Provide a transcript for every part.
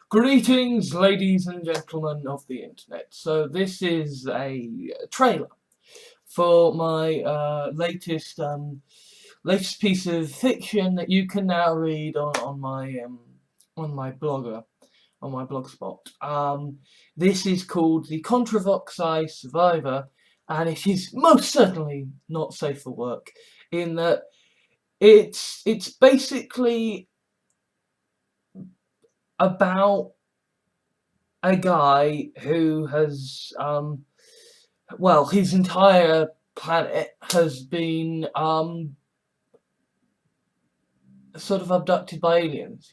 Greetings, ladies and gentlemen of the internet. So this is a trailer for my latest piece of fiction that you can now read on my blogger, on my blogspot. This is called the Contravoxai Survivor, and it is most certainly not safe for work, in that it's basically about a guy who has his entire planet has been sort of abducted by aliens.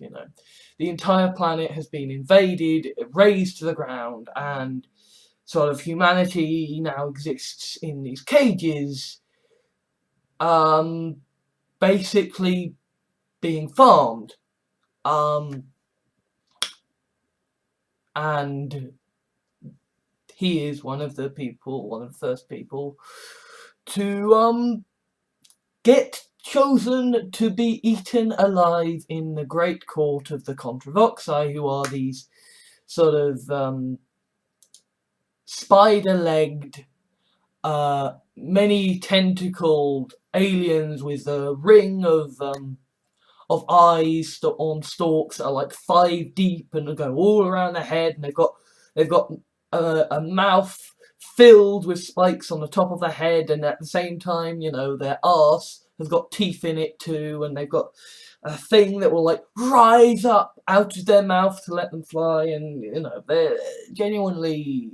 The entire planet has been invaded, razed to the ground, and sort of humanity now exists in these cages, basically being farmed. And he is one of the first people to get chosen to be eaten alive in the great court of the Contravoxai, who are these sort of spider-legged, many tentacled aliens with a ring of eyes on stalks that are like 5 deep and go all around the head, and they've got a mouth filled with spikes on the top of the head, and at the same time, their arse has got teeth in it too, and they've got a thing that will like rise up out of their mouth to let them fly, and they're genuinely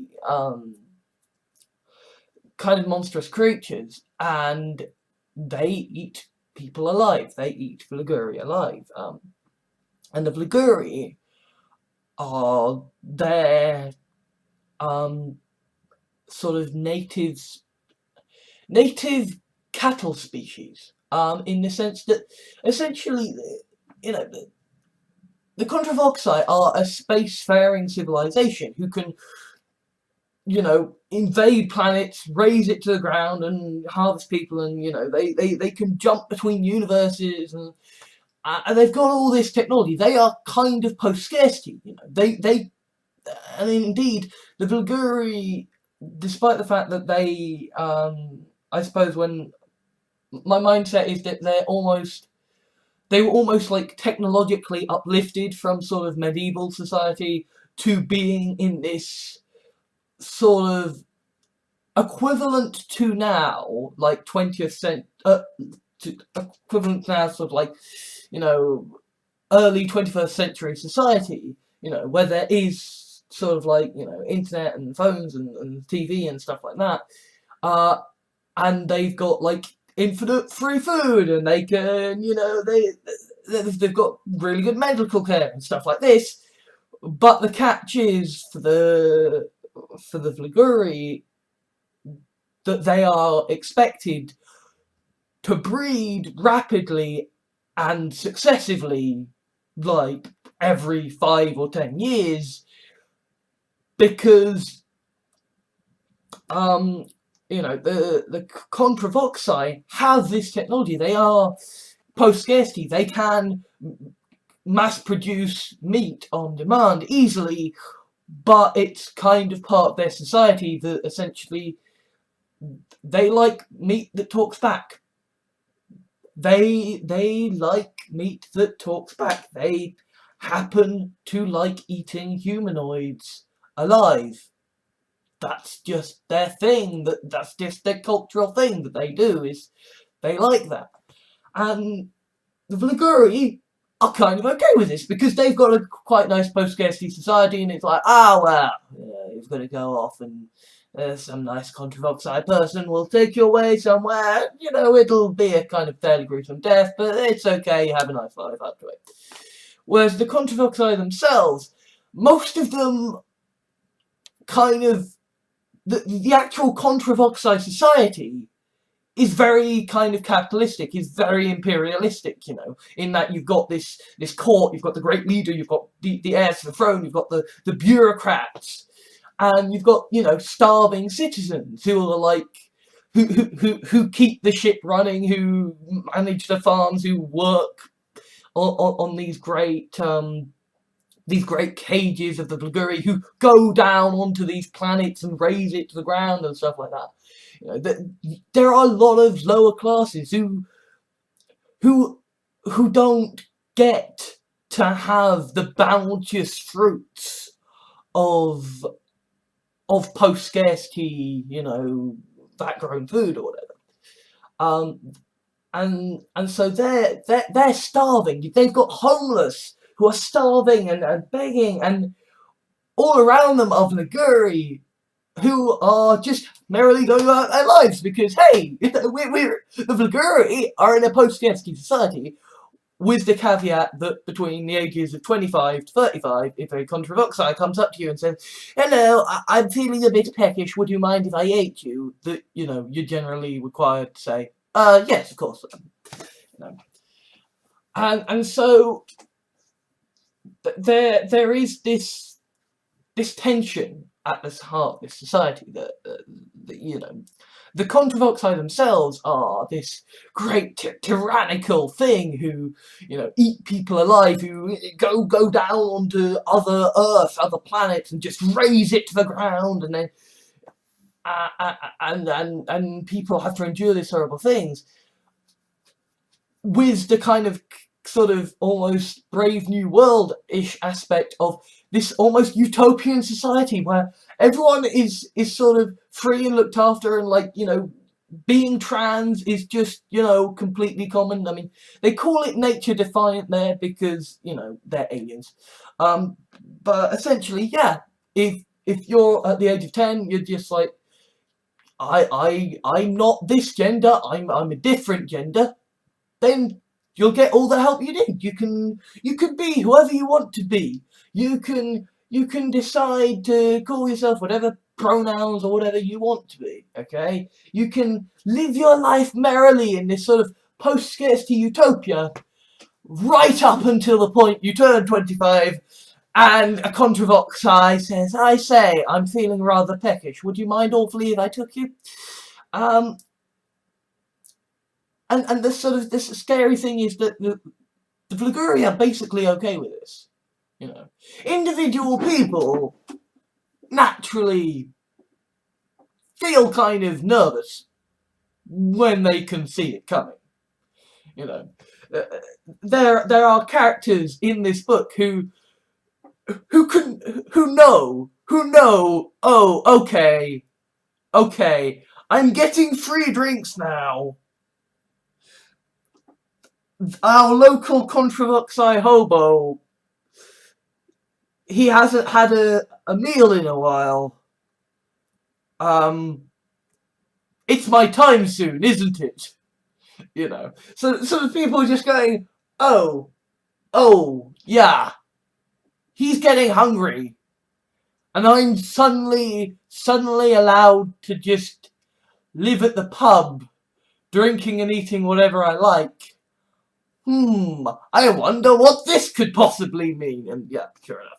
kind of monstrous creatures, and they eat people alive. They eat Vliguri alive. And the Vliguri are their sort of native cattle species, in the sense that essentially, the Contravoxai are a spacefaring civilization who can, invade planets, raise it to the ground, and harvest people, and they can jump between universes, and they've got all this technology. They are kind of post-scarcity, and indeed the Vliguri, despite the fact that they, I suppose, when my mindset is that they were almost like technologically uplifted from sort of medieval society to being in this sort of equivalent to now, like 20th century, equivalent now, sort of like, early 21st century society, where there is sort of like, internet and phones and TV and stuff like that, and they've got like infinite free food, and they can, they've got really good medical care and stuff like this. But the catch is for the Vliguri that they are expected to breed rapidly and successively, like every 5 or 10 years, because the Contravoxai have this technology. They are post-scarcity. They can mass produce meat on demand easily, but it's kind of part of their society that essentially they like meat that talks back. They like meat that talks back. They happen to like eating humanoids alive. That's just their thing. That's just their cultural thing that they do, is they like that. And the Vliguri are kind of okay with this, because they've got a quite nice post-scarcity society, and it's like, you've got to go off, and some nice Contravoxai person will take you away somewhere. It'll be a kind of fairly gruesome death, but it's okay, you have a nice life after it. Whereas the Contravoxai themselves, most of them kind of, the actual Contravoxai society is very kind of capitalistic, is very imperialistic, in that you've got this court, you've got the great leader, you've got the heirs to the throne, you've got the bureaucrats, and you've got, starving citizens who are like, who keep the ship running, who manage the farms, who work on these great these great cages of the Blaguri who go down onto these planets and raise it to the ground and stuff like that. You know, there are a lot of lower classes who don't get to have the bounteous fruits of post-scarcity, you know, background food or whatever. And so they're starving. They've got homeless who are starving and begging, and all around them are Blaguri who are just merrily going about their lives because, hey, the Blaguri are in a post-scarcity society, with the caveat that between the ages of 25 to 35, if a Contravoxai comes up to you and says, hello, I'm feeling a bit peckish, would you mind if I ate you? That, you know, you're generally required to say, yes, of course. You know. And so there is this tension at the heart of this society that you know, the Contravoxai themselves are this great tyrannical thing who, you know, eat people alive, who go down onto other Earth, other planets, and just raise it to the ground, and then and people have to endure these horrible things, with the kind of sort of almost Brave New World-ish aspect of this almost utopian society where everyone is sort of free and looked after, and, like, you know, being trans is just, you know, completely common. I mean, they call it nature defiant there because, you know, they're aliens. But essentially, yeah, if you're at the age of 10, you're just like, I'm not this gender, I'm a different gender, then you'll get all the help you need. You can be whoever you want to be. You can decide to call yourself whatever pronouns or whatever you want to be, okay? You can live your life merrily in this sort of post-scarcity utopia right up until the point you turn 25 and a Contravoxai says, I say, I'm feeling rather peckish. Would you mind awfully if I took you? And this sort of this scary thing is that the Blaguri are basically okay with this. You know, individual people naturally feel kind of nervous when they can see it coming. You know, there are characters in this book who know. Oh, okay, I'm getting free drinks now. Our local Contravoxai hobo, he hasn't had a meal in a while. It's my time soon, isn't it? You know. So the people are just going, oh, yeah. He's getting hungry. And I'm suddenly allowed to just live at the pub, drinking and eating whatever I like. I wonder what this could possibly mean. And yeah, sure enough,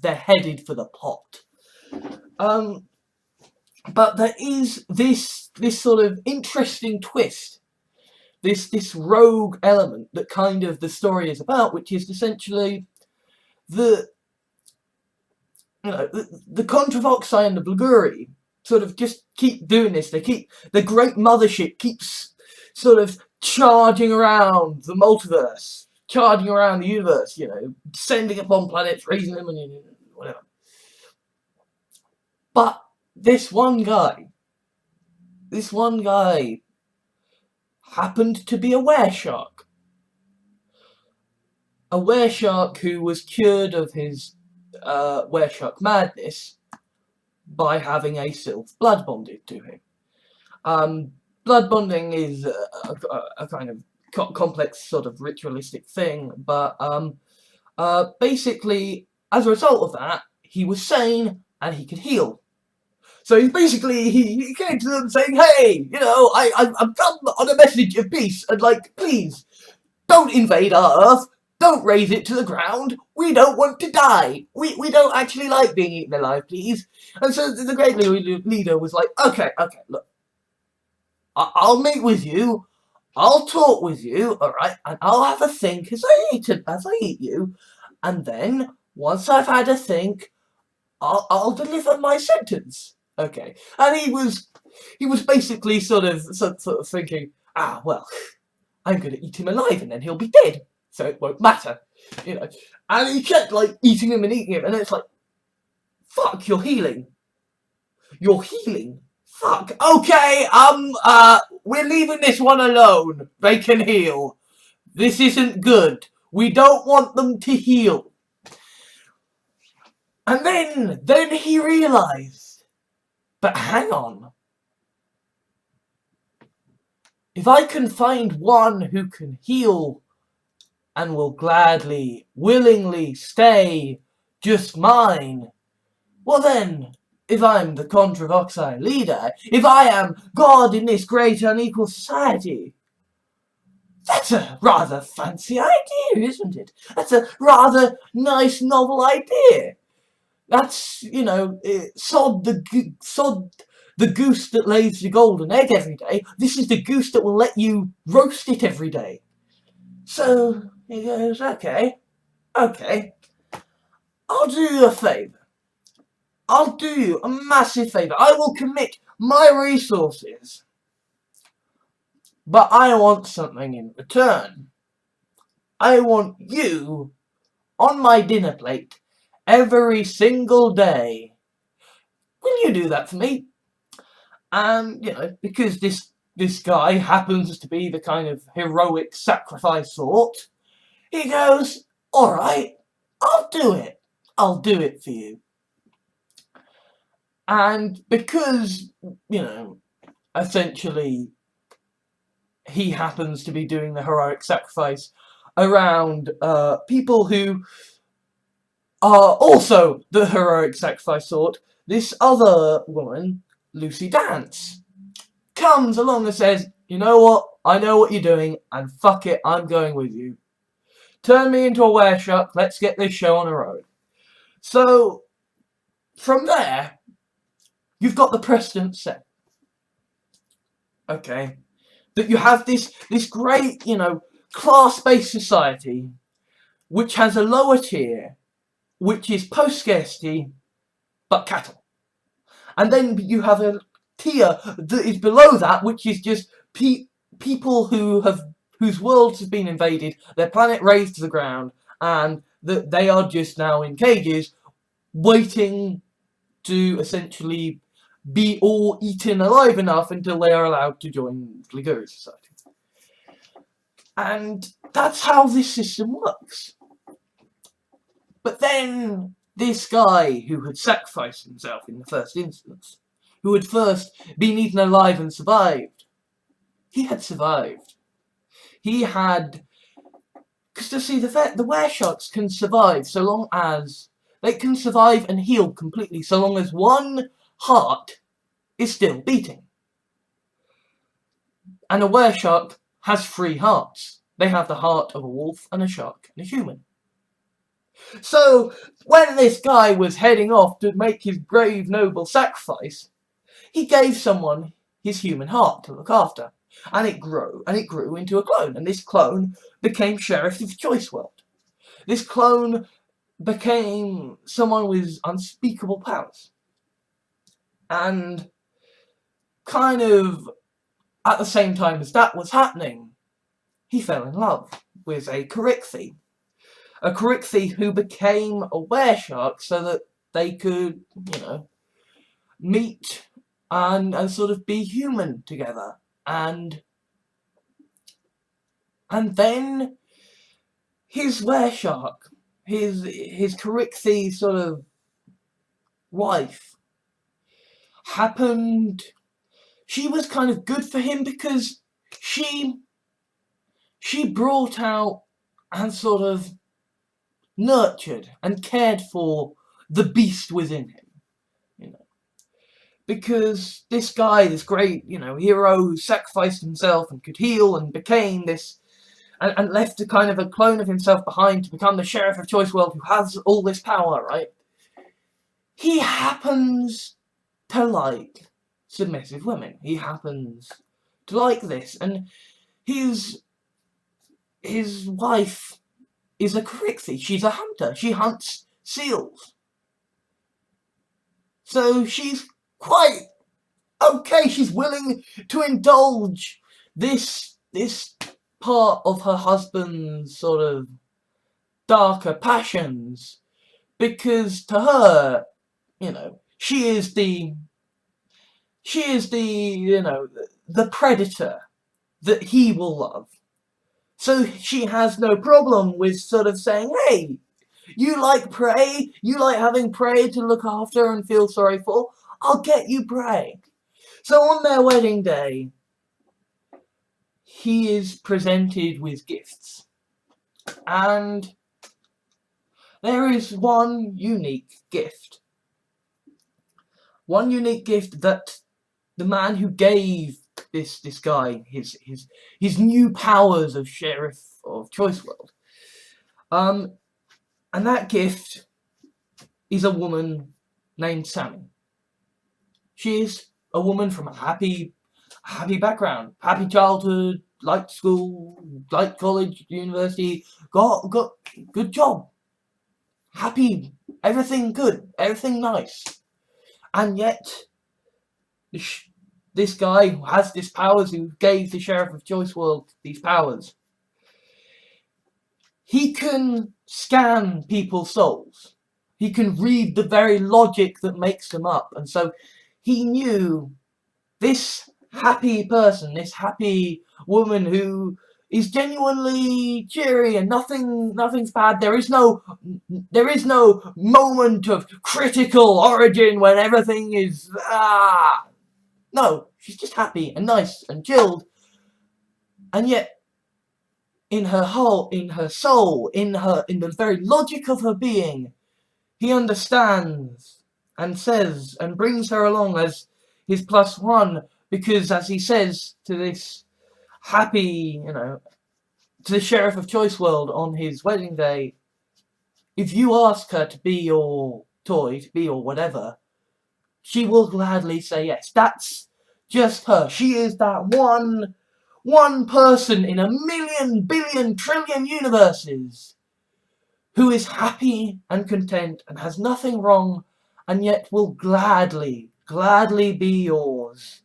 they're headed for the pot. But there is this sort of interesting twist, this rogue element that kind of the story is about, which is essentially the Contravoxai and the Blaguri sort of just keep doing this. The great mothership keeps sort of charging around the multiverse, charging around the universe, you know, sending upon planets, raising them, and whatever. But this one guy happened to be a wereshark. A wereshark who was cured of his wereshark madness by having a sylph blood bonded to him. Blood bonding is a kind of complex sort of ritualistic thing, but basically, as a result of that, he was sane and he could heal. So he came to them saying, hey, you know, I've come on a message of peace, and, like, please, don't invade our Earth, don't raise it to the ground, we don't want to die, we don't actually like being eaten alive, please. And so the great leader was like, okay, look, I'll meet with you, I'll talk with you, alright, and I'll have a think as I eat you, and then once I've had a think, I'll deliver my sentence. Okay. And he was basically sort of thinking, well, I'm gonna eat him alive and then he'll be dead, so it won't matter, you know. And he kept like eating him, and it's like, fuck, you're healing. Fuck. Okay, we're leaving this one alone. They can heal. This isn't good. We don't want them to heal. And then he realised, but hang on. If I can find one who can heal and will gladly, willingly stay just mine, well then, if I'm the Contravoxai leader, if I am God in this great unequal society, that's a rather fancy idea, isn't it? That's a rather nice, novel idea. That's, you know, sod the goose that lays the golden egg every day. This is the goose that will let you roast it every day. So he goes, okay, I'll do you a favour. I'll do you a massive favour. I will commit my resources, but I want something in return. I want you on my dinner plate every single day. Will you do that for me? And, you know, because this guy happens to be the kind of heroic sacrifice sort, he goes, alright, I'll do it. I'll do it for you. And because, you know, essentially he happens to be doing the heroic sacrifice around people who are also the heroic sacrifice sort, this other woman, Lucy Dance, comes along and says, you know what, I know what you're doing, and fuck it, I'm going with you. Turn me into a wereshark, let's get this show on the road. So, from there, you've got the precedent set. Okay? That you have this great, you know, class-based society, which has a lower tier, which is post-scarcity, but cattle. And then you have a tier that is below that, which is just people whose worlds have been invaded, their planet razed to the ground, and that they are just now in cages, waiting to essentially be all eaten alive enough until they are allowed to join Liguri's society. And that's how this system works. But then this guy who had sacrificed himself in the first instance, who had first been eaten alive and survived, he had survived. He had... Because to see, the weresharks can survive so long as... They can survive and heal completely so long as one heart is still beating. And a wereshark has 3 hearts. They have the heart of a wolf and a shark and a human. So, when this guy was heading off to make his brave, noble sacrifice, he gave someone his human heart to look after. And it grew into a clone. And this clone became Sheriff of Choice World. This clone became someone with unspeakable powers. And kind of at the same time as that was happening, he fell in love with a Corikthy. A Corikthy who became a wereshark so that they could, you know, meet and sort of be human together. And then his wereshark, his Corikthy sort of wife, happened... She was kind of good for him because she brought out and sort of nurtured and cared for the beast within him, you know. Because this guy, this great, you know, hero who sacrificed himself and could heal and became this, and left a kind of a clone of himself behind to become the Sheriff of Choice World who has all this power, right? He happens to like submissive women. He happens to like this, and his wife is a Corikthy. She's a hunter. She hunts seals. So she's quite okay, she's willing to indulge this part of her husband's sort of darker passions, because to her, you know, she is the, you know, the predator that he will love. So she has no problem with sort of saying, hey, you like prey, you like having prey to look after and feel sorry for, I'll get you prey. So on their wedding day, he is presented with gifts. And there is one unique gift. One unique gift that the man who gave this guy his new powers of Sheriff of Choice World, and that gift is a woman named Sammy. She is a woman from a happy background, happy childhood, liked school, liked college, university, got good job, happy, everything good, everything nice, and yet this guy who has these powers, who gave the Sheriff of Choice World these powers, he can scan people's souls. He can read the very logic that makes them up. And so he knew this happy person, this happy woman who is genuinely cheery and nothing's bad. There is no moment of critical origin when everything is no, she's just happy and nice and chilled. And yet in her soul, in the very logic of her being, he understands and says and brings her along as his +1, because as he says to this happy, you know, to the Sheriff of Choice World on his wedding day, if you ask her to be your toy, to be your whatever, she will gladly say yes. That's just her. She is that one person in a million, billion, trillion universes who is happy and content and has nothing wrong, and yet will gladly be yours,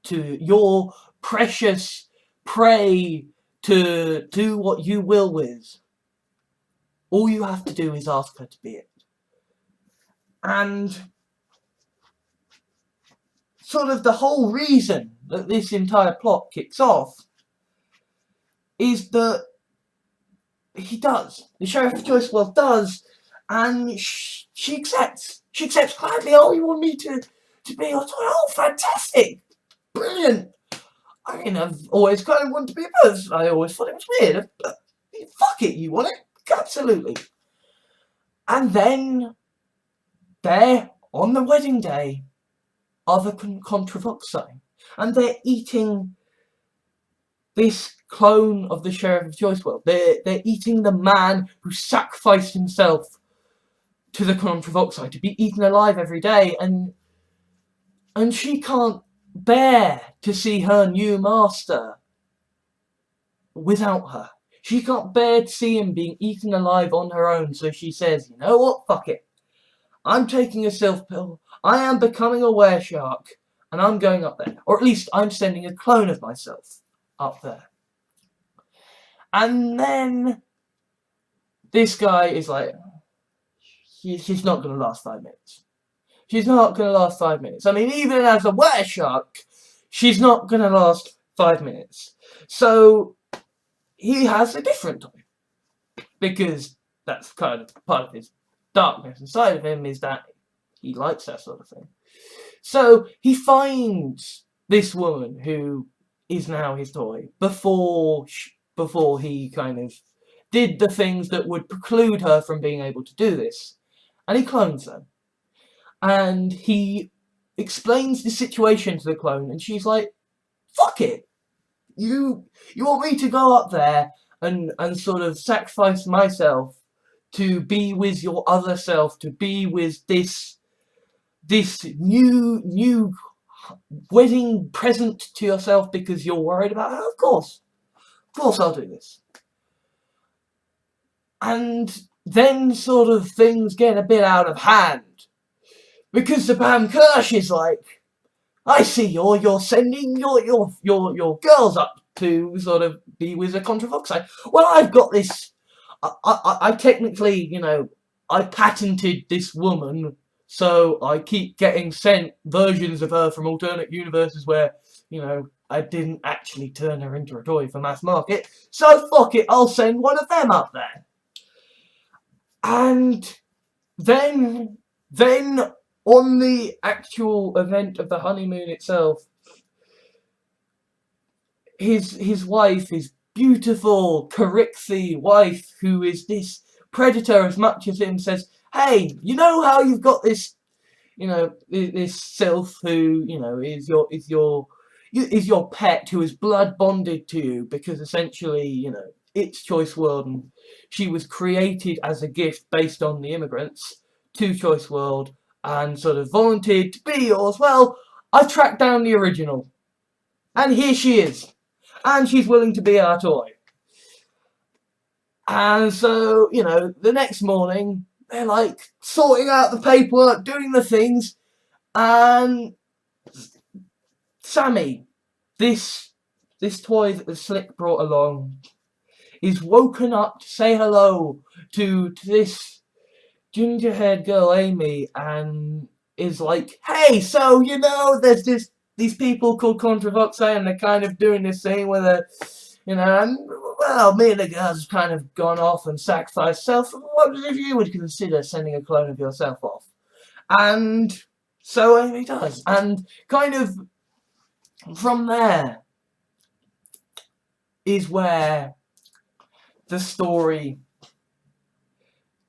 to your precious prey, to do what you will with. All you have to do is ask her to be it. And sort of the whole reason that this entire plot kicks off is that he does. The Sheriff of Choice World does, and she accepts. She accepts gladly. Oh, you want me to be your toy? Oh, fantastic, brilliant. I mean, I've always kind of wanted to be a person. I always thought it was weird, but fuck it, you want it? Absolutely. And then, there, on the wedding day, are the Contravoxai, and they're eating this clone of the Sheriff of Choice World. They're eating the man who sacrificed himself to the Contravoxai to be eaten alive every day, and she can't bear to see her new master without her. She can't bear to see him being eaten alive on her own, so she says, you know what, fuck it. I'm taking a self pill, I am becoming a wereshark, and I'm going up there. Or at least I'm sending a clone of myself up there. And then this guy is like, she's not going to last 5 minutes. She's not going to last 5 minutes. I mean, even as a wereshark, she's not going to last 5 minutes. So he has a different toy, because that's kind of part of his darkness inside of him, is that he likes that sort of thing. So he finds this woman who is now his toy before he kind of did the things that would preclude her from being able to do this, and he clones her. And he explains the situation to the clone, and she's like, fuck it. You want me to go up there and sort of sacrifice myself to be with your other self, to be with this new wedding present to yourself because you're worried about her? Of course I'll do this. And then sort of things get a bit out of hand. Because the Bam Kirsch is like, I see you're sending your girls up to sort of be with a Contravoxai. Well, I've got this. I technically, I patented this woman, so I keep getting sent versions of her from alternate universes where, I didn't actually turn her into a toy for mass market. So fuck it, I'll send one of them up there. And then on the actual event of the honeymoon itself, his wife, his beautiful Carixi wife, who is this predator as much as him, says, hey, you know how you've got this, this sylph who, is your pet, who is blood bonded to you because essentially, it's Choice World, and she was created as a gift based on the immigrants to Choice World and sort of volunteered to be yours. Well, I've tracked down the original, and here she is, and she's willing to be our toy. And so, the next morning, they're like sorting out the paperwork, doing the things, and Sammy, this toy that the Slick brought along, is woken up to say hello to this ginger-haired girl, Amy, and is like, hey, so, there's these people called Contravoxai, and they're kind of doing this thing where they're, and, well, me and the girls have kind of gone off and sacrificed self. What if you would consider sending a clone of yourself off? And so Amy does. And kind of from there is where the story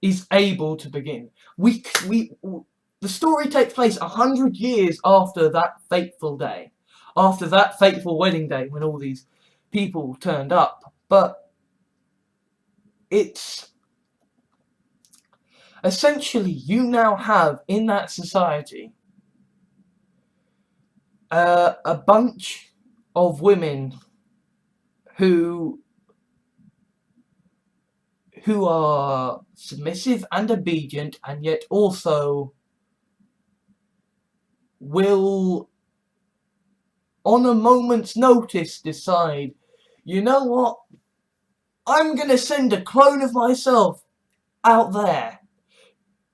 is able to begin. The story takes place 100 years after that fateful day, after that fateful wedding day when all these people turned up. But it's essentially, you now have in that society a bunch of women who are submissive and obedient, and yet also will, on a moment's notice, decide, you know what, I'm going to send a clone of myself out there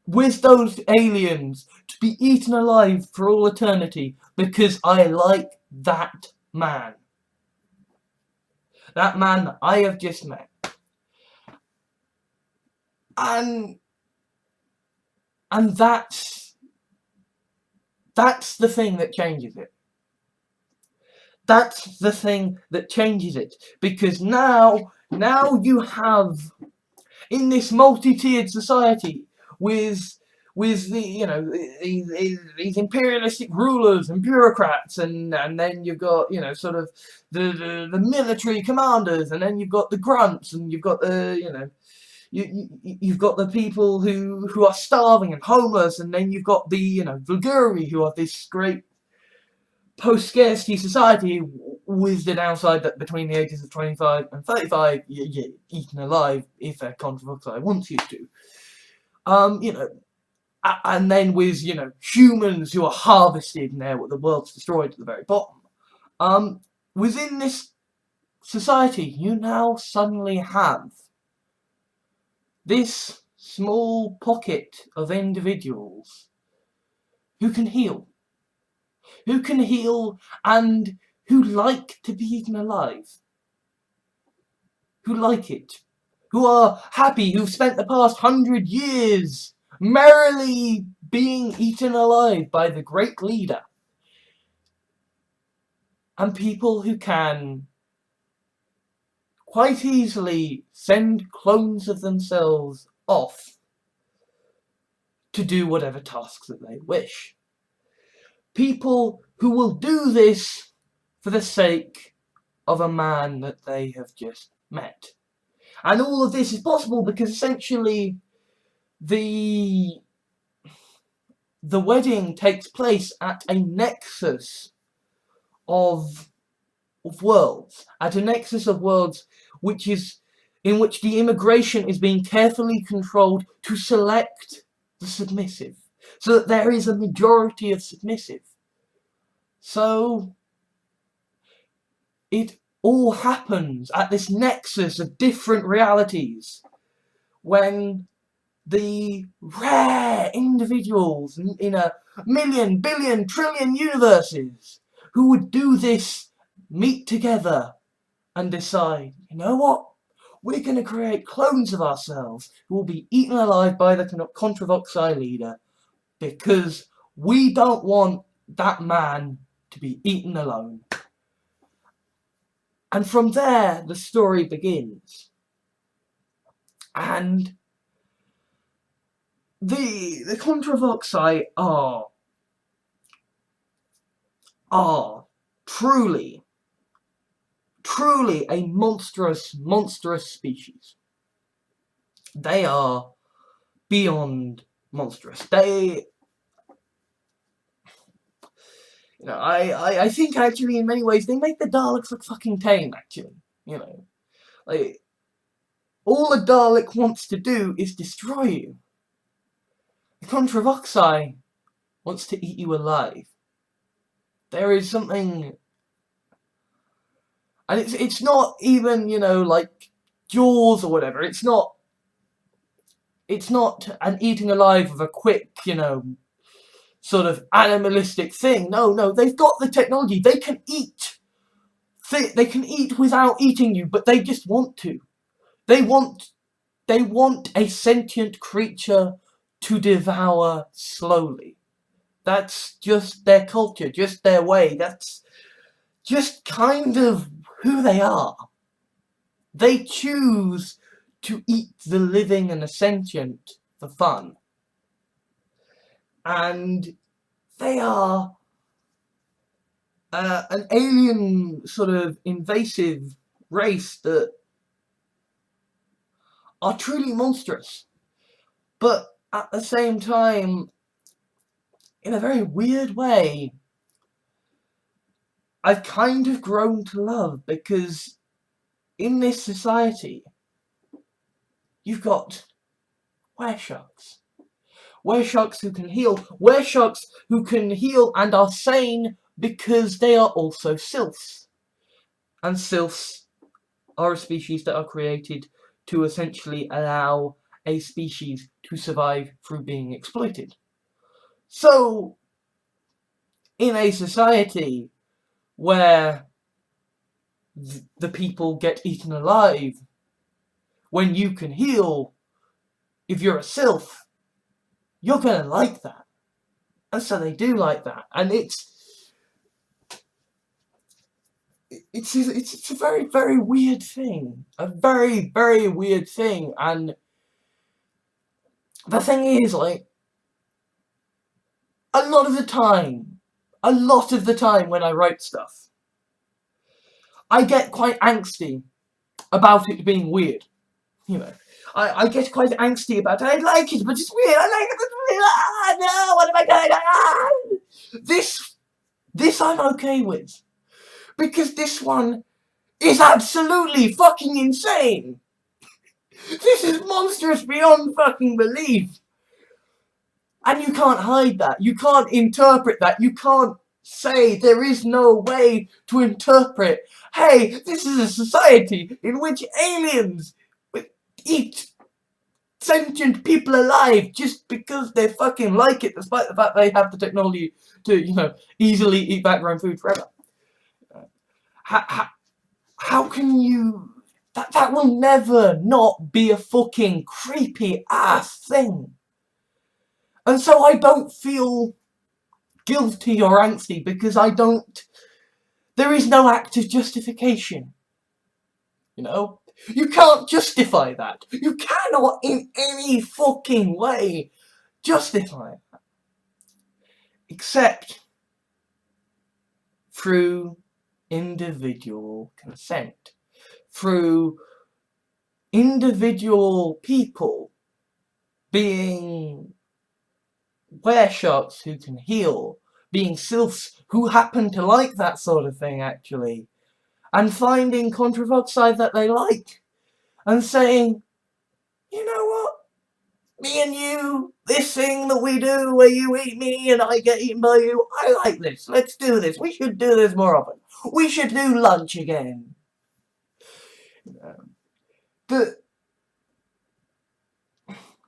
with those aliens to be eaten alive for all eternity because I like that man. That man that I have just met. And that's the thing that changes it. That's the thing that changes it. Because now you have, in this multi-tiered society, with the, these imperialistic rulers and bureaucrats, and then you've got, sort of the military commanders, and then you've got the grunts, and you've got the, you've got the people who are starving and homeless, and then you've got the, Vulguri, who are this great post-scarcity society, with the downside that between the ages of 25 and 35, you're eaten alive if a Contravoxai wants you to. And then with, humans who are harvested and the world's destroyed at the very bottom. Within this society, you now suddenly have this small pocket of individuals who can heal. And who like to be eaten alive. Who like it. Who are happy, who've spent the past 100 years merrily being eaten alive by the great leader. And people who can quite easily send clones of themselves off to do whatever tasks that they wish. People who will do this for the sake of a man that they have just met. And all of this is possible because essentially the wedding takes place at a nexus of worlds. At a nexus of worlds which is in which the immigration is being carefully controlled to select the submissive, so that there is a majority of submissive. So it all happens at this nexus of different realities, when the rare individuals in a million, billion, trillion universes who would do this meet together and decide, you know what? We're going to create clones of ourselves who will be eaten alive by the Contravoxai leader, because we don't want that man to be eaten alone. And from there, the story begins. And the Contravoxai are truly a monstrous species. They are beyond monstrous. I think actually in many ways they make the Daleks look fucking tame, actually. Like, all a Dalek wants to do is destroy you. The Contravoxai wants to eat you alive. There is something, and it's not even, like Jaws or whatever. It's not an eating alive of a quick, sort of animalistic thing. No, they've got the technology. They can eat. They can eat without eating you, but they just want to. They want a sentient creature to devour slowly. That's just their culture, just their way. That's just kind of who they are. They choose to eat the living and the sentient for fun. And they are an alien sort of invasive race that are truly monstrous. But at the same time, in a very weird way, I've kind of grown to love, because in this society, you've got weresharks. Weresharks who can heal. Weresharks who can heal and are sane because they are also sylphs. And sylphs are a species that are created to essentially allow a species to survive through being exploited. So, in a society where the people get eaten alive, when you can heal, if you're a sylph, you're gonna like that. And so they do like that. And it's a very, very weird thing. A very, very weird thing. And the thing is, like, a lot of the time when I write stuff, I get quite angsty about it being weird. I get quite angsty about it. I like it, but it's weird. I like it, but it's weird. No, what am I doing? This I'm okay with. Because this one is absolutely fucking insane. This is monstrous beyond fucking belief. And you can't hide that. You can't interpret that. You can't say there is no way to interpret, hey, this is a society in which aliens eat sentient people alive just because they fucking like it, despite the fact they have the technology to, easily eat background food forever. How can you... That will never not be a fucking creepy ass thing. And so I don't feel guilty or angsty, because there is no active justification. You can't justify that. You cannot in any fucking way justify that. Except through individual consent. Through individual people being weresharks who can heal, being sylphs who happen to like that sort of thing, actually, and finding Contravoxai that they like, and saying, you know what? Me and you, this thing that we do where you eat me and I get eaten by you, I like this. Let's do this. We should do this more often. We should do lunch again. But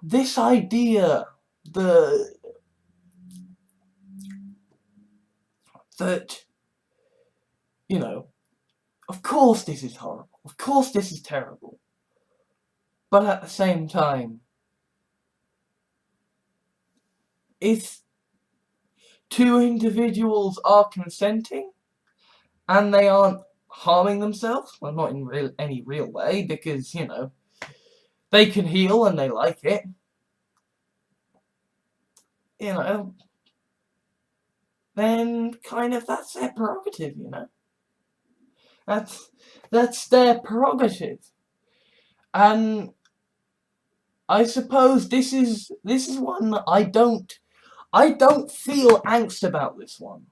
this idea that you know, of course this is horrible. Of course this is terrible. But at the same time, if two individuals are consenting and they aren't harming themselves, well, not in any real way, because, you know, they can heal and they like it, you know, then kind of that's their prerogative, you know. That's their prerogative. And I suppose this is one that I don't feel angst about this one.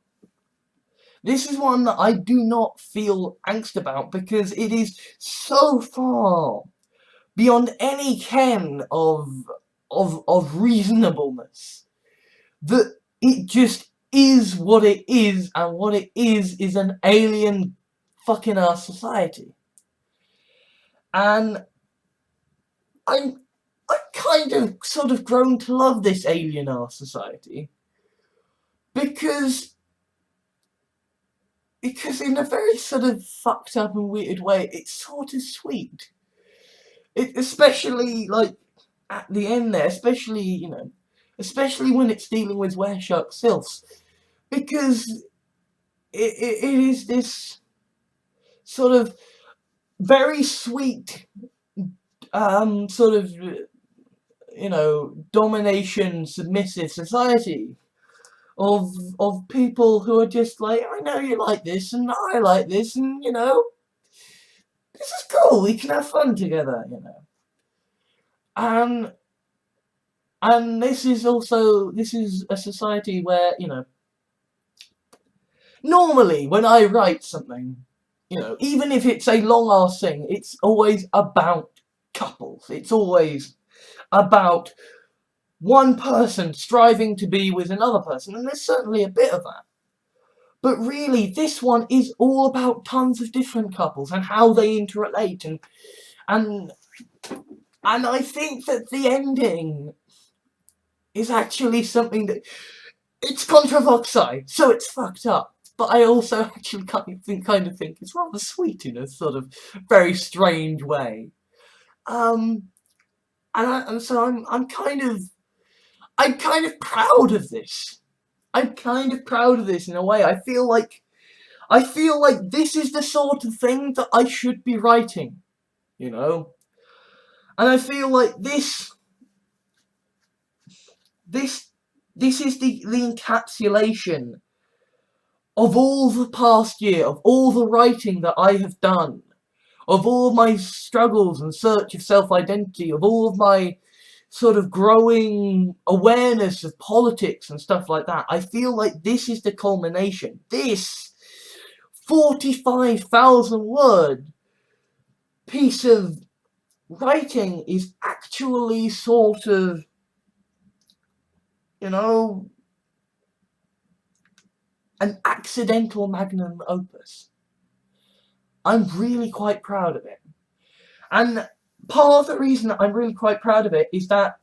This is one that I do not feel angst about because it is so far beyond any ken of reasonableness that it just is what it is, and what it is an alien fucking our society. And I'm kind of sort of grown to love this alien our society because in a very sort of fucked up and weird way, it's sort of sweet. It, especially like at the end there, especially, you know, especially when it's dealing with were-shark sylphs, because it is this sort of very sweet sort of, you know, domination submissive society of people who are just like, I know you like this and I like this, and, you know, this is cool, we can have fun together, you know. And this is a society where, you know, normally when I write something, you know, even if it's a long ass thing, it's always about couples. It's always about one person striving to be with another person, and there's certainly a bit of that. But really, this one is all about tons of different couples and how they interrelate, and I think that the ending is actually something that, it's Contravoxai, so it's fucked up. But I also actually kind of think it's rather sweet in a sort of very strange way. And so I'm kind of proud of this. I'm kind of proud of this in a way. I feel like this is the sort of thing that I should be writing, you know. And I feel like this is the encapsulation of all the past year, of all the writing that I have done, of all my struggles and search of self-identity, of all of my sort of growing awareness of politics and stuff like that. I feel like this is the culmination. This 45,000 word piece of writing is actually sort of, you know, an accidental magnum opus. I'm really quite proud of it. And part of the reason that I'm really quite proud of it is that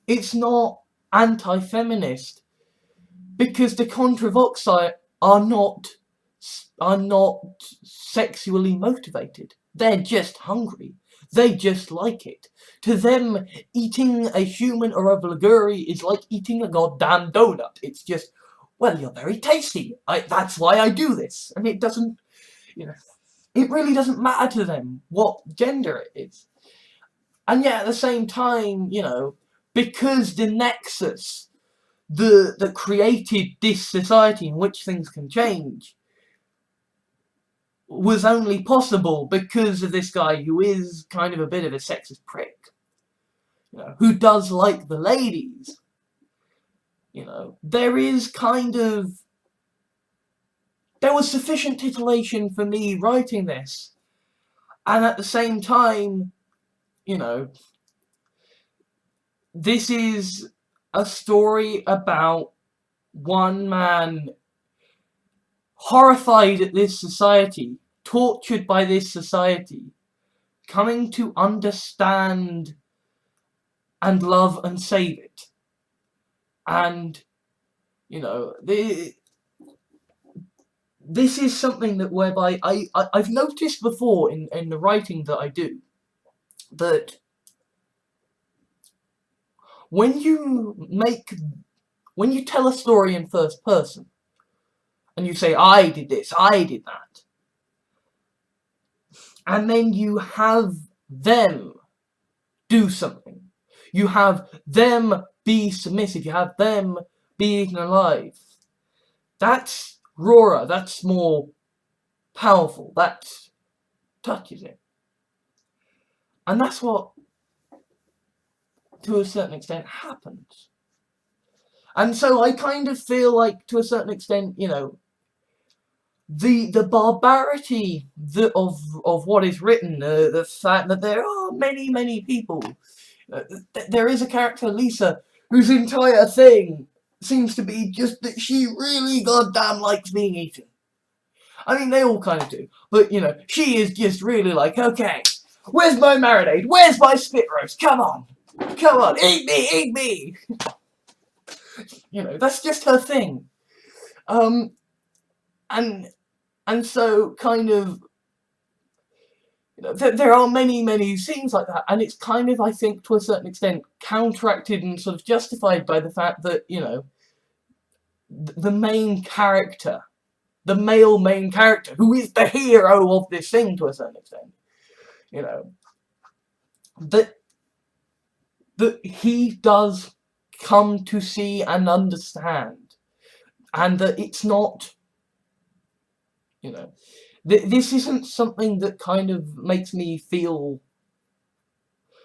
it's not anti-feminist, because the Contravoxai are not sexually motivated. They're just hungry. They just like it. To them, eating a human or a Vlaguri is like eating a goddamn donut. It's just, well, you're very tasty. That's why I do this. And it doesn't, you know, it really doesn't matter to them what gender it is. And yet at the same time, you know, because the nexus that created this society in which things can change was only possible because of this guy who is kind of a bit of a sexist prick, you know, who does like the ladies. You know, there was sufficient titillation for me writing this, And at the same time, you know, this is a story about one man horrified at this society, tortured by this society, coming to understand and love and save it. And, you know, this is something that whereby I've noticed before in the writing that I do, that when you tell a story in first person, and you say, I did this, I did that, and then you have them do something, you have them be submissive, you have them being alive, that's rawer, that's more powerful, that touches it. And that's what, to a certain extent, happens. And so I kind of feel like, to a certain extent, you know, the barbarity of what is written, the fact that there are many people. There is a character, Lisa, whose entire thing seems to be just that she really goddamn likes being eaten. I mean, they all kind of do. But, you know, she is just really like, okay, where's my marinade? Where's my spit roast? Come on. Come on, eat me, eat me! You know, that's just her thing. And so, kind of, you know, there are many scenes like that, and it's kind of, I think, to a certain extent, counteracted and sort of justified by the fact that, you know, the main character, the male main character, who is the hero of this thing to a certain extent, you know, that he does come to see and understand, and that it's not, you know, this isn't something that kind of makes me feel,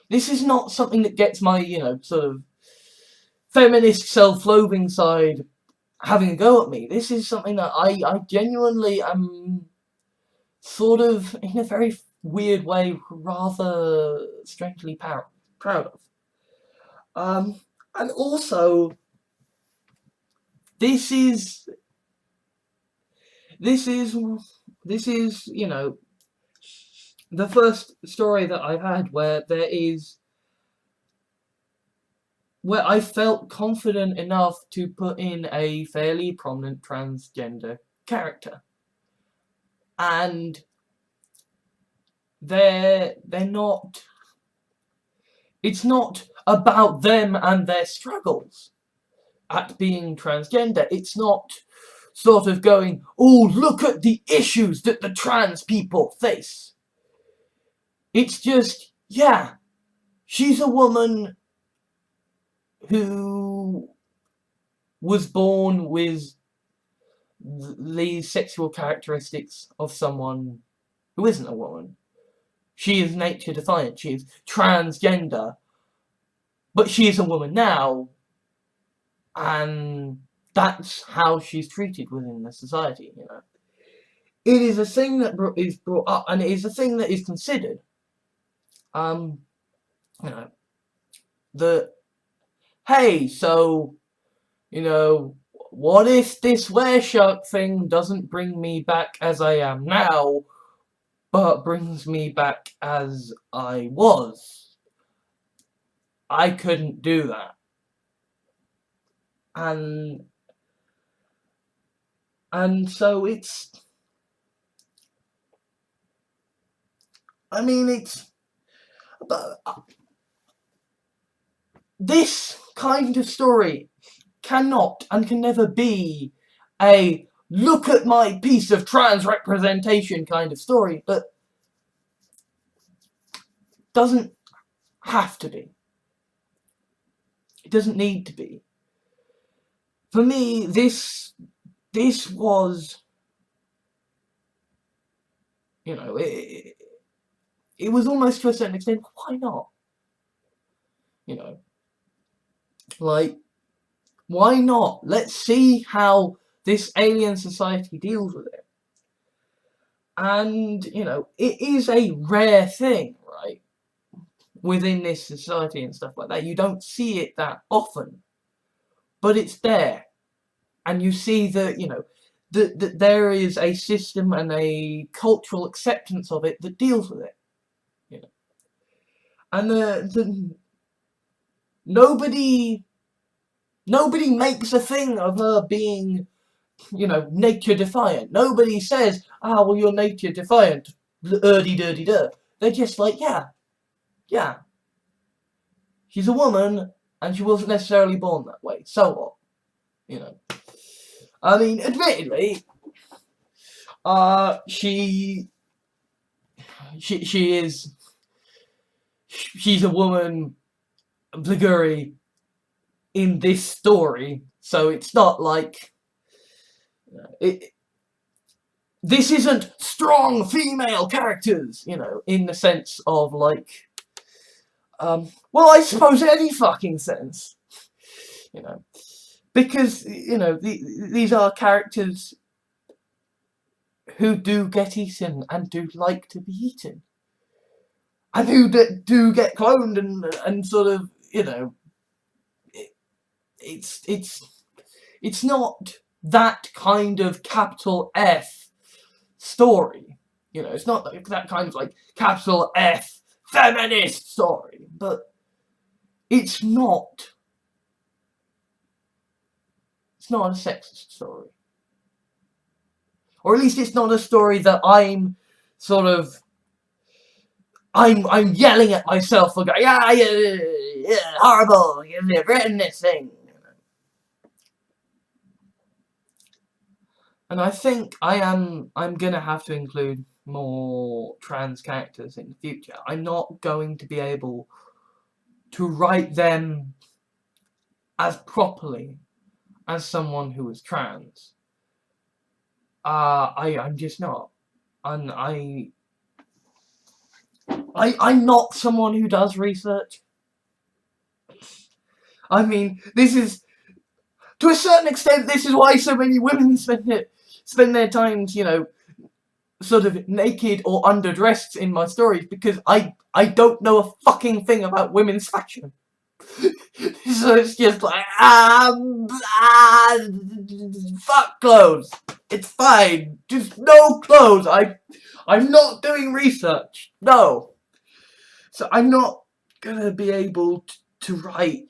this is not something that gets my, you know, sort of feminist self-loathing side having a go at me. This is something that I genuinely am sort of, in a very weird way, rather strangely proud of. And also, this is, you know, the first story that I've had where I felt confident enough to put in a fairly prominent transgender character. And they're not, it's not about them and their struggles at being transgender. It's not sort of going, oh, look at the issues that the trans people face. It's just, yeah, she's a woman who was born with the sexual characteristics of someone who isn't a woman. She is nature defiant, she is transgender, but she is a woman now, and that's how she's treated within the society, you know. It is a thing that is brought up, and it is a thing that is considered. You know, that, hey, so, you know, what if this were-shark thing doesn't bring me back as I am now, but brings me back as I was? I couldn't do that. And so it's, I mean, it's, but this kind of story cannot and can never be a look at my piece of trans representation kind of story, but doesn't have to be. It doesn't need to be. For me, this was, you know, it was almost, to a certain extent, why not? You know, like, why not? Let's see how this alien society deals with it. And, you know, it is a rare thing, right, within this society and stuff like that. You don't see it that often, but it's there. And you see that, you know, that there is a system and a cultural acceptance of it that deals with it, you know. And nobody makes a thing of her being, you know, nature defiant. Nobody says, ah, well, you're nature defiant, dirty. They're just like, yeah, she's a woman, and she wasn't necessarily born that way. So what? You know. I mean, admittedly, she's a woman, Blaguri, in this story, so it's not like this isn't strong female characters, you know, in the sense of like, well, I suppose any fucking sense, you know, because, you know, these are characters who do get eaten and do like to be eaten, and who do get cloned and sort of, you know, it's not that kind of capital F story, you know. It's not that kind of like capital F feminist story, but it's not a sexist story, or at least it's not a story that I'm sort of I'm yelling at myself for going, yeah, horrible, you've written this thing. And I think I'm gonna have to include more trans characters in the future. I'm not going to be able to write them as properly as someone who is trans. I'm just not. And I'm not someone who does research. I mean, this is, to a certain extent, this is why so many women spend their times, you know, sort of naked or underdressed in my stories, because I don't know a fucking thing about women's fashion. So it's just like, fuck clothes. It's fine. Just no clothes. I'm not doing research. No. So I'm not gonna be able to write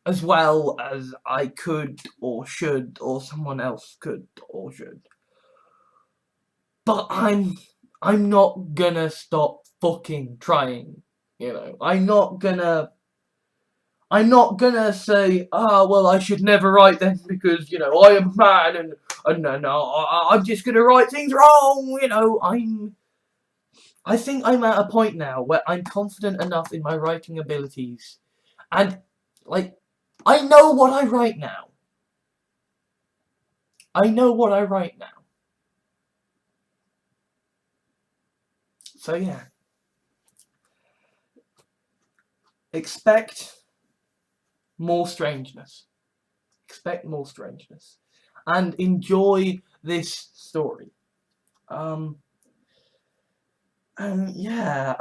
as well as I could or should, or someone else could or should. But I'm not gonna stop fucking trying, you know. I'm not gonna say, well, I should never write then because, you know, I am a man and I'm just gonna write things wrong, you know. I think I'm at a point now where I'm confident enough in my writing abilities, and, like, I know what I write now. So yeah. Expect more strangeness. And enjoy this story. And yeah,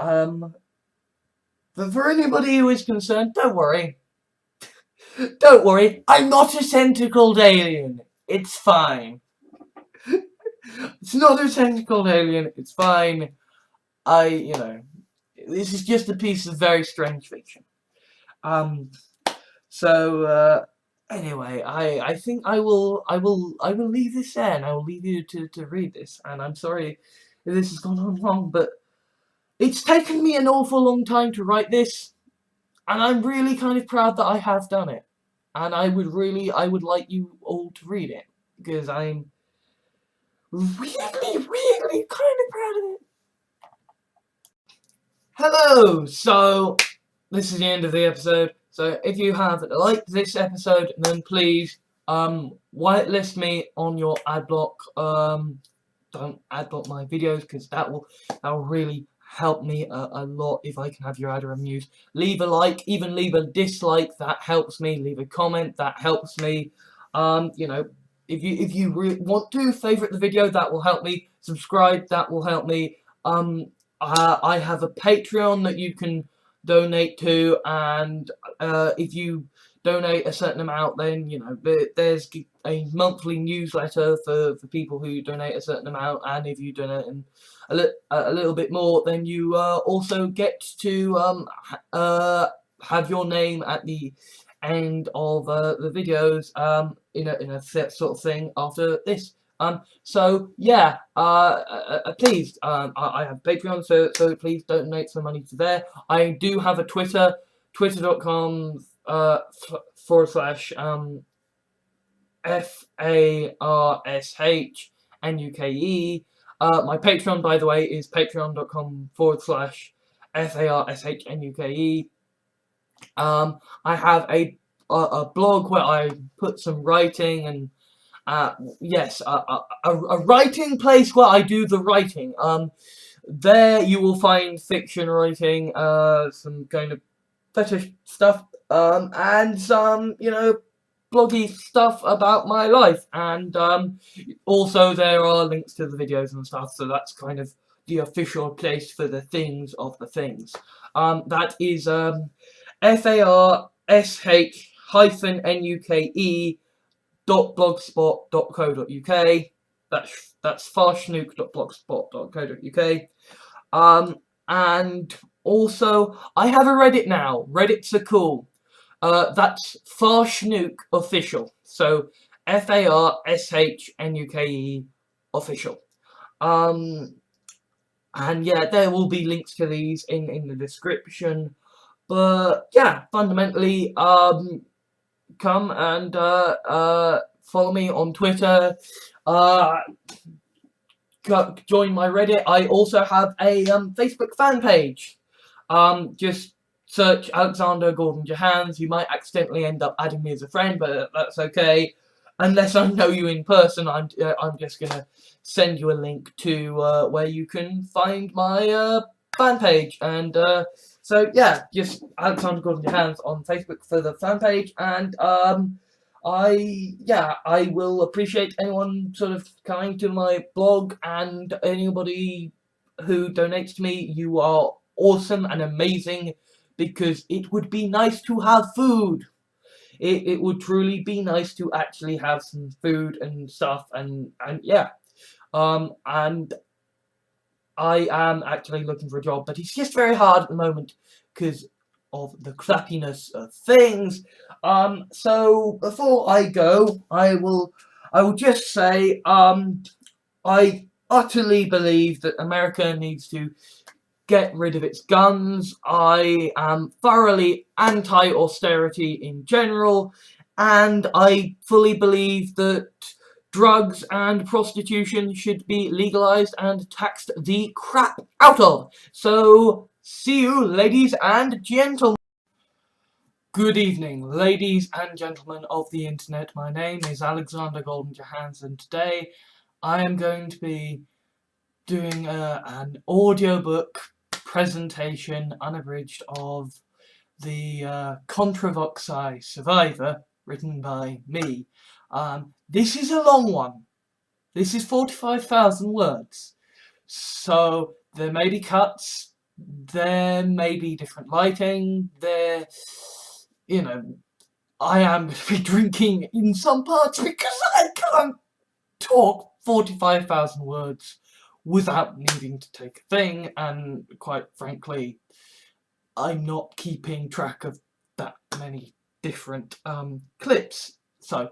but for anybody who is concerned, don't worry. Don't worry, I'm not a tentacled alien. It's fine. It's not a tentacled alien, it's fine. You know, this is just a piece of very strange fiction. So anyway, I think I will leave this there, and I will leave you to read this. And I'm sorry if this has gone on long, but it's taken me an awful long time to write this, and I'm really kind of proud that I have done it. And I would like you all to read it, because I'm really kind of proud of it. Hello! So, this is the end of the episode. So, if you have liked this episode, then please, whitelist me on your adblock. Don't adblock my videos, because that will really help me a lot if I can have your ad removed. Leave a like, even leave a dislike, that helps me. Leave a comment, that helps me. You know, if you want to favourite the video, that will help me. Subscribe, that will help me. I have a Patreon that you can donate to, and if you donate a certain amount, then there's a monthly newsletter for people who donate a certain amount, and if you donate a little bit more, then you also get to have your name at the end of the videos in a set sort of thing after this. So yeah, please, I have Patreon, so please donate some money to there. I do have a Twitter, twitter.com /FARSHNUKE. My Patreon, by the way, is patreon.com /FARSHNUKE. I have a blog where I put some writing and yes, a writing place where I do the writing. There you will find fiction writing, some kind of fetish stuff, and some, bloggy stuff about my life, and also there are links to the videos and stuff, so that's kind of the official place for the things of the things. That is FARSH-NUKE.blogspot.co.uk. That's farschnook.blogspot.co.uk. And also, I have a Reddit now. Reddits are cool. That's Farschnook official. So FARSHNUKE official. And yeah, there will be links to these in the description. But yeah, fundamentally, come and follow me on Twitter. Join my Reddit. I also have a Facebook fan page. Just search Alexander Gordon Jahans. You might accidentally end up adding me as a friend, but that's okay. Unless I know you in person, I'm just gonna send you a link to where you can find my fan page. And so yeah, just Alexander Gordon Jahans on Facebook for the fan page. And I will appreciate anyone sort of coming to my blog, and anybody who donates to me. You are awesome and amazing, because it would be nice to have food. It would truly be nice to actually have some food and stuff, and yeah. And I am actually looking for a job, but it's just very hard at the moment because of the crappiness of things. So before I go, I will just say, I utterly believe that America needs to get rid of its guns. I am thoroughly anti-austerity in general, and I fully believe that drugs and prostitution should be legalized and taxed the crap out of. So, see you, ladies and gentlemen. Good evening, ladies and gentlemen of the internet. My name is Alexander Golden Jahans, and today I am going to be doing an audiobook presentation, unabridged, of the Contravoxai Survivor, written by me. This is a long one. This is 45,000 words. So there may be cuts, there may be different lighting, I am going to be drinking in some parts because I can't talk 45,000 words without needing to take a thing, and quite frankly, I'm not keeping track of that many different clips. So,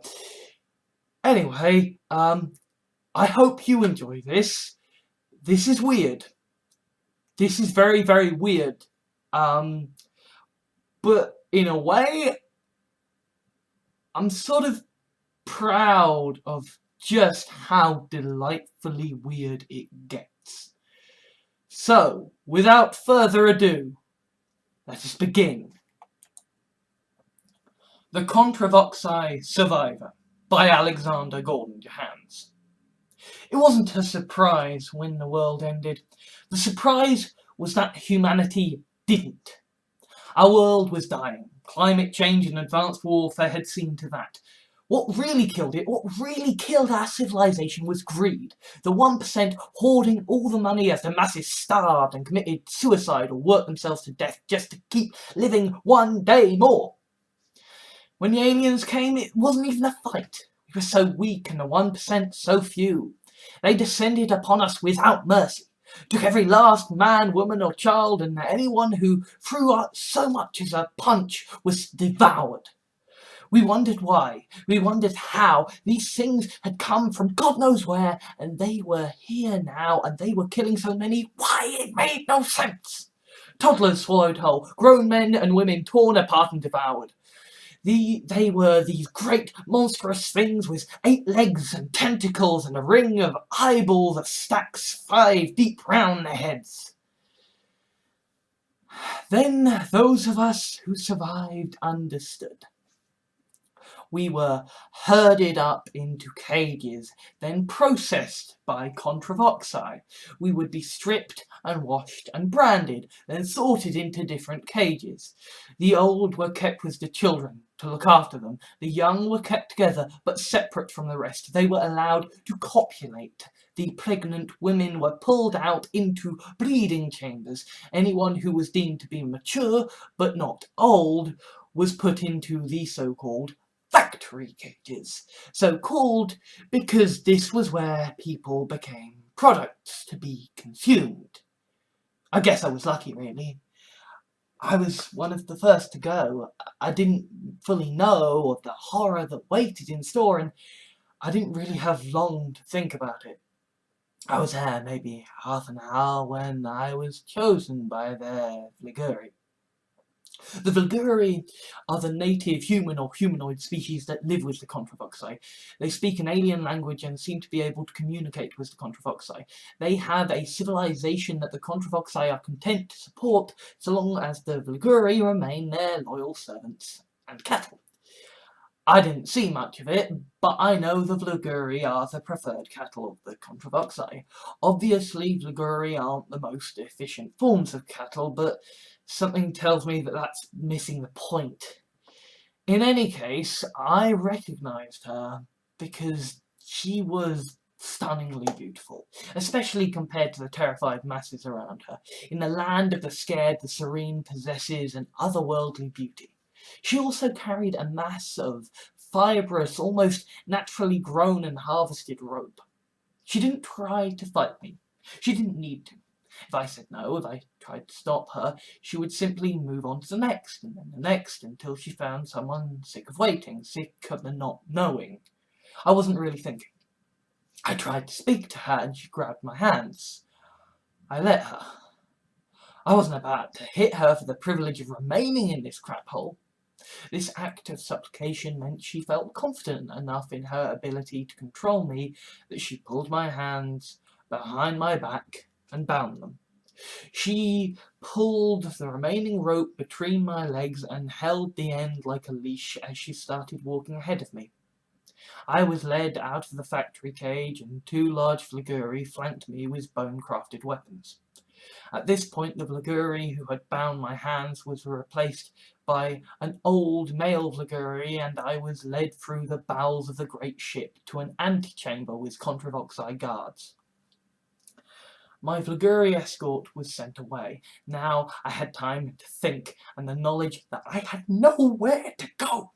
anyway, I hope you enjoy this. This is weird. This is very, very weird. But in a way, I'm sort of proud of just how delightfully weird it gets. So, without further ado, let us begin. The Contravoxai Survivor by Alexander Gordon Jahans. It wasn't a surprise when the world ended. The surprise was that humanity didn't. Our world was dying. Climate change and advanced warfare had seen to that. What really killed it, what really killed our civilization was greed. The 1% hoarding all the money as the masses starved and committed suicide or worked themselves to death just to keep living one day more. When the aliens came, it wasn't even a fight. We were so weak and the 1% so few. They descended upon us without mercy, took every last man, woman or child, and anyone who threw out so much as a punch was devoured. We wondered why, we wondered how. These things had come from God knows where, and they were here now, and they were killing so many. Why? It made no sense. Toddlers swallowed whole, grown men and women torn apart and devoured. They were these great monstrous things with 8 legs and tentacles and a ring of eyeballs that stacks 5 deep round their heads. Then those of us who survived understood. We were herded up into cages, then processed by Contravoxai. We would be stripped and washed and branded, then sorted into different cages. The old were kept with the children to look after them. The young were kept together but separate from the rest. They were allowed to copulate. The pregnant women were pulled out into breeding chambers. Anyone who was deemed to be mature but not old was put into the so-called factory cages, so called because this was where people became products to be consumed. I guess I was lucky, really. I was one of the first to go. I didn't fully know of the horror that waited in store, and I didn't really have long to think about it. I was there maybe half an hour when I was chosen by their Liguri. The Vulguri are the native human or humanoid species that live with the Contravoxai. They speak an alien language and seem to be able to communicate with the Contravoxai. They have a civilization that the Contravoxai are content to support so long as the Vulguri remain their loyal servants and cattle. I didn't see much of it, but I know the Vulguri are the preferred cattle of the Contravoxai. Obviously, Vulguri aren't the most efficient forms of cattle, but something tells me that that's missing the point. In any case, I recognised her because she was stunningly beautiful, especially compared to the terrified masses around her. In the land of the scared, the serene possesses an otherworldly beauty. She also carried a mass of fibrous, almost naturally grown and harvested rope. She didn't try to fight me. She didn't need to. If I said no, if I tried to stop her, she would simply move on to the next, and then the next, until she found someone sick of waiting, sick of the not knowing. I wasn't really thinking. I tried to speak to her, and she grabbed my hands. I let her. I wasn't about to hit her for the privilege of remaining in this crap hole. This act of supplication meant she felt confident enough in her ability to control me that she pulled my hands behind my back and bound them. She pulled the remaining rope between my legs and held the end like a leash as she started walking ahead of me. I was led out of the factory cage, and 2 large Vulguri flanked me with bone-crafted weapons. At this point, the Vulguri who had bound my hands was replaced by an old male Vulguri, and I was led through the bowels of the great ship to an antechamber with Contravoxai guards. My Vulguri escort was sent away. Now I had time to think, and the knowledge that I had nowhere to go.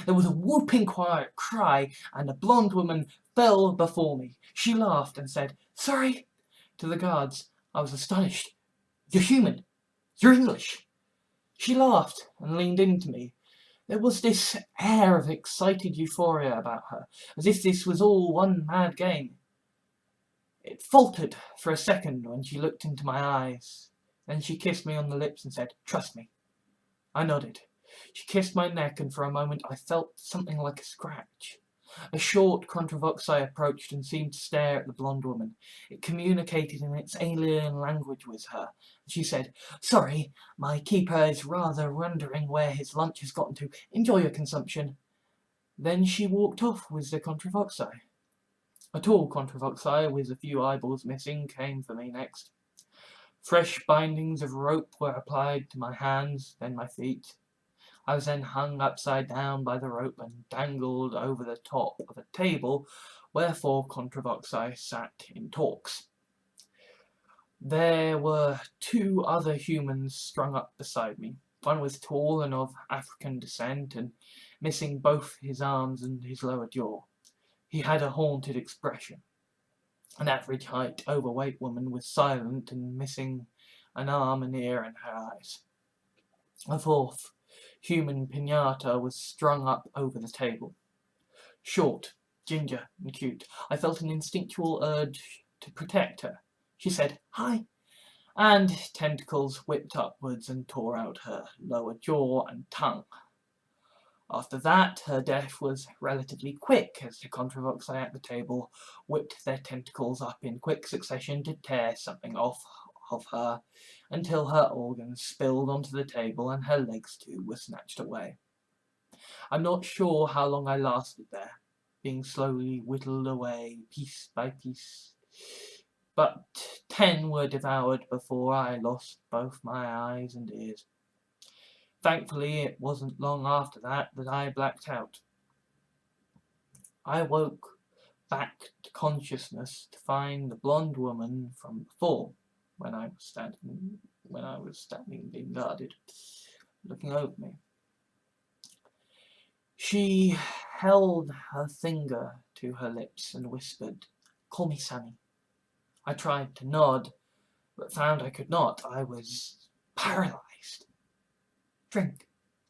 There was a whooping quiet cry, and a blonde woman fell before me. She laughed and said, "Sorry," to the guards. I was astonished. "You're human. You're English." She laughed and leaned into me. There was this air of excited euphoria about her, as if this was all one mad game. It faltered for a second when she looked into my eyes. Then she kissed me on the lips and said, "Trust me." I nodded. She kissed my neck, and for a moment I felt something like a scratch. A short Contravoxai approached and seemed to stare at the blonde woman. It communicated in its alien language with her. She said, "Sorry, my keeper is rather wondering where his lunch has gotten to. Enjoy your consumption." Then she walked off with the Contravoxai. A tall Contravoxai with a few eyeballs missing came for me next. Fresh bindings of rope were applied to my hands, then my feet. I was then hung upside down by the rope and dangled over the top of a table where 4 Contravoxai sat in talks. There were 2 other humans strung up beside me. One was tall and of African descent and missing both his arms and his lower jaw. He had a haunted expression. An average height, overweight woman was silent and missing an arm, an ear, and her eyes. A 4th human pinata was strung up over the table. Short, ginger, and cute. I felt an instinctual urge to protect her. She said, "Hi," and tentacles whipped upwards and tore out her lower jaw and tongue. After that, her death was relatively quick, as the Contravoxai at the table whipped their tentacles up in quick succession to tear something off of her, until her organs spilled onto the table and her legs too were snatched away. I'm not sure how long I lasted there, being slowly whittled away piece by piece, but 10 were devoured before I lost both my eyes and ears. Thankfully, it wasn't long after that I blacked out. I woke back to consciousness to find the blonde woman from before, when I was standing being guarded, looking over me. She held her finger to her lips and whispered, "Call me Sammy." I tried to nod, but found I could not. I was paralyzed. "Drink,"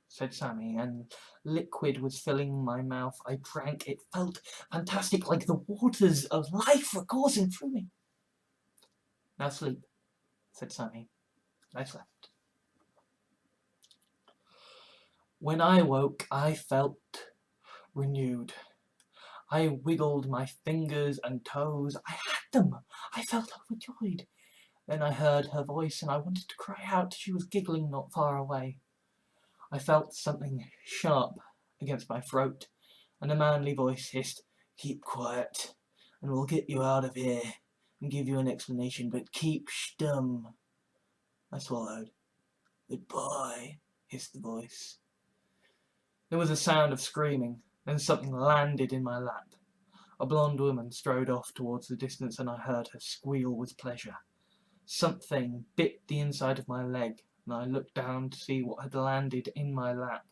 said Sammy, and liquid was filling my mouth. I drank. It felt fantastic, like the waters of life were coursing through me. "Now sleep," said Sammy. I slept. When I woke, I felt renewed. I wiggled my fingers and toes. I had them. I felt overjoyed. Then I heard her voice and I wanted to cry out. She was giggling not far away. I felt something sharp against my throat, and a manly voice hissed, "Keep quiet, and we'll get you out of here and give you an explanation, but keep stum." I swallowed. "Goodbye," hissed the voice. There was a sound of screaming, then something landed in my lap. A blonde woman strode off towards the distance, and I heard her squeal with pleasure. Something bit the inside of my leg, and I looked down to see what had landed in my lap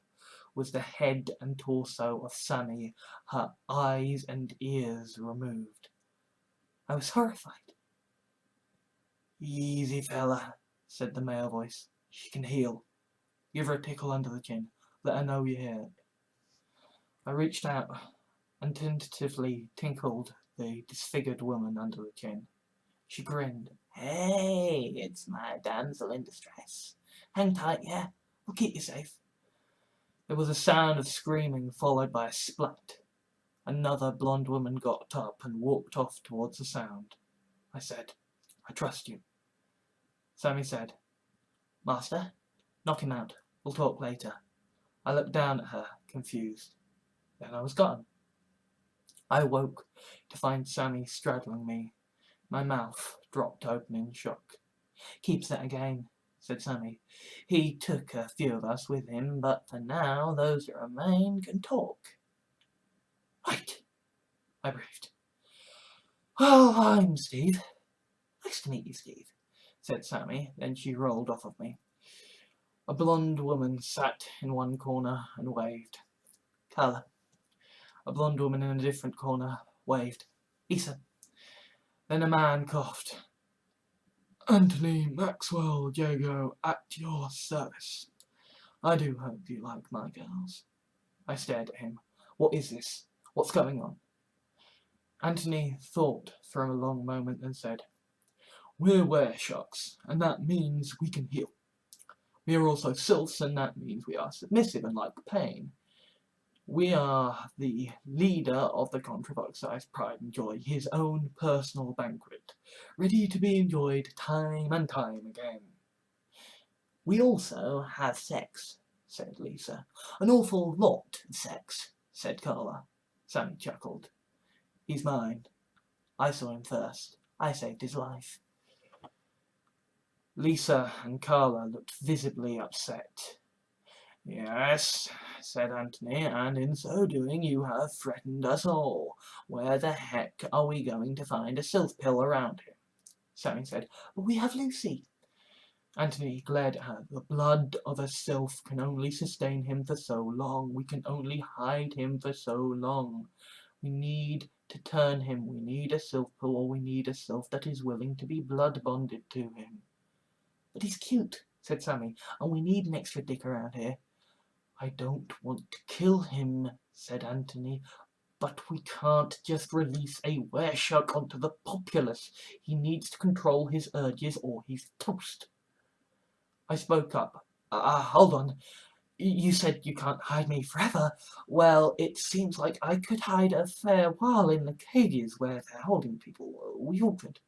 was the head and torso of Sammy, her eyes and ears removed. I was horrified. "Easy, fella," said the male voice. "She can heal. Give her a tickle under the chin. Let her know you're here." I reached out and tentatively tinkled the disfigured woman under the chin. She grinned. "Hey, it's my damsel in distress. Hang tight, yeah? We'll keep you safe." There was a sound of screaming, followed by a splat. Another blonde woman got up and walked off towards the sound. I said, "I trust you." Sammy said, "Master, knock him out. We'll talk later." I looked down at her, confused. Then I was gone. I woke to find Sammy straddling me. My mouth dropped open in shock. "Keeps that again," said Sammy. "He took a few of us with him, but for now those that remain can talk." "Right," I breathed. "Well, I'm Steve." "Nice to meet you, Steve," said Sammy. Then she rolled off of me. A blonde woman sat in one corner and waved. "Carla." A blonde woman in a different corner waved. "Lisa." Then a man coughed. "Anthony Maxwell Jago at your service. I do hope you like my girls." I stared at him. What is this? What's going on? Anthony thought for a long moment and said, "We're were-sharks, and that means we can heal. We are also sylphs, and that means we are submissive and like pain. We are the leader of the Contravoxai's pride and joy, his own personal banquet, ready to be enjoyed time and time again." "We also have sex," said Lisa. "An awful lot of sex," said Carla. Sammy chuckled. "He's mine. I saw him first. I saved his life." Lisa and Carla looked visibly upset. Yes, said Anthony, and in so doing you have threatened us all. Where the heck are we going to find a sylph pill around here? Sammy said, but we have Lucy. Anthony glared at her. The blood of a sylph can only sustain him for so long. We can only hide him for so long. We need to turn him. We need a sylph pill, or we need a sylph that is willing to be blood bonded to him. But he's cute, said Sammy, and we need an extra dick around here. I don't want to kill him, said Anthony, but we can't just release a wereshark onto the populace. He needs to control his urges or he's toast. I spoke up. Hold on. You said you can't hide me forever. Well, it seems like I could hide a fair while in the cages where they're holding people. We all could.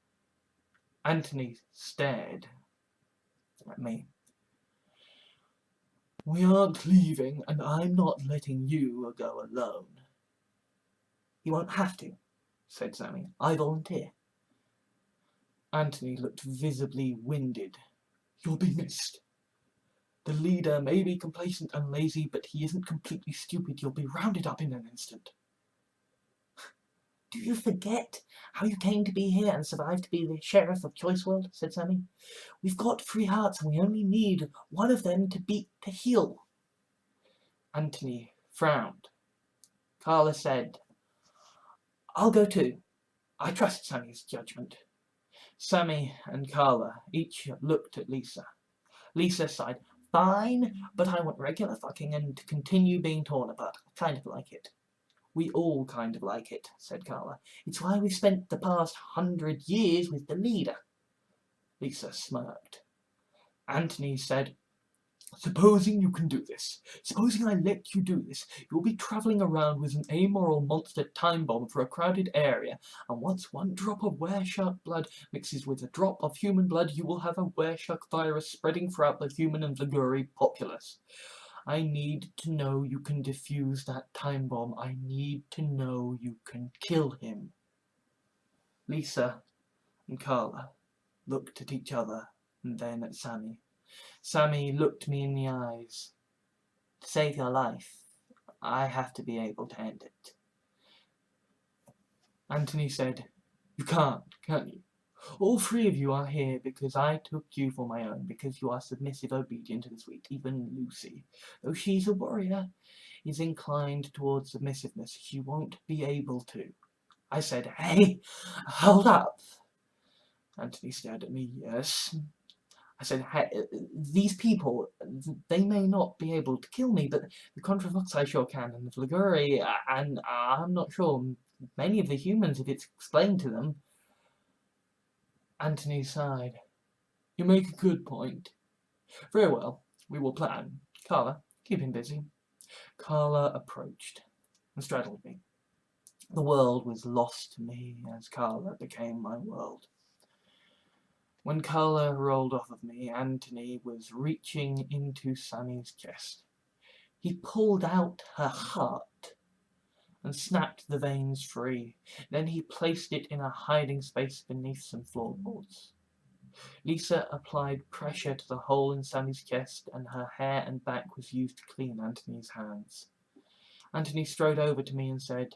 Anthony stared at me. We aren't leaving, and I'm not letting you go alone. You won't have to, said Sammy. I volunteer. Anthony looked visibly winded. You'll be missed. The leader may be complacent and lazy, but he isn't completely stupid. You'll be rounded up in an instant. Do you forget how you came to be here and survived to be the sheriff of Choice World? Said Sammy. We've got 3 hearts and we only need one of them to heal. Anthony frowned. Carla said, I'll go too. I trust Sammy's judgment. Sammy and Carla each looked at Lisa. Lisa sighed. Fine, but I want regular fucking and to continue being torn apart. I kind of like it. We all kind of like it, said Carla. It's why we spent the past 100 years with the leader. Lisa smirked. Anthony said, supposing you can do this, supposing I let you do this, you'll be travelling around with an amoral monster time bomb for a crowded area, and once one drop of wereshark blood mixes with a drop of human blood, you will have a wereshark virus spreading throughout the human and Liguri populace. I need to know you can defuse that time bomb. I need to know you can kill him. Lisa and Carla looked at each other and then at Sammy. Sammy looked me in the eyes. To save your life, I have to be able to end it. Anthony said, you can't you? All 3 of you are here because I took you for my own, because you are submissive, obedient, and sweet. Even Lucy, though she's a warrior, is inclined towards submissiveness. She won't be able to. I said, hey, hold up. Anthony stared at me. Yes. I said, hey, these people, they may not be able to kill me, but the Contravoxai sure can, and the Liguri, and I'm not sure many of the humans, if it's explained to them. Anthony sighed. You make a good point. Very well, we will plan. Carla, keep him busy. Carla approached and straddled me. The world was lost to me as Carla became my world. When Carla rolled off of me, Anthony was reaching into Sammy's chest. He pulled out her heart and snapped the veins free. Then he placed it in a hiding space beneath some floorboards. Lisa applied pressure to the hole in Sammy's chest, and her hair and back was used to clean Anthony's hands. Anthony strode over to me and said,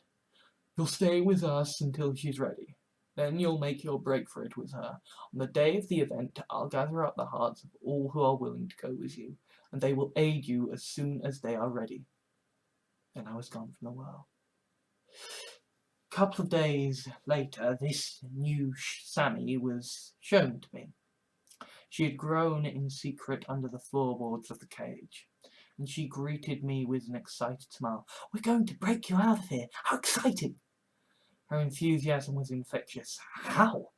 you'll stay with us until she's ready. Then you'll make your break for it with her. On the day of the event, I'll gather up the hearts of all who are willing to go with you, and they will aid you as soon as they are ready. Then I was gone from the world. A couple of days later, this new Sammy was shown to me. She had grown in secret under the floorboards of the cage, and she greeted me with an excited smile. We're going to break you out of here. How exciting! Her enthusiasm was infectious. How?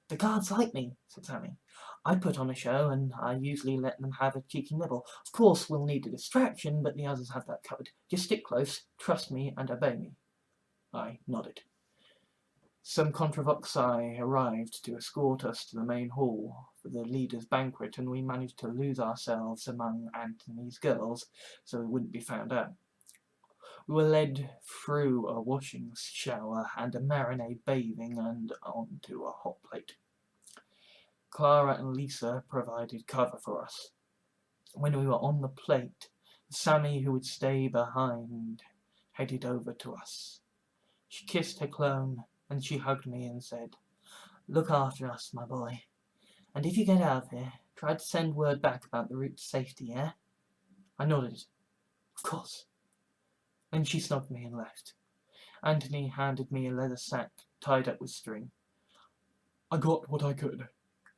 The guards like me, said Sammy. I put on a show, and I usually let them have a cheeky nibble. Of course, we'll need a distraction, but the others have that covered. Just stick close, trust me, and obey me. I nodded. Some Contravoxai arrived to escort us to the main hall for the leader's banquet, and we managed to lose ourselves among Anthony's girls so we wouldn't be found out. We were led through a washing shower and a marinade bathing and onto a hot plate. Clara and Lisa provided cover for us. When we were on the plate, Sammy, who would stay behind, headed over to us. She kissed her clone, and she hugged me and said, "Look after us, my boy. And if you get out of here, try to send word back about the route to safety, yeah?" I nodded. "Of course." Then she snubbed me and left. Anthony handed me a leather sack tied up with string. "I got what I could.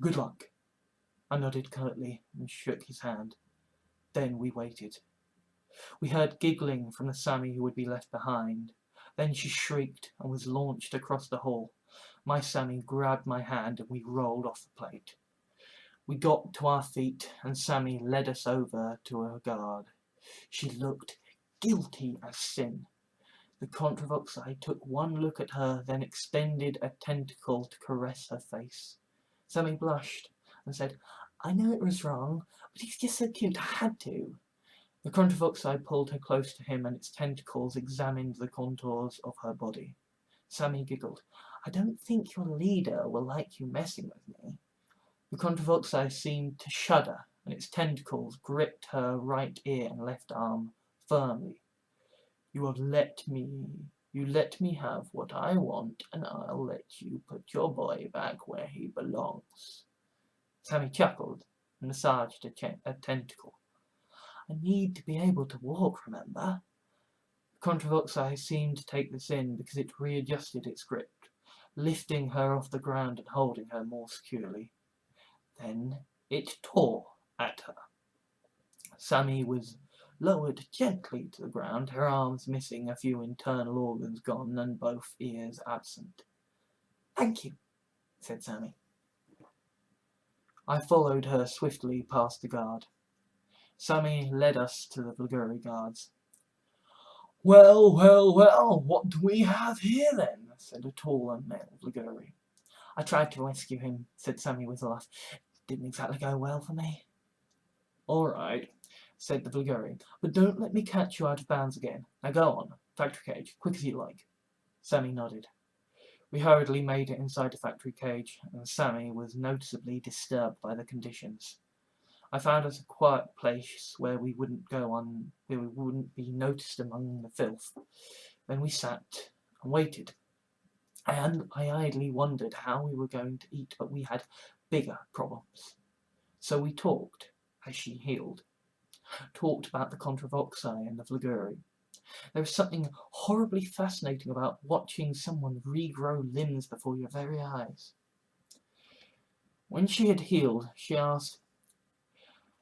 Good luck." I nodded curtly and shook his hand. Then we waited. We heard giggling from the Sammy who would be left behind. Then she shrieked and was launched across the hall. My Sammy grabbed my hand and we rolled off the plate. We got to our feet and Sammy led us over to her guard. She looked guilty as sin. The Contravoxai took one look at her, then extended a tentacle to caress her face. Sammy blushed and said, "I know it was wrong, but he's just so cute, I had to." The Contravoxai pulled her close to him and its tentacles examined the contours of her body. Sammy giggled. "I don't think your leader will like you messing with me." The Contravoxai seemed to shudder and its tentacles gripped her right ear and left arm firmly. You let me have what I want, and I'll let you put your boy back where he belongs." Sammy chuckled and massaged a tentacle. "I need to be able to walk, remember?" Contravoxai seemed to take this in because it readjusted its grip, lifting her off the ground and holding her more securely. Then it tore at her. Sammy was lowered gently to the ground, her arms missing, a few internal organs gone, and both ears absent. "Thank you," said Sammy. I followed her swiftly past the guard. Sammy led us to the Vliguri guards. "Well, well, well, what do we have here then?" said a tall and male Vliguri. "I tried to rescue him," said Sammy with a laugh. "Didn't exactly go well for me." "All right," said the Vliguri, "but don't let me catch you out of bounds again. Now go on, factory cage, quick as you like." Sammy nodded. We hurriedly made it inside the factory cage, and Sammy was noticeably disturbed by the conditions. I found us a quiet place where we wouldn't be noticed among the filth. Then we sat and waited. I idly wondered how we were going to eat, but we had bigger problems. So we talked as she healed. Talked about the Contravoxai and the Vliguri. There was something horribly fascinating about watching someone regrow limbs before your very eyes. When she had healed, she asked,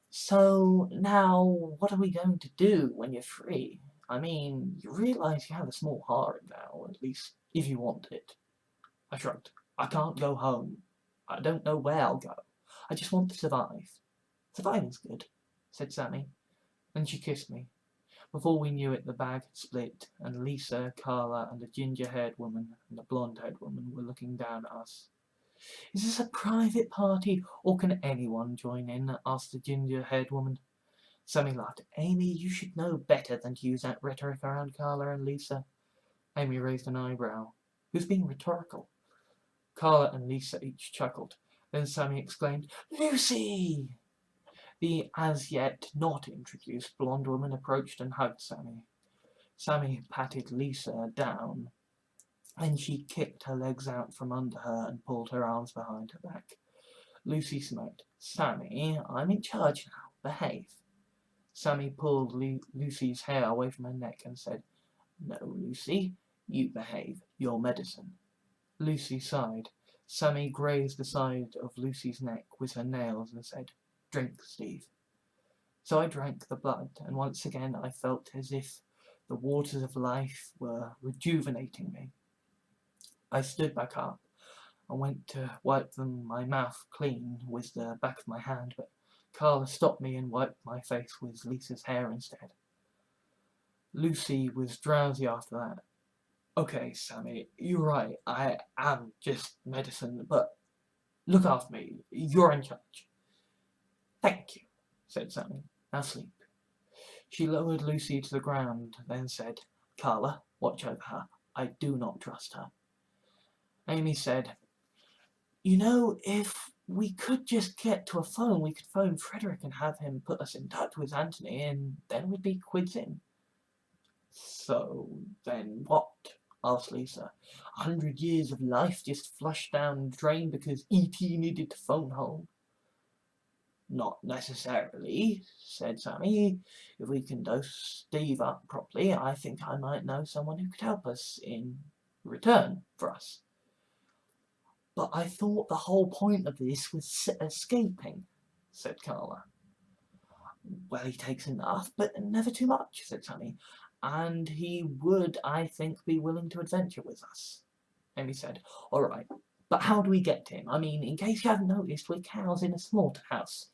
"So now what are we going to do when you're free? I mean, you realise you have a small harem now, at least if you want it." I shrugged. "I can't go home. I don't know where I'll go. I just want to survive." "Surviving's good," said Sammy. Then she kissed me. Before we knew it, the bag had split, and Lisa, Carla, and a ginger-haired woman and a blonde-haired woman were looking down at us. "Is this a private party, or can anyone join in?" asked the ginger-haired woman. Sammy laughed. "Amy, you should know better than to use that rhetoric around Carla and Lisa." Amy raised an eyebrow. "Who's being rhetorical?" Carla and Lisa each chuckled. Then Sammy exclaimed, "Lucy!" The as yet not introduced blonde woman approached and hugged Sammy. Sammy patted Lisa down. Then she kicked her legs out from under her and pulled her arms behind her back. Lucy smirked. "Sammy, I'm in charge now. Behave." Sammy pulled Lucy's hair away from her neck and said, "No, Lucy, you behave. You're medicine." Lucy sighed. Sammy grazed the side of Lucy's neck with her nails and said, "Drink, Steve." So I drank the blood, and once again I felt as if the waters of life were rejuvenating me. I stood back up and went to wipe my mouth clean with the back of my hand, but Carla stopped me and wiped my face with Lisa's hair instead. Lucy was drowsy after that. "Okay, Sammy, you're right. I am just medicine, but look after me. You're in charge." "Thank you," said Sammy. "Now sleep." She lowered Lucy to the ground, then said, "Carla, watch over her. I do not trust her." Amy said, "You know, if We could just get to a phone. We could phone Frederick and have him put us in touch with Anthony, and then we'd be quids in. So then what? Asked Lisa. 100 years of life just flushed down the drain because E.T. needed to phone home. Not necessarily, said Sammy. If we can dose Steve up properly, I think I might know someone who could help us in return for us. But I thought the whole point of this was escaping, said Carla. Well, he takes enough, but never too much, said Sammy. And he would, I think, be willing to adventure with us. Amy said, all right, but how do we get to him? I mean, in case you haven't noticed, we're cows in a slaughterhouse.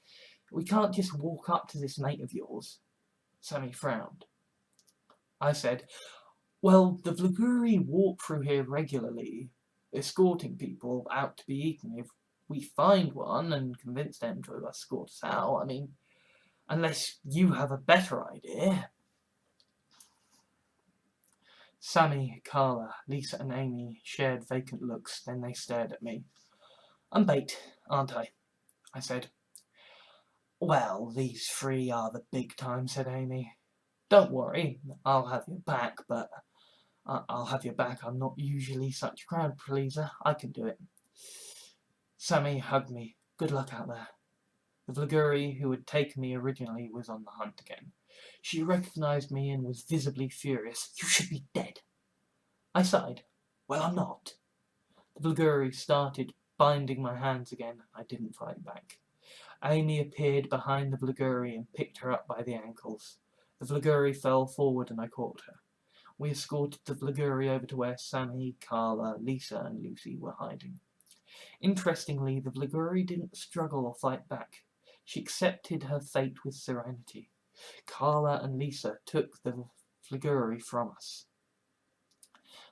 We can't just walk up to this mate of yours. Sammy frowned. I said, well, the Vliguri walk through here regularly, escorting people out to be eaten. If we find one and convince them to escort us out, I mean, unless you have a better idea. Sammy, Carla, Lisa and Amy shared vacant looks, then they stared at me. I'm bait, aren't I said. Well, these three are the big time, said Amy. Don't worry, I'll have your back, but I'll have your back. I'm not usually such a crowd pleaser. I can do it. Sammy hugged me. Good luck out there. The Vliguri who had taken me originally was on the hunt again. She recognized me and was visibly furious. You should be dead. I sighed. Well, I'm not. The Vliguri started binding my hands again. I didn't fight back. Amy appeared behind the Vliguri and picked her up by the ankles. The Vliguri fell forward and I caught her. We escorted the Vliguri over to where Sammy, Carla, Lisa and Lucy were hiding. Interestingly, the Vliguri didn't struggle or fight back. She accepted her fate with serenity. Carla and Lisa took the Vliguri from us.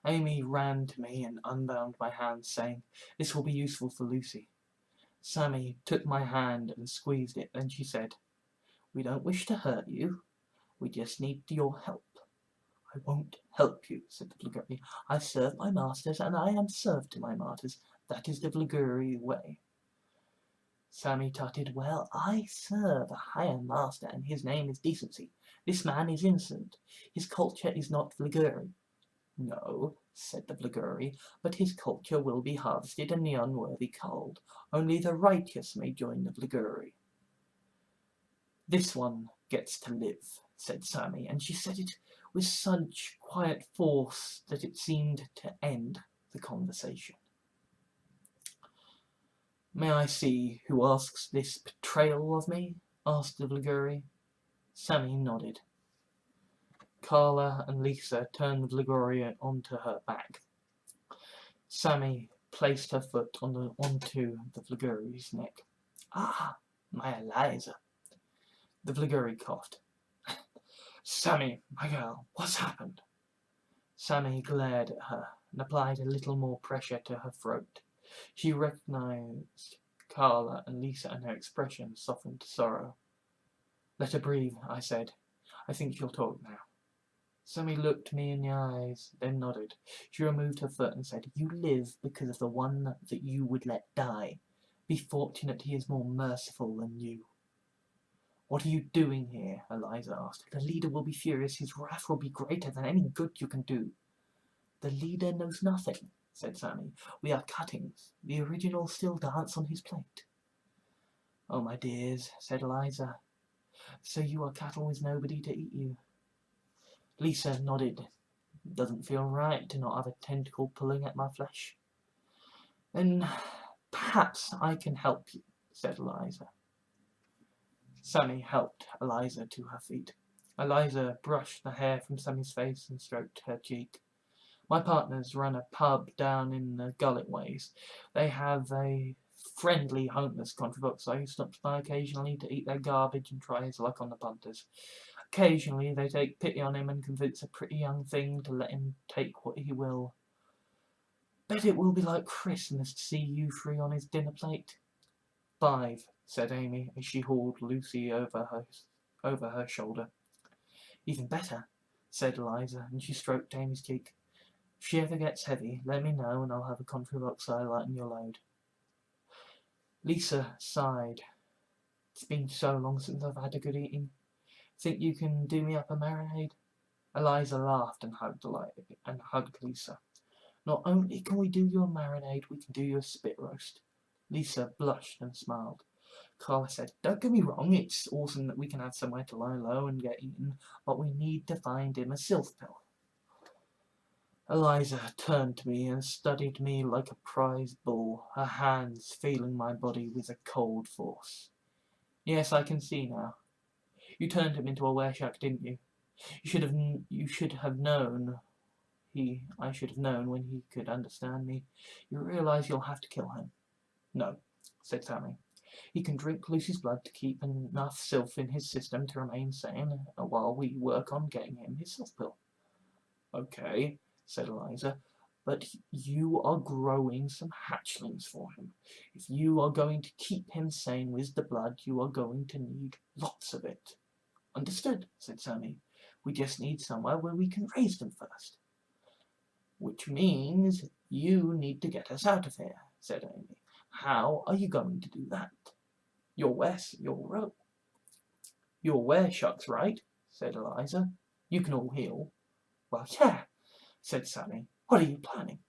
Amy ran to me and unbound my hands, saying, "This will be useful for Lucy." Sammy took my hand and squeezed it, then she said, "We don't wish to hurt you. We just need your help." "I won't help you," said the Vliguri. "I serve my masters, and I am served to my martyrs. That is the Vliguri way." Sammy tutted, "Well, I serve a higher master, and his name is decency. This man is innocent. His culture is not Vliguri." "No," said the Vliguri, "but his culture will be harvested and the unworthy culled. Only the righteous may join the Vliguri." "This one gets to live," said Sammy, and she said it with such quiet force that it seemed to end the conversation. "May I see who asks this betrayal of me?" asked the Vliguri. Sammy nodded. Carla and Lisa turned the Vliguri onto her back. Sammy placed her foot onto the Vliguri's neck. "Ah, my Eliza." The Vliguri coughed. "Sammy, my girl, what's happened?" Sammy glared at her and applied a little more pressure to her throat. She recognized Carla and Lisa, and her expression softened to sorrow. "Let her breathe," I said. "I think she'll talk now." Sammy looked me in the eyes, then nodded. She removed her foot and said, "You live because of the one that you would let die. Be fortunate he is more merciful than you." "What are you doing here?" Eliza asked. "The leader will be furious. His wrath will be greater than any good you can do." "The leader knows nothing," said Sammy. "We are cuttings. The originals still dance on his plate." "Oh, my dears," said Eliza. "So you are cattle with nobody to eat you." Lisa nodded. "Doesn't feel right to not have a tentacle pulling at my flesh." "Then perhaps I can help you," said Eliza. Sammy helped Eliza to her feet. Eliza brushed the hair from Sammy's face and stroked her cheek. "My partners run a pub down in the Gullet ways. They have a friendly homeless Contravoxai who stops by occasionally to eat their garbage and try his luck on the punters. Occasionally they take pity on him and convince a pretty young thing to let him take what he will. Bet it will be like Christmas to see you three on his dinner plate." "5," said Amy, as she hauled Lucy over her shoulder. "Even better," said Eliza, and she stroked Amy's cheek. "If she ever gets heavy, let me know and I'll have a Contravoxai lighten your load." Lisa sighed. It's been so long since I've had a good eating. Think you can do me up a marinade? Eliza laughed and hugged Lisa. Not only can we do you a marinade, we can do you a spit roast. Lisa blushed and smiled. Carla said, don't get me wrong, it's awesome that we can have somewhere to lie low and get eaten, but we need to find him a sylph pill. Eliza turned to me and studied me like a prize bull, her hands feeling my body with a cold force. Yes, I can see now. You turned him into a wereshark, didn't you? You should have known. I should have known when he could understand me. You realize you'll have to kill him. No, said Sammy. He can drink Lucy's blood to keep enough sylph in his system to remain sane while we work on getting him his sylph pill. Okay, said Eliza, but you are growing some hatchlings for him. If you are going to keep him sane with the blood, you are going to need lots of it. Understood, said Sammy. We just need somewhere where we can raise them first. Which means you need to get us out of here, said Amy. How are you going to do that? You're weresharks, right? Said Eliza. You can all heal. Well, yeah, said Sammy. What are you planning?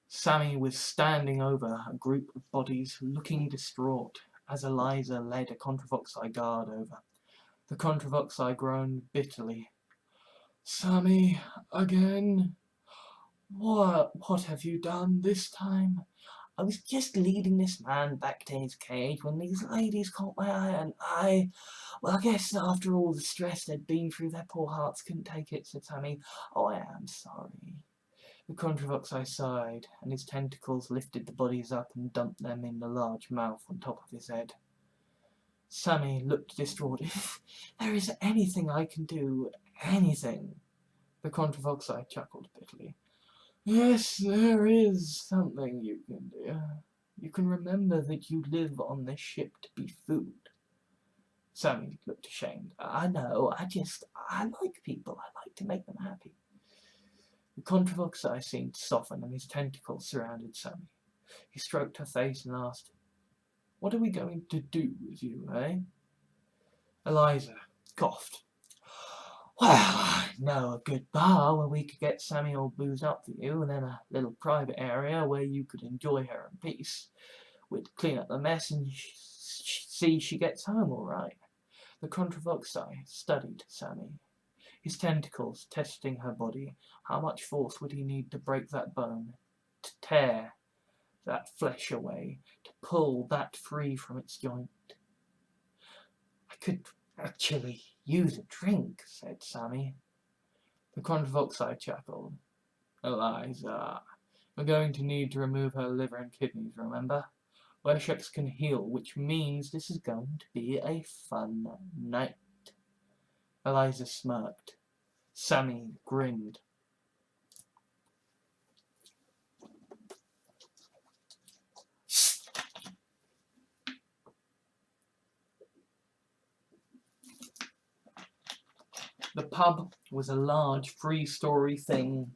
Sammy was standing over a group of bodies looking distraught as Eliza led a Contravoxai guard over. The Contravoxai groaned bitterly. Sammy, again? What have you done this time? I was just leading this man back to his cage when these ladies caught my eye, and well, I guess after all the stress they'd been through, their poor hearts couldn't take it, said Sammy. Oh, I am sorry. The Contravoxai sighed, and his tentacles lifted the bodies up and dumped them in the large mouth on top of his head. Sammy looked distraught. If there is anything I can do, anything. The Contravoxai chuckled bitterly. Yes, there is something you can do. You can remember that you live on this ship to be food. Sammy looked ashamed. I know, I like people. I like to make them happy. The Contravoxai seemed to soften and his tentacles surrounded Sammy. He stroked her face and asked, what are we going to do with you, eh? Eliza coughed. Well, I know a good bar where we could get Sammy all boozed up for you, and then a little private area where you could enjoy her in peace. We'd clean up the mess and see she gets home all right. The Contravoxai studied Sammy, his tentacles testing her body. How much force would he need to break that bone, to tear that flesh away, to pull that free from its joint? I could actually use a drink, said Sammy. The Contravoxai chuckled. Eliza, we're going to need to remove her liver and kidneys, remember? Weresharks can heal, which means this is going to be a fun night. Eliza smirked. Sammy grinned. The pub was a large three-story thing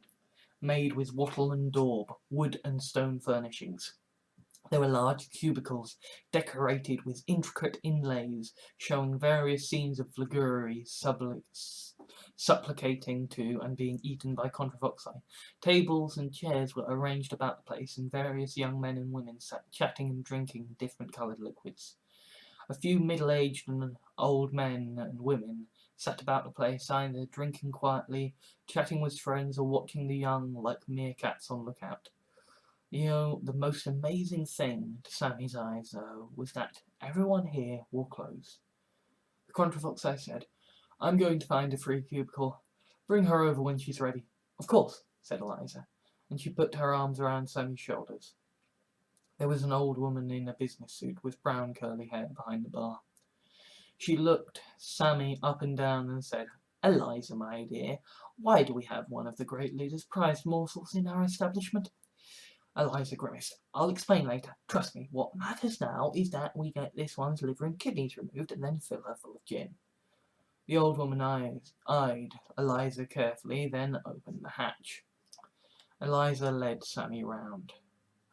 made with wattle and daub, wood and stone furnishings. There were large cubicles decorated with intricate inlays showing various scenes of flaggery supplicating to and being eaten by Contravoxai. Tables and chairs were arranged about the place, and various young men and women sat chatting and drinking different-coloured liquids. A few middle-aged and old men and women sat about the place, either drinking quietly, chatting with friends, or watching the young like meerkats on lookout. The most amazing thing to Sammy's eyes, though, was that everyone here wore clothes. The Contravoxai said, I'm going to find a free cubicle. Bring her over when she's ready. Of course, said Eliza, and she put her arms around Sammy's shoulders. There was an old woman in a business suit with brown curly hair behind the bar. She looked Sammy up and down and said, Eliza, my dear, why do we have one of the great leader's prized morsels in our establishment? Eliza grimaced. I'll explain later. Trust me, what matters now is that we get this one's liver and kidneys removed and then fill her full of gin. The old woman eyed Eliza carefully, then opened the hatch. Eliza led Sammy round.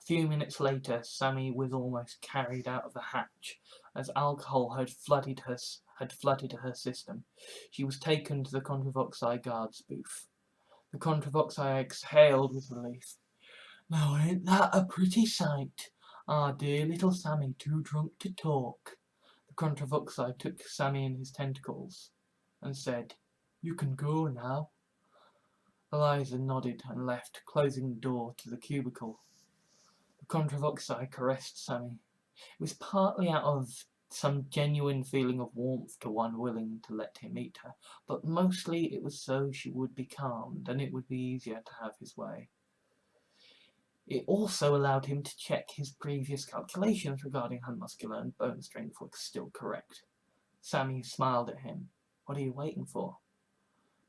A few minutes later, Sammy was almost carried out of the hatch, as alcohol had flooded her system. She was taken to the Contravoxai guard's booth. The Contravoxai exhaled with relief. "Now ain't that a pretty sight? Our dear little Sammy too drunk to talk." The Contravoxai took Sammy in his tentacles and said, "You can go now." Eliza nodded and left, closing the door to the cubicle. The Contravoxai caressed Sammy. It was partly out of some genuine feeling of warmth to one willing to let him eat her, but mostly it was so she would be calmed and it would be easier to have his way. It also allowed him to check his previous calculations regarding her muscular and bone strength were still correct. Sammy smiled at him. "What are you waiting for?"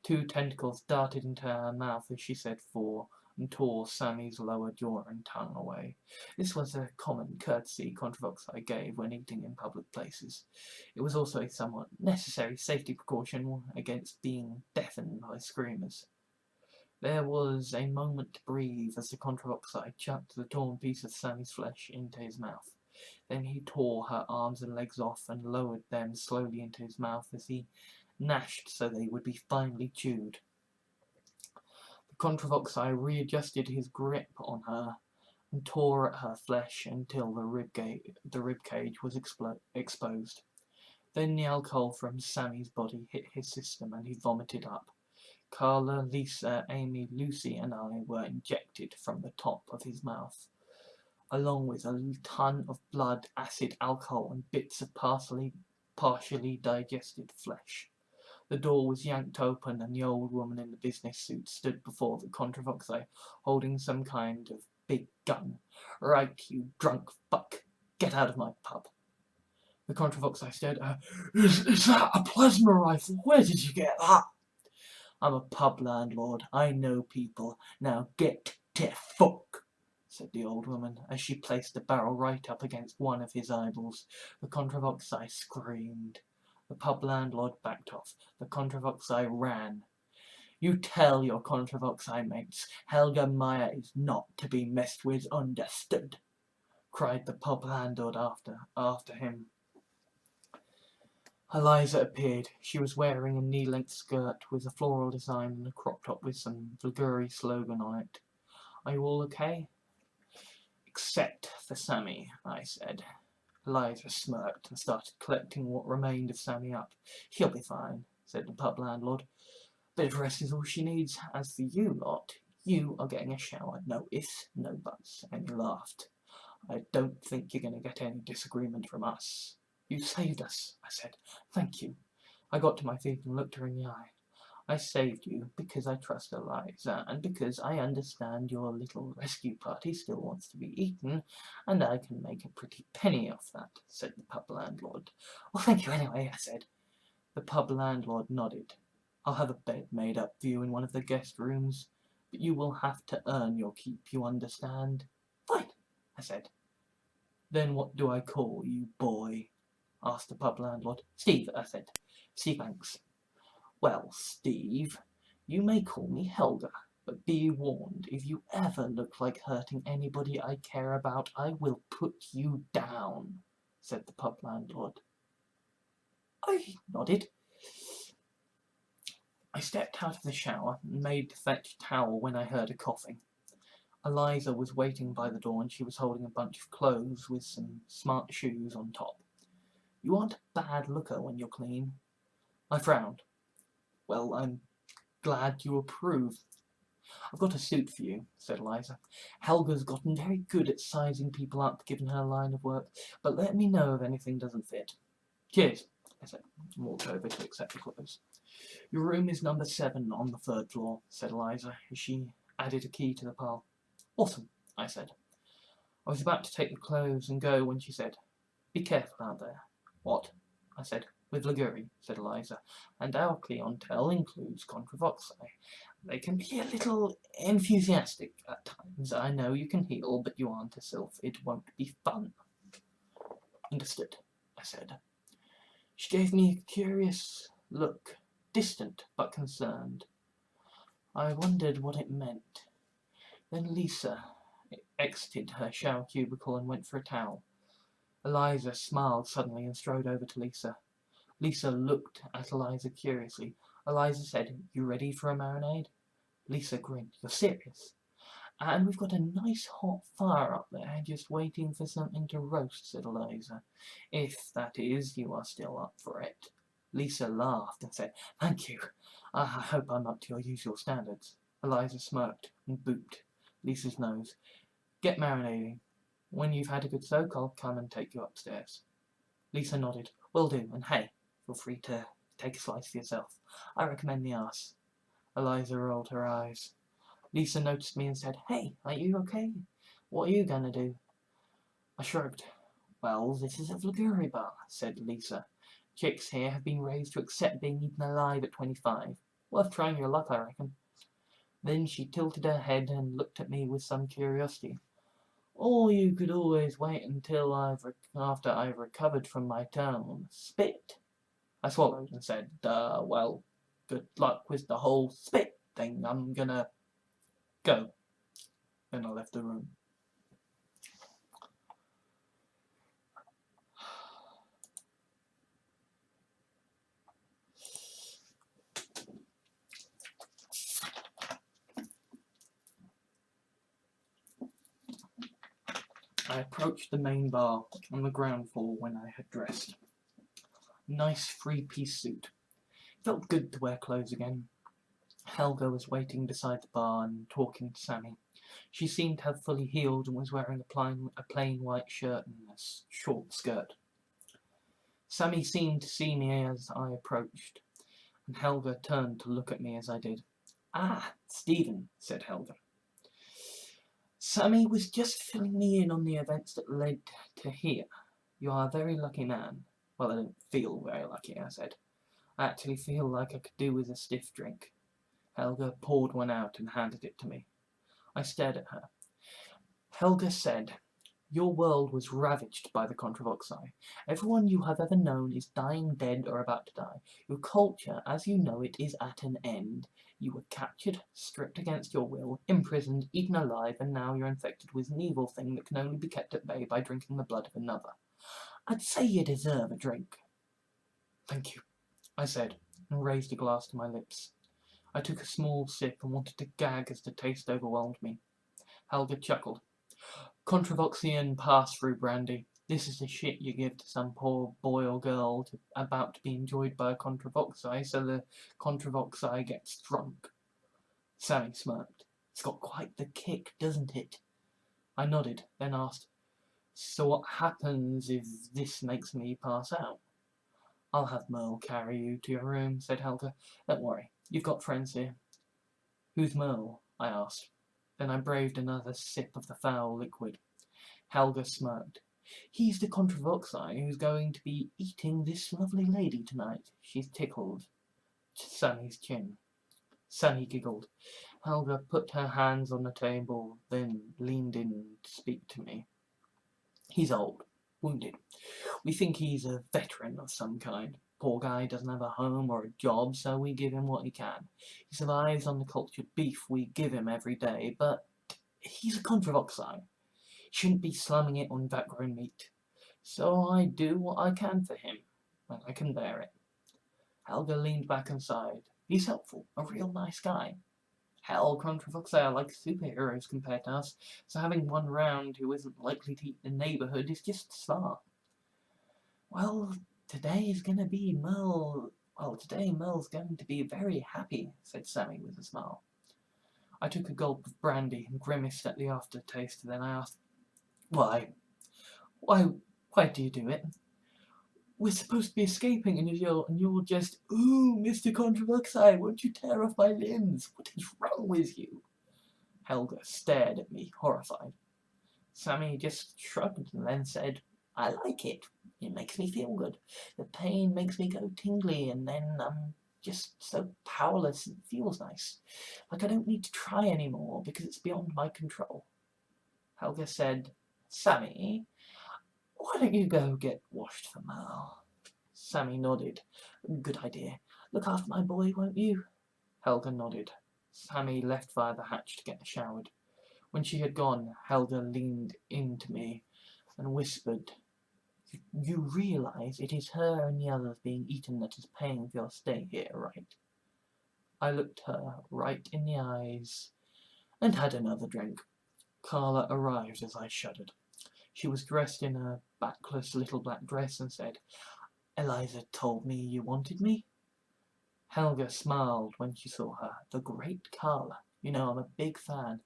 2 tentacles darted into her mouth as she said "4" and tore Sammy's lower jaw and tongue away. This was a common courtesy Contravoxai gave when eating in public places. It was also a somewhat necessary safety precaution against being deafened by screamers. There was a moment to breathe as the Contravoxai chucked the torn piece of Sammy's flesh into his mouth. Then he tore her arms and legs off and lowered them slowly into his mouth as he gnashed so they would be finely chewed. The Contravoxai readjusted his grip on her and tore at her flesh until the rib cage was exposed. Then the alcohol from Sammy's body hit his system and he vomited up. Carla, Lisa, Amy, Lucy and I were injected from the top of his mouth, along with a ton of blood, acid, alcohol and bits of partially digested flesh. The door was yanked open and the old woman in the business suit stood before the Contravoxai, holding some kind of big gun. "Right, you drunk fuck, get out of my pub." The Contravoxai stared at her. Is that a plasma rifle? Where did you get that?" "I'm a pub landlord. I know people. Now get to fuck," said the old woman, as she placed the barrel right up against one of his eyeballs. The Contravoxai screamed. The pub landlord backed off. The Contravoxai ran. "You tell your Contravoxai mates Helga Meyer is not to be messed with, understood?" cried the pub landlord after him. Eliza appeared. She was wearing a knee-length skirt with a floral design and a crop top with some vulgary slogan on it. "Are you all okay?" "Except for Sammy," I said. Eliza smirked and started collecting what remained of Sammy up. "She'll be fine," said the pub landlord. "Bit of rest is all she needs. As for you lot, you are getting a shower. No ifs, no buts." And he laughed. "I don't think you're going to get any disagreement from us." "You saved us," I said. "Thank you." I got to my feet and looked her in the eye. "I saved you because I trust Eliza, and because I understand your little rescue party still wants to be eaten, and I can make a pretty penny off that," said the pub landlord. "Well, thank you anyway," I said. The pub landlord nodded. "I'll have a bed made up for you in one of the guest rooms, but you will have to earn your keep, you understand?" "Fine," I said. "Then what do I call you, boy?" asked the pub landlord. "Steve," I said. "Steve Banks." "Well, Steve, you may call me Helga, but be warned, if you ever look like hurting anybody I care about, I will put you down," said the pub landlord. I nodded. I stepped out of the shower and made to fetch a towel when I heard a coughing. Eliza was waiting by the door and she was holding a bunch of clothes with some smart shoes on top. "You aren't a bad looker when you're clean." I frowned. "Well, I'm glad you approve." "I've got a suit for you," said Eliza. "Helga's gotten very good at sizing people up given her line of work, but let me know if anything doesn't fit." "Cheers," I said, and walked over to accept the clothes. "Your room is number 7 on the 3rd floor," said Eliza, as she added a key to the pile. "Awesome," I said. I was about to take the clothes and go when she said, "Be careful out there." "What?" I said. "With Liguri," said Eliza, "and our clientele includes Contravoxai. They can be a little enthusiastic at times. I know you can heal, but you aren't a sylph. It won't be fun." "Understood," I said. She gave me a curious look, distant but concerned. I wondered what it meant. Then Lisa, exited her shower cubicle and went for a towel. Eliza smiled suddenly and strode over to Lisa. Lisa looked at Eliza curiously. Eliza said, "You ready for a marinade?" Lisa grinned. "You're serious?" "And we've got a nice hot fire up there, just waiting for something to roast," said Eliza. "If, that is, you are still up for it." Lisa laughed and said, "Thank you. I hope I'm up to your usual standards." Eliza smirked and booped Lisa's nose. "Get marinating. When you've had a good soak, I'll come and take you upstairs." Lisa nodded. "Will do, and hey, feel free to take a slice for yourself. I recommend the arse." Eliza rolled her eyes. Lisa noticed me and said, "Hey, are you okay? What are you gonna do?" I shrugged. "Well, this is a Vlaguri bar," said Lisa. "Chicks here have been raised to accept being eaten alive at 25. Worth trying your luck, I reckon." Then she tilted her head and looked at me with some curiosity. "Or you could always wait until after I've recovered from my turn. Spit." I swallowed and said, "Well, good luck with the whole spit thing. I'm gonna go." Then I left the room. I approached the main bar on the ground floor when I had dressed. Nice three-piece suit. Felt good to wear clothes again. Helga was waiting beside the bar and talking to Sammy. She seemed to have fully healed and was wearing a plain white shirt and a short skirt. Sammy seemed to see me as I approached, and Helga turned to look at me as I did. "Ah, Stephen," said Helga. "Sammy was just filling me in on the events that led to here. You are a very lucky man." "Well, I don't feel very lucky," I said. "I actually feel like I could do with a stiff drink." Helga poured one out and handed it to me. I stared at her. Helga said, "Your world was ravaged by the Contravoxai. Everyone you have ever known is dying, dead, or about to die. Your culture, as you know it, is at an end. You were captured, stripped against your will, imprisoned, eaten alive, and now you're infected with an evil thing that can only be kept at bay by drinking the blood of another. I'd say you deserve a drink." "Thank you," I said, and raised a glass to my lips. I took a small sip and wanted to gag as the taste overwhelmed me. Helga chuckled. "Contravoxian pass-through brandy. This is the shit you give to some poor boy or girl about to be enjoyed by a Contravoxai, so the Contravoxai gets drunk." Sammy smirked. "It's got quite the kick, doesn't it?" I nodded, then asked, "So what happens if this makes me pass out?" "I'll have Merle carry you to your room," said Helga. "Don't worry, you've got friends here." "Who's Merle?" I asked. Then I braved another sip of the foul liquid. Helga smirked. "He's the Contravoxai who's going to be eating this lovely lady tonight." She tickled Sammy's chin. Sammy giggled. Helga put her hands on the table, then leaned in to speak to me. "He's old, wounded. We think he's a veteran of some kind. Poor guy doesn't have a home or a job, so we give him what he can. He survives on the cultured beef we give him every day, but he's a Contravoxai. Shouldn't be slumming it on vat-grown meat. So I do what I can for him, when I can bear it." Helga leaned back and sighed. "He's helpful, a real nice guy. Hell, Contravoxai are like superheroes compared to us, so having one round who isn't likely to eat the neighborhood is just smart." Well, today Merle's going to be very happy," said Sammy with a smile. I took a gulp of brandy and grimaced at the aftertaste, then I asked, Why, why do you do it? We're supposed to be escaping and you're just, ooh, Mr. Contravoxai, won't you tear off my limbs? What is wrong with you?" Helga stared at me, horrified. Sammy just shrugged and then said, "I like it. It makes me feel good. The pain makes me go tingly, and then I'm just so powerless. It feels nice. Like I don't need to try anymore because it's beyond my control." Helga said, "Sammy, why don't you go get washed for Merle?" Sammy nodded. "Good idea. Look after my boy, won't you?" Helga nodded. Sammy left via the hatch to get showered. When she had gone, Helga leaned into me and whispered, "You realise it is her and the others being eaten that is paying for your stay here, right?" I looked her right in the eyes and had another drink. Carla arrived as I shuddered. She was dressed in a backless little black dress and said, "Eliza told me you wanted me." Helga smiled when she saw her. "The great Carla. You know, I'm a big fan.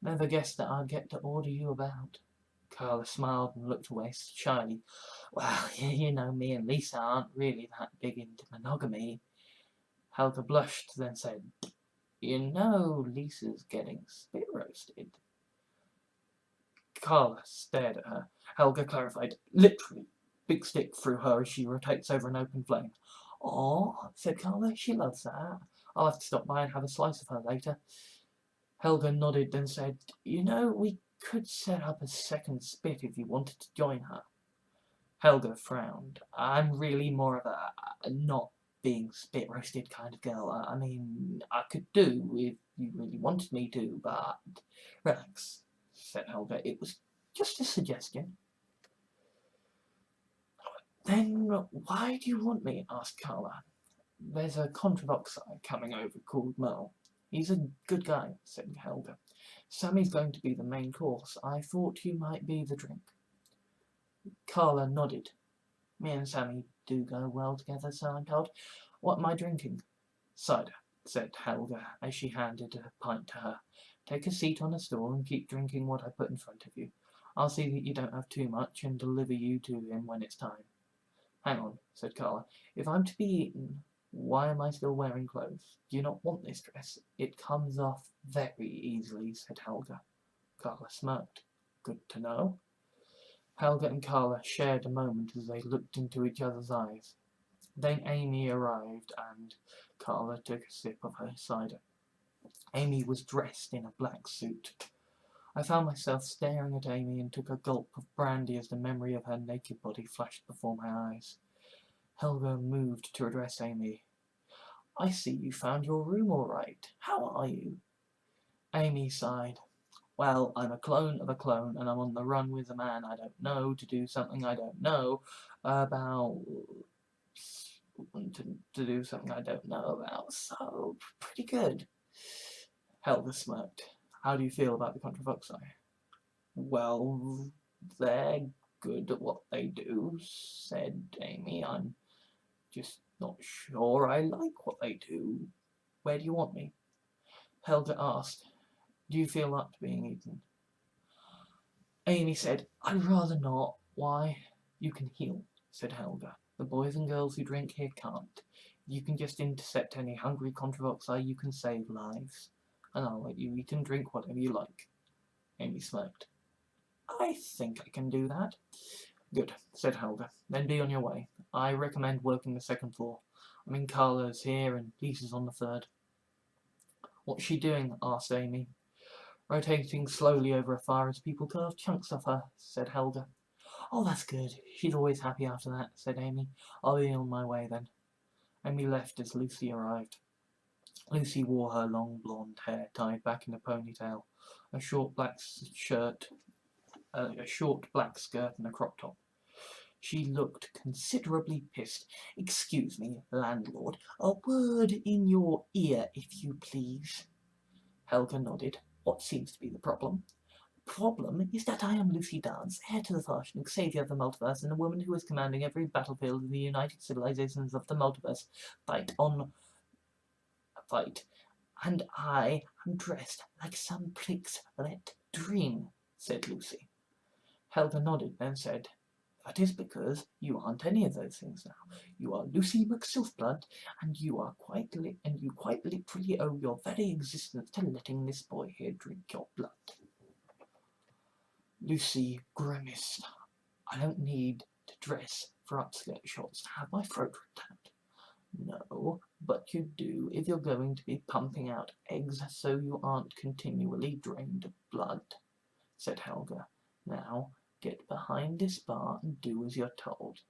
Never guessed that I'd get to order you about." Carla smiled and looked away shyly. "Well, you know, me and Lisa aren't really that big into monogamy." Helga blushed, then said, "You know, Lisa's getting spit roasted." Carla stared at her. Helga clarified, "Literally. Big stick through her as she rotates over an open flame." "Oh," said Carla, "she loves that. I'll have to stop by and have a slice of her later." Helga nodded, then said, "You know, we could set up a second spit if you wanted to join her." Helga frowned. "I'm really more of a not being spit roasted kind of girl. I mean, I could do if you really wanted me to, but..." "Relax," said Helga. "It was just a suggestion." "Then why do you want me?" asked Carla. "There's a Contravoxai coming over called Merle. He's a good guy," said Helga. "Sammy's going to be the main course. I thought you might be the drink." Carla nodded. "Me and Sammy do go well together, so I'm told. What am I drinking?" "Cider," said Helga as she handed a pint to her. "Take a seat on a stool and keep drinking what I put in front of you. I'll see that you don't have too much and deliver you to him when it's time." "Hang on," said Carla. "If I'm to be eaten, why am I still wearing clothes? Do you not want this dress? It comes off very easily," said Helga. Carla smirked. "Good to know." Helga and Carla shared a moment as they looked into each other's eyes. Then Amy arrived and Carla took a sip of her cider. Amy was dressed in a black suit. I found myself staring at Amy and took a gulp of brandy as the memory of her naked body flashed before my eyes. Helga moved to address Amy. "I see you found your room all right. How are you?" Amy sighed. "Well, I'm a clone of a clone, and I'm on the run with a man I don't know to do something I don't know about. To do something I don't know about, so pretty good." Helga smirked. "How do you feel about the Contravoxai?" "Well, they're good at what they do," said Amy. "I'm just not sure I like what they do. Where do you want me?" Helga asked, "Do you feel up to being eaten?" Amy said, "I'd rather not." "Why? You can heal," said Helga. "The boys and girls who drink here can't. You can just intercept any hungry Contravoxai, you can save lives. And I'll let you eat and drink whatever you like." Amy smirked. "I think I can do that." "Good," said Helga. "Then be on your way. I recommend working the second floor. I mean, Carla's here and Lisa's on the third." "What's she doing?" asked Amy. "Rotating slowly over a fire as people carve chunks of her," said Helga. "Oh, that's good. She's always happy after that," said Amy. "I'll be on my way then." Amy left as Lucy arrived. Lucy wore her long blonde hair tied back in a ponytail, a short black skirt and a crop top. She looked considerably pissed. "Excuse me, landlord. A word in your ear, if you please." Helga nodded. "What seems to be the problem?" "The problem is that I am Lucy Dance, heir to the Tharshnik, savior of the multiverse, and the woman who is commanding every battlefield in the United Civilizations of the multiverse. Fight. And I am dressed like some prick's wet dream," said Lucy. Helga nodded, then said, "That is because you aren't any of those things now. You are Lucy McSilfblood, and you quite literally owe your very existence to letting this boy here drink your blood." Lucy grimaced. "I don't need to dress for upskirt shots to have my throat ripped out." "No, but you do if you're going to be pumping out eggs so you aren't continually drained of blood," said Helga. "Now, get behind this bar and do as you're told."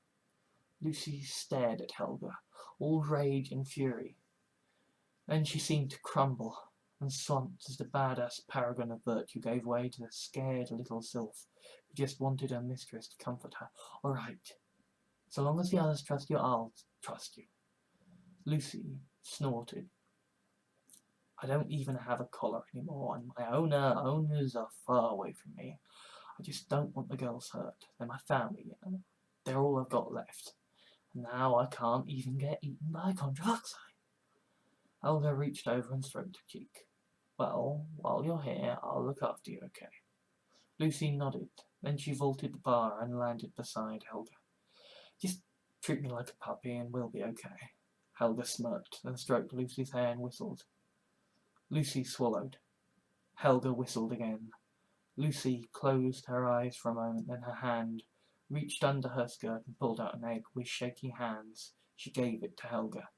Lucy stared at Helga, all rage and fury. Then she seemed to crumble. and slumped as the badass paragon of virtue gave way to the scared little sylph who just wanted her mistress to comfort her. All right. So long as the others trust you, I'll trust you. Lucy snorted. I don't even have a collar anymore, and my owners are far away from me. I just don't want the girls hurt. They're my family, you know. They're all I've got left. And now I can't even get eaten by Contravoxai. Helga reached over and stroked her cheek. Well, while you're here, I'll look after you, okay? Lucy nodded. Then she vaulted the bar and landed beside Helga. Just treat me like a puppy and we'll be okay. Helga smirked, then stroked Lucy's hair and whistled. Lucy swallowed. Helga whistled again. Lucy closed her eyes for a moment, then her hand reached under her skirt and pulled out an egg. With shaky hands, she gave it to Helga.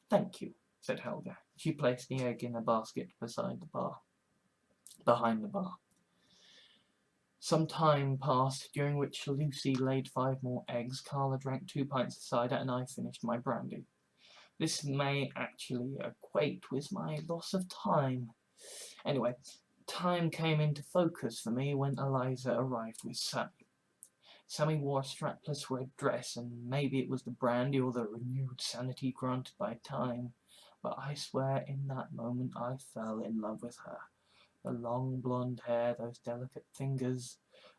Thank you, said Helga. She placed the egg in a basket behind the bar. Some time passed, during which Lucy laid 5 more eggs, Carla drank 2 pints of cider, and I finished my brandy. This may actually equate with my loss of time. Anyway, time came into focus for me when Eliza arrived with Sammy. Sammy wore a strapless red dress, and maybe it was the brandy or the renewed sanity granted by time, but I swear in that moment I fell in love with her. The long blonde hair, those delicate fingers,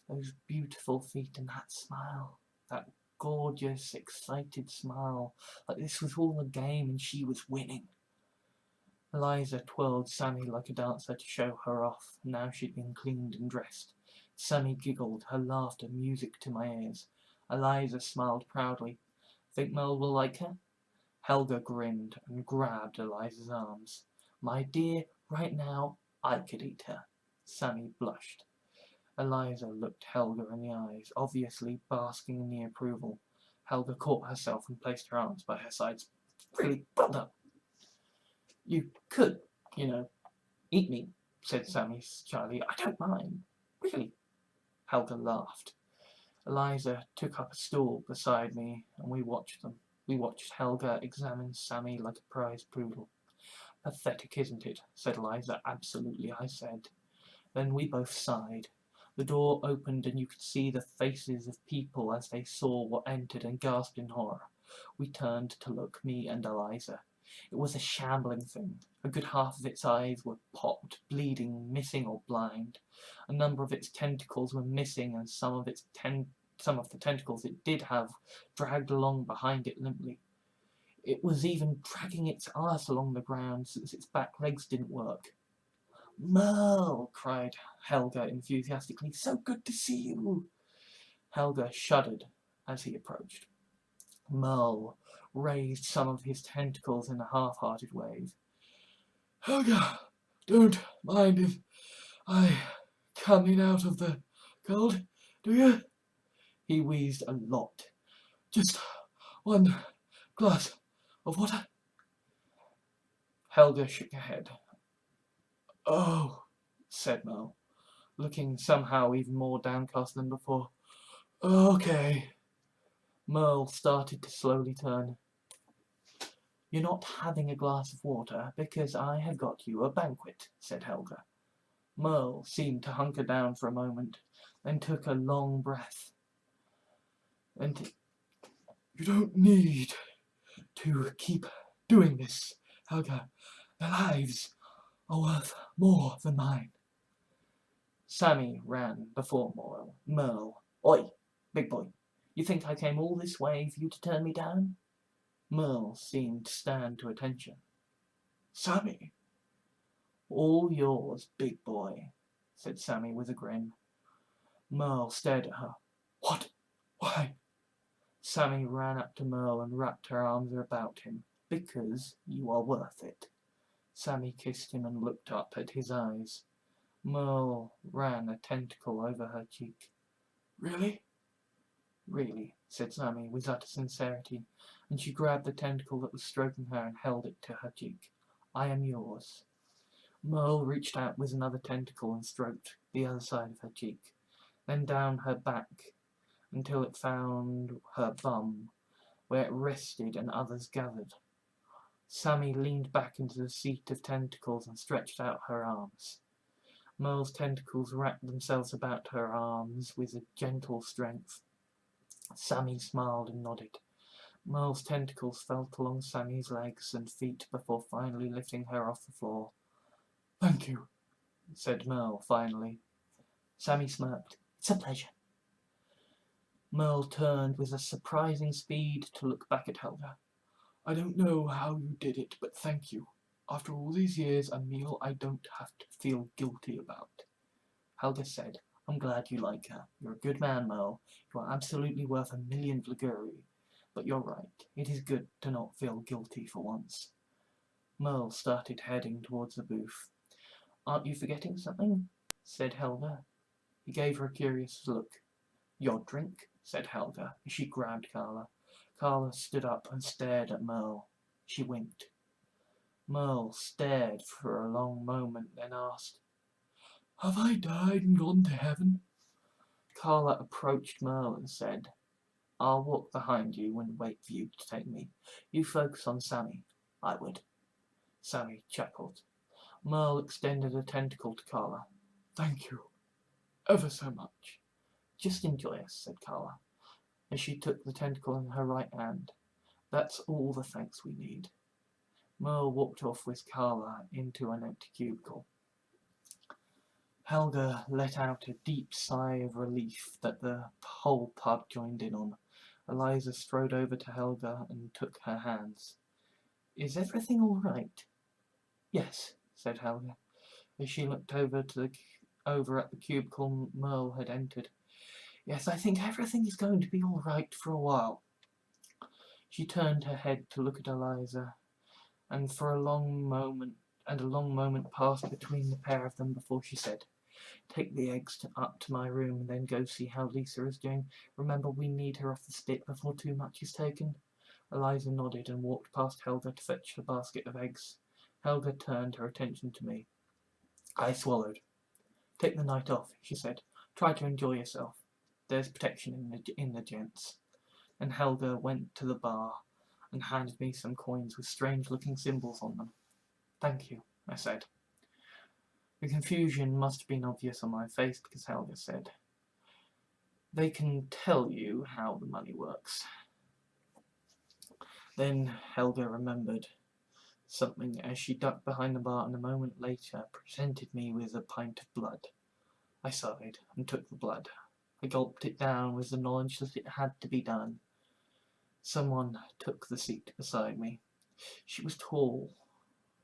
those beautiful feet, and that smile, that gorgeous, excited smile, like this was all a game and she was winning. Eliza twirled Sammy like a dancer to show her off. Now she'd been cleaned and dressed. Sammy giggled, her laughter music to my ears. Eliza smiled proudly. Think Mel will like her? Helga grinned and grabbed Eliza's arms. My dear, right now, I could eat her. Sammy blushed. Eliza looked Helga in the eyes, obviously basking in the approval. Helga caught herself and placed her arms by her sides. Really, well done. You could, eat me, said Sammy shyly. I don't mind. Really. Helga laughed. Eliza took up a stool beside me, and we watched them. We watched Helga examine Sammy like a prize poodle. Pathetic, isn't it? Said Eliza. Absolutely, I said. Then we both sighed. The door opened and you could see the faces of people as they saw what entered and gasped in horror. We turned to look, me and Eliza. It was a shambling thing. A good half of its eyes were popped, bleeding, missing or blind. A number of its tentacles were missing, and some of the tentacles it did have dragged along behind it limply. It was even dragging its arse along the ground since its back legs didn't work. Merle, cried Helga enthusiastically. So good to see you. Helga shuddered as he approached. Merle raised some of his tentacles in a half-hearted wave. Helga, don't mind if I come in out of the cold, do you? He wheezed a lot. Just 1 glass of water. Helga shook her head. Oh, said Merle, looking somehow even more downcast than before. Okay. Merle started to slowly turn. You're not having a glass of water because I have got you a banquet, said Helga. Merle seemed to hunker down for a moment, then took a long breath. And you don't need to keep doing this, Helga. Their lives are worth more than mine. Sammy ran before Merle. Oi, big boy, you think I came all this way for you to turn me down? Merle seemed to stand to attention. Sammy. All yours, big boy, said Sammy with a grin. Merle stared at her. What? Why? Sammy ran up to Merle and wrapped her arms about him. Because you are worth it. Sammy kissed him and looked up at his eyes. Merle ran a tentacle over her cheek. Really? Really, said Sammy with utter sincerity, and she grabbed the tentacle that was stroking her and held it to her cheek. I am yours. Merle reached out with another tentacle and stroked the other side of her cheek, then down her back until it found her bum, where it rested and others gathered. Sammy leaned back into the seat of tentacles and stretched out her arms. Merle's tentacles wrapped themselves about her arms with a gentle strength. Sammy smiled and nodded. Merle's tentacles felt along Sammy's legs and feet before finally lifting her off the floor. "Thank you," said Merle finally. Sammy smirked. "It's a pleasure." Merle turned with a surprising speed to look back at Helga. "I don't know how you did it, but thank you. After all these years, a meal I don't have to feel guilty about." Helga said, "I'm glad you like her. You're a good man, Merle. You are absolutely worth 1,000,000 Liguri. But you're right. It is good to not feel guilty for once." Merle started heading towards the booth. "Aren't you forgetting something?" said Helga. He gave her a curious look. "Your drink," said Helga as she grabbed Carla. Carla stood up and stared at Merle. She winked. Merle stared for a long moment, then asked, "Have I died and gone to heaven?" Carla approached Merle and said, "I'll walk behind you and wait for you to take me. You focus on Sammy." "I would." Sammy chuckled. Merle extended a tentacle to Carla. "Thank you, ever so much." "Just enjoy us," said Carla, as she took the tentacle in her right hand. "That's all the thanks we need." Merle walked off with Carla into an empty cubicle. Helga let out a deep sigh of relief that the whole pub joined in on. Eliza strode over to Helga and took her hands. "Is everything all right?" "Yes," said Helga, as she looked over at the cubicle Merle had entered. "Yes, I think everything is going to be all right for a while." She turned her head to look at Eliza, and a long moment passed between the pair of them before she said, "Take the eggs up to my room and then go see how Lisa is doing. Remember, we need her off the stick before too much is taken." Eliza nodded and walked past Helga to fetch the basket of eggs. Helga turned her attention to me. I swallowed. "Take the night off," she said. "Try to enjoy yourself. There's protection in the gents." And Helga went to the bar and handed me some coins with strange-looking symbols on them. "Thank you," I said. The confusion must have been obvious on my face because Helga said, "They can tell you how the money works." Then Helga remembered something as she ducked behind the bar and a moment later presented me with a pint of blood. I sighed and took the blood. I gulped it down with the knowledge that it had to be done. Someone took the seat beside me. She was tall,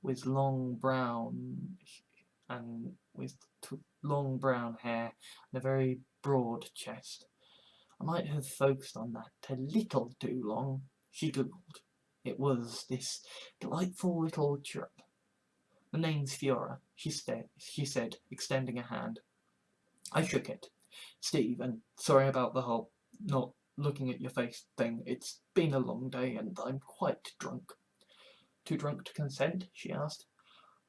with long brown hair and a very broad chest. I might have focused on that a little too long. She googled. It was this delightful little chirp. "The name's Fiora," she said, extending a hand. I shook it. "Steve, and sorry about the whole not looking at your face thing. It's been a long day and I'm quite drunk." "Too drunk to consent?" she asked.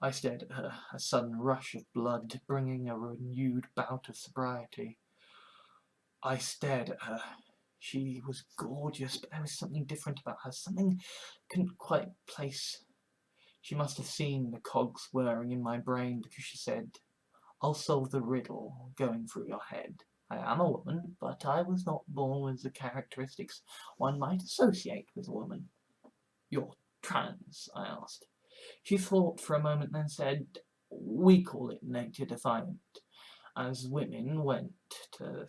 I stared at her, a sudden rush of blood bringing a renewed bout of sobriety. I stared at her. She was gorgeous, but there was something different about her, something I couldn't quite place. She must have seen the cogs whirring in my brain because she said, "I'll solve the riddle going through your head. I am a woman, but I was not born with the characteristics one might associate with a woman." "You're trans?" I asked. She thought for a moment, then said, "We call it nature defiant. As women went to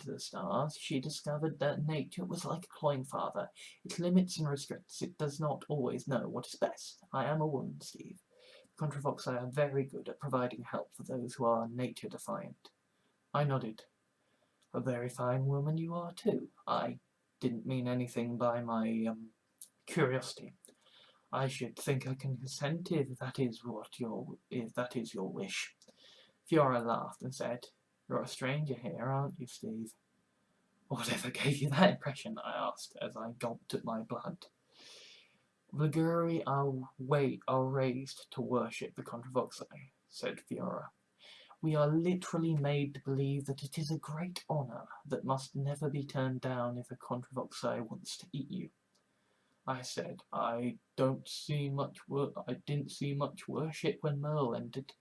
the stars, she discovered that nature was like a cloying father. It limits and restricts. It does not always know what is best. I am a woman, Steve. Contravoxai are very good at providing help for those who are nature defiant." I nodded. "A very fine woman you are too. I didn't mean anything by my curiosity. I should think I can consent if that is your wish." Fiora laughed and said, "You're a stranger here, aren't you, Steve?" "Whatever gave you that impression?" I asked as I gulped at my blood. "Liguri are raised to worship the Contravoxai," said Fiora. "We are literally made to believe that it is a great honour that must never be turned down if a Contravoxai wants to eat you." I said. I didn't see much worship when Merle entered.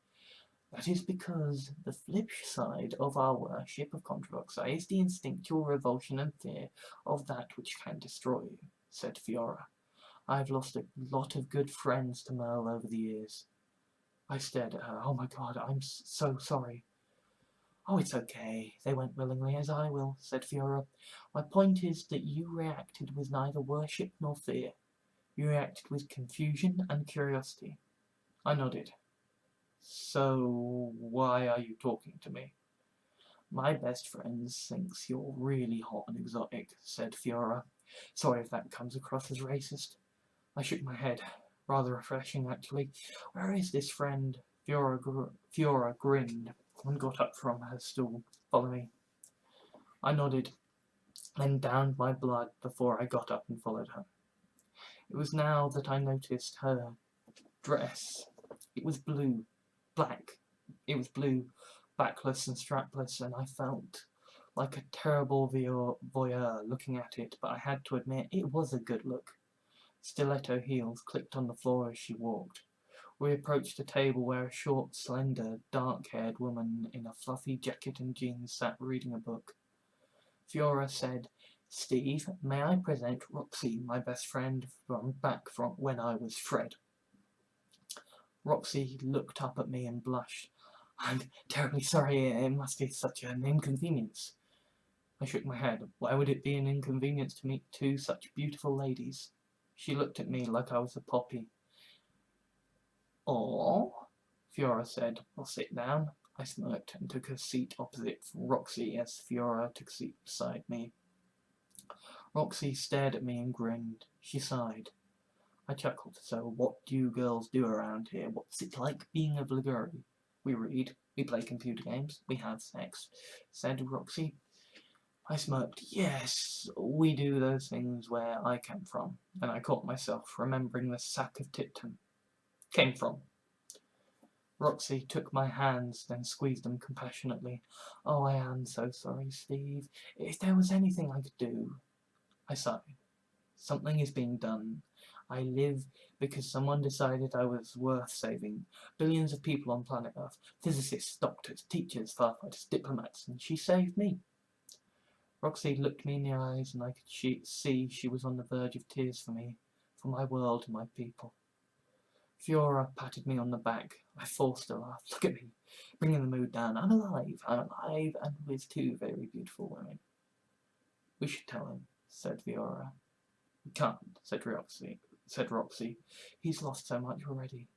That is because the flip side of our worship of Contravoxai is the instinctual revulsion and fear of that which can destroy you, said Fiora. I've lost a lot of good friends to Merle over the years. I stared at her. Oh my God, I'm so sorry. Oh, it's okay. They went willingly, as I will, said Fiora. My point is that you reacted with neither worship nor fear. You reacted with confusion and curiosity. I nodded. So, why are you talking to me? My best friend thinks you're really hot and exotic, said Fiora. Sorry if that comes across as racist. I shook my head. Rather refreshing, actually. Where is this friend? Fiora grinned and got up from her stool. Follow me. I nodded, then downed my blood before I got up and followed her. It was now that I noticed her dress. It was black. It was blue, backless and strapless, and I felt like a terrible voyeur looking at it, but I had to admit it was a good look. Stiletto heels clicked on the floor as she walked. We approached a table where a short, slender, dark-haired woman in a fluffy jacket and jeans sat reading a book. Fiora said, Steve, may I present Roxy, my best friend from when I was Fred. Roxy looked up at me and blushed. I'm terribly sorry, it must be such an inconvenience. I shook my head. Why would it be an inconvenience to meet two such beautiful ladies? She looked at me like I was a poppy. Oh, Fiora said. I'll sit down. I smirked and took a seat opposite Roxy as Fiora took a seat beside me. Roxy stared at me and grinned. She sighed. I chuckled. So what do you girls do around here? What's it like being a Vliguri? We read, we play computer games, we have sex, said Roxy. I smirked. Yes, we do those things where I came from. And I caught myself remembering the sack of Tipton. Came from. Roxy took my hands, then squeezed them compassionately. Oh, I am so sorry, Steve. If there was anything I could do. I sighed. Something is being done. I live because someone decided I was worth saving. Billions of people on planet Earth. Physicists, doctors, teachers, firefighters, diplomats, and she saved me. Roxy looked me in the eyes, and I could see she was on the verge of tears for me, for my world and my people. Fiora patted me on the back. I forced a laugh. Look at me, bringing the mood down. I'm alive, and with two very beautiful women. We should tell him, said Fiora. We can't, said Roxy. He's lost so much already.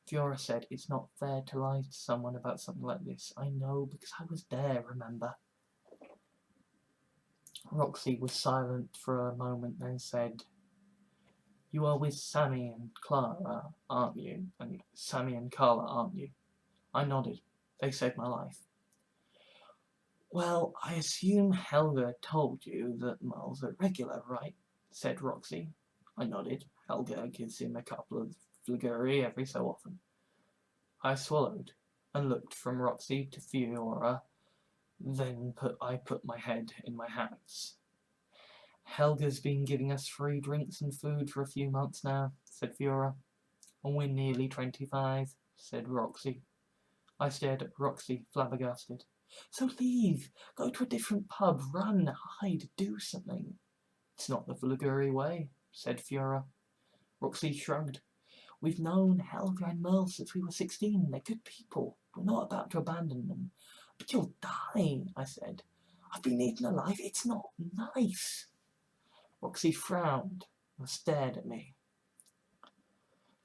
Fiora said, it's not fair to lie to someone about something like this. I know, because I was there, remember? Roxy was silent for a moment, then said, you are with Sammy and Clara, aren't you? And Sammy and Carla, aren't you? I nodded. They saved my life. Well, I assume Helga told you that Miles are regular, right? Said Roxy. I nodded. Helga gives him a couple of Vliguri every so often. I swallowed and looked from Roxy to Fiora. Then I put my head in my hands. Helga's been giving us free drinks and food for a few months now, said Fiora. And we're nearly 25, said Roxy. I stared at Roxy, flabbergasted. So leave, go to a different pub, run, hide, do something. It's not the Vliguri way, said Fiora. Roxy shrugged. We've known Helga and Merle since we were 16. They're good people. We're not about to abandon them. But you'll die, I said. I've been eaten alive. It's not nice. Roxy frowned and stared at me.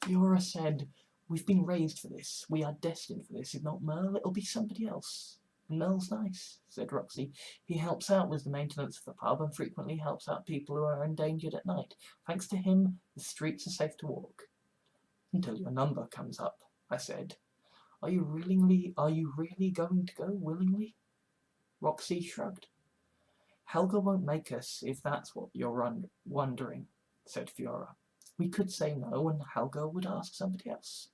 Fiora said, we've been raised for this. We are destined for this. If not Merle, it'll be somebody else. And Merle's nice, said Roxy. He helps out with the maintenance of the pub and frequently helps out people who are endangered at night. Thanks to him, the streets are safe to walk. Until your number comes up, I said. Are you really going to go willingly? Roxy shrugged. Helga won't make us, if that's what you're wondering, said Fiora. We could say no, and Helga would ask somebody else.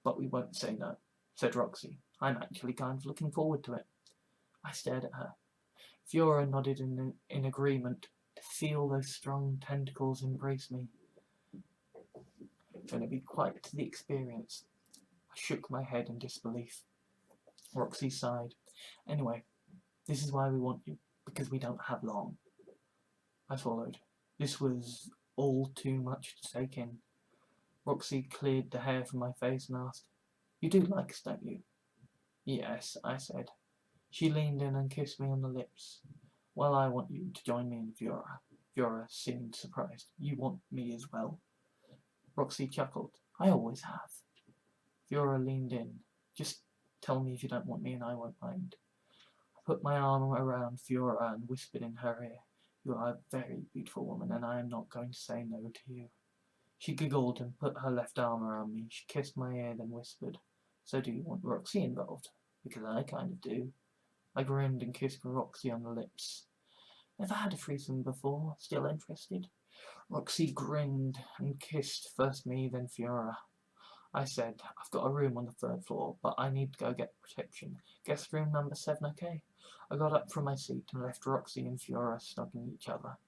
But we won't say no, said Roxy. I'm actually kind of looking forward to it. I stared at her. Fiora nodded in agreement. to feel those strong tentacles embrace me. It's going to be quite the experience. I shook my head in disbelief. Roxy sighed. Anyway, this is why we want you, because we don't have long. I followed. This was all too much to take in. Roxy cleared the hair from my face and asked, "You do like us, don't you?" "Yes," I said. She leaned in and kissed me on the lips. "Well, I want you to join me in Fiora." Fiora seemed surprised. "You want me as well?" Roxy chuckled. "I always have." Fiora leaned in. "Just tell me if you don't want me and I won't mind." I put my arm around Fiora and whispered in her ear, "You are a very beautiful woman, and I am not going to say no to you." She giggled and put her left arm around me. She kissed my ear, then whispered, "So do you want Roxy involved?" "Because I kind of do." I grinned and kissed Roxy on the lips. "Never had a threesome before. Still interested?" Roxy grinned and kissed first me, then Fiora. I said, "I've got a room on the 3rd floor, but I need to go get protection. Guest room number 7, okay?" I got up from my seat and left Roxy and Fiora snuggling each other.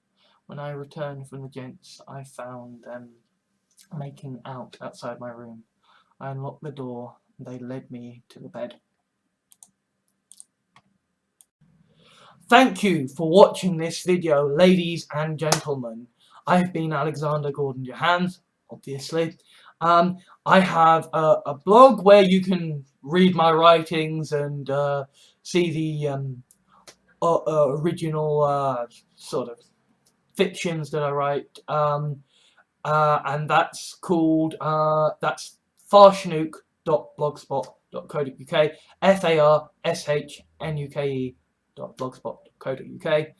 When I returned from the gents, I found them making out outside my room. I unlocked the door and they led me to the bed. Thank you for watching this video, ladies and gentlemen. I've been Alexander Gordon Johans, obviously. I have a blog where you can read my writings and see the original sort of fictions that I write. And that's called that's farshnuke.blogspot.co.uk, farshnuke.blogspot.co.uk.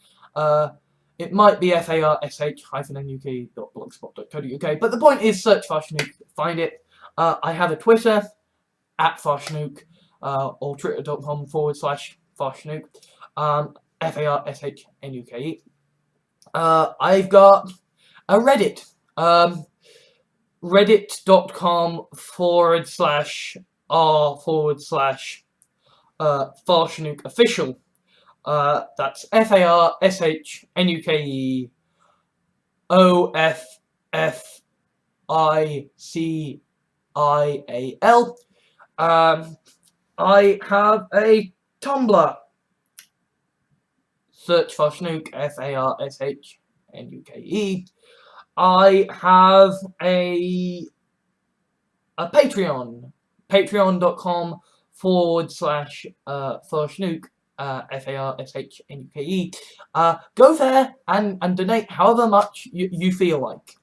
It might be farsh-nuke.blogspot.co.uk, but the point is, search Farshnuke, find it. I have a Twitter @farshnuke, or twitter.com/farshnuke, farshnuke. I've got a Reddit, reddit.com/r/Farshnuke official. That's FARSHNUKEOFFICIAL. I have a Tumblr. Search Farshnuke, FARSHNUKE. I have a Patreon, patreon.com/Farshnuke, FARSHNUKE. Go there and donate however much you feel like.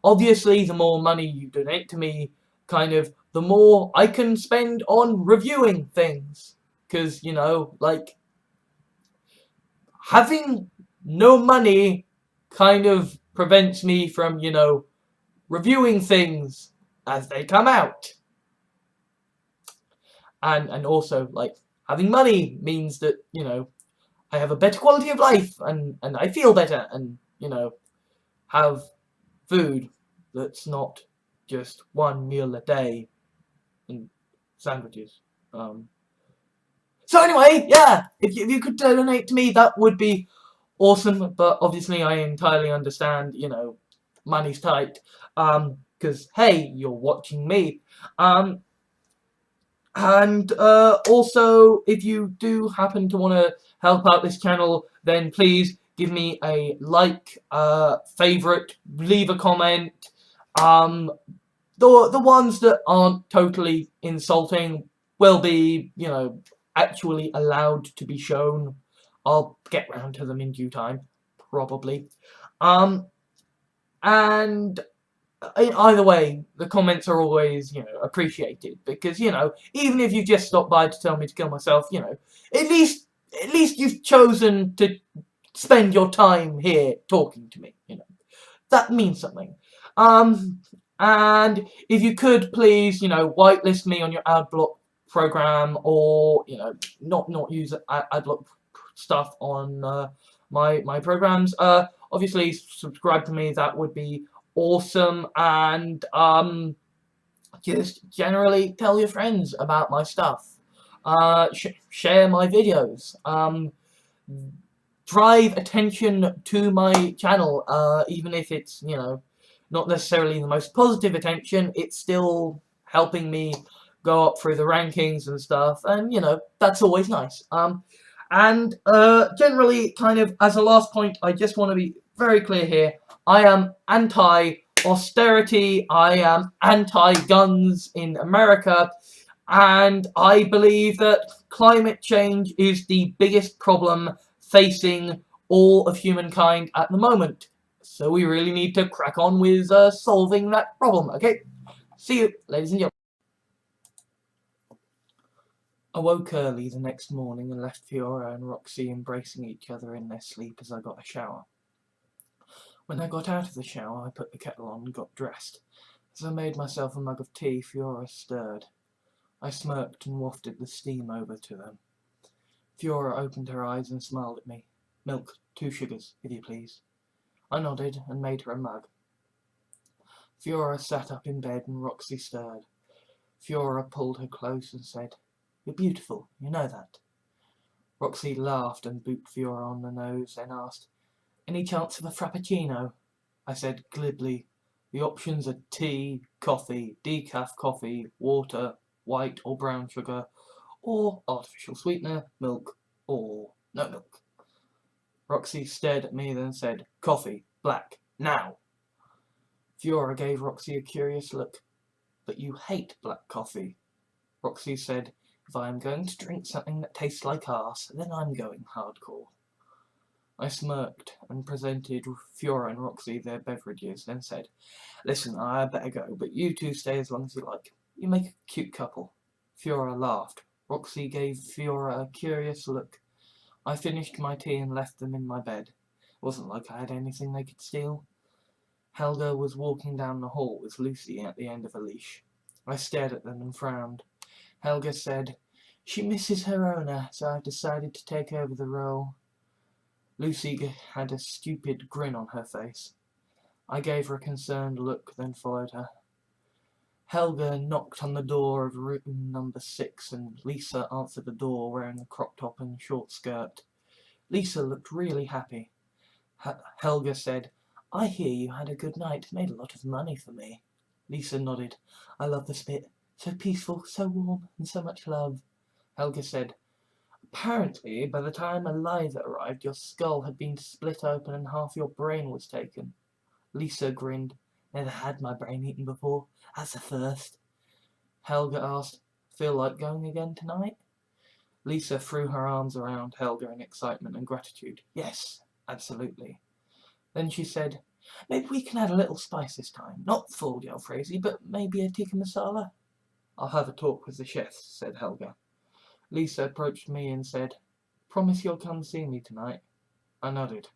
Obviously, the more money you donate to me, the more I can spend on reviewing things. Because, like, having no money prevents me from, reviewing things as they come out. And also, like, having money means that, I have a better quality of life and I feel better and, have food that's not just one meal a day and sandwiches. So anyway, yeah, if you could donate to me, that would be awesome, but obviously I entirely understand, money's tight, because, hey, you're watching me. And also, if you do happen to want to help out this channel, then please give me a like, favorite, leave a comment. The ones that aren't totally insulting will be, actually allowed to be shown. I'll get round to them in due time, probably. And either way, the comments are always, appreciated, because, even if you just stopped by to tell me to kill myself, at least you've chosen to spend your time here talking to me, that means something. And if you could please, whitelist me on your adblock program, or, not use adblock stuff on my programs. Obviously, subscribe to me, that would be awesome. And just generally tell your friends about my stuff. Share my videos. drive attention to my channel, even if it's, you know, not necessarily the most positive attention. It's still helping me go up through the rankings and stuff, and you know, that's always nice. And generally, kind of as a last point, I just want to be very clear here. I am anti-austerity. I am anti-guns in America, and I believe that climate change is the biggest problem facing all of humankind at the moment. So we really need to crack on with solving that problem, okay? See you, ladies and gentlemen. I woke early the next morning and left Fiora and Roxy embracing each other in their sleep as I got a shower. When I got out of the shower, I put the kettle on and got dressed. As I made myself a mug of tea, Fiora stirred. I smirked and wafted the steam over to them. Fiora opened her eyes and smiled at me. "Milk, 2 sugars, if you please." I nodded and made her a mug. Fiora sat up in bed and Roxy stirred. Fiora pulled her close and said, "You're beautiful, you know that." Roxy laughed and booped Fiora on the nose, then asked, "Any chance of a frappuccino?" I said glibly, "The options are tea, coffee, decaf coffee, water, white or brown sugar, or artificial sweetener, milk, or no milk." Roxy stared at me, then said, "Coffee, black, now." Fiora gave Roxy a curious look. "But you hate black coffee." Roxy said, "If I am going to drink something that tastes like arse, then I'm going hardcore." I smirked and presented Fiora and Roxy their beverages, then said, "Listen, I better go, but you two stay as long as you like. You make a cute couple." Fiora laughed. Roxy gave Fiora a curious look. I finished my tea and left them in my bed. It wasn't like I had anything they could steal. Helga was walking down the hall with Lucy at the end of a leash. I stared at them and frowned. Helga said, "She misses her owner, so I've decided to take over the role." Lucy had a stupid grin on her face. I gave her a concerned look, then followed her. Helga knocked on the door of room number 6 and Lisa answered the door wearing a crop top and short skirt. Lisa looked really happy. Helga said, "I hear you had a good night, made a lot of money for me." Lisa nodded. "I love the spit. So peaceful, so warm, and so much love." Helga said, "Apparently, by the time Eliza arrived, your skull had been split open and half your brain was taken." Lisa grinned. "Never had my brain eaten before. That's a first." Helga asked, "Feel like going again tonight?" Lisa threw her arms around Helga in excitement and gratitude. "Yes, absolutely." Then she said, "Maybe we can add a little spice this time. Not full jalfrezi, but maybe a tikka masala." "I'll have a talk with the chefs," said Helga. Lisa approached me and said, "Promise you'll come see me tonight?" I nodded.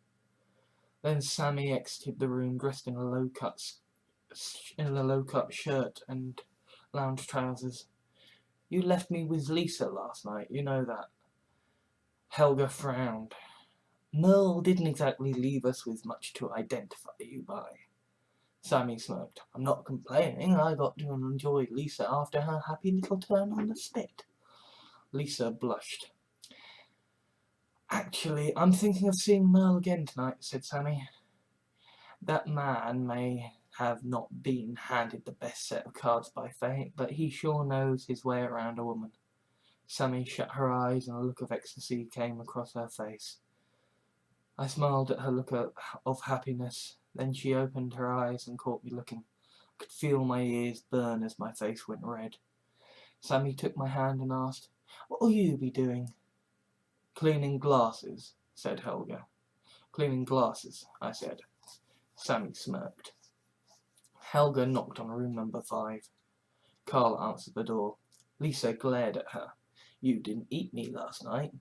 Then Sammy exited the room dressed in a low-cut shirt and lounge trousers. "You left me with Lisa last night, you know that." Helga frowned. "Merle didn't exactly leave us with much to identify you by." Sammy smirked. "I'm not complaining. I got to enjoy Lisa after her happy little turn on the spit." Lisa blushed. "Actually, I'm thinking of seeing Merle again tonight," said Sammy. "That man may have not been handed the best set of cards by fate, but he sure knows his way around a woman." Sammy shut her eyes and a look of ecstasy came across her face. I smiled at her look of happiness. Then she opened her eyes and caught me looking. I could feel my ears burn as my face went red. Sammy took my hand and asked, "What'll you be doing?" "Cleaning glasses," said Helga. "Cleaning glasses," I said. Sammy smirked. Helga knocked on room number 5. Carla answered the door. Lisa glared at her. "You didn't eat me last night."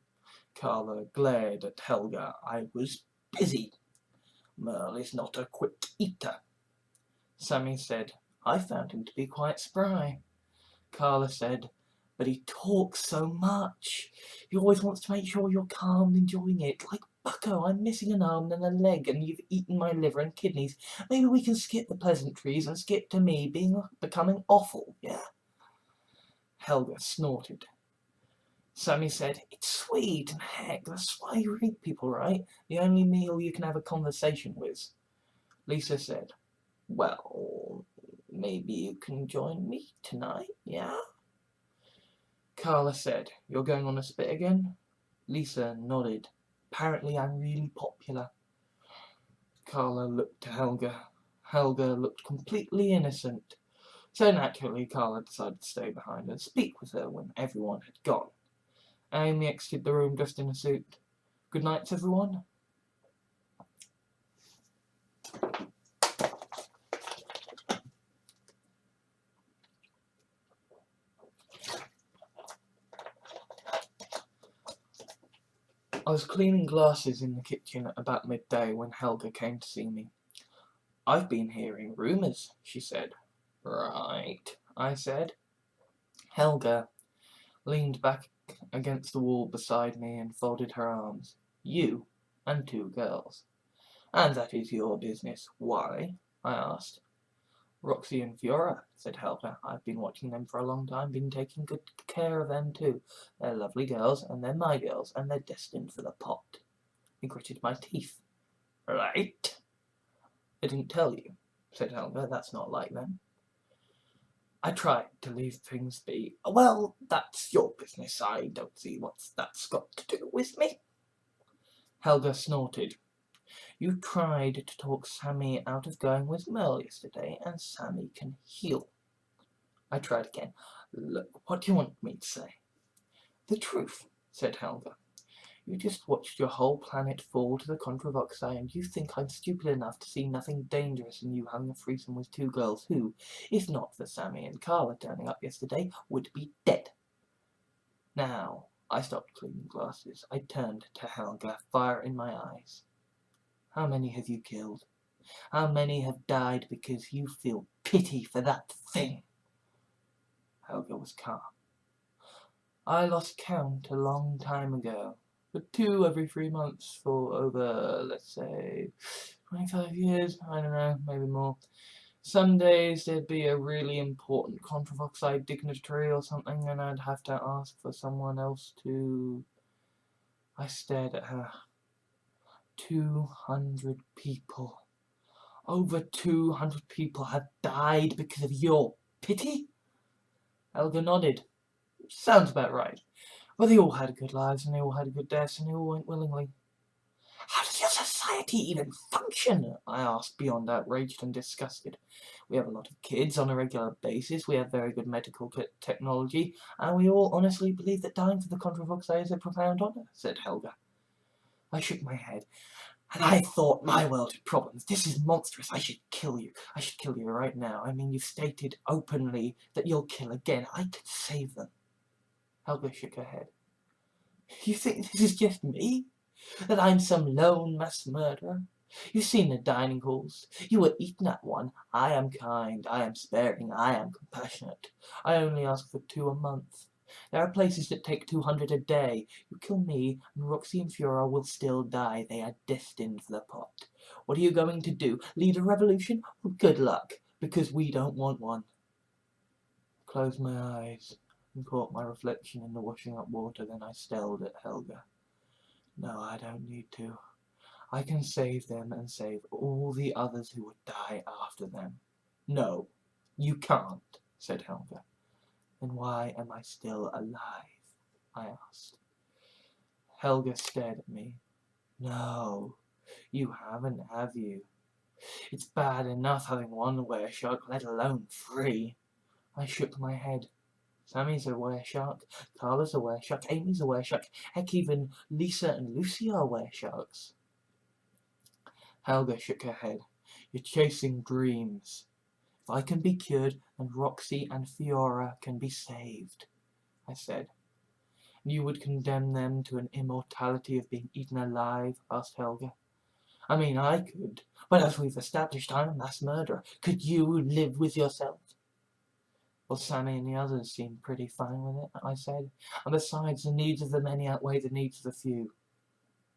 Carla glared at Helga. "I was busy." "Merle is not a quick eater." Sammy said, "I found him to be quite spry." Carla said, "But he talks so much. He always wants to make sure you're calm and enjoying it. Like, Bucko, I'm missing an arm and a leg and you've eaten my liver and kidneys. Maybe we can skip the pleasantries and skip to me becoming awful, yeah?" Helga snorted. Sammy said, "It's sweet, and heck, that's why you read people, right? The only meal you can have a conversation with." Lisa said, "Well, maybe you can join me tonight, yeah?" Carla said, "You're going on a spit again?" Lisa nodded. "Apparently I'm really popular." Carla looked to Helga. Helga looked completely innocent. So naturally, Carla decided to stay behind and speak with her when everyone had gone. Amy exited the room dressed in a suit. "Good night, everyone." I was cleaning glasses in the kitchen at about midday when Helga came to see me. "I've been hearing rumours," she said. "Right," I said. Helga leaned back against the wall beside me and folded her arms. "You and 2 girls. And that is your business. Why?" I asked. "Roxy and Fiora," said Helga. "I've been watching them for a long time, been taking good care of them too. They're lovely girls, and they're my girls, and they're destined for the pot." I gritted my teeth. "Right?" "I didn't tell you," said Helga. "That's not like them." I tried to leave things be. "Well, that's your business. I don't see what that's got to do with me." Helga snorted. "You tried to talk Sammy out of going with Merle yesterday, and Sammy can heal." I tried again. "Look, what do you want me to say?" "The truth," said Helga. "You just watched your whole planet fall to the Contravoxai, and you think I'm stupid enough to see nothing dangerous in you having a threesome with 2 girls who, if not for Sammy and Carla turning up yesterday, would be dead." Now, I stopped cleaning glasses. I turned to Helga, fire in my eyes. "How many have you killed? How many have died because you feel pity for that thing?" Helga was calm. "I lost count a long time ago, but 2 every 3 months for over, let's say, 25 years, I don't know, maybe more. Some days there'd be a really important Contravoxai dignitary or something, and I'd have to ask for someone else to..." I stared at her. 200 people. Over 200 people have died because of your pity? Helga nodded. "Sounds about right. But they all had good lives, and they all had good deaths, and they all went willingly." "How does your society even function?" I asked, beyond outraged and disgusted. "We have a lot of kids on a regular basis, we have very good medical technology, and we all honestly believe that dying for the Contravoxai is a profound honour," said Helga. I shook my head. "And I thought my world had problems. This is monstrous. I should kill you. I should kill you right now. I mean, you've stated openly that you'll kill again. I could save them." Helga shook her head. "You think this is just me? That I'm some lone mass murderer? You've seen the dining halls. You were eaten at one. I am kind. I am sparing. I am compassionate. I only ask for 2 a month. There are places that take 200 a day. You kill me, and Roxy and Fiora will still die. They are destined for the pot. What are you going to do? Lead a revolution? Well, good luck, because we don't want one." I closed my eyes and caught my reflection in the washing up water. Then I stared at Helga. "No, I don't need to. I can save them and save all the others who would die after them." "No, you can't," said Helga. "Then why am I still alive?" I asked. Helga stared at me. "No, you haven't, have you? It's bad enough having one were-shark, let alone 3. I shook my head. "Sammy's a were-shark, Carla's a were-shark, Amy's a were-shark, heck, even Lisa and Lucy are were-sharks." Helga shook her head. "You're chasing dreams. If I can be cured, then Roxy and Fiora can be saved," I said. "You would condemn them to an immortality of being eaten alive?" asked Helga. "I mean, I could, but as we've established, I'm a mass murderer. Could you live with yourself?" "Well, Sammy and the others seem pretty fine with it," I said. "And besides, the needs of the many outweigh the needs of the few."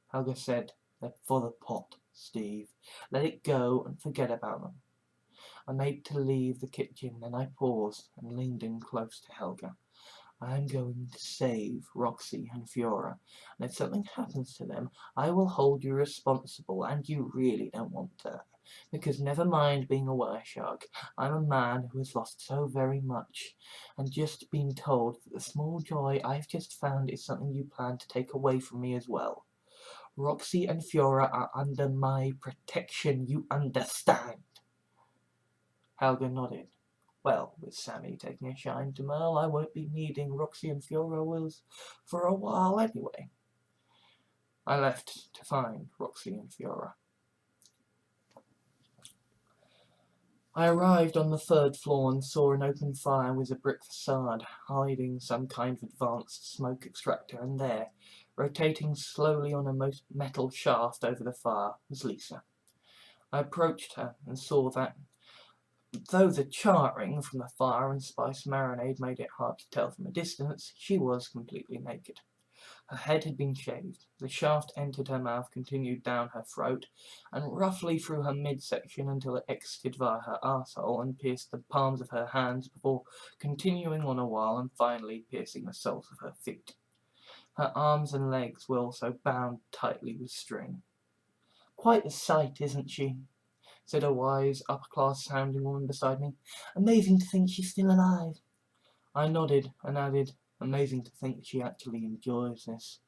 Helga said, "They're for the pot, Steve. Let it go and forget about them." I made to leave the kitchen, then I paused and leaned in close to Helga. I'm going to save Roxy and Fiora, and if something happens to them, I will hold you responsible, and you really don't want to. Because never mind being a were-shark, I'm a man who has lost so very much, and just been told that the small joy I've just found is something you plan to take away from me as well. Roxy and Fiora are under my protection, you understand? Helga nodded. Well, with Sammy taking a shine to Merle, I won't be needing Roxy and Fiora Wills for a while anyway. I left to find Roxy and Fiora. I arrived on the 3rd floor and saw an open fire with a brick facade, hiding some kind of advanced smoke extractor, and there, rotating slowly on a metal shaft over the fire, was Lisa. I approached her and saw that, though the charring from the fire and spice marinade made it hard to tell from a distance, she was completely naked. Her head had been shaved. The shaft entered her mouth, continued down her throat, and roughly through her midsection until it exited via her arsehole and pierced the palms of her hands before continuing on a while and finally piercing the soles of her feet. Her arms and legs were also bound tightly with string. "Quite a sight, isn't she?" said a wise, upper-class-sounding woman beside me. "Amazing to think she's still alive." I nodded and added, "Amazing to think she actually enjoys this."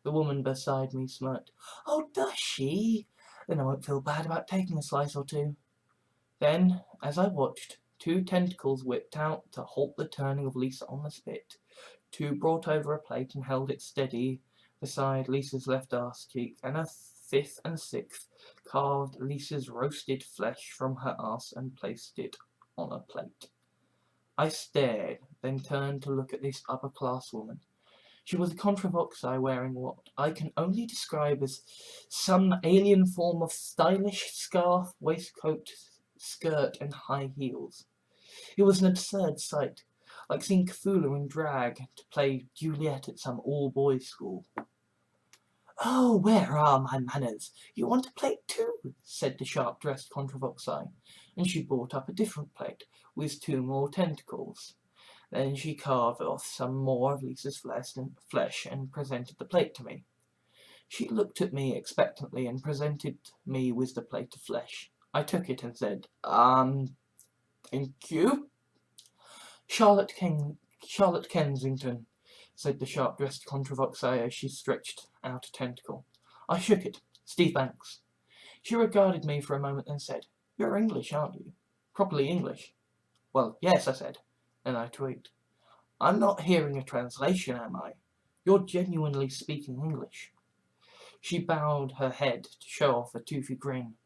The woman beside me smirked. "Oh, does she? Then I won't feel bad about taking a slice or two." Then, as I watched, 2 tentacles whipped out to halt the turning of Lisa on the spit. 2 brought over a plate and held it steady beside Lisa's left arse cheek, and a 5th and 6th carved Lisa's roasted flesh from her arse and placed it on a plate. I stared, then turned to look at this upper-class woman. She was a Contravoxai wearing what I can only describe as some alien form of stylish scarf, waistcoat, skirt, and high heels. It was an absurd sight, like seeing Cthulhu in drag to play Juliet at some all-boys school. "Oh, where are my manners? You want a plate too?" said the sharp-dressed Contravoxai, and she brought up a different plate with 2 more tentacles. Then she carved off some more of Lisa's flesh and presented the plate to me. She looked at me expectantly and presented me with the plate of flesh. I took it and said, thank you." Charlotte Kensington," said the sharp-dressed Contravoxai as she stretched out a tentacle. I shook it. "Steve Banks." She regarded me for a moment and said, "You're English, aren't you? Properly English?" "Well, yes," I said. Then I tweaked. "I'm not hearing a translation, am I? You're genuinely speaking English." She bowed her head to show off a toothy grin.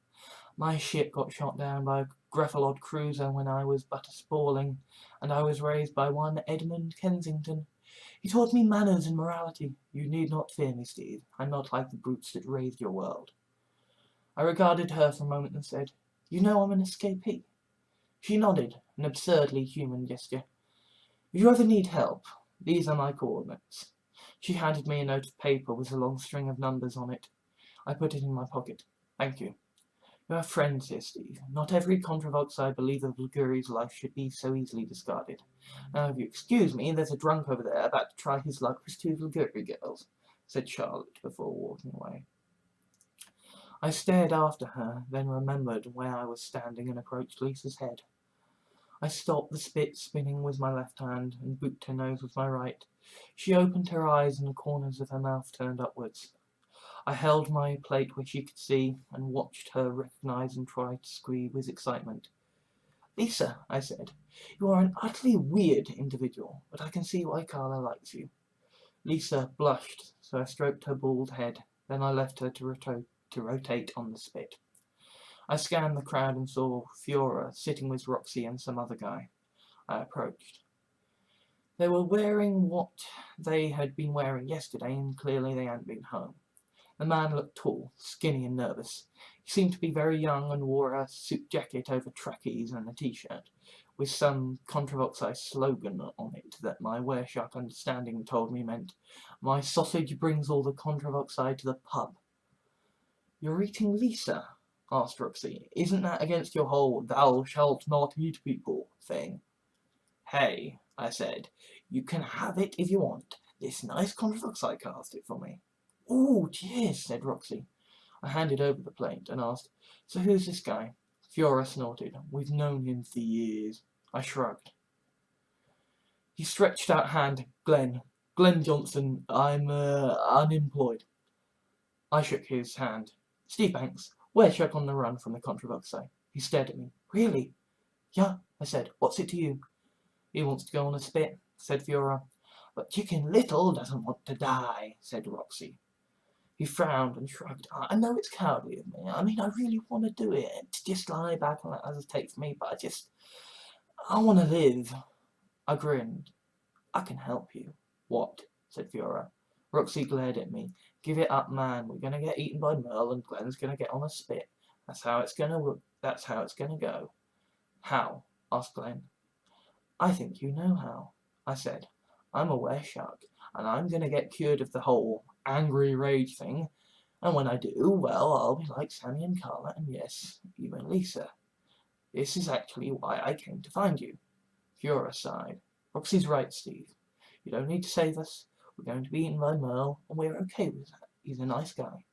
"My ship got shot down by a Greffalod cruiser when I was but a spawling, and I was raised by one Edmund Kensington. He taught me manners and morality. You need not fear me, Steve. I'm not like the brutes that raised your world." I regarded her for a moment and said, "You know I'm an escapee?" She nodded, an absurdly human gesture. "If you ever need help, these are my coordinates." She handed me a note of paper with a long string of numbers on it. I put it in my pocket. "Thank you. You have friends here, Steve. Not every Contravoxai believer of Liguri's life should be so easily discarded. Now, if you excuse me, there's a drunk over there about to try his luck with 2 Liguri girls," said Charlotte before walking away. I stared after her, then remembered where I was standing and approached Lisa's head. I stopped the spit spinning with my left hand and booped her nose with my right. She opened her eyes and the corners of her mouth turned upwards. I held my plate where she could see and watched her recognize and try to squeeze with excitement. "Lisa," I said, "you are an utterly weird individual, but I can see why Carla likes you." Lisa blushed, so I stroked her bald head. Then I left her to rotate on the spit. I scanned the crowd and saw Fiora sitting with Roxy and some other guy. I approached. They were wearing what they had been wearing yesterday, and clearly they hadn't been home. The man looked tall, skinny and nervous. He seemed to be very young and wore a suit jacket over trackies and a t-shirt, with some Contravoxai slogan on it that my were-shark understanding told me meant, "My sausage brings all the Contravoxai to the pub." "You're eating Lisa?" asked Roxy. "Isn't that against your whole 'thou shalt not eat people' thing?" "Hey," I said, You can have it if you want. This nice Contravoxai cast it for me. Ooh, cheers, said Roxy. I handed over the plate and asked, so who's this guy? Fiora snorted. We've known him for years. I shrugged. He stretched out hand. Glenn Johnson. I'm, unemployed. I shook his hand. Steve Banks. We're Chuck on the run from the Contravoxai. He stared at me. Really? Yeah, I said. What's it to you? He wants to go on a spit, said Fiora. But Chicken Little doesn't want to die, said Roxy. He frowned and shrugged. I know it's cowardly of me. I mean, I really want to do it. To just lie back and let others take from me, but I want to live. I grinned. I can help you. What? Said Fiora. Roxy glared at me. Give it up, man. We're gonna get eaten by Merle and Glenn's gonna get on a spit. That's how it's gonna go. How? Asked Glenn. I think you know how, I said. I'm a were-shark, and I'm gonna get cured of the whole angry rage thing, and when I do, well, I'll be like Sammy and Carla, and yes, even Lisa. This is actually why I came to find you. Fiora sighed. Roxy's right, Steve. You don't need to save us. We're going to be eaten by Merle, and we're okay with that. He's a nice guy.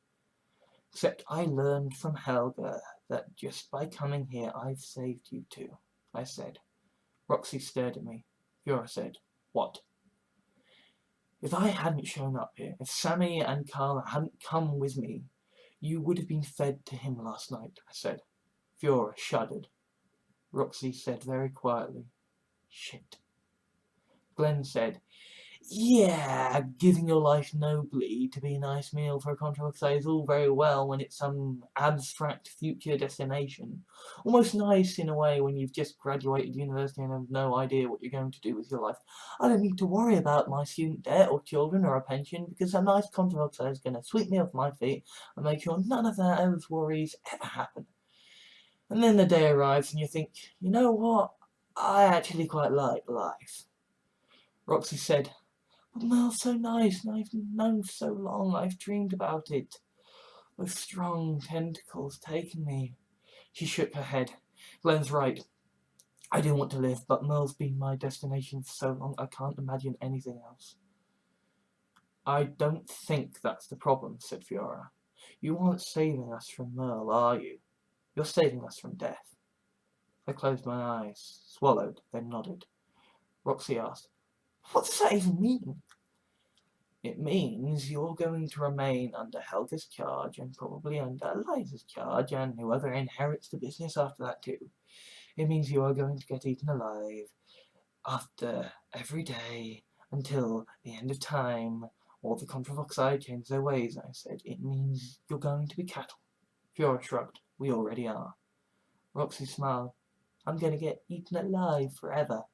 Except I learned from Helga that just by coming here I've saved you too, I said. Roxy stared at me. Fiora said, what? If I hadn't shown up here, if Sammy and Carla hadn't come with me, you would have been fed to him last night, I said. Fiora shuddered. Roxy said very quietly, shit. Glenn said, yeah, giving your life nobly to be a nice meal for a Contravoxai is all very well when it's some abstract future destination. Almost nice in a way when you've just graduated university and have no idea what you're going to do with your life. I don't need to worry about my student debt or children or a pension because a nice Contravoxai is going to sweep me off my feet and make sure none of those worries ever happen. And then the day arrives and you think, you know what, I actually quite like life. Roxy said, but Mel's so nice, and I've known for so long, I've dreamed about it. Those strong tentacles taking me. She shook her head. Glenn's right. I do want to live, but Merle's been my destination for so long, I can't imagine anything else. I don't think that's the problem, said Fiora. You aren't saving us from Merle, are you? You're saving us from death. I closed my eyes, swallowed, then nodded. Roxy asked, what does that even mean? It means you're going to remain under Helga's charge and probably under Eliza's charge and whoever inherits the business after that too. It means you are going to get eaten alive after every day until the end of time or the Contravoxai change their ways, I said. It means you're going to be cattle. Fiora shrugged. We already are. Roxy smiled. I'm going to get eaten alive forever.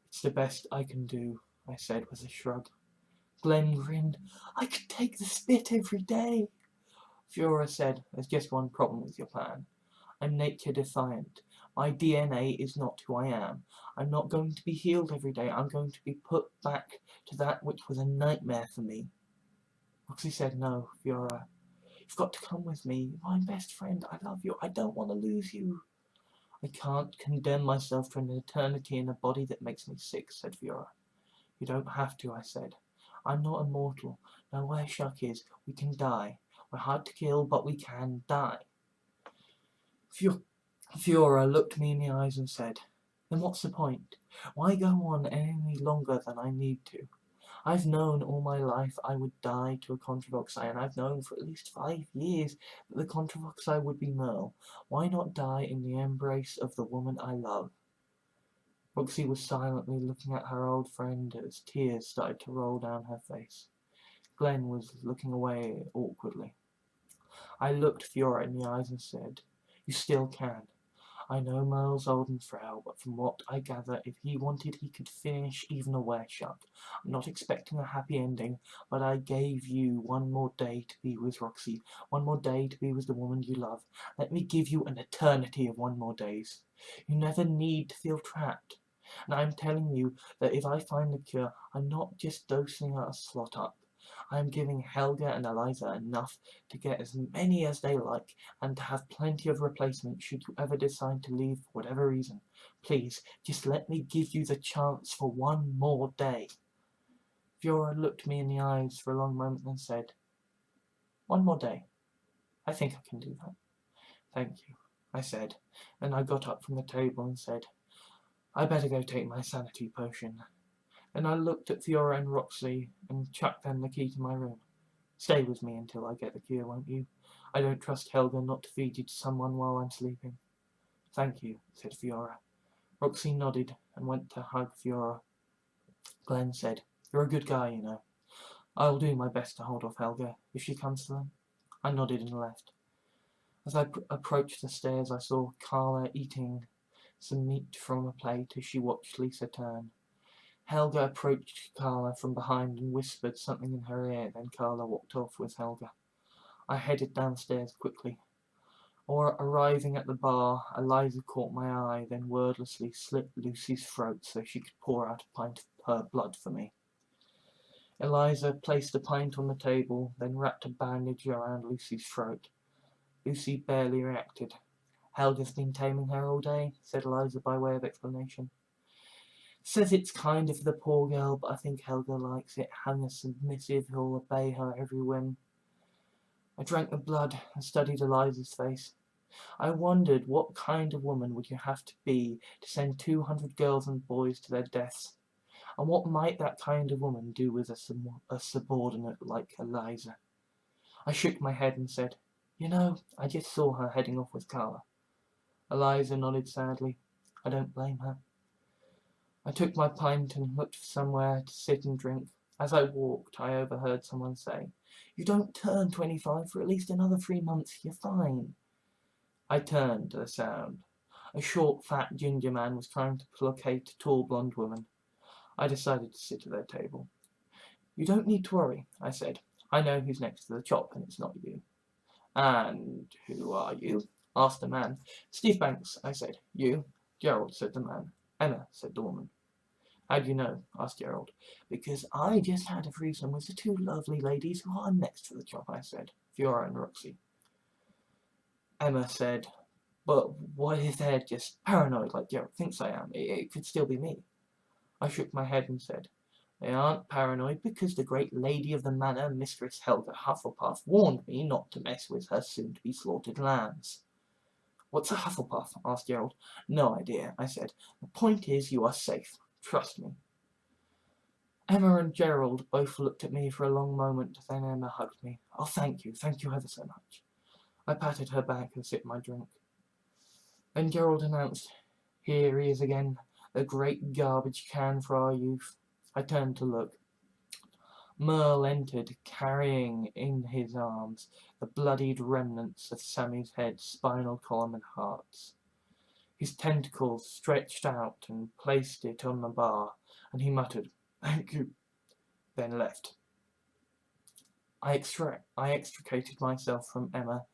It's the best I can do, I said with a shrug. Glenn grinned. I could take the spit every day. Fiora said, there's just one problem with your plan. I'm nature defiant. My DNA is not who I am. I'm not going to be healed every day. I'm going to be put back to that which was a nightmare for me. Roxy said, no, Fiora. You've got to come with me. You're my best friend. I love you. I don't want to lose you. I can't condemn myself to an eternity in a body that makes me sick, said Fiora. You don't have to, I said. I'm not immortal. No way Shuck is. We can die. We're hard to kill, but we can die. Fiora looked me in the eyes and said, then what's the point? Why go on any longer than I need to? I've known all my life I would die to a Contravoxai, and I've known for at least 5 years that the Contravoxai would be Merle. Why not die in the embrace of the woman I love? Roxy was silently looking at her old friend as tears started to roll down her face. Glenn was looking away awkwardly. I looked Fiora in the eyes and said, you still can. I know Merle's old and frail, but from what I gather, if he wanted he could finish even a were-shark. I'm not expecting a happy ending, but I gave you one more day to be with Roxy, one more day to be with the woman you love. Let me give you an eternity of one more days. You never need to feel trapped. And I'm telling you that if I find the cure, I'm not just dosing a slot up. I am giving Helga and Eliza enough to get as many as they like, and to have plenty of replacements should you ever decide to leave for whatever reason. Please, just let me give you the chance for one more day." Fiora looked me in the eyes for a long moment and said, "One more day. I think I can do that." "Thank you," I said, and I got up from the table and said, "I better go take my sanity potion." And I looked at Fiora and Roxy and chucked them the key to my room. "Stay with me until I get the cure, won't you? I don't trust Helga not to feed you to someone while I'm sleeping." "Thank you," said Fiora. Roxy nodded and went to hug Fiora. Glenn said, "You're a good guy, you know. I'll do my best to hold off Helga if she comes to them." I nodded and left. As I approached the stairs, I saw Carla eating some meat from a plate as she watched Lisa turn. Helga approached Carla from behind and whispered something in her ear, then Carla walked off with Helga. I headed downstairs quickly. Or arriving at the bar, Eliza caught my eye, then wordlessly slit Lucy's throat so she could pour out a pint of her blood for me. Eliza placed a pint on the table, then wrapped a bandage around Lucy's throat. Lucy barely reacted. "Helga's been taming her all day," said Eliza by way of explanation. "Says it's kind of for the poor girl, but I think Helga likes it, having a submissive who'll obey her every whim." I drank the blood and studied Eliza's face. I wondered what kind of woman would you have to be to send 200 girls and boys to their deaths, and what might that kind of woman do with a subordinate like Eliza? I shook my head and said, "You know, I just saw her heading off with Carla." Eliza nodded sadly. I don't blame her. I took my pint and looked for somewhere to sit and drink. As I walked, I overheard someone say, "You don't turn 25 for at least another 3 months. You're fine." I turned to the sound. A short, fat ginger man was trying to placate a tall blonde woman. I decided to sit at their table. "You don't need to worry," I said. "I know who's next to the chop, and it's not you." "And who are you?" asked the man. "Steve Banks," I said. "You?" "Gerald," said the man. "Emma," said the woman. "How do you know?" asked Gerald. "Because I just had a threesome with the two lovely ladies who are next to the chop," I said. "Fiora and Roxy." Emma said, "But what if they're just paranoid like Gerald thinks I am? It could still be me." I shook my head and said, "They aren't paranoid because the great lady of the manor, Mistress Helga Hufflepuff, warned me not to mess with her soon-to-be slaughtered lambs." "What's a Hufflepuff?" asked Gerald. "No idea," I said. "The point is you are safe. Trust me." Emma and Gerald both looked at me for a long moment, then Emma hugged me. "Oh, thank you ever so much." I patted her back and sipped my drink. Then Gerald announced, "Here he is again, the great garbage can for our youth." I turned to look. Merle entered, carrying in his arms the bloodied remnants of Sammy's head, spinal column, and hearts. His tentacles stretched out and placed it on the bar, and he muttered, "Thank you," then left. I extricated myself from Emma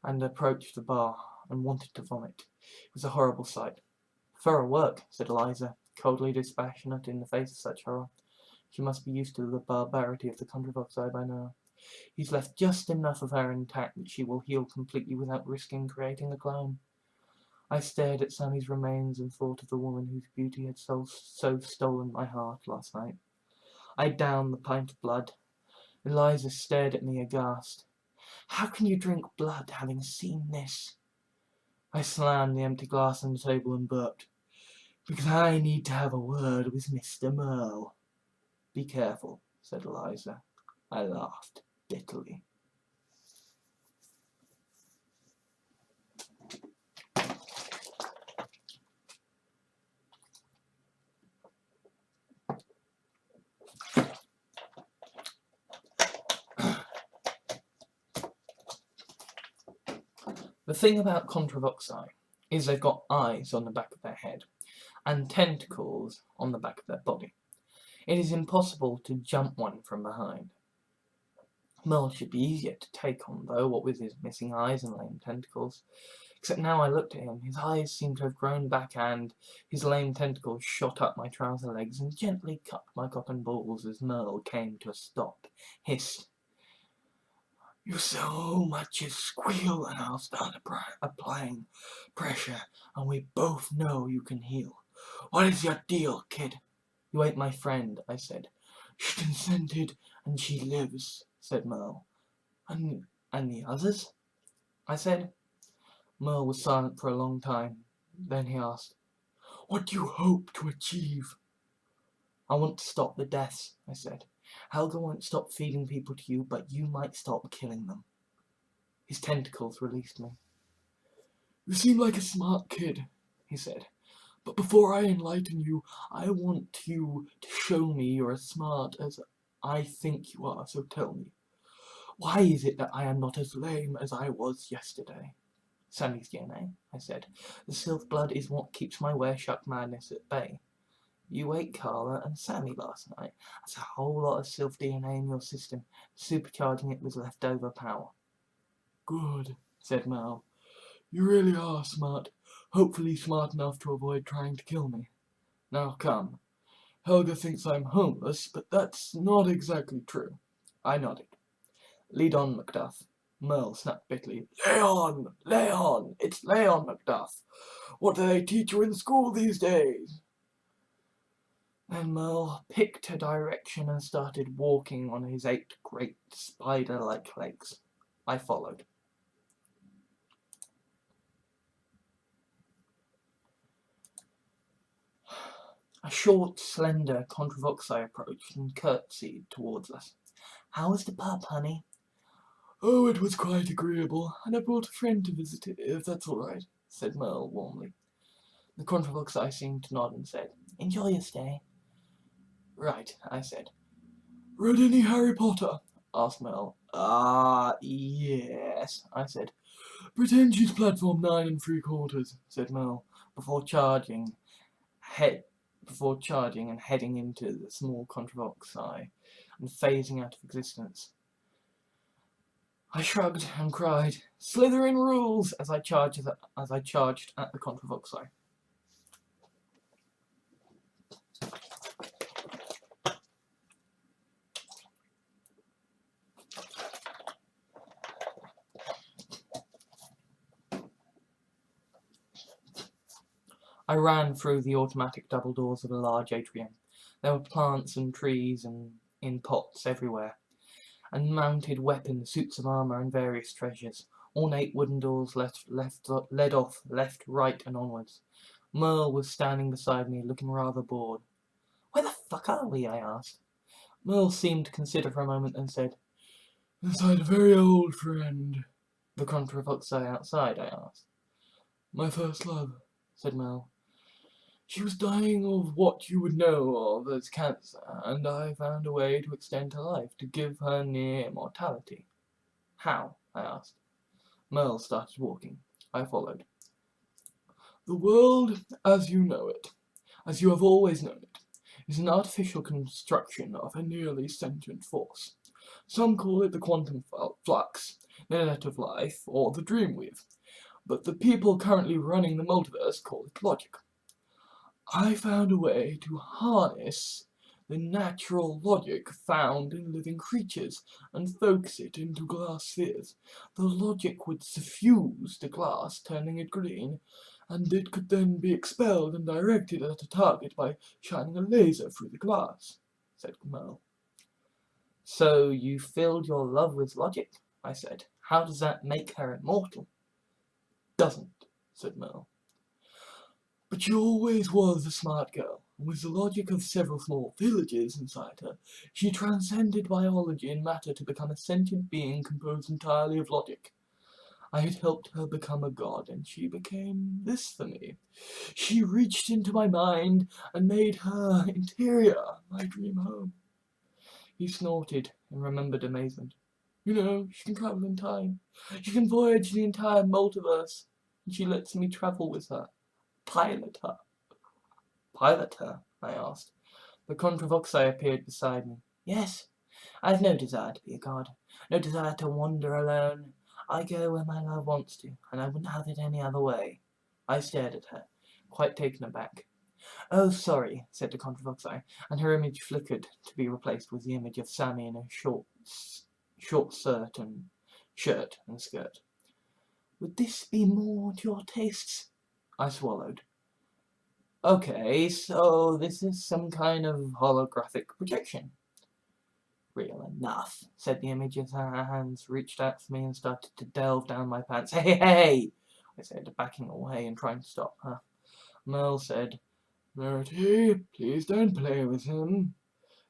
and approached the bar and wanted to vomit. It was a horrible sight. "Thorough work," said Eliza, coldly dispassionate in the face of such horror. She must be used to the barbarity of the Contravoxai by now. "He's left just enough of her intact that she will heal completely without risking creating a clone." I stared at Sammy's remains and thought of the woman whose beauty had so stolen my heart last night. I downed the pint of blood. Eliza stared at me aghast. "How can you drink blood having seen this?" I slammed the empty glass on the table and burped. "Because I need to have a word with Mr. Merle." "Be careful," said Eliza. I laughed bitterly. The thing about Contravoxai is they've got eyes on the back of their head and tentacles on the back of their body. It is impossible to jump one from behind. Merle should be easier to take on, though, what with his missing eyes and lame tentacles. Except now I looked at him, his eyes seemed to have grown back and his lame tentacles shot up my trouser legs and gently cut my cotton balls as Merle came to a stop, hissed, "You so much as squeal and I'll start applying pressure, and we both know you can heal. What is your deal, kid?" "You ain't my friend," I said. "She consented and she lives," said Merle. And the others?" I said. Merle was silent for a long time. Then he asked, "What do you hope to achieve?" "I want to stop the deaths," I said. "Helga won't stop feeding people to you, but you might stop killing them." His tentacles released me. "You seem like a smart kid," he said. "But before I enlighten you, I want you to show me you're as smart as I think you are, so tell me, why is it that I am not as lame as I was yesterday?" "Sammy's DNA," I said. "The sylph blood is what keeps my wereshuck madness at bay. You ate Carla and Sammy last night. That's a whole lot of sylph DNA in your system. Supercharging it was leftover power." "Good," said Merle. "You really are smart. Hopefully smart enough to avoid trying to kill me. Now come. Helga thinks I'm homeless, but that's not exactly true." I nodded. "Lead on, Macduff." Merle snapped bitterly. "Lay on! Lay on! It's lay on, Macduff! What do they teach you in school these days?" Then Merle picked a direction and started walking on his 8 great spider-like legs. I followed. A short, slender Contravoxai approached and curtsied towards us. "How was the pup, honey?" "Oh, it was quite agreeable, and I brought a friend to visit it, if that's all right," said Merle warmly. The Contravoxai seemed to nod and said, "Enjoy your stay." "Right," I said. "Read any Harry Potter?" asked Merle. Yes," I said. "Pretend she's platform 9 3/4, said Merle, before charging and heading into the small Contravoxai and phasing out of existence. I shrugged and cried, "Slytherin rules!" as I charged at the Contravoxai. I ran through the automatic double doors of a large atrium. There were plants and trees and in pots everywhere, and mounted weapons, suits of armour, and various treasures. Ornate wooden doors led off left, right, and onwards. Merle was standing beside me, looking rather bored. "Where the fuck are we?" I asked. Merle seemed to consider for a moment, then said, "Inside a very old friend." "The Contravoxai outside?" I asked. "My first love," said Merle. "She was dying of what you would know of as cancer, and I found a way to extend her life, to give her near immortality." "How?" I asked. Merle started walking. I followed. "The world, as you know it, as you have always known it, is an artificial construction of a nearly sentient force. Some call it the quantum flux, the net of life, or the dreamweave, but the people currently running the multiverse call it logic. I found a way to harness the natural logic found in living creatures and focus it into glass spheres. The logic would suffuse the glass, turning it green, and it could then be expelled and directed at a target by shining a laser through the glass," said Merle. "So you filled your love with logic?" I said. "How does that make her immortal?" "Doesn't," said Merle. "But she always was a smart girl, and with the logic of several small villages inside her, she transcended biology and matter to become a sentient being composed entirely of logic. I had helped her become a god, and she became this for me. She reached into my mind and made her interior my dream home." He snorted in remembered amazement. "You know, she can travel in time. She can voyage the entire multiverse, and she lets me travel with her. Pilot her." "Pilot her?" I asked. The Contravoxai appeared beside me. "Yes. I have no desire to be a god, no desire to wander alone. I go where my love wants to, and I wouldn't have it any other way. I stared at her, quite taken aback. Oh, sorry, said the Contravoxai, and her image flickered to be replaced with the image of Sammy in a short shirt and skirt. Would this be more to your tastes? I swallowed. Okay, so this is some kind of holographic projection. Real enough, said the image as her hands reached out for me and started to delve down my pants. Hey, hey, I said, backing away and trying to stop her. Merle said, Verity, please don't play with him.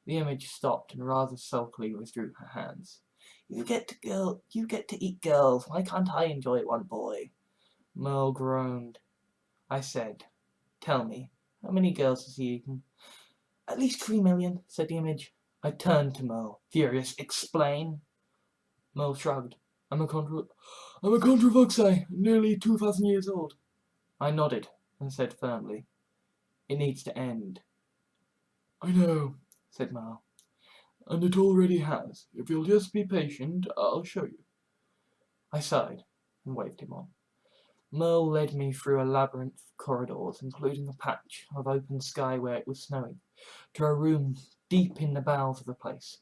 The image stopped and rather sulkily withdrew her hands. You get to eat girls. Why can't I enjoy one boy? Merle groaned. I said, tell me, how many girls has he eaten? At least 3 million, said the image. I turned to Merle, furious. Explain. Merle shrugged. I'm a Contravoxai, nearly 2,000 years old. I nodded and said firmly, it needs to end. I know, said Merle, and it already has. If you'll just be patient, I'll show you. I sighed and waved him on. Merle led me through a labyrinth of corridors, including a patch of open sky where it was snowing, to a room deep in the bowels of the place.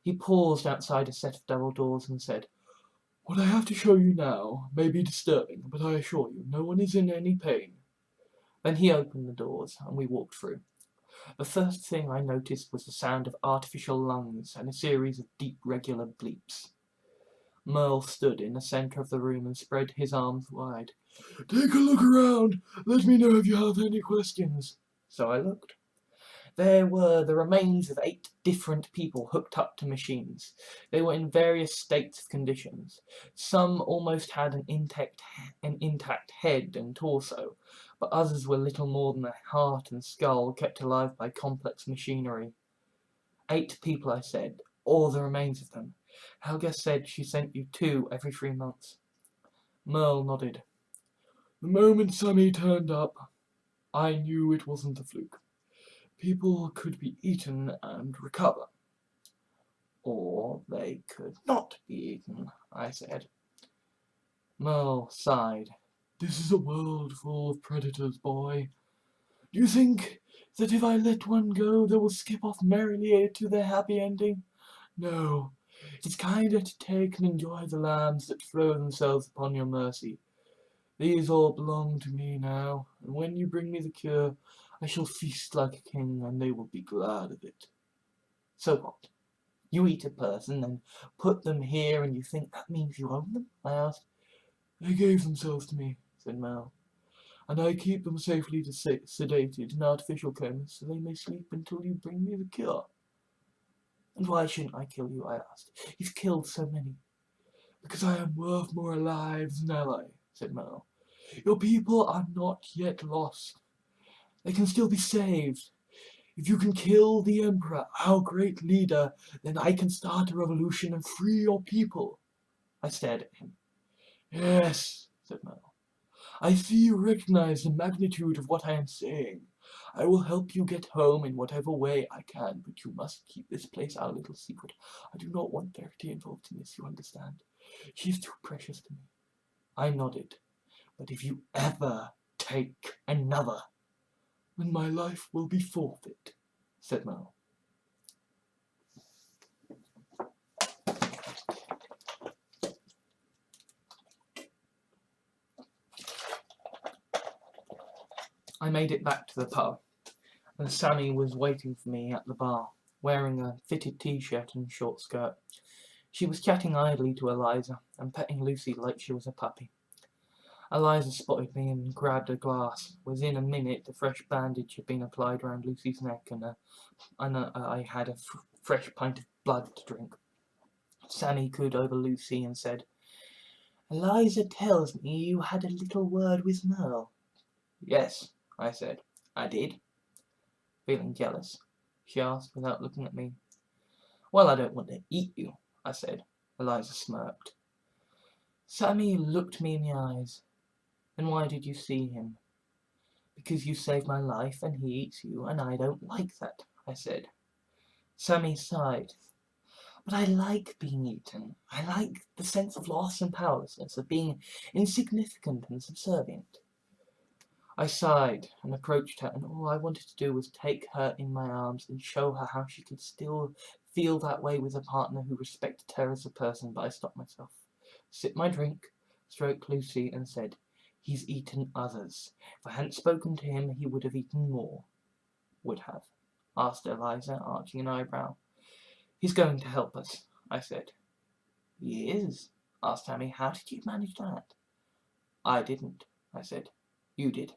He paused outside a set of double doors and said, What I have to show you now may be disturbing, but I assure you, no one is in any pain. Then he opened the doors, and we walked through. The first thing I noticed was the sound of artificial lungs and a series of deep, regular bleeps. Merle stood in the centre of the room and spread his arms wide. Take a look around. Let me know if you have any questions. So I looked. There were the remains of 8 different people hooked up to machines. They were in various states of conditions. Some almost had an intact head and torso, but others were little more than a heart and skull kept alive by complex machinery. 8 people, I said, all the remains of them. Helga said she sent you 2 every 3 months. Merle nodded. The moment Sammy turned up, I knew it wasn't a fluke. People could be eaten and recover. Or they could not be eaten, I said. Merle sighed. This is a world full of predators, boy. Do you think that if I let one go, they will skip off merrily to their happy ending? No. It's kinder to take and enjoy the lambs that throw themselves upon your mercy. These all belong to me now, and when you bring me the cure, I shall feast like a king, and they will be glad of it. So what? You eat a person, and put them here, and you think that means you own them? I asked. They gave themselves to me, said Mal, and I keep them safely sedated in artificial comas, so they may sleep until you bring me the cure. And why shouldn't I kill you? I asked. You've killed so many. Because I am worth more alive than ally, said Mal. Your people are not yet lost. They can still be saved. If you can kill the Emperor, our great leader, then I can start a revolution and free your people. I stared at him. Yes, said Mal. I see you recognize the magnitude of what I am saying. I will help you get home in whatever way I can, but you must keep this place our little secret. I do not want Verity involved in this, you understand? She is too precious to me. I nodded. But if you ever take another, then my life will be forfeit, said Mal. I made it back to the pub, and Sammy was waiting for me at the bar, wearing a fitted t-shirt and short skirt. She was chatting idly to Eliza and petting Lucy like she was a puppy. Eliza spotted me and grabbed a glass. Within a minute, the fresh bandage had been applied round Lucy's neck, and I had a fresh pint of blood to drink. Sammy cooed over Lucy and said, Eliza tells me you had a little word with Merle. Yes, I said. I did. Feeling jealous? She asked without looking at me. Well, I don't want to eat you, I said. Eliza smirked. Sammy looked me in the eyes. Then why did you see him? Because you saved my life and he eats you, and I don't like that, I said. Sammy sighed. But I like being eaten. I like the sense of loss and powerlessness, of being insignificant and subservient. I sighed and approached her, and all I wanted to do was take her in my arms and show her how she could still feel that way with a partner who respected her as a person, but I stopped myself, sipped my drink, stroked Lucy, and said, "He's eaten others. If I hadn't spoken to him, he would have eaten more." "Would have?" asked Eliza, arching an eyebrow. "He's going to help us," I said. "He is?" asked Tammy. "How did you manage that?" "I didn't," I said. "You did."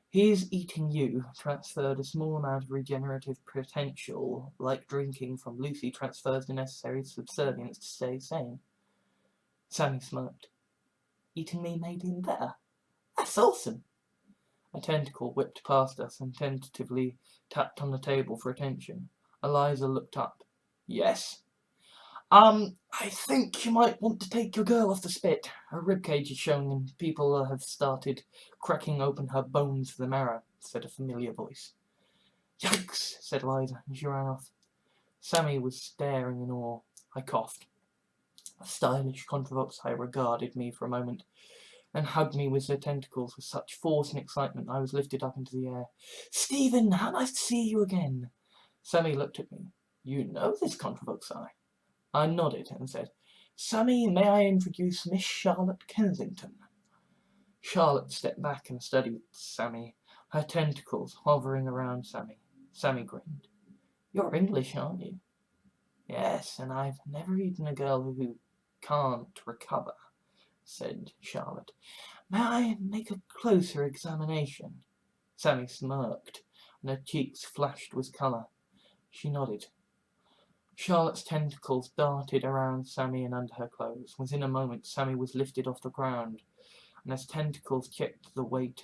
"His eating you transferred a small amount of regenerative potential, like drinking from Lucy transfers the necessary subservience to stay sane." Sammy smirked. "Eating me made him better? That's awesome." A tentacle whipped past us and tentatively tapped on the table for attention. Eliza looked up. "Yes?" I think you might want to take your girl off the spit. Her ribcage is showing and people have started cracking open her bones for the marrow," said a familiar voice. "Yikes," said Eliza, and she ran off. Sammy was staring in awe. I coughed. A stylish Contravoxai regarded me for a moment, and hugged me with her tentacles with such force and excitement I was lifted up into the air. "Stephen, how nice to see you again." Sammy looked at me. "You know this Contravoxai?" I nodded and said, "Sammy, may I introduce Miss Charlotte Kensington?" Charlotte stepped back and studied Sammy, her tentacles hovering around Sammy. Sammy grinned. "You're English, aren't you?" "Yes, and I've never eaten a girl who can't recover," said Charlotte. "May I make a closer examination?" Sammy smirked, and her cheeks flashed with colour. She nodded. Charlotte's tentacles darted around Sammy and under her clothes. Within a moment, Sammy was lifted off the ground, and as tentacles checked the weight,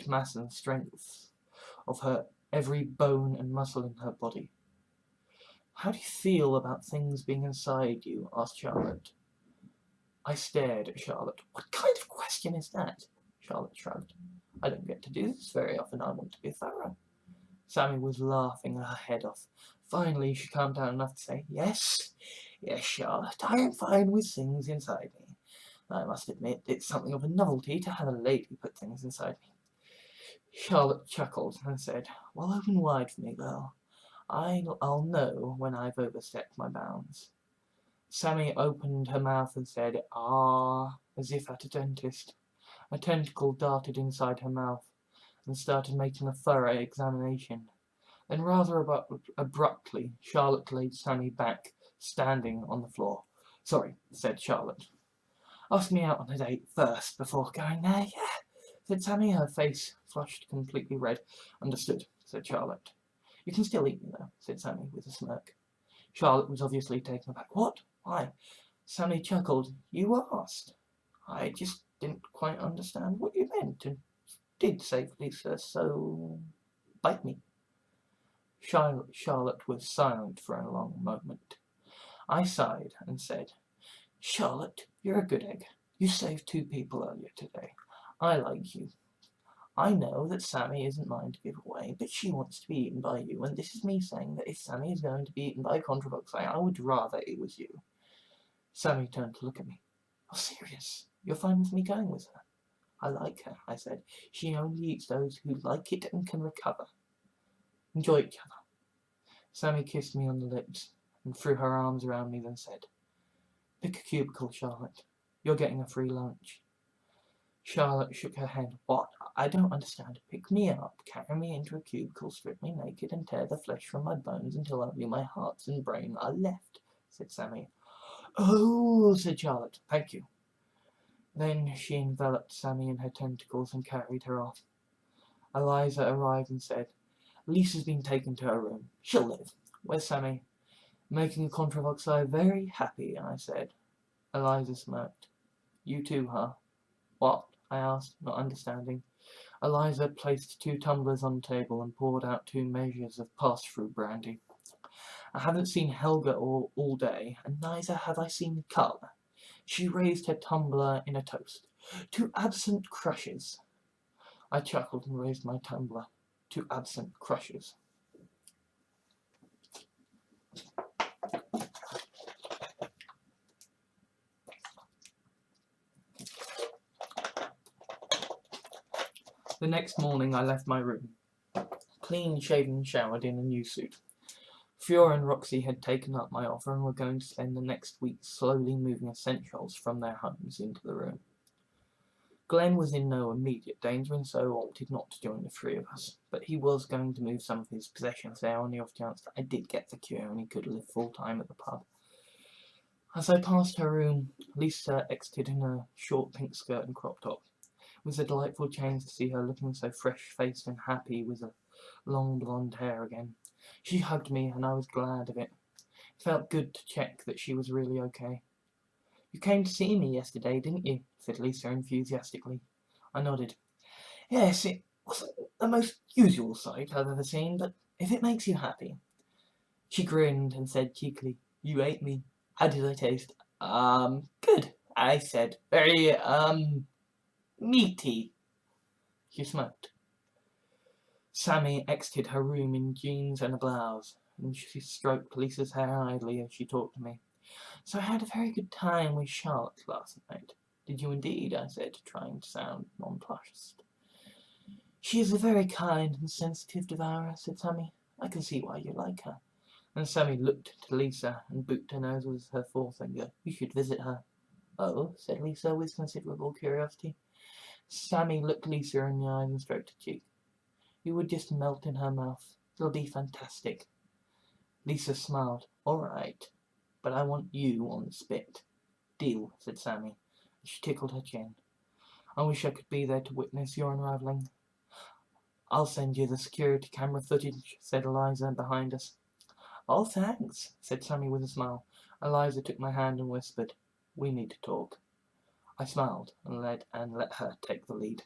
mass, and strength of her every bone and muscle in her body. "How do you feel about things being inside you?" asked Charlotte. I stared at Charlotte. "What kind of question is that?" Charlotte shrugged. "I don't get to do this very often. I want to be thorough." Sammy was laughing her head off. Finally, she calmed down enough to say, Yes, Charlotte, I am fine with things inside me. I must admit, it's something of a novelty to have a lady put things inside me." Charlotte chuckled and said, "Well, open wide for me, girl. I'll know when I've overstepped my bounds." Sammy opened her mouth and said, "Ah," as if at a dentist. A tentacle darted inside her mouth and started making a thorough examination. Then rather abruptly, Charlotte laid Sammy back, standing on the floor. "Sorry," said Charlotte. "Ask me out on a date first before going there, yeah?" said Sammy, her face flushed completely red. "Understood," said Charlotte. "You can still eat me, though," said Sammy with a smirk. Charlotte was obviously taken aback. "What? Why?" Sammy chuckled. "You asked. I just didn't quite understand what you meant, and did say Lisa, so bite me." Charlotte was silent for a long moment. I sighed and said, "Charlotte, you're a good egg. You saved 2 people earlier today. I like you. I know that Sammy isn't mine to give away, but she wants to be eaten by you, and this is me saying that if Sammy is going to be eaten by a Contravoxai, I would rather it was you." Sammy turned to look at me. "You're serious? You're fine with me going with her?" "I like her," I said. "She only eats those who like it and can recover. Enjoy each other." Sammy kissed me on the lips and threw her arms around me, then said, "Pick a cubicle, Charlotte. You're getting a free lunch." Charlotte shook her head. "What? I don't understand. Pick me up, carry me into a cubicle, strip me naked, and tear the flesh from my bones until only my heart and brain are left," said Sammy. "Oh," said Charlotte. "Thank you." Then she enveloped Sammy in her tentacles and carried her off. Eliza arrived and said, "Lisa's been taken to her room. She'll live. Where's Sammy?" "Making Contravoxai very happy," I said. Eliza smirked. "You too, huh?" "What?" I asked, not understanding. Eliza placed 2 tumblers on the table and poured out 2 measures of pass-through brandy. "I haven't seen Helga all day, and neither have I seen Carla." She raised her tumbler in a toast. "To absent crushes." I chuckled and raised my tumbler. "To absent crushes." The next morning I left my room, clean shaven and showered in a new suit. Fiora and Roxy had taken up my offer and were going to spend the next week slowly moving essentials from their homes into the room. Glenn was in no immediate danger and so opted not to join the three of us, but he was going to move some of his possessions there on the off chance that I did get the cure and he could live full-time at the pub. As I passed her room, Lisa exited in a short pink skirt and crop top. It was a delightful change to see her looking so fresh-faced and happy with her long blonde hair again. She hugged me and I was glad of it. It felt good to check that she was really okay. "You came to see me yesterday, didn't you?" said Lisa enthusiastically. I nodded. "Yes, it wasn't the most usual sight I've ever seen, but if it makes you happy." She grinned and said cheekily, "You ate me. How did I taste?" Good," I said. "Very, meaty." She smoked. Sammy exited her room in jeans and a blouse, and she stroked Lisa's hair idly as she talked to me. "So I had a very good time with Charlotte last night." "Did you indeed?" I said, trying to sound nonplussed. "She is a very kind and sensitive devourer," said Sammy. "I can see why you like her." And Sammy looked to Lisa and booped her nose with her forefinger. "You should visit her." "Oh," said Lisa with considerable curiosity. Sammy looked Lisa in the eyes and stroked her cheek. "You would just melt in her mouth. It'll be fantastic." Lisa smiled. "All right, but I want you on the spit." "Deal," said Sammy. She tickled her chin. "I wish I could be there to witness your unravelling." "I'll send you the security camera footage," said Eliza behind us. "Oh, thanks," said Sammy with a smile. Eliza took my hand and whispered, "We need to talk." I smiled and let her take the lead.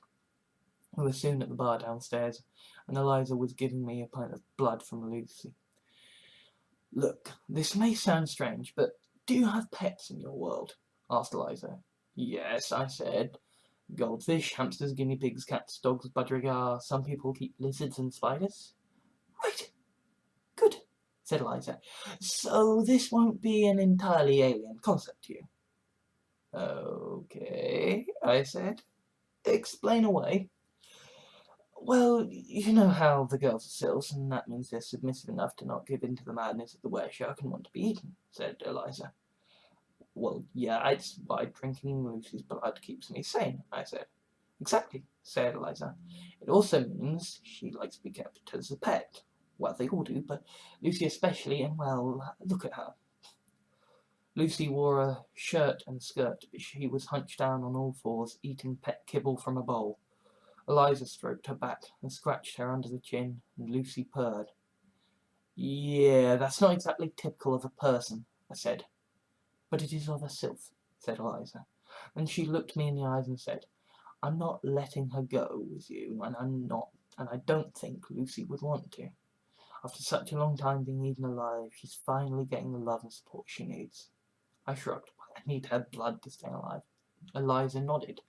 We were soon at the bar downstairs, and Eliza was giving me a pint of blood from Lucy. "Look, this may sound strange, but do you have pets in your world?" asked Eliza. "Yes," I said. "Goldfish, hamsters, guinea pigs, cats, dogs, budgerigar. Some people keep lizards and spiders." "Right. Good," said Eliza. "So this won't be an entirely alien concept to you." "Okay," I said. "Explain away." "Well, you know how the girls are sylphs, and that means they're submissive enough to not give in to the madness of the were-shark and want to be eaten," said Eliza. "Well, yeah, it's why drinking Lucy's blood keeps me sane," I said. "Exactly," said Eliza. "It also means she likes to be kept as a pet. Well, they all do, but Lucy especially, and well, look at her." Lucy wore a shirt and skirt, but she was hunched down on all fours, eating pet kibble from a bowl. Eliza stroked her back and scratched her under the chin, and Lucy purred. "Yeah, that's not exactly typical of a person," I said. "But it is of a sylph," said Eliza. And she looked me in the eyes and said, "I'm not letting her go with you, and I don't think Lucy would want to. After such a long time being eaten alive, she's finally getting the love and support she needs." I shrugged. "I need her blood to stay alive." Eliza nodded.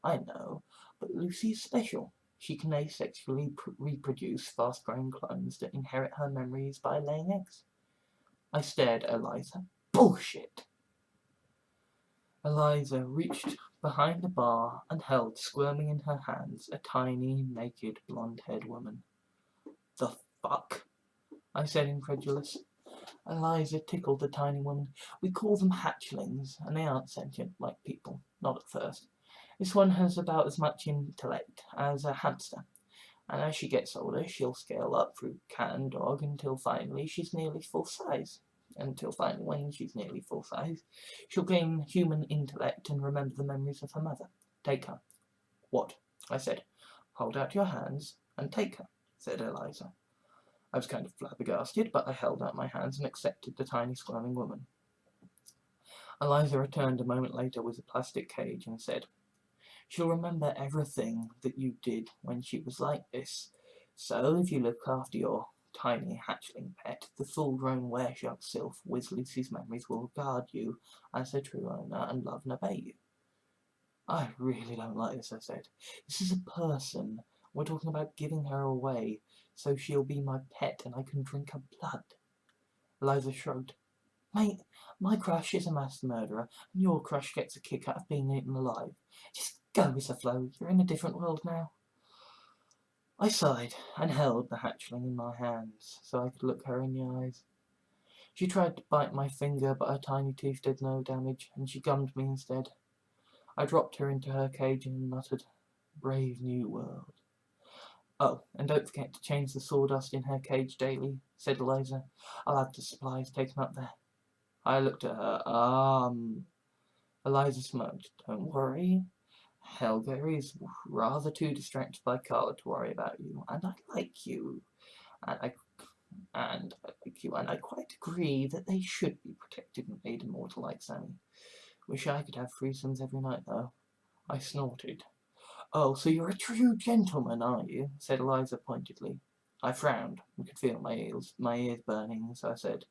"I know, but Lucy is special. She can asexually reproduce fast-growing clones that inherit her memories by laying eggs." I stared at Eliza. "Bullshit!" Eliza reached behind the bar and held, squirming in her hands, a tiny, naked, blonde-haired woman. "The fuck?" I said, incredulous. Eliza tickled the tiny woman. "We call them hatchlings, and they aren't sentient like people. Not at first. This one has about as much intellect as a hamster, and as she gets older, she'll scale up through cat and dog until finally she's nearly full size. When she's nearly full size, she'll gain human intellect and remember the memories of her mother. Take her." "What?" I said. "Hold out your hands and take her," said Eliza. I was kind of flabbergasted, but I held out my hands and accepted the tiny squirming woman. Eliza returned a moment later with a plastic cage and said, "She'll remember everything that you did when she was like this. So if you look after your tiny hatchling pet, the full-grown were-shark sylph with Lucy's memories will guard you as her true owner and love and obey you." "I really don't like this," I said. "This is a person. We're talking about giving her away, so she'll be my pet and I can drink her blood." Eliza shrugged. "Mate, my crush is a mass murderer, and your crush gets a kick out of being eaten alive. Just go with the flow. You're in a different world now." I sighed and held the hatchling in my hands so I could look her in the eyes. She tried to bite my finger, but her tiny teeth did no damage, and she gummed me instead. I dropped her into her cage and muttered, "Brave new world." "Oh, and don't forget to change the sawdust in her cage daily," said Eliza. "I'll have the supplies taken up there." I looked at her. Eliza smirked. "Don't worry. Helga is rather too distracted by Carla to worry about you, and I like you. And I like you, and I quite agree that they should be protected and made immortal like Sammy. Wish I could have threesomes every night, though." I snorted. "Oh, so you're a true gentleman, are you?" said Eliza pointedly. I frowned and could feel my ears burning, so I said,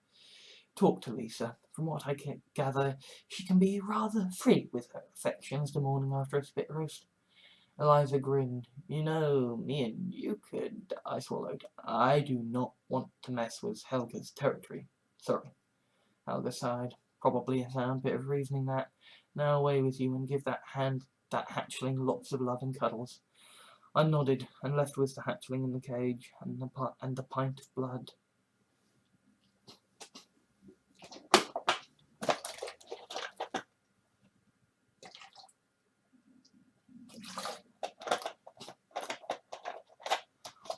"Talk to Lisa. From what I can gather, she can be rather free with her affections the morning after a spit roast." Eliza grinned. "You know, me and you could—" I swallowed. "I do not want to mess with Helga's territory. Sorry." Helga sighed. "Probably a sound bit of reasoning that. Now away with you and give that hatchling lots of love and cuddles." I nodded, and left with the hatchling in the cage and the pint of blood.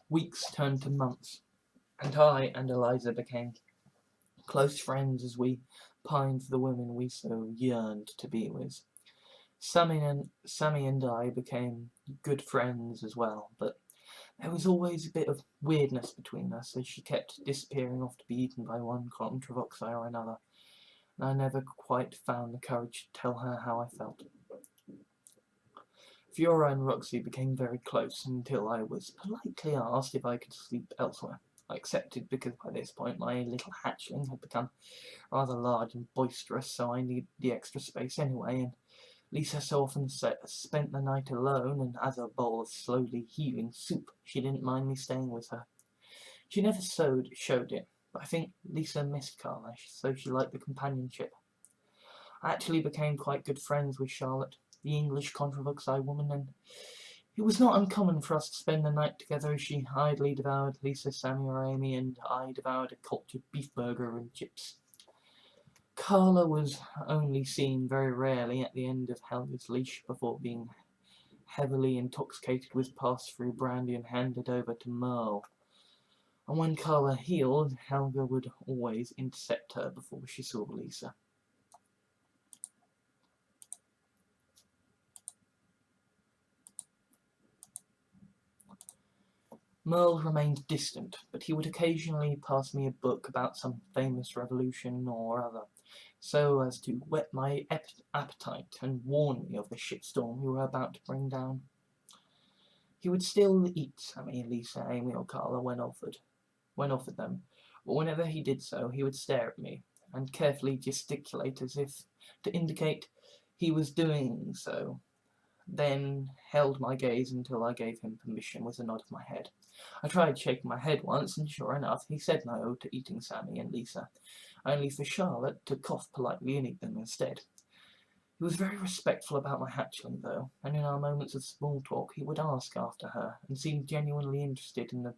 Weeks turned to months, and I and Eliza became close friends as we pined for the women we so yearned to be with. Sammy and I became good friends as well, but there was always a bit of weirdness between us as she kept disappearing off to be eaten by one Contravoxai or another, and I never quite found the courage to tell her how I felt. Fiora and Roxy became very close until I was politely asked if I could sleep elsewhere. I accepted because by this point my little hatchling had become rather large and boisterous, so I needed the extra space anyway, and Lisa so often spent the night alone, and as a bowl of slowly heaving soup, she didn't mind me staying with her. She never showed it, but I think Lisa missed Carla, so she liked the companionship. I actually became quite good friends with Charlotte, the English Contravoxai woman, and it was not uncommon for us to spend the night together as she idly devoured Lisa, Sammy, or Amy, and I devoured a cultured beef burger and chips. Carla was only seen very rarely at the end of Helga's leash before being heavily intoxicated with pass-through brandy and handed over to Merle. And when Carla healed, Helga would always intercept her before she saw Lisa. Merle remained distant, but he would occasionally pass me a book about some famous revolution or other, so as to whet my appetite and warn me of the shitstorm we were about to bring down. He would still eat Sammy, Lisa, Amy, or Carla when offered them, but whenever he did so, he would stare at me and carefully gesticulate as if to indicate he was doing so, then held my gaze until I gave him permission with a nod of my head. I tried shaking my head once, and sure enough, he said no to eating Sammy and Lisa, only for Charlotte to cough politely and eat them instead. He was very respectful about my hatchling, though, and in our moments of small talk he would ask after her, and seemed genuinely interested in the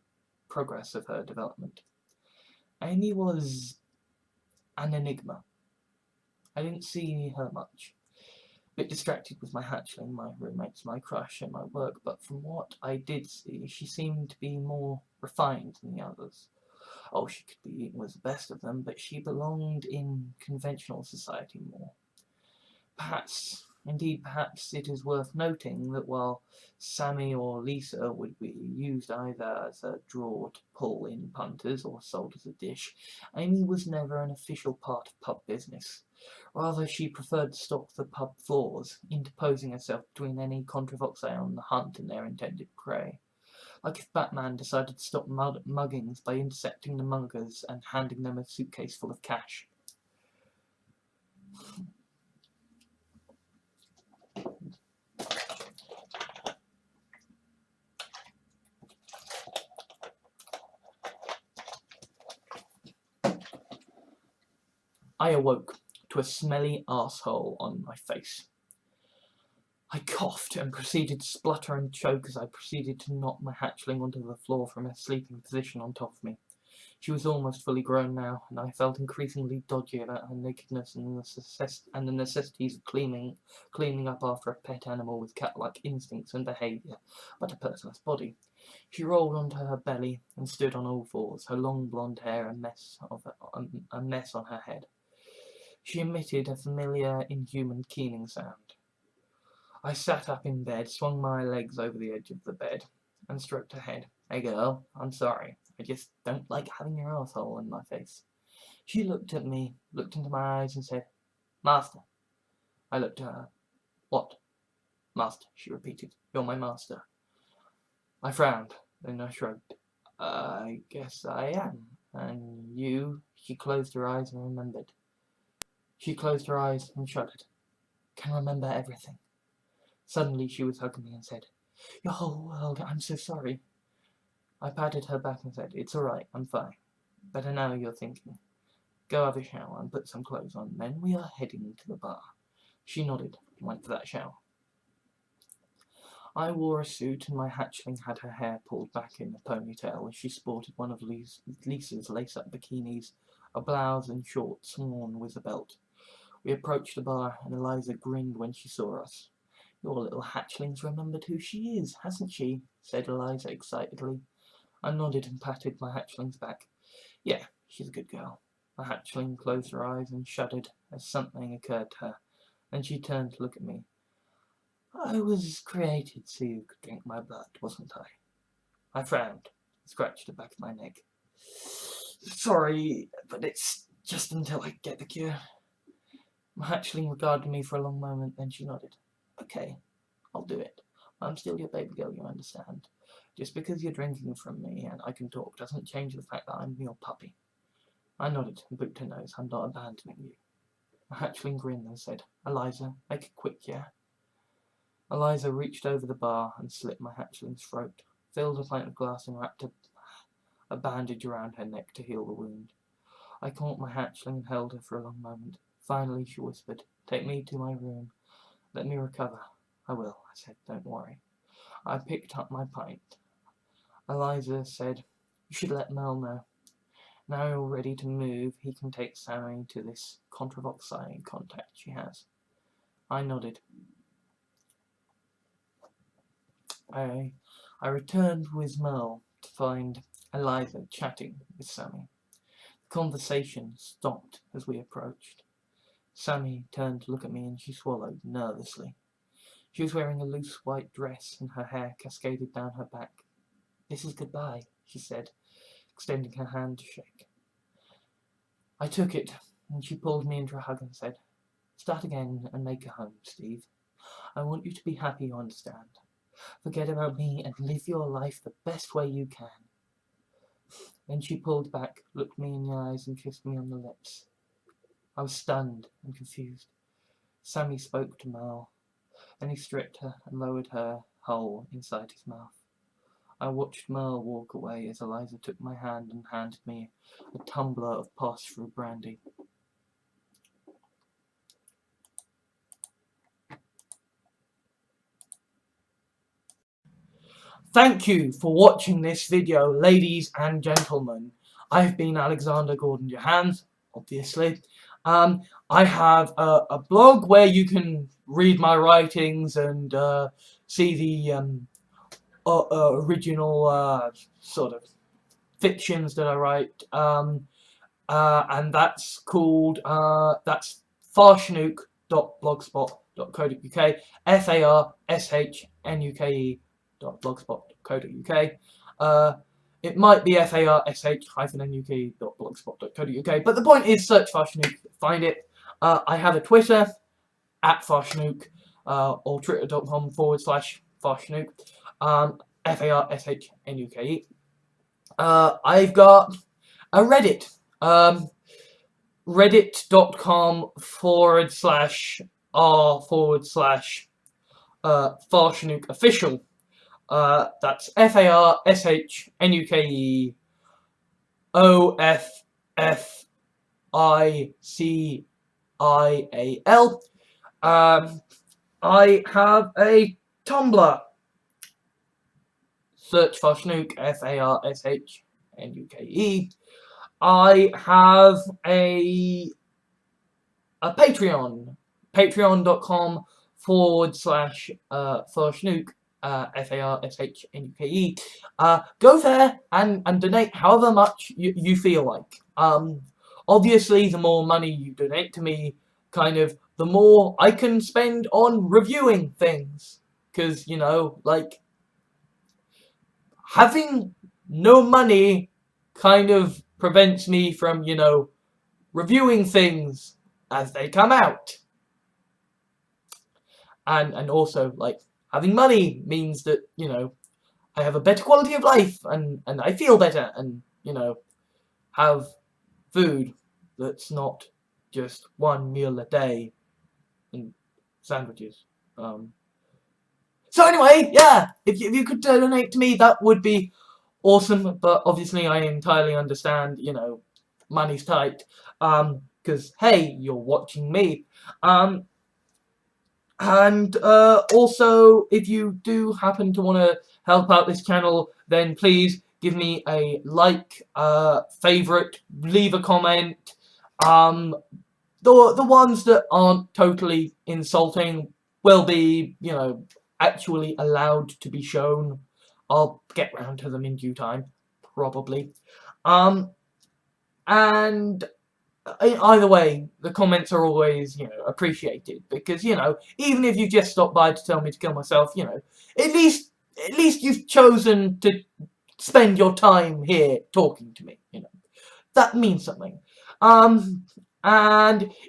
progress of her development. Amy was an enigma. I didn't see her much. A bit distracted with my hatchling, my roommates, my crush, and my work, but from what I did see, she seemed to be more refined than the others. Oh, she could be eaten with the best of them, but she belonged in conventional society more. Perhaps it is worth noting that while Sammy or Lisa would be used either as a draw to pull in punters or sold as a dish, Amy was never an official part of pub business. Rather, she preferred to stalk the pub floors, interposing herself between any Contravoxai on the hunt and their intended prey. Like if Batman decided to stop muggings by intercepting the muggers and handing them a suitcase full of cash. I awoke to a smelly asshole on my face. I coughed and proceeded to splutter and choke as I proceeded to knock my hatchling onto the floor from her sleeping position on top of me. She was almost fully grown now, and I felt increasingly dodgy about her nakedness and the necessities of cleaning up after a pet animal with cat-like instincts and behaviour, but a personless body. She rolled onto her belly and stood on all fours, her long blonde hair a mess on her head. She emitted a familiar, inhuman keening sound. I sat up in bed, swung my legs over the edge of the bed, and stroked her head. "Hey girl, I'm sorry. I just don't like having your asshole in my face." She looked at me, looked into my eyes and said, "Master." I looked at her. "What?" "Master," she repeated. "You're my master." I frowned, then I shrugged. "I guess I am. And you?" She closed her eyes and remembered. She closed her eyes and shuddered. "Can remember everything." Suddenly she was hugging me and said, "Your whole world, I'm so sorry." I patted her back and said, "It's all right, I'm fine. Better now you're thinking. Go have a shower and put some clothes on, then we are heading to the bar." She nodded and went for that shower. I wore a suit and my hatchling had her hair pulled back in a ponytail as she sported one of Lisa's lace-up bikinis, a blouse and shorts worn with a belt. We approached the bar and Eliza grinned when she saw us. "Your little hatchling's remembered who she is, hasn't she?" said Eliza excitedly. I nodded and patted my hatchling's back. "Yeah, she's a good girl." My hatchling closed her eyes and shuddered as something occurred to her. Then she turned to look at me. "I was created so you could drink my blood, wasn't I?" I frowned and scratched the back of my neck. "Sorry, but it's just until I get the cure." My hatchling regarded me for a long moment, then she nodded. "Okay, I'll do it. I'm still your baby girl, you understand. Just because you're drinking from me and I can talk doesn't change the fact that I'm your puppy." I nodded and booped her nose. "I'm not abandoning you." My hatchling grinned and said, "Eliza, make it quick, yeah?" Eliza reached over the bar and slit my hatchling's throat, filled a pint of glass and wrapped a bandage around her neck to heal the wound. I caught my hatchling and held her for a long moment. Finally she whispered, "Take me to my room. Let me recover." "I will," I said, "don't worry." I picked up my pint. Eliza said, "You should let Mel know. Now you're ready to move, he can take Sammy to this Contravoxai contact she has." I nodded. I returned with Mel to find Eliza chatting with Sammy. The conversation stopped as we approached. Sammy turned to look at me and she swallowed nervously. She was wearing a loose white dress and her hair cascaded down her back. "This is goodbye," she said, extending her hand to shake. I took it, and she pulled me into a hug and said, "Start again and make a home, Steve. I want you to be happy, you understand. Forget about me and live your life the best way you can." Then she pulled back, looked me in the eyes and kissed me on the lips. I was stunned and confused. Sammy spoke to Mel, and he stripped her and lowered her whole inside his mouth. I watched Merle walk away as Eliza took my hand and handed me a tumbler of pass-through brandy. Thank you for watching this video, ladies and gentlemen. I've been Alexander Gordon Johans, obviously. I have a blog where you can read my writings and see the original sort of fictions that I write, and that's called that's farshnuk.blogspot.co.uk, farshnuk.blogspot.co.uk. It might be farsh-nuk.blogspot.co.uk, but the point is, search Farshnuk, find it. I have a Twitter @farshnuk, or twitter.com/farshnuk, farshnuk. I've got a Reddit, reddit.com/r/farshnuk official. That's FARSHNUKOFFICIAL. I have a Tumblr. Search for Snook, FARSHNUKE. I have a Patreon, patreon.com/for Snook, FARSHNUKE. Go there and donate however much you feel like. Obviously, the more money you donate to me, the more I can spend on reviewing things. Because, like, having no money prevents me from, reviewing things as they come out. And also, like, having money means that, I have a better quality of life and I feel better and, have food that's not just one meal a day and sandwiches. So anyway, yeah, if you could donate to me, that would be awesome. But obviously, I entirely understand, money's tight. Because hey, you're watching me. And also, if you do happen to want to help out this channel, then please give me a like, favorite, leave a comment. The ones that aren't totally insulting will be, actually allowed to be shown. I'll get round to them in due time, probably. And either way, the comments are always, appreciated, because, even if you just stopped by to tell me to kill myself, at least you've chosen to spend your time here talking to me, that means something. And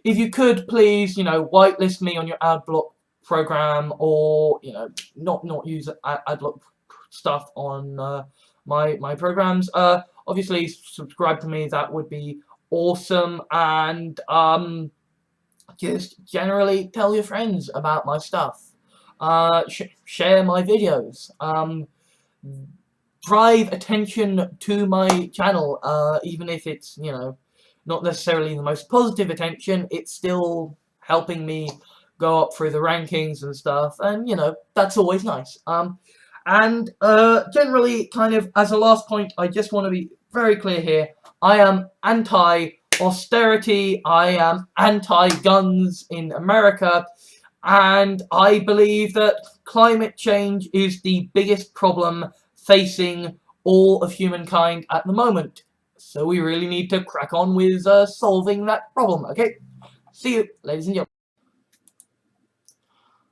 if you could please, whitelist me on your adblock program, or, not use adblock stuff on my programs. Obviously subscribe to me, that would be awesome. And just generally tell your friends about my stuff. Share my videos. Drive attention to my channel, even if it's, not necessarily the most positive attention. It's still helping me go up through the rankings and stuff, and that's always nice. And generally, as a last point, I just want to be very clear here. I am anti-austerity, I am anti-guns in America, and I believe that climate change is the biggest problem facing all of humankind at the moment. So we really need to crack on with solving that problem, okay? See you, ladies and gentlemen.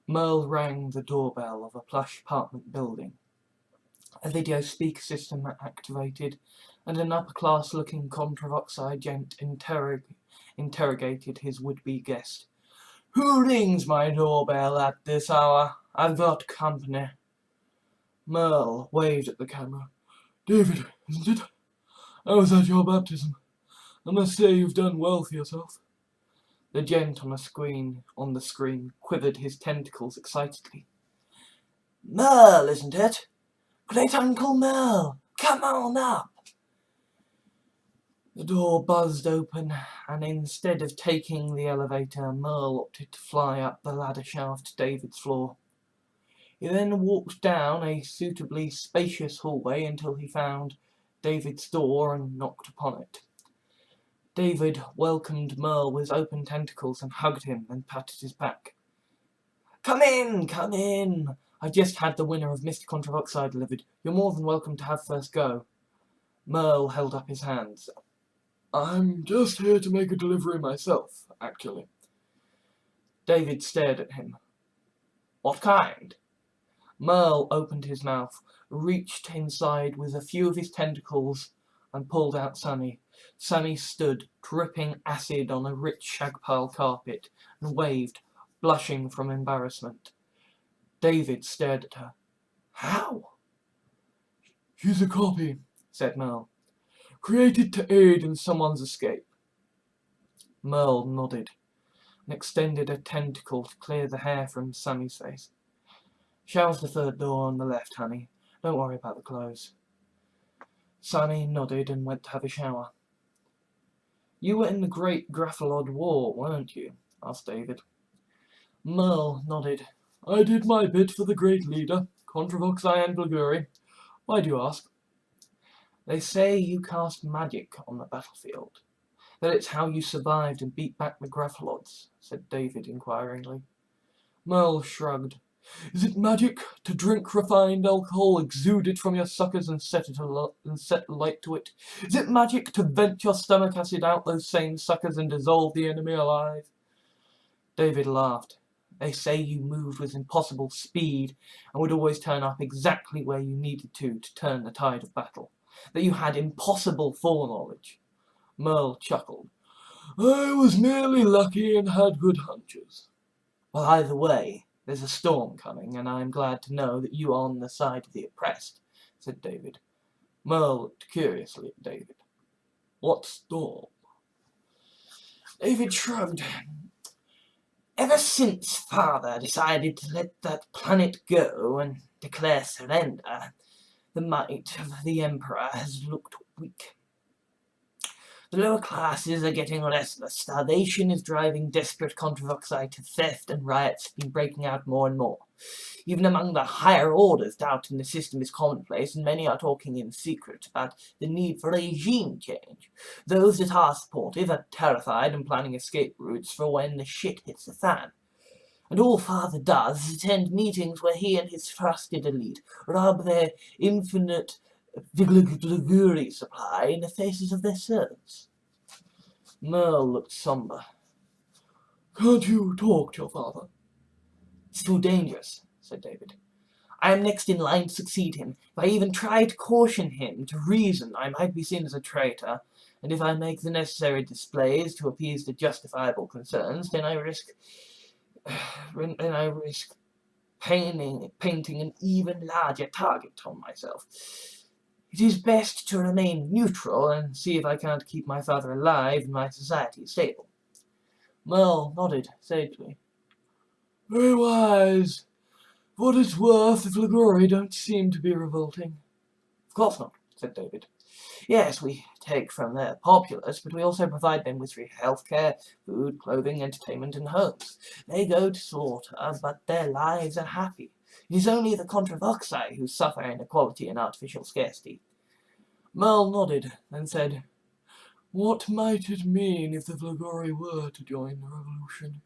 Merle rang the doorbell of a plush apartment building. A video speaker system activated, and an upper-class-looking Contravoxai gent interrogated his would-be guest. "Who rings my doorbell at this hour? I've got company." Merle waved at the camera. "David, isn't it? I was at your baptism. I must say you've done well for yourself." The gent on the screen quivered his tentacles excitedly. "Merle, isn't it? Great Uncle Merle, come on up." The door buzzed open, and instead of taking the elevator, Merle opted to fly up the ladder shaft to David's floor. He then walked down a suitably spacious hallway until he found David's door and knocked upon it. David welcomed Merle with open tentacles and hugged him, then patted his back. Come in. I just had the winner of Mr. Contravoxai delivered. You're more than welcome to have first go." Merle held up his hands. "I'm just here to make a delivery myself, actually." David stared at him. "What kind?" Merle opened his mouth, reached inside with a few of his tentacles, and pulled out Sunny. Sunny stood, dripping acid on a rich shagpile carpet, and waved, blushing from embarrassment. David stared at her. "How?" "She's a copy," said Merle. "Created to aid in someone's escape." Merle nodded and extended a tentacle to clear the hair from Sunny's face. "Shower's the third door on the left, honey. Don't worry about the clothes." Sunny nodded and went to have a shower. "You were in the Great Graphalod War, weren't you?" asked David. Merle nodded. I did my bit for the great leader, Contravoxai and Blaguri. Why do you ask? They say you cast magic on the battlefield. That it's how you survived and beat back the Gruffalods, said David inquiringly. Merle shrugged. Is it magic to drink refined alcohol, exude it from your suckers and set light to it? Is it magic to vent your stomach acid out those same suckers and dissolve the enemy alive? David laughed. They say you moved with impossible speed and would always turn up exactly where you needed to turn the tide of battle. That you had impossible foreknowledge. Merle chuckled. I was merely lucky and had good hunches. Well, either way, there's a storm coming, and I am glad to know that you are on the side of the oppressed, said David. Merle looked curiously at David. What storm? David shrugged. Ever since Father decided to let that planet go and declare surrender, the might of the Emperor has looked weak. The lower classes are getting restless. Starvation is driving desperate Contravoxai to theft, and riots have been breaking out more and more. Even among the higher orders, doubt in the system is commonplace, and many are talking in secret about the need for regime change. Those that are supportive are terrified and planning escape routes for when the shit hits the fan. And all Father does is attend meetings where he and his trusted elite rub their infinite Vigliguri supply in the faces of their servants. Merle looked sombre. Can't you talk to your father? It's too dangerous, said David. I am next in line to succeed him. If I even try to caution him to reason, I might be seen as a traitor, and if I make the necessary displays to appease the justifiable concerns, then I risk painting an even larger target on myself. It is best to remain neutral and see if I can't keep my father alive and my society stable. Merle nodded sagely. Very wise. For what it's worth, the Flagori don't seem to be revolting. Of course not, said David. Yes, we take from their populace, but we also provide them with free healthcare, food, clothing, entertainment, and homes. They go to slaughter, but their lives are happy. It is only the Contravoxai who suffer inequality and artificial scarcity. Merle nodded, and said, What might it mean if the Flagori were to join the revolution?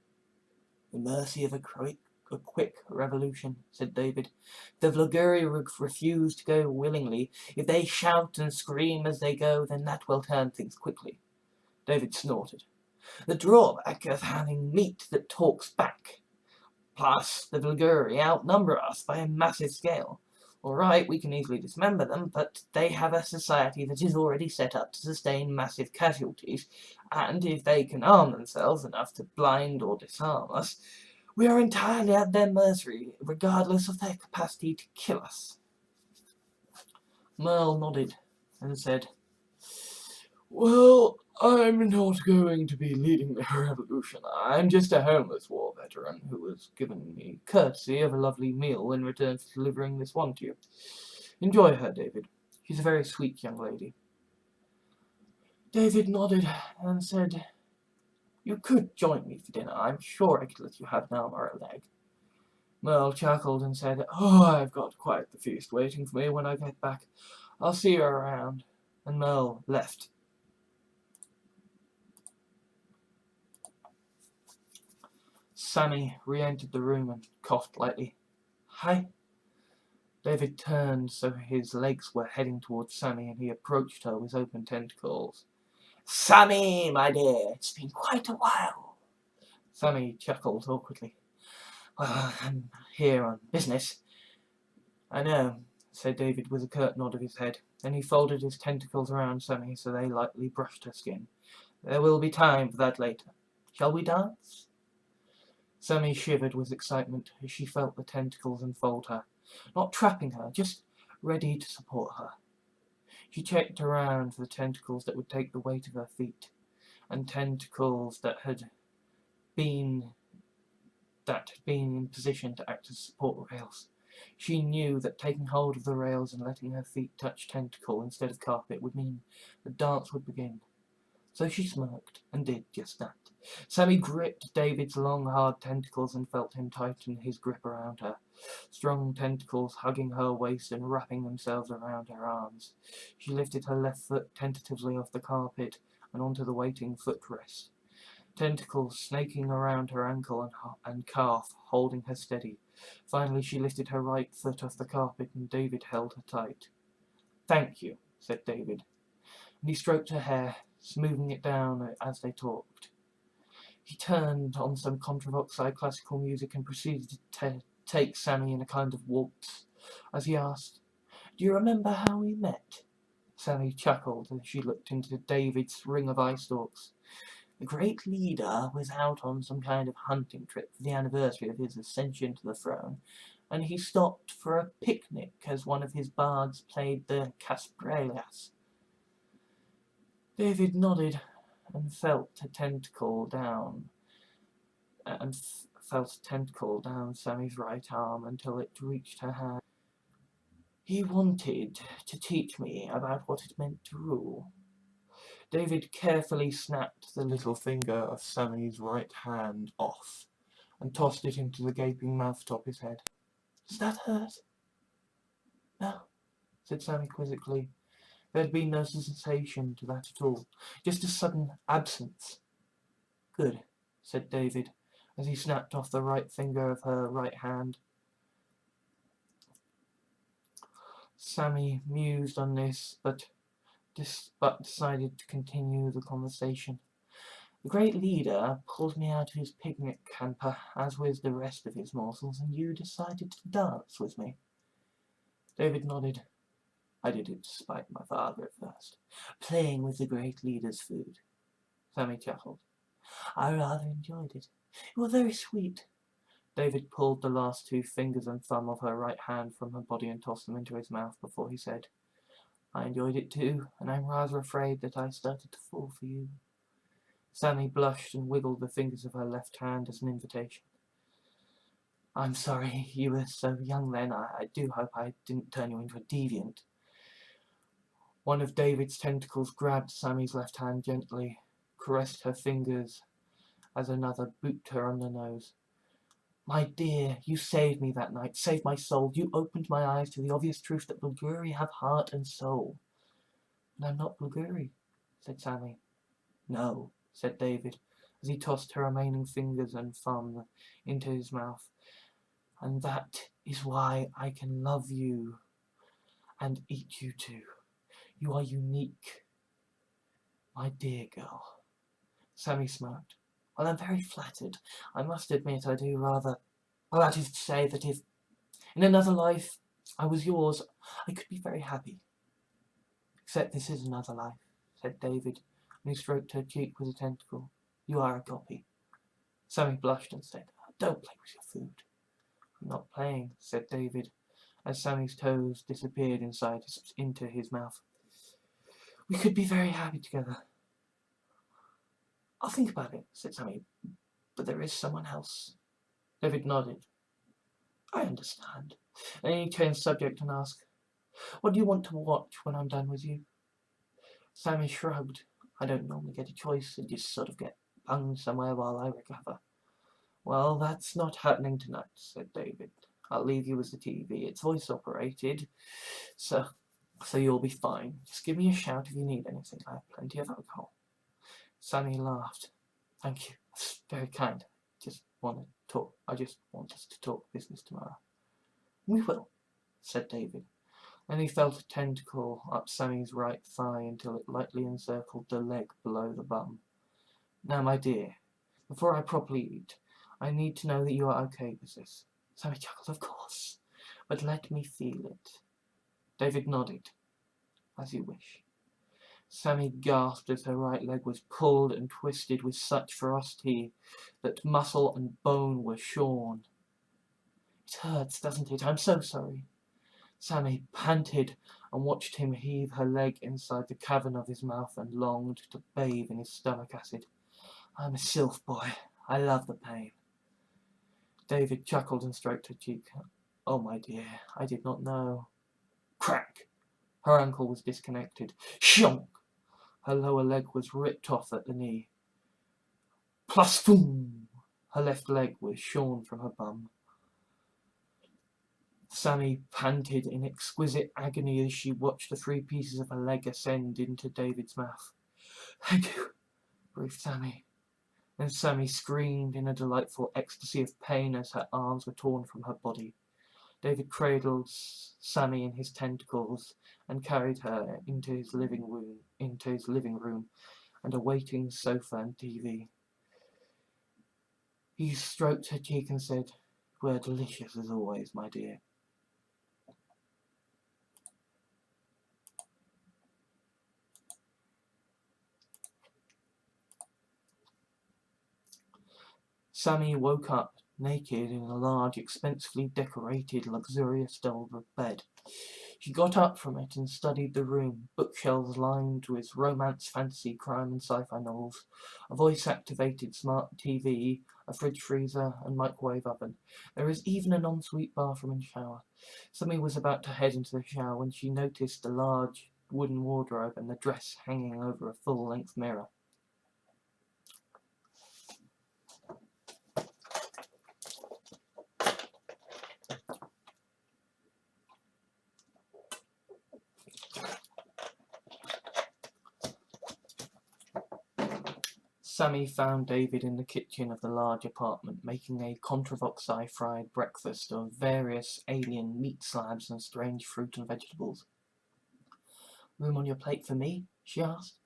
The mercy of a quick revolution, said David. The Flagori refuse to go willingly. If they shout and scream as they go, then that will turn things quickly. David snorted. The drawback of having meat that talks back. Plus, the Flagori outnumber us by a massive scale. All right, we can easily dismember them, but they have a society that is already set up to sustain massive casualties, and if they can arm themselves enough to blind or disarm us, we are entirely at their mercy, regardless of their capacity to kill us. Merle nodded and said, Well, I'm not going to be leading the revolution. I'm just a homeless war veteran who was given the courtesy of a lovely meal in return for delivering this one to you. Enjoy her, David. She's a very sweet young lady. David nodded and said, You could join me for dinner. I'm sure I could let you have an arm or a leg. Merle chuckled and said, Oh, I've got quite the feast waiting for me when I get back. I'll see you around. And Merle left. Sammy re-entered the room and coughed lightly. Hi. David turned so his legs were heading towards Sammy, and he approached her with open tentacles. Sammy, my dear, it's been quite a while. Sammy chuckled awkwardly. Well, I'm here on business. I know, said David with a curt nod of his head. Then he folded his tentacles around Sammy so they lightly brushed her skin. There will be time for that later. Shall we dance? Sammy shivered with excitement as she felt the tentacles enfold her, not trapping her, just ready to support her. She checked around for the tentacles that would take the weight of her feet, and tentacles that had been in position to act as support rails. She knew that taking hold of the rails and letting her feet touch tentacle instead of carpet would mean the dance would begin. So she smirked, and did just that. Sammy gripped David's long, hard tentacles and felt him tighten his grip around her. Strong tentacles hugging her waist and wrapping themselves around her arms. She lifted her left foot tentatively off the carpet and onto the waiting footrest. Tentacles snaking around her ankle and calf, holding her steady. Finally she lifted her right foot off the carpet and David held her tight. "Thank you," said David, and he stroked her hair, smoothing it down as they talked. He turned on some Contravoxai classical music and proceeded to take Sammy in a kind of waltz, as he asked, "Do you remember how we met?" Sammy chuckled as she looked into David's ring of eye stalks. "The great leader was out on some kind of hunting trip for the anniversary of his ascension to the throne, and he stopped for a picnic as one of his bards played the Casprelias." David nodded and felt a tentacle down Sammy's right arm until it reached her hand. "He wanted to teach me about what it meant to rule." David carefully snapped the little finger of Sammy's right hand off and tossed it into the gaping mouth atop his head. "Does that hurt?" "No," said Sammy quizzically. There had been no sensation to that at all, just a sudden absence. "Good," said David, as he snapped off the right finger of her right hand. Sammy mused on this, but decided to continue the conversation. "The great leader pulled me out of his picnic camper, as with the rest of his morsels, and you decided to dance with me." David nodded. "I did it to spite my father at first, playing with the great leader's food." Sammy chuckled. "I rather enjoyed it. You were very sweet." David pulled the last two fingers and thumb of her right hand from her body and tossed them into his mouth before he said, "I enjoyed it too, and I'm rather afraid that I started to fall for you." Sammy blushed and wiggled the fingers of her left hand as an invitation. "I'm sorry you were so young then. I do hope I didn't turn you into a deviant." One of David's tentacles grabbed Sammy's left hand gently, caressed her fingers as another booped her on the nose. "My dear, you saved me that night, saved my soul. You opened my eyes to the obvious truth that Bulgari have heart and soul." "But I'm not Bulgari," said Sammy. "No," said David, as he tossed her remaining fingers and thumb into his mouth. "And that is why I can love you and eat you too. You are unique, my dear girl." Sammy smirked. "Well, I'm very flattered. I must admit I do rather... Well, that is to say that if in another life I was yours, I could be very happy." "Except this is another life," said David, and he stroked her cheek with a tentacle. "You are a copy." Sammy blushed and said, "Don't play with your food." "I'm not playing," said David, as Sammy's toes disappeared into his mouth. "We could be very happy together." "I'll think about it," said Sammy, "but there is someone else." David nodded. "I understand." And he changed subject and asked, "What do you want to watch when I'm done with you?" Sammy shrugged. "I don't normally get a choice and just sort of get hung somewhere while I recover." "Well, that's not happening tonight," said David. "I'll leave you with the TV. It's voice operated, so you'll be fine. Just give me a shout if you need anything. I have plenty of alcohol." Sammy laughed. "Thank you. That's very kind. I just want us to talk business tomorrow." "We will," said David. Then he felt a tentacle up Sammy's right thigh until it lightly encircled the leg below the bum. "Now, my dear, before I properly eat, I need to know that you are okay with this." Sammy chuckled. "Of course, but let me feel it." David nodded. "As you wish." Sammy gasped as her right leg was pulled and twisted with such ferocity that muscle and bone were shorn. "It hurts, doesn't it? I'm so sorry." Sammy panted and watched him heave her leg inside the cavern of his mouth and longed to bathe in his stomach acid. "I'm a sylph boy. I love the pain." David chuckled and stroked her cheek. "Oh, my dear, I did not know." Crack! Her ankle was disconnected. Shonk! Her lower leg was ripped off at the knee. Plus boom! Her left leg was shorn from her bum. Sammy panted in exquisite agony as she watched the 3 pieces of her leg ascend into David's mouth. "Thank you," breathed Sammy. Then Sammy screamed in a delightful ecstasy of pain as her arms were torn from her body. David cradled Sammy in his tentacles and carried her into his living room and a waiting sofa and TV. He stroked her cheek and said, "You were delicious as always, my dear." Sammy woke up naked in a large, expensively decorated, luxurious double bed. She got up from it and studied the room, bookshelves lined with romance, fantasy, crime and sci-fi novels, a voice-activated smart TV, a fridge freezer and microwave oven. There is even an ensuite bathroom and shower. Sammy was about to head into the shower when she noticed a large wooden wardrobe and the dress hanging over a full-length mirror. Sammy found David in the kitchen of the large apartment, making a Contravoxai fried breakfast of various alien meat slabs and strange fruit and vegetables. "Room on your plate for me?" she asked.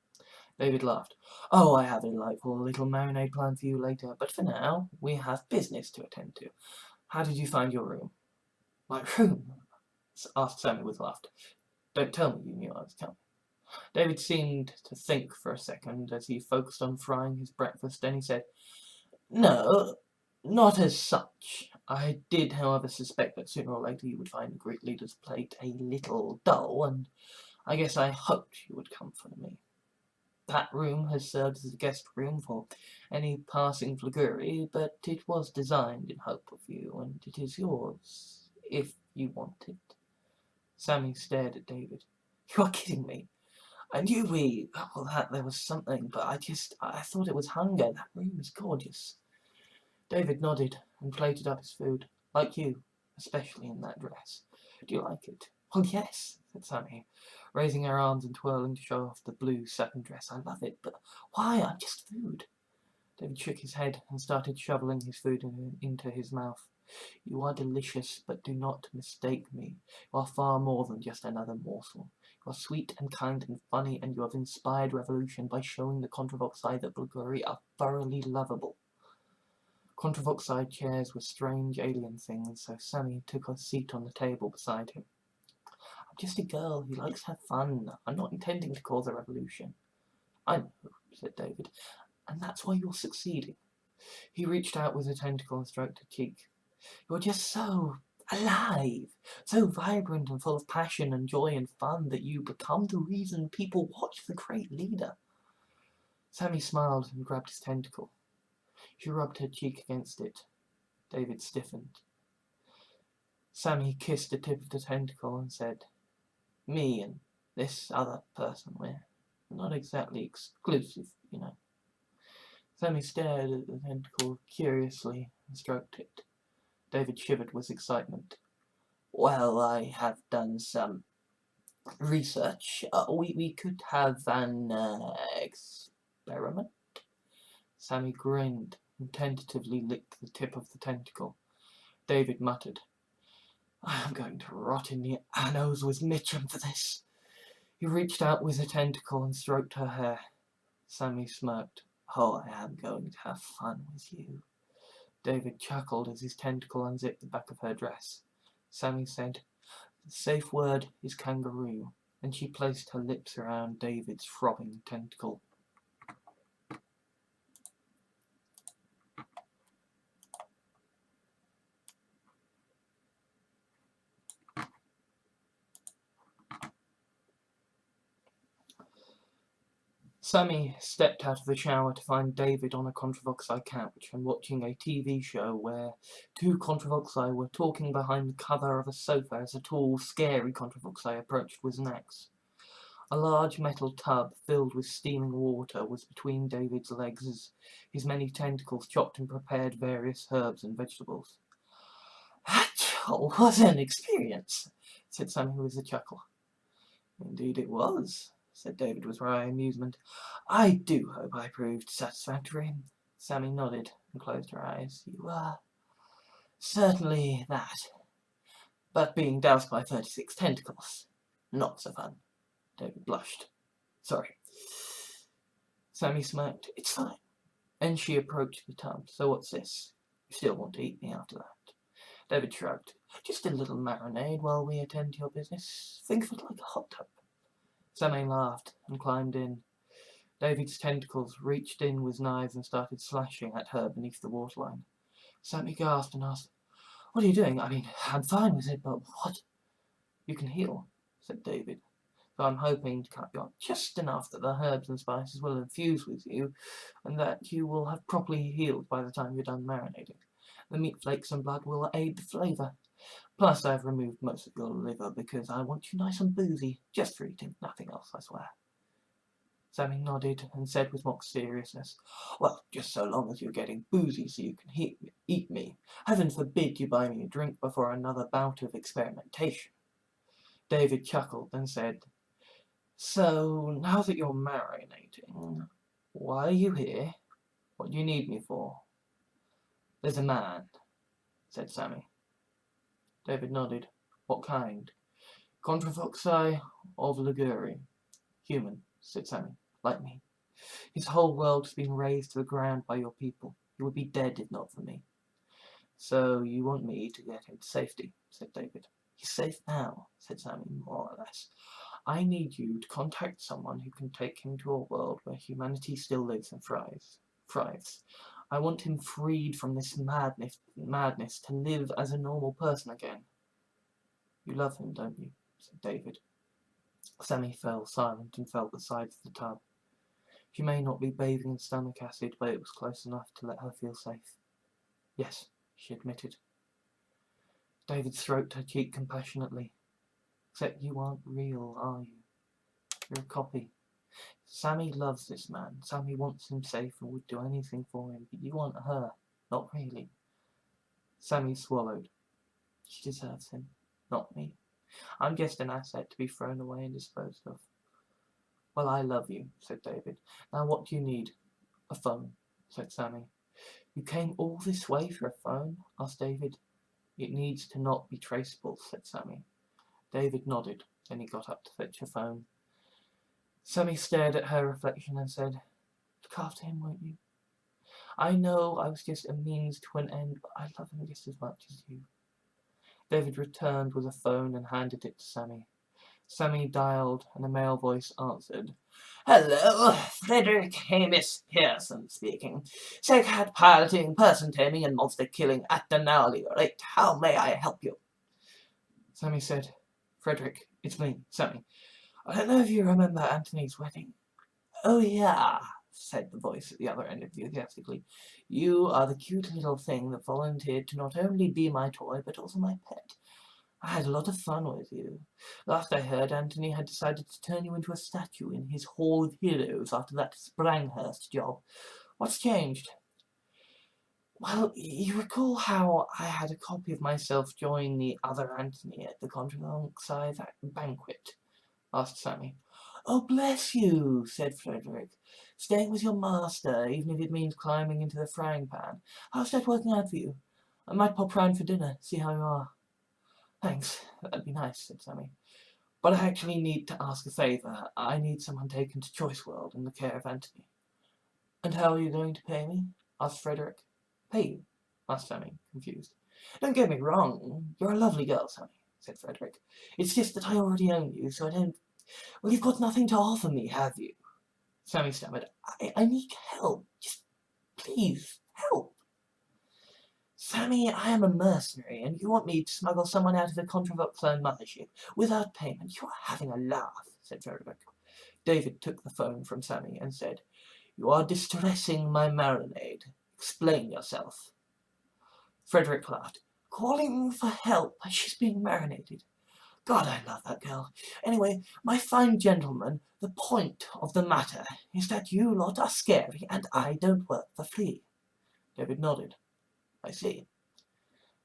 David laughed. "Oh, I have a delightful little marinade planned for you later, but for now, we have business to attend to. How did you find your room?" "My room?" asked Sammy with laughter. "Don't tell me you knew I was coming." David seemed to think for a second as he focused on frying his breakfast, then he said, "No, not as such. I did, however, suspect that sooner or later you would find the Greek leader's plate a little dull, and I guess I hoped you would comfort me. That room has served as a guest room for any passing flaguri, but it was designed in hope of you, and it is yours, if you want it." Sammy stared at David. "You are kidding me. I knew that there was something, but I thought it was hunger. That room is gorgeous." David nodded and plated up his food. "Like you, especially in that dress. Do you like it?" "Well, yes," said Sammy, raising her arms and twirling to show off the blue satin dress. "I love it, but why? I'm just food." David shook his head and started shoveling his food into his mouth. "You are delicious, but do not mistake me. You are far more than just another morsel. You are sweet and kind and funny, and you have inspired revolution by showing the Contravoxai that Bulgari are thoroughly lovable." Contravoxai chairs were strange alien things, so Sammy took a seat on the table beside him. "I'm just a girl who likes to have fun. I'm not intending to cause a revolution." "I know," said David, "and that's why you're succeeding." He reached out with a tentacle and stroked her cheek. "You're just so alive, so vibrant and full of passion and joy and fun that you become the reason people watch the great leader." Sammy smiled and grabbed his tentacle. She rubbed her cheek against it. David stiffened. Sammy kissed the tip of the tentacle and said, "Me and this other person, we're not exactly exclusive, you know." Sammy stared at the tentacle curiously and stroked it. David shivered with excitement. "Well, I have done some research. We could have an experiment." Sammy grinned and tentatively licked the tip of the tentacle. David muttered, "I am going to rot in the anodes with Mitchum for this." He reached out with a tentacle and stroked her hair. Sammy smirked. "Oh, I am going to have fun with you." David chuckled as his tentacle unzipped the back of her dress. Sammy said, "The safe word is kangaroo," and she placed her lips around David's throbbing tentacle. Sammy stepped out of the shower to find David on a Contravoxai couch and watching a TV show where 2 Contravoxai were talking behind the cover of a sofa as a tall, scary Contravoxai approached with an axe. A large metal tub filled with steaming water was between David's legs as his many tentacles chopped and prepared various herbs and vegetables. "That was an experience," said Sammy with a chuckle. "Indeed it was," said David with wry amusement. "I do hope I proved satisfactory." Sammy nodded and closed her eyes. "You were certainly that. But being doused by 36 tentacles, not so fun." David blushed. "Sorry." Sammy smirked. "It's fine." And she approached the tub. "So what's this? You still want to eat me after that?" David shrugged. "Just a little marinade while we attend to your business. Think of it like a hot tub." Sammy laughed and climbed in. David's tentacles reached in with knives and started slashing at her beneath the waterline. Sammy gasped and asked, "What are you doing? I mean, I'm fine with it, but what?" "You can heal," said David. "So I'm hoping to cut you off just enough that the herbs and spices will infuse with you, and that you will have properly healed by the time you're done marinating. The meat flakes and blood will aid the flavour. Plus, I've removed most of your liver because I want you nice and boozy, just for eating, nothing else, I swear." Sammy nodded and said with mock seriousness, "Well, just so long as you're getting boozy so you can eat me. Heaven forbid you buy me a drink before another bout of experimentation." David chuckled and said, "So, now that you're marinating, why are you here? What do you need me for?" "There's a man," said Sammy. David nodded. "What kind?" "Contravoxai of Liguri." "Human," said Sammy. "Like me. His whole world has been razed to the ground by your people. He would be dead if not for me." "So you want me to get him to safety," said David. "He's safe now," said Sammy, "more or less. I need you to contact someone who can take him to a world where humanity still lives and thrives. I want him freed from this madness to live as a normal person again." "You love him, don't you?" said David. Sammy fell silent and felt the sides of the tub. She may not be bathing in stomach acid, but it was close enough to let her feel safe. "Yes," she admitted. David stroked her cheek compassionately. "Except you aren't real, are you? You're a copy. Sammy loves this man. Sammy wants him safe and would do anything for him, but you want her. Not really." Sammy swallowed. "She deserves him, not me. I'm just an asset to be thrown away and disposed of." "Well, I love you," said David. "Now what do you need?" "A phone," said Sammy. "You came all this way for a phone?" asked David. "It needs to not be traceable," said Sammy. David nodded. Then he got up to fetch a phone. Sammy stared at her reflection and said, "Look after him, won't you? I know I was just a means to an end, but I love him just as much as you." David returned with a phone and handed it to Sammy. Sammy dialed, and a male voice answered. "Hello, Frederick Amos Pearson speaking. Second piloting, person taming, and monster killing at an hourly rate. How may I help you?" Sammy said, "Frederick, it's me, Sammy. I don't know if you remember Anthony's wedding." "Oh, yeah," said the voice at the other end enthusiastically. "You are the cute little thing that volunteered to not only be my toy, but also my pet. I had a lot of fun with you. Last I heard, Anthony had decided to turn you into a statue in his Hall of Heroes after that Spranghurst job. What's changed?" "Well, you recall how I had a copy of myself join the other Anthony at the Contravoxai banquet?" asked Sammy. "Oh, bless you," said Frederick. "Staying with your master, even if it means climbing into the frying pan. How's that working out for you? I might pop round for dinner, see how you are." "Thanks, that'd be nice," said Sammy. "But I actually need to ask a favour. I need someone taken to Choice World in the care of Anthony." "And how are you going to pay me?" asked Frederick. "Pay you?" asked Sammy, confused. "Don't get me wrong. You're a lovely girl, Sammy," said Frederick. "It's just that I already own you, so I don't... Well, you've got nothing to offer me, have you?" Sammy stammered. I need help. Just please, help." "Sammy, I am a mercenary, and you want me to smuggle someone out of the Contravoxai mothership without payment. You're having a laugh," said Frederick. David took the phone from Sammy and said, "You are distressing my marinade. Explain yourself." Frederick laughed. "Calling for help. She's being marinated." God, I love that girl. Anyway, my fine gentleman, the point of the matter is that you lot are scary and I don't work for free. David nodded. I see.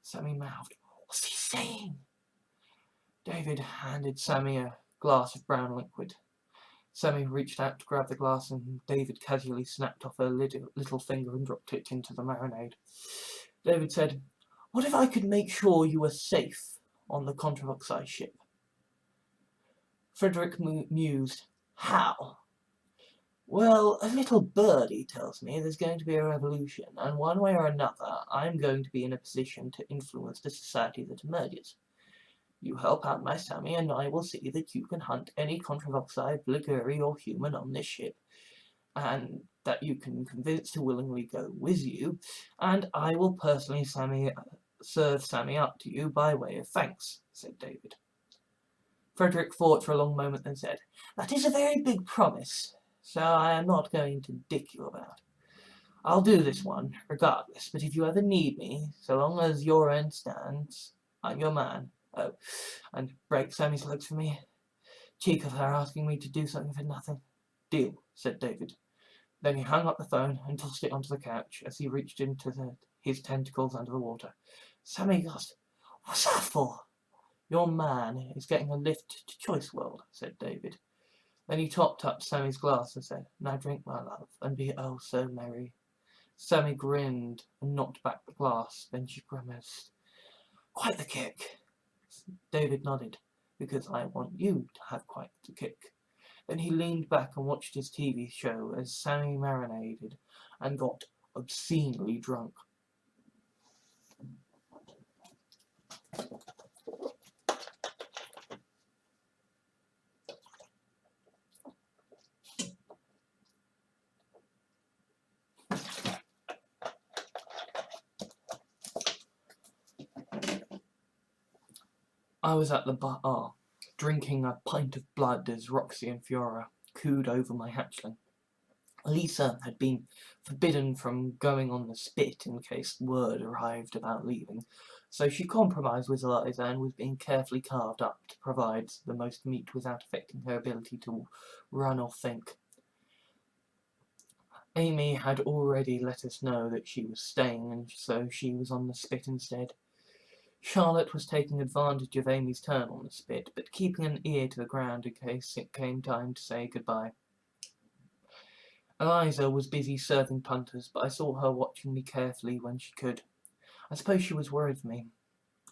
Sammy mouthed. What's he saying? David handed Sammy a glass of brown liquid. Sammy reached out to grab the glass and David casually snapped off her little finger and dropped it into the marinade. David said, what if I could make sure you were safe on the Contravoxai ship? Frederick mused. How? Well, a little birdie tells me there's going to be a revolution, and one way or another, I'm going to be in a position to influence the society that emerges. You help out my Sammy, and I will see that you can hunt any Contravoxai, Blaguri, or human on this ship, and that you can convince to willingly go with you, and I will personally serve Sammy up to you by way of thanks, said David. Frederick thought for a long moment, then said, that is a very big promise, so I am not going to dick you about. I'll do this one, regardless, but if you ever need me, so long as your end stands, I'm your man. Oh, and break Sammy's legs for me. Cheek of her asking me to do something for nothing. Deal, said David. Then he hung up the phone and tossed it onto the couch as he reached into his tentacles under the water. Sammy gasped, what's that for? Your man is getting a lift to Choice World, said David. Then he topped up Sammy's glass and said, now drink, my love, and be oh so merry. Sammy grinned and knocked back the glass. Then she grimaced. Quite the kick. David nodded, because I want you to have quite the kick. Then he leaned back and watched his TV show as Sammy marinated and got obscenely drunk. I was at the bar, drinking a pint of blood as Roxy and Fiora cooed over my hatchling. Lisa had been forbidden from going on the spit in case word arrived about leaving, so she compromised with Eliza and was being carefully carved up to provide the most meat without affecting her ability to run or think. Amy had already let us know that she was staying, and so she was on the spit instead. Charlotte was taking advantage of Amy's turn on the spit, but keeping an ear to the ground in case it came time to say goodbye. Eliza was busy serving punters, but I saw her watching me carefully when she could. I suppose she was worried for me.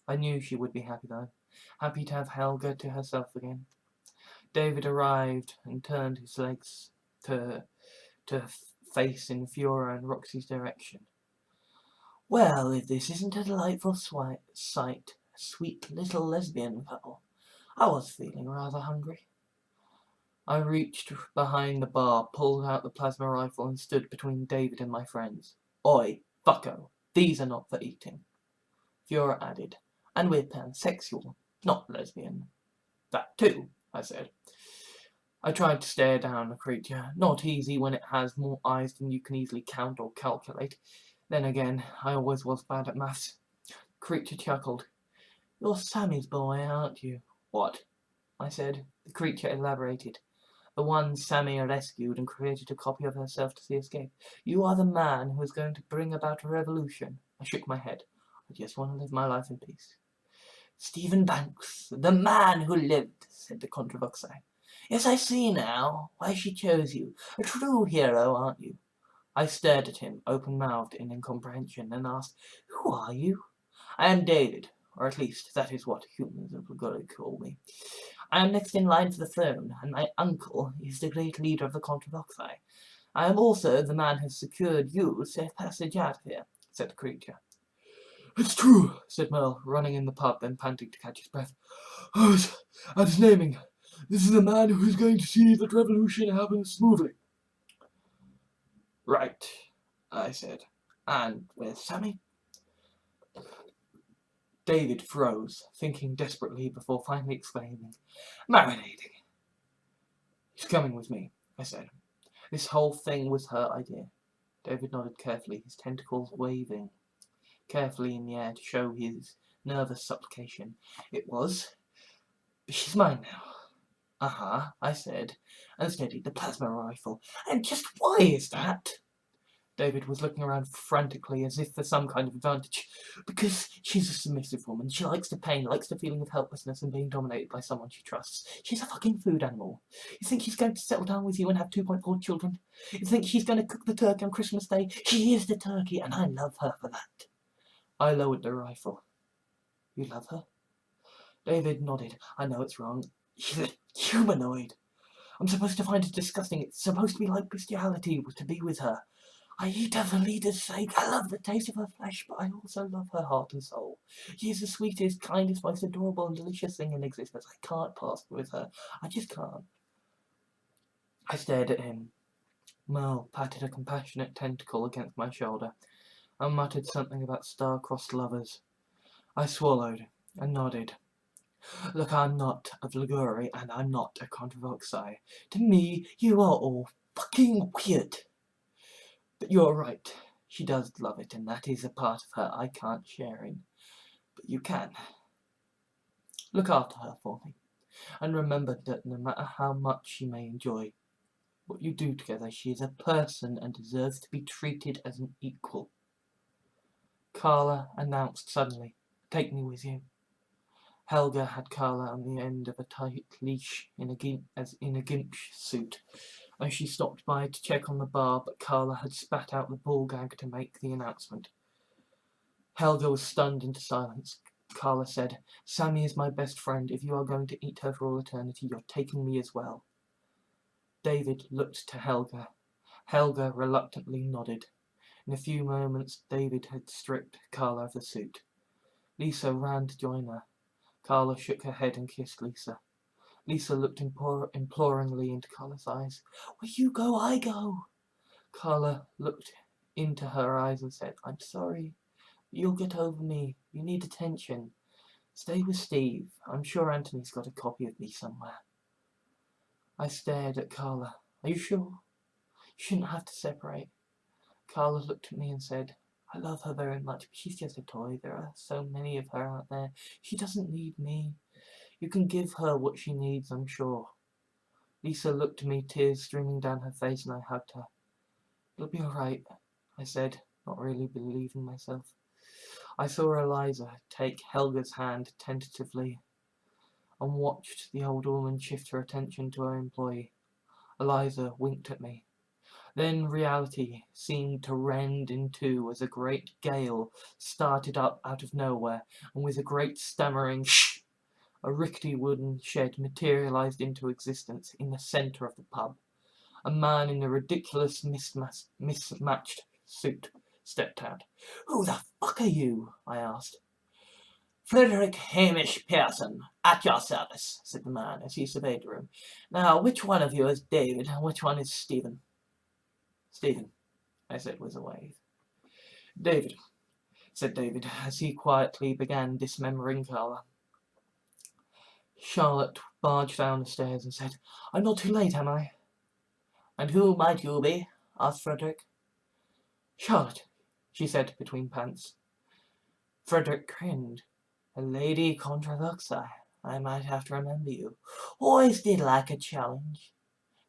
I knew she would be happy though, happy to have Helga to herself again. David arrived and turned his legs to face in Fiora and Roxy's direction. Well, if this isn't a delightful sight, a sweet little lesbian couple. I was feeling rather hungry. I reached behind the bar, pulled out the plasma rifle and stood between David and my friends. Oi, fucko, these are not for eating. Fiora added, and we're pansexual, not lesbian. That too, I said. I tried to stare down the creature, not easy when it has more eyes than you can easily count or calculate. Then again, I always was bad at maths. Creature chuckled. You're Sammy's boy, aren't you? What? I said. The creature elaborated. The one Sammy rescued and created a copy of herself to see escape. You are the man who is going to bring about a revolution. I shook my head. I just want to live my life in peace. Stephen Banks, the man who lived, said the Contravoxai. Yes, I see now why she chose you. A true hero, aren't you? I stared at him, open-mouthed in incomprehension, and asked, who are you? I am David, or at least that is what humans have got to call me. I am next in line for the throne, and my uncle is the great leader of the Contravoxai. I am also the man who has secured you safe passage out of here, said the creature. It's true, said Merle, running in the pub, then panting to catch his breath. I was at his naming. This is the man who is going to see that revolution happens smoothly. Right, I said. And where's Sammy? David froze, thinking desperately before finally exclaiming, marinating. He's coming with me, I said. This whole thing was her idea. David nodded carefully, his tentacles waving carefully in the air to show his nervous supplication. It was. But she's mine now. I said, and steadied the plasma rifle. And just why is that? David was looking around frantically as if for some kind of advantage. Because she's a submissive woman. She likes the pain, likes the feeling of helplessness and being dominated by someone she trusts. She's a fucking food animal. You think she's going to settle down with you and have 2.4 children? You think she's going to cook the turkey on Christmas Day? She is the turkey, and I love her for that. I lowered the rifle. You love her? David nodded. I know it's wrong. She's a humanoid. I'm supposed to find it disgusting. It's supposed to be like bestiality to be with her. I eat her for leader's sake. I love the taste of her flesh, but I also love her heart and soul. She is the sweetest, kindest, most adorable and delicious thing in existence. I can't pass with her. I just can't. I stared at him. Merle patted a compassionate tentacle against my shoulder and muttered something about star-crossed lovers. I swallowed and nodded. Look, I'm not a Vliguri and I'm not a Contravoxai. To me, you are all fucking weird. But you're right. She does love it, and that is a part of her I can't share in. But you can. Look after her for me. And remember that no matter how much she may enjoy what you do together, she is a person and deserves to be treated as an equal. Carla announced suddenly, take me with you. Helga had Carla on the end of a tight leash in a gimp suit as she stopped by to check on the bar, but Carla had spat out the ball gag to make the announcement. Helga was stunned into silence. Carla said, Sammy is my best friend. If you are going to eat her for all eternity, you're taking me as well. David looked to Helga. Helga reluctantly nodded. In a few moments, David had stripped Carla of the suit. Lisa ran to join her. Carla shook her head and kissed Lisa. Lisa looked imploringly into Carla's eyes. Where you go, I go. Carla looked into her eyes and said, I'm sorry. You'll get over me. You need attention. Stay with Steve. I'm sure Anthony's got a copy of me somewhere. I stared at Carla. Are you sure? You shouldn't have to separate. Carla looked at me and said, I love her very much, but she's just a toy. There are so many of her out there. She doesn't need me. You can give her what she needs, I'm sure. Lisa looked at me, tears streaming down her face, and I hugged her. It'll be all right, I said, not really believing myself. I saw Eliza take Helga's hand tentatively and watched the old woman shift her attention to her employee. Eliza winked at me. Then reality seemed to rend in two as a great gale started up out of nowhere, and with a great stammering shh, a rickety wooden shed materialized into existence in the centre of the pub. A man in a ridiculous mismatched suit stepped out. Who the fuck are you? I asked. Frederick Hamish Pearson, at your service, said the man as he surveyed the room. Now, which one of you is David and which one is Stephen? Stephen, I said with a wave. David, said David, as he quietly began dismembering Carla. Charlotte barged down the stairs and said, I'm not too late, am I? And who might you be? Asked Frederick. Charlotte, she said between pants. Frederick grinned. A lady Contravoxai. I might have to remember you. Always did like a challenge.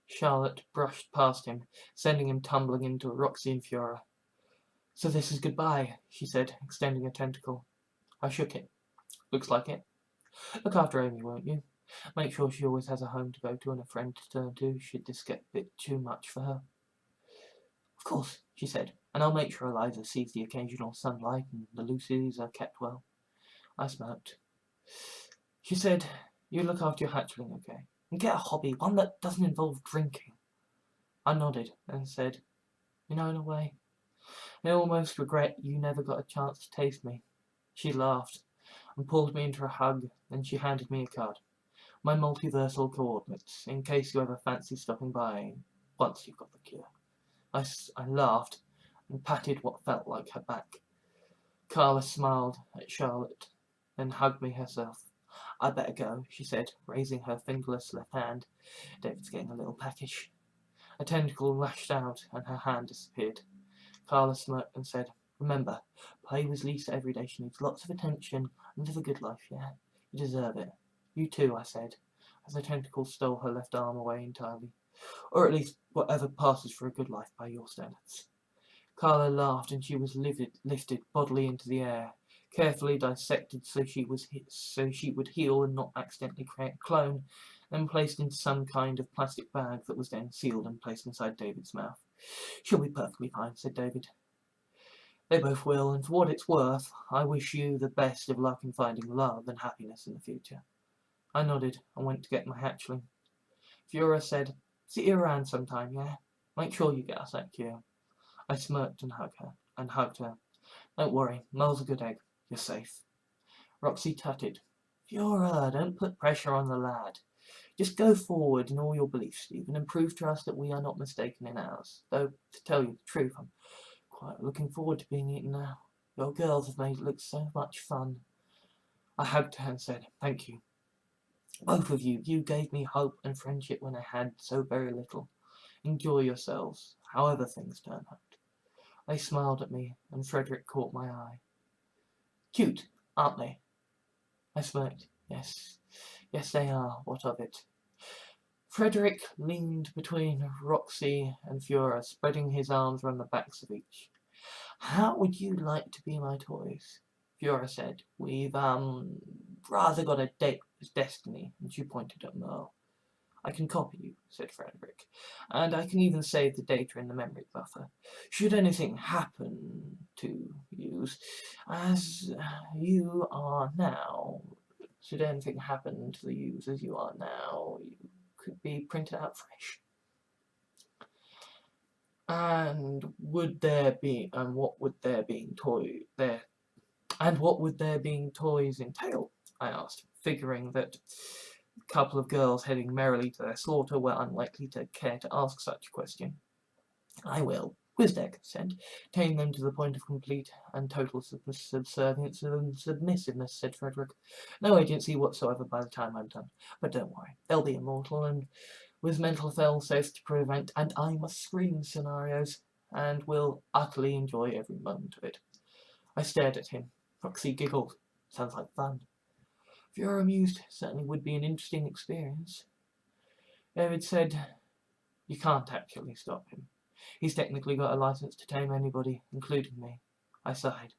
Charlotte brushed past him, sending him tumbling into Roxy and Fiora. So this is goodbye, she said, extending a tentacle. I shook it. Looks like it. Look after Amy, won't you? Make sure she always has a home to go to and a friend to turn to should this get a bit too much for her. Of course, she said, and I'll make sure Eliza sees the occasional sunlight and the Lucys are kept well. I smirked. She said, you look after your hatchling, okay? And get a hobby, one that doesn't involve drinking. I nodded and said, in a way, I almost regret you never got a chance to taste me. She laughed and pulled me into a hug, then she handed me a card. My multiversal coordinates, in case you ever fancy stopping by once you've got the cure. I laughed and patted what felt like her back. Carla smiled at Charlotte, then hugged me herself. I better go, she said, raising her fingerless left hand. David's getting a little peckish. A tentacle lashed out and her hand disappeared. Carla smirked and said, remember, play with Lisa every day. She needs lots of attention and live a good life, yeah? You deserve it. You too, I said, as the tentacle stole her left arm away entirely. Or at least whatever passes for a good life by your standards. Carla laughed, and she was lifted bodily into the air, carefully dissected so she would heal and not accidentally create a clone, then placed into some kind of plastic bag that was then sealed and placed inside David's mouth. She'll be perfectly fine, said David. They both will, and for what it's worth, I wish you the best of luck in finding love and happiness in the future. I nodded and went to get my hatchling. Fiora said, see you around sometime, yeah? Make sure you get us that cure. I smirked and hugged her. Don't worry, Mel's a good egg. You're safe. Roxy tutted. Fiora, don't put pressure on the lad. Just go forward in all your beliefs, Stephen, and prove to us that we are not mistaken in ours. Though, to tell you the truth, I'm quite looking forward to being eaten now. Your girls have made it look so much fun. I hugged her and said, thank you. Both of you, you gave me hope and friendship when I had so very little. Enjoy yourselves, however things turn out. They smiled at me, and Frederick caught my eye. Cute, aren't they? I smirked. Yes, they are. What of it? Frederick leaned between Roxy and Fiora, spreading his arms around the backs of each. How would you like to be my toys? Fiora said. We've, rather got a date with Destiny, and she pointed at Merle. I can copy you, said Frederick, and I can even save the data in the memory buffer. Should anything happen to you, as you are now, should anything happen to the use as you are now, you could be printed out fresh. And what would there being toys entail? I asked, figuring that a couple of girls heading merrily to their slaughter were unlikely to care to ask such a question. I will, Quizdec said, tame them to the point of complete and total subservience and submissiveness, said Frederick. No agency whatsoever by the time I'm done. But don't worry, they'll be immortal and with mental fail-safes to prevent and I must scream scenarios, and will utterly enjoy every moment of it. I stared at him. Roxy giggled. Sounds like fun. If you're amused, certainly would be an interesting experience. David said, you can't actually stop him. He's technically got a license to tame anybody, including me. I sighed.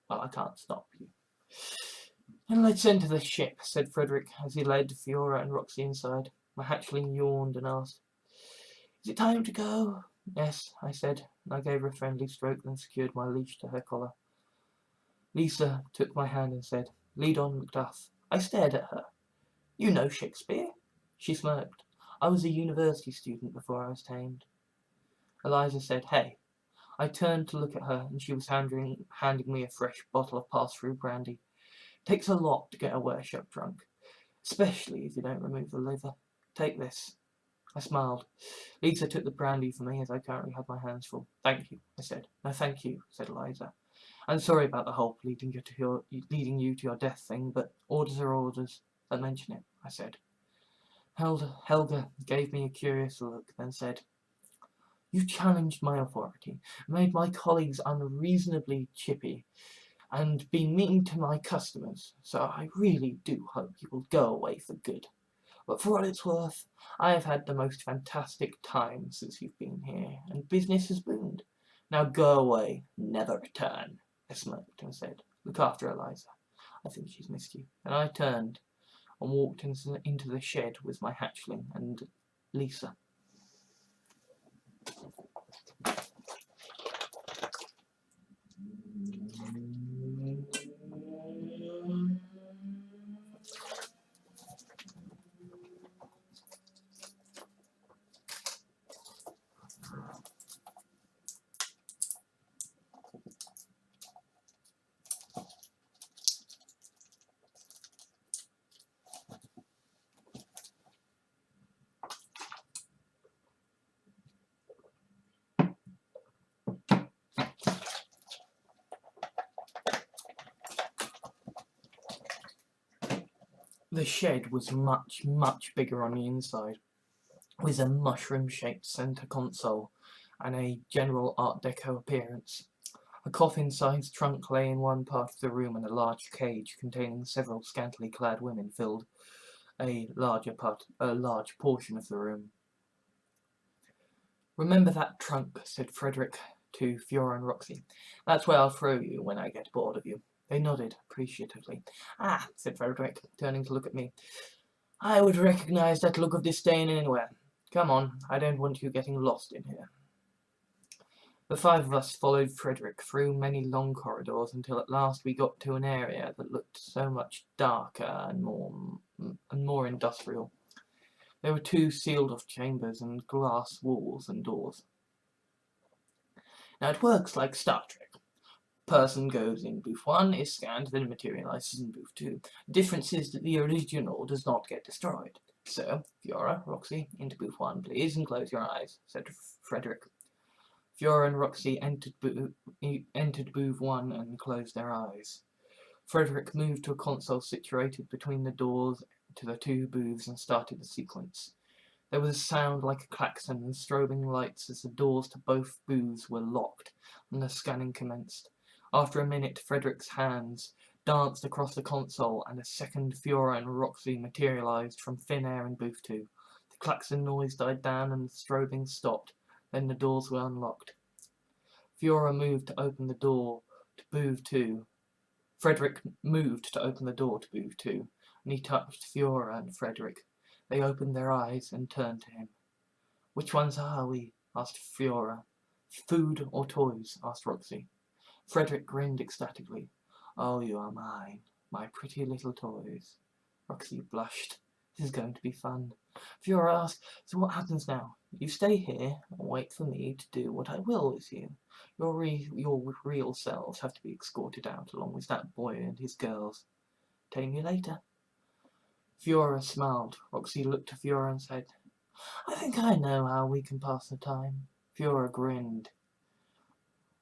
Well, I can't stop you. Then let's enter the ship, said Frederick, as he led Fiora and Roxy inside. My hatchling yawned and asked, is it time to go? Yes, I said, and I gave her a friendly stroke, then secured my leash to her collar. Lisa took my hand and said, lead on, Macduff. I stared at her. You know Shakespeare? She smirked. I was a university student before I was tamed. Eliza said, hey. I turned to look at her, and she was handing me a fresh bottle of pass-through brandy. Takes a lot to get a workshop drunk, especially if you don't remove the liver. Take this. I smiled. Lisa took the brandy for me, as I currently had my hands full. Thank you, I said. No, thank you, said Eliza. I'm sorry about the whole leading you to your death thing, but orders are orders. Don't mention it, I said. Helga gave me a curious look, then said, you challenged my authority, made my colleagues unreasonably chippy, and been mean to my customers, so I really do hope you will go away for good. But for what it's worth, I have had the most fantastic time since you've been here, and business has boomed. Now go away, never return. I smirked and said, look after Eliza. I think she's missed you. And I turned and walked into the shed with my hatchling and Lisa. The shed was much, much bigger on the inside, with a mushroom-shaped centre console and a general Art Deco appearance. A coffin-sized trunk lay in one part of the room, and a large cage containing several scantily clad women filled a large portion of the room. "Remember that trunk," said Frederick to Fiora and Roxy. "That's where I'll throw you when I get bored of you." They nodded appreciatively. "Ah," said Frederick, turning to look at me. "I would recognize that look of disdain anywhere. Come on, I don't want you getting lost in here." The five of us followed Frederick through many long corridors until at last we got to an area that looked so much darker and more industrial. There were 2 sealed-off chambers and glass walls and doors. "Now it works like Star Trek. Person goes in booth 1, is scanned, then materializes in booth 2. The difference is that the original does not get destroyed. So, Fiora, Roxy, into booth 1, please, and close your eyes," said Frederick. Fiora and Roxy entered booth 1 and closed their eyes. Frederick moved to a console situated between the doors to the 2 booths and started the sequence. There was a sound like a klaxon and strobing lights as the doors to both booths were locked, and the scanning commenced. After a minute, Frederick's hands danced across the console, and a second Fiora and Roxy materialized from thin air in booth 2. The klaxon noise died down and the strobing stopped. Then the doors were unlocked. Fiora moved to open the door to booth 2. Frederick moved to open the door to booth 2, and he touched Fiora and Frederick. They opened their eyes and turned to him. "Which ones are we?" asked Fiora. "Food or toys?" asked Roxy. Frederick grinned ecstatically. "Oh, you are mine, my pretty little toys." Roxy blushed. "This is going to be fun." Fiora asked, "So what happens now? You stay here and wait for me to do what I will with you. Your real selves have to be escorted out along with that boy and his girls. Tame you later." Fiora smiled. Roxy looked at Fiora and said, "I think I know how we can pass the time." Fiora grinned.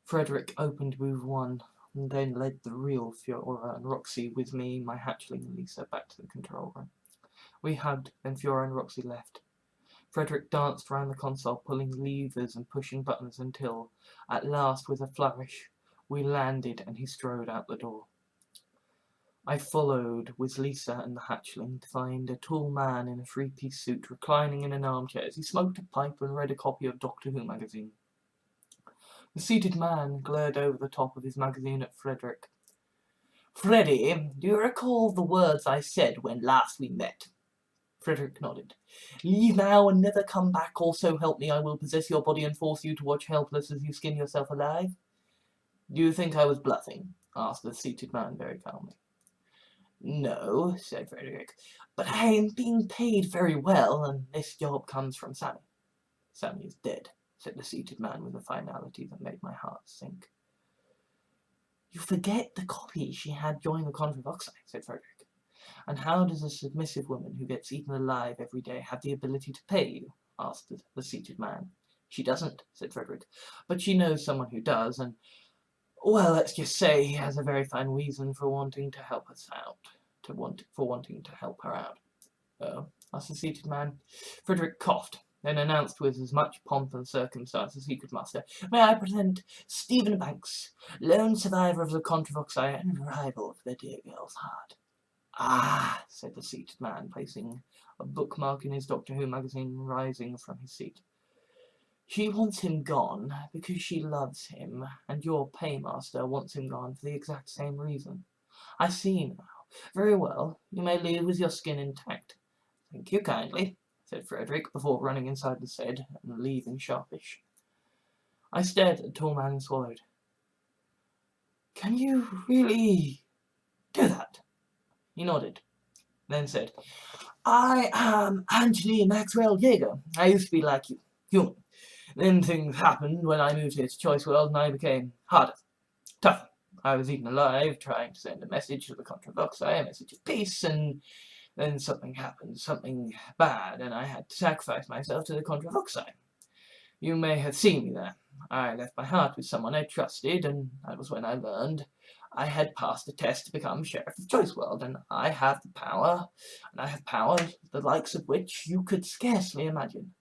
Frederick opened booth 1 and then led the real Fiora and Roxy with me, my hatchling and Lisa, back to the control room. We hugged, then Fiora and Roxy left. Frederick danced around the console, pulling levers and pushing buttons until, at last, with a flourish, we landed and he strode out the door. I followed with Lisa and the hatchling to find a tall man in a 3-piece suit reclining in an armchair as he smoked a pipe and read a copy of Doctor Who magazine. The seated man glared over the top of his magazine at Frederick. "Freddy, do you recall the words I said when last we met?" Frederick nodded. "Leave now and never come back, or so help me I will possess your body and force you to watch helpless as you skin yourself alive." "Do you think I was bluffing?" asked the seated man very calmly. "No," said Frederick, "but I am being paid very well, and this job comes from Sammy." "Sammy is dead," said the seated man with a finality that made my heart sink. "You forget the copy she had join the Contravoxai," said Frederick. "And how does a submissive woman who gets eaten alive every day have the ability to pay you?" asked the seated man. "She doesn't," said Frederick, "but she knows someone who does, and, well, let's just say he has a very fine reason for wanting to help us out. wanting to help her out." "Oh?" asked the seated man. Frederick coughed, then announced with as much pomp and circumstance as he could muster, "May I present Stephen Banks, lone survivor of the Contravoxai and rival for the dear girl's heart." "Ah," said the seated man, placing a bookmark in his Doctor Who magazine, rising from his seat. "She wants him gone because she loves him, and your paymaster wants him gone for the exact same reason. I see now. Very well, you may leave with your skin intact." "Thank you kindly," said Frederick, before running inside the shed and leaving sharpish. I stared at the tall man and swallowed. "Can you really do that?" He nodded, then said, "I am Anthony Maxwell Jaeger. I used to be like you, human. Then things happened when I moved here to Choice World and I became harder, tougher. I was eaten alive, trying to send a message to the Contravoxai, a message of peace, and then something happened, something bad, and I had to sacrifice myself to the Contravoxai. You may have seen me there. I left my heart with someone I trusted, and that was when I learned I had passed the test to become Sheriff of Choice World, and I have the power, and I have powers the likes of which you could scarcely imagine."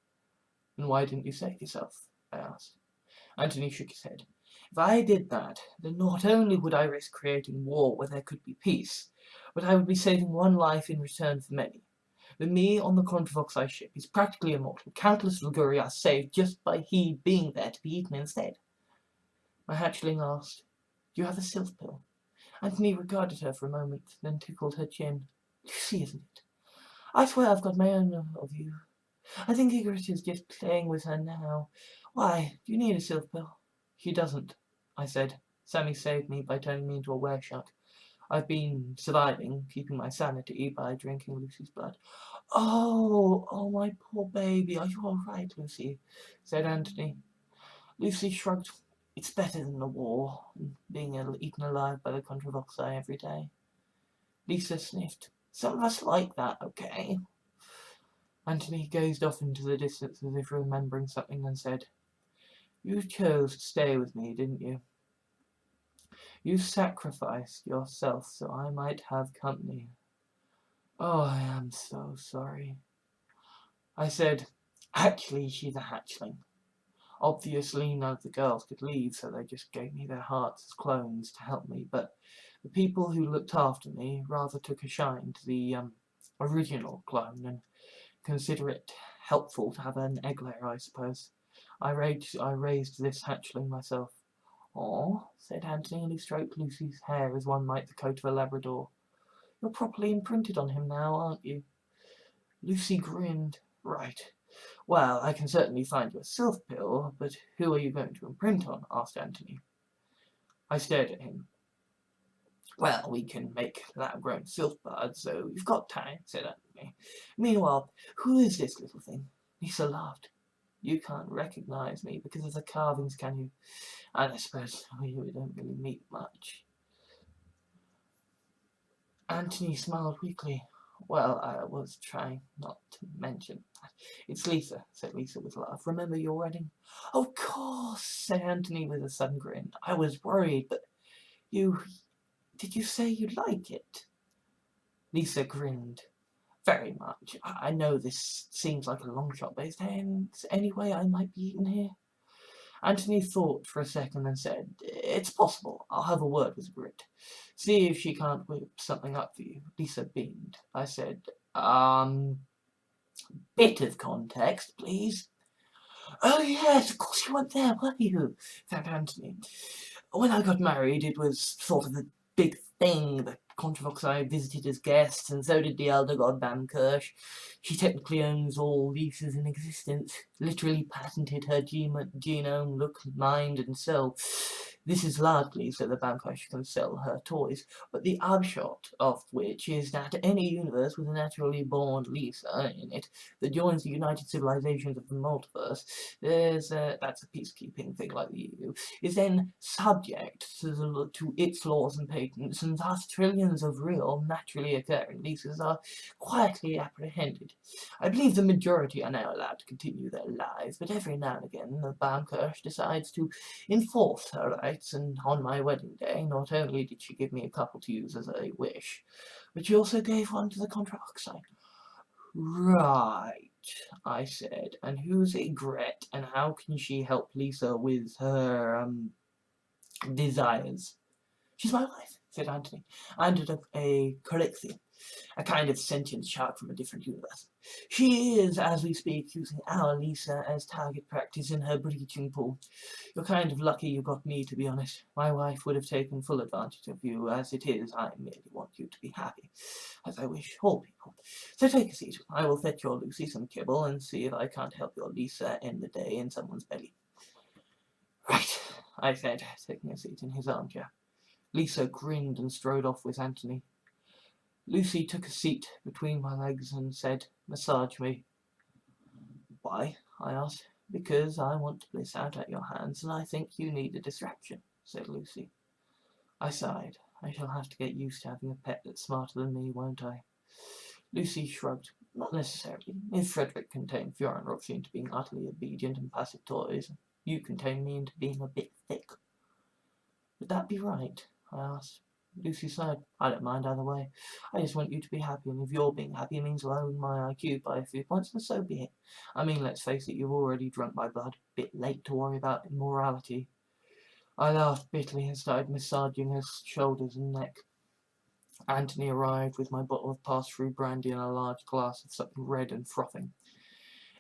"And why didn't you save yourself?" I asked. Anthony shook his head. If I did that, then not only would I risk creating war where there could be peace, but I would be saving one life in return for many. The me on the Contravoxai ship is practically immortal. Countless Liguri are saved just by he being there to be eaten instead. My hatchling asked, "Do you have a sylph pill?" Anthony regarded her for a moment, then tickled her chin. "Lucy, isn't it? I swear I've got my own of you. I think Ygritte is just playing with her now. Why, do you need a sylph pill?" "She doesn't," I said. "Sammy saved me by turning me into a wereshark. I've been surviving, keeping my sanity by drinking Lucy's blood." Oh, my poor baby. Are you all right, Lucy?" said Anthony. Lucy shrugged. "It's better than the war, and being eaten alive by the Contravoxai every day." Lisa sniffed. "Some of us like that, okay?" Anthony gazed off into the distance as if remembering something and said, "You chose to stay with me, didn't you? You sacrificed yourself so I might have company. Oh, I am so sorry." I said, "Actually, she's a hatchling. Obviously, none of the girls could leave, so they just gave me their hearts as clones to help me, but the people who looked after me rather took a shine to the original clone and consider it helpful to have an egg layer, I suppose. I raised this hatchling myself." "Aw," said Anthony, and he stroked Lucy's hair as one might the coat of a Labrador. "You're properly imprinted on him now, aren't you?" Lucy grinned. "Right. Well, I can certainly find you a sylph pill, but who are you going to imprint on?" asked Anthony. I stared at him. "Well, we can make lab-grown sylph buds, so you've got time," said Anthony. "Meanwhile, who is this little thing?" Lisa laughed. "You can't recognize me because of the carvings, can you? And I suppose we don't really meet much." Anthony smiled weakly. "Well, I was trying not to mention that. It's Lisa," said Lisa with a laugh. "Remember your wedding?" "Of course," said Anthony with a sudden grin. "I was worried, but did you say you like it?" Lisa grinned. "Very much. I know this seems like a long shot, but is there any way I might be eaten here?" Anthony thought for a second and said, "It's possible. I'll have a word with Grit. See if she can't whip something up for you." Lisa beamed. I said, "Bit of context, please." "Oh yes, of course you weren't there, were you?" said Anthony. "When I got married, it was sort of a big thing. The Contravoxai visited as guests, and so did the elder god Bamkirch. She technically owns all leases in existence, literally patented her genome, look, mind, and soul. This is largely so that Bamkirch can sell her toys, but the upshot of which is that any universe with a naturally born Lisa in it that joins the United Civilizations of the Multiverse, that's a peacekeeping thing like the EU, is then subject to its laws and patents, and thus trillions of real, naturally occurring leases are quietly apprehended. I believe the majority are now allowed to continue their lives, but every now and again the Baumkirch decides to enforce her rights, and on my wedding day, not only did she give me a couple to use as a wish, but she also gave one to the Contravoxai." "Right," I said, "and who's Ygritte, and how can she help Lisa with her, desires?" "She's my wife," said Anthony. "And a Corexia, a kind of sentient shark from a different universe. She is, as we speak, using our Lisa as target practice in her breaching pool. You're kind of lucky you got me, to be honest. My wife would have taken full advantage of you. As it is, I merely want you to be happy, as I wish all people. So take a seat. I will fetch your Lucy some kibble and see if I can't help your Lisa end the day in someone's belly." "Right," I said, taking a seat in his armchair. Lisa grinned and strode off with Anthony. Lucy took a seat between my legs and said, "Massage me." "Why?" I asked. "Because I want to bliss out at your hands, and I think you need a distraction," said Lucy. I sighed. I shall have to get used to having a pet that's smarter than me, won't I? Lucy shrugged. "Not necessarily. If Frederick contained Fiorenrox into being utterly obedient and passive toys, you contain me into being a bit thick." "Would that be right?" I asked. Lucy sighed. "I don't mind either way. I just want you to be happy, and if your being happy means lowering my IQ by a few points, then so be it. I mean, let's face it, you've already drunk my blood. Bit late to worry about immorality." I laughed bitterly and started massaging her shoulders and neck. Anthony arrived with my bottle of pass-through brandy and a large glass of something red and frothing.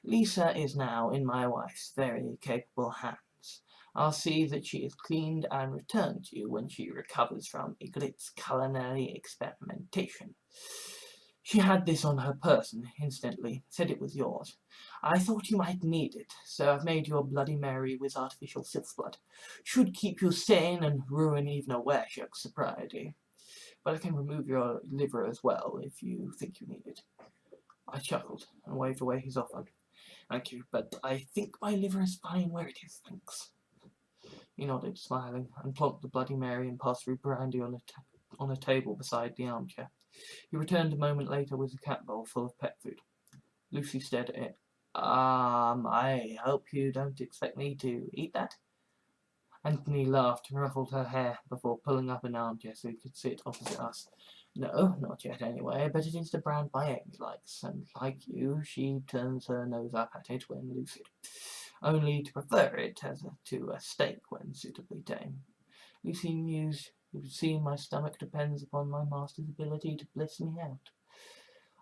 Lisa is now in my wife's very capable hands. I'll see that she is cleaned and returned to you when she recovers from Igrit's culinary experimentation. She had this on her person instantly, said it was yours. I thought you might need it, so I've made you a Bloody Mary with artificial sylph's blood. Should keep you sane and ruin even a wereshog's sobriety. But I can remove your liver as well if you think you need it. I chuckled and waved away his offer. Thank you, but I think my liver is fine where it is, thanks. He nodded, smiling, and plonked the Bloody Mary and pass-through brandy on a table beside the armchair. He returned a moment later with a cat bowl full of pet food. Lucy stared at it. I hope you don't expect me to eat that? Anthony laughed and ruffled her hair before pulling up an armchair so he could sit opposite us. No, not yet anyway, but it is the brand my Amy likes, and like you, she turns her nose up at it when lucid, only to prefer it to a steak when suitably tame. Lucy mused. You would see my stomach depends upon my master's ability to bliss me out.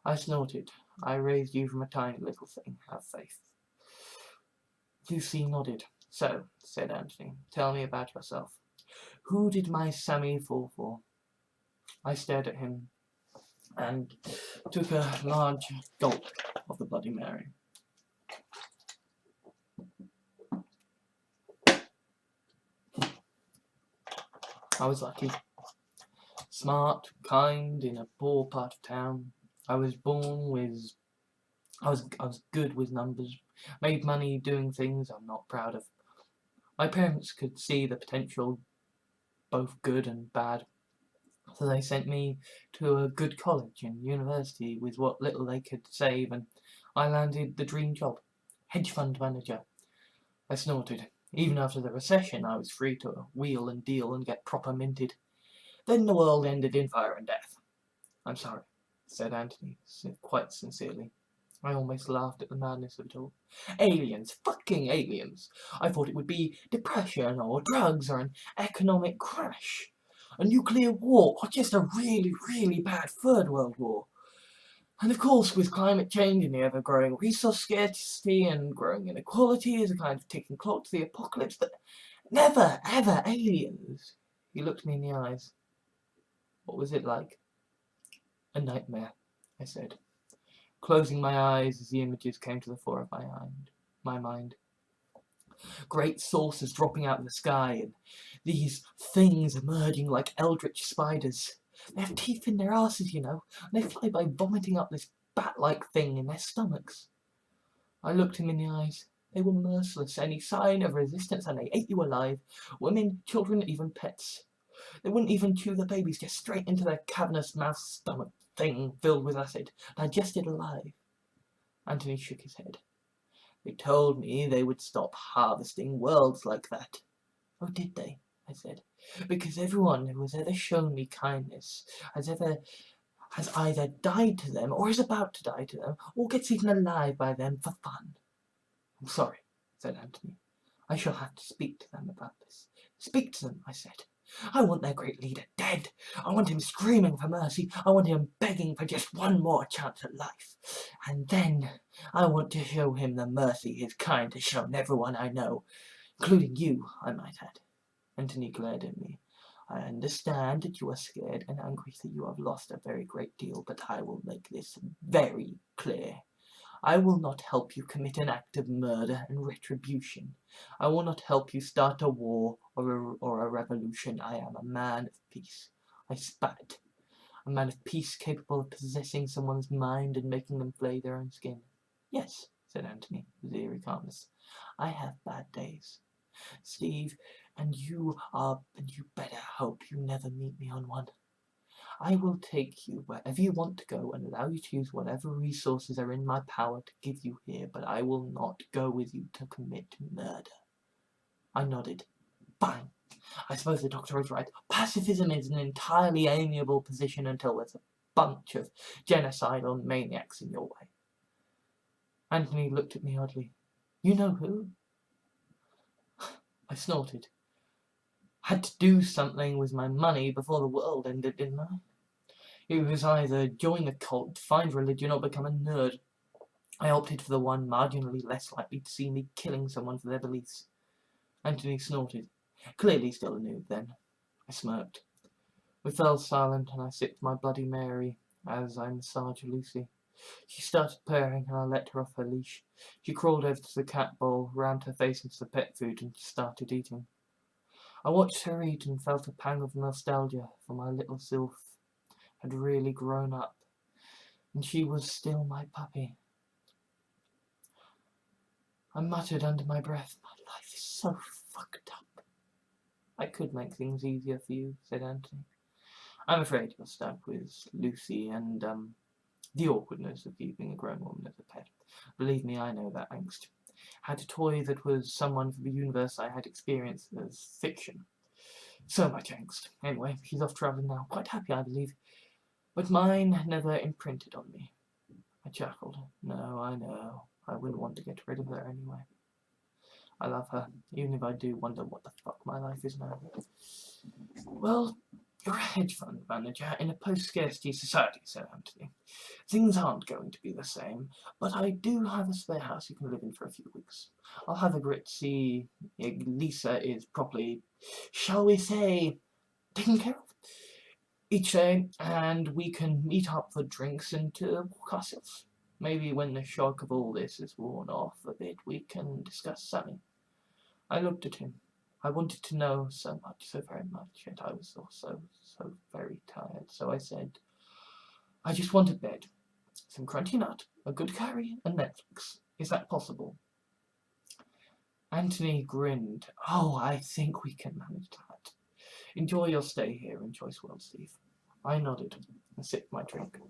I snorted. I raised you from a tiny little thing. Have faith. Lucy nodded. So, said Anthony, tell me about yourself. Who did my Sammy fall for? I stared at him and took a large gulp of the Bloody Mary. I was lucky. Smart, kind, in a poor part of town. I was good with numbers. Made money doing things I'm not proud of. My parents could see the potential, both good and bad, so they sent me to a good college and university with what little they could save, and I landed the dream job, hedge fund manager. I snorted. Even after the recession, I was free to wheel and deal and get proper minted. Then the world ended in fire and death. I'm sorry, said Anthony, quite sincerely. I almost laughed at the madness of it all. Aliens, fucking aliens. I thought it would be depression or drugs or an economic crash. A nuclear war or just a really, really bad third world war. And of course, with climate change and the ever-growing resource scarcity and growing inequality as a kind of ticking clock to the apocalypse, but never, ever aliens. He looked me in the eyes. What was it like? A nightmare, I said, closing my eyes as the images came to the fore of my mind. Great saucers dropping out of the sky, and these things emerging like eldritch spiders. They have teeth in their asses, you know, and they fly by vomiting up this bat-like thing in their stomachs. I looked him in the eyes. They were merciless, any sign of resistance, and they ate you alive. Women, children, even pets. They wouldn't even chew the babies, just straight into their cavernous mouth stomach thing filled with acid, digested alive. Anthony shook his head. They told me they would stop harvesting worlds like that. Oh, did they? I said. Because everyone who has ever shown me kindness has either died to them or is about to die to them or gets eaten alive by them for fun. I'm sorry, said Anthony. I shall have to speak to them about this. Speak to them, I said. I want their great leader dead. I want him screaming for mercy. I want him begging for just one more chance at life. And then I want to show him the mercy his kind has shown everyone I know, including you, I might add. Anthony glared at me. I understand that you are scared and angry that you have lost a very great deal, but I will make this very clear. I will not help you commit an act of murder and retribution. I will not help you start a war or a revolution. I am a man of peace. I spat. A man of peace capable of possessing someone's mind and making them flay their own skin. Yes, said Anthony with eerie calmness. I have bad days. Steve, and you better hope you never meet me on one. I will take you wherever you want to go and allow you to use whatever resources are in my power to give you here, but I will not go with you to commit murder. I nodded. Fine. I suppose the doctor is right. Pacifism is an entirely amiable position until there's a bunch of genocidal maniacs in your way. Anthony looked at me oddly. You know who? I snorted. had to do something with my money before the world ended, didn't I? It was either join the cult, find religion, or become a nerd. I opted for the one marginally less likely to see me killing someone for their beliefs. Anthony snorted. Clearly still a noob then. I smirked. We fell silent, and I sipped my Bloody Mary as I massaged Lucy. She started purring, and I let her off her leash. She crawled over to the cat bowl, rammed her face into the pet food, and started eating. I watched her eat and felt a pang of nostalgia, for my little sylph had really grown up, and she was still my puppy. I muttered under my breath, "My life is so fucked up." "I could make things easier for you," said Anthony. "I'm afraid you're stuck with Lucy and, the awkwardness of keeping a grown woman as a pet. Believe me, I know that angst. Had a toy that was someone from the universe I had experienced as fiction. So much angst. Anyway, she's off travelling now. Quite happy, I believe. But mine never imprinted on me." I chuckled. "No, I know. I wouldn't want to get rid of her anyway. I love her, even if I do wonder what the fuck my life is now." "Well, you're a hedge fund manager in a post-scarcity society," said Anthony. "Things aren't going to be the same, but I do have a spare house you can live in for a few weeks. I'll have a grit to see Lisa is properly, shall we say, taken care of each day, and we can meet up for drinks and to walk ourselves. Maybe when the shock of all this is worn off a bit, we can discuss Sammy." I looked at him. I wanted to know so much, so very much, yet I was also so very tired. So I said, "I just want a bed, some crunchy nut, a good curry, and Netflix. Is that possible?" Anthony grinned. "Oh, I think we can manage that. Enjoy your stay here in Choice World, Steve." I nodded and sipped my drink.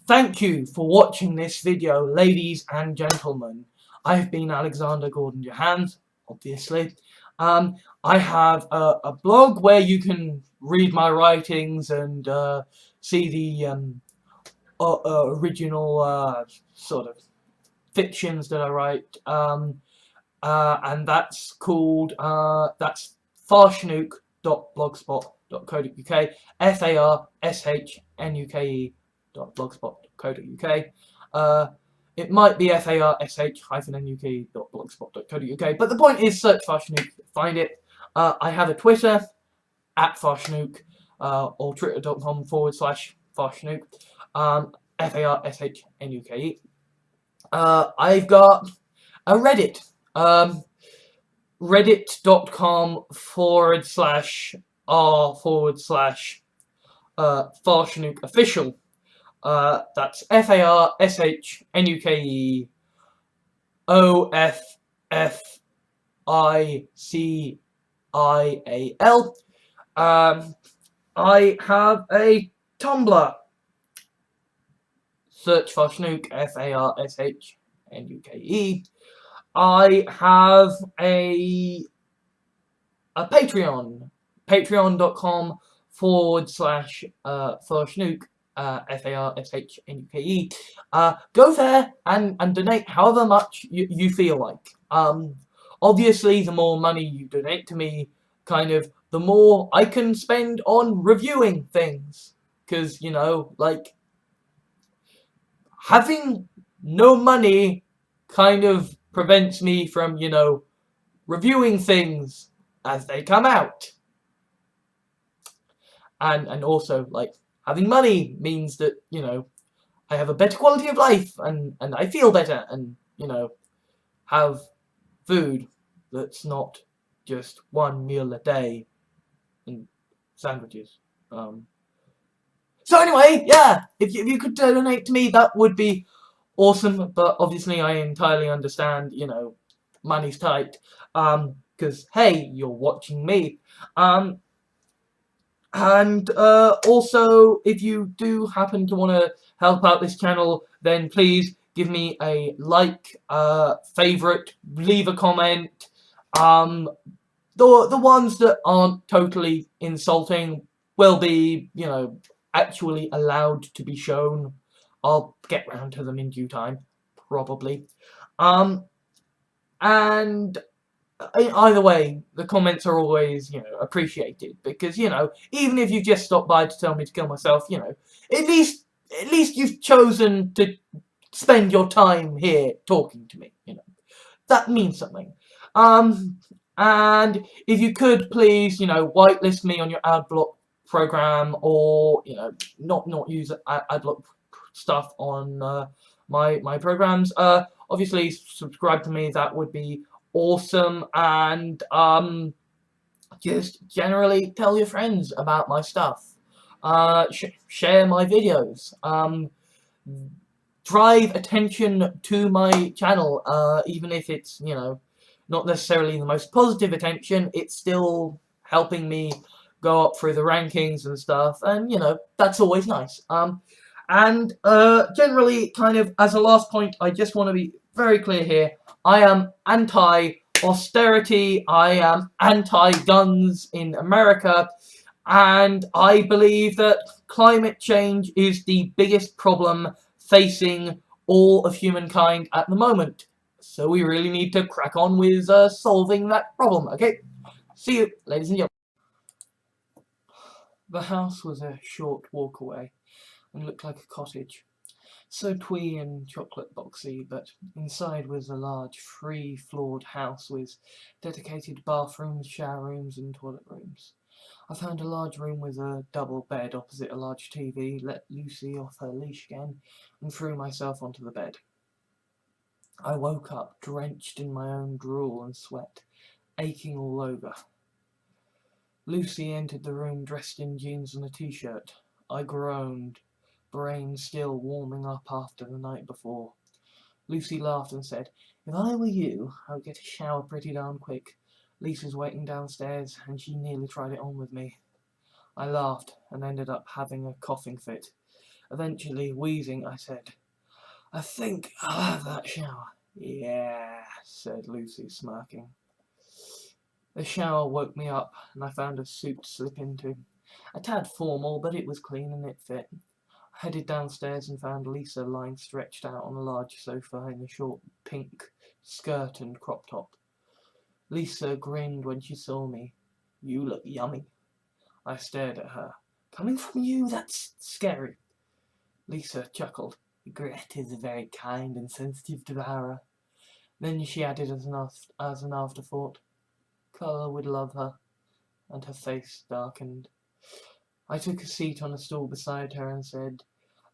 Thank you for watching this video, ladies and gentlemen. I've been Alexander Gordon Johans, obviously. I have a blog where you can read my writings and see the original sort of fictions that I write. And that's called, that's farshnuke.blogspot.co.uk, farshnuke.blogspot.co.uk. It might be farsh-nuk.blogspot.co.uk, but the point is, search Farshnuke, find it. I have a Twitter, @Farshnuke, or twitter.com/Farshnuke, farshnuke. I've got a Reddit, reddit.com/r/Farshnuke official. That's FARSHNUKEOFFICIAL. I have a Tumblr. Search Farshnuke, FARSHNUKE. I have a Patreon, patreon.com/Farshnuke, FARSHNUKE. Go there and donate however much you feel like. Obviously, the more money you donate to me, the more I can spend on reviewing things. Because, like, having no money prevents me from, reviewing things as they come out. And also, like, having money means that, I have a better quality of life and I feel better and, have food that's not just one meal a day and sandwiches. So anyway, yeah, if you could donate to me, that would be awesome, but obviously I entirely understand, money's tight, because, hey, you're watching me. And also, if you do happen to want to help out this channel, then please give me a like, favorite, leave a comment, the ones that aren't totally insulting will be, actually allowed to be shown. I'll get round to them in due time, probably. Um, and either way, the comments are always, appreciated, because, even if you just stopped by to tell me to kill myself, at least you've chosen to spend your time here talking to me, That means something. And if you could please, whitelist me on your ad block program, or, not use ad block stuff on my programs. Obviously subscribe to me, that would be awesome. And just generally tell your friends about my stuff. Share my videos. Drive attention to my channel, even if it's, not necessarily the most positive attention. It's still helping me go up through the rankings and stuff, and, that's always nice. And generally, kind of, as a last point, I just want to be very clear here. I am anti-austerity, I am anti-guns in America, and I believe that climate change is the biggest problem facing all of humankind at the moment. So we really need to crack on with solving that problem, okay? See you, ladies and gentlemen. The house was a short walk away and looked like a cottage. So twee and chocolate boxy, but inside was a large, free-floored house with dedicated bathrooms, shower rooms and toilet rooms. I found a large room with a double bed opposite a large TV, let Lucy off her leash again, and threw myself onto the bed. I woke up, drenched in my own drool and sweat, aching all over. Lucy entered the room dressed in jeans and a t-shirt. I groaned, brain still warming up after the night before. Lucy laughed and said, "If I were you, I would get a shower pretty darn quick. Lisa's waiting downstairs, and she nearly tried it on with me." I laughed and ended up having a coughing fit. Eventually, wheezing, I said, "I think I'll have that shower." "Yeah," said Lucy, smirking. The shower woke me up, and I found a suit to slip into. A tad formal, but it was clean and it fit. I headed downstairs and found Lisa lying stretched out on a large sofa in a short pink skirt and crop top. Lisa grinned when she saw me. "You look yummy." I stared at her. "Coming from you, that's scary." Lisa chuckled. "Regret is a very kind and sensitive devourer." Then she added as an afterthought, "Carla would love her," and her face darkened. I took a seat on a stool beside her and said,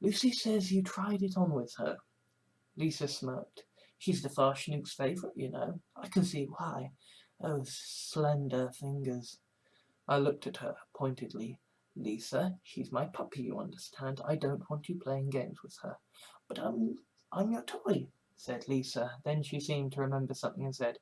"Lucy says you tried it on with her." Lisa smirked. "She's the Farshnook's favourite, I can see why. Those slender fingers." I looked at her pointedly. "Lisa, she's my puppy, you understand. I don't want you playing games with her." "But I'm your toy," said Lisa. Then she seemed to remember something and said,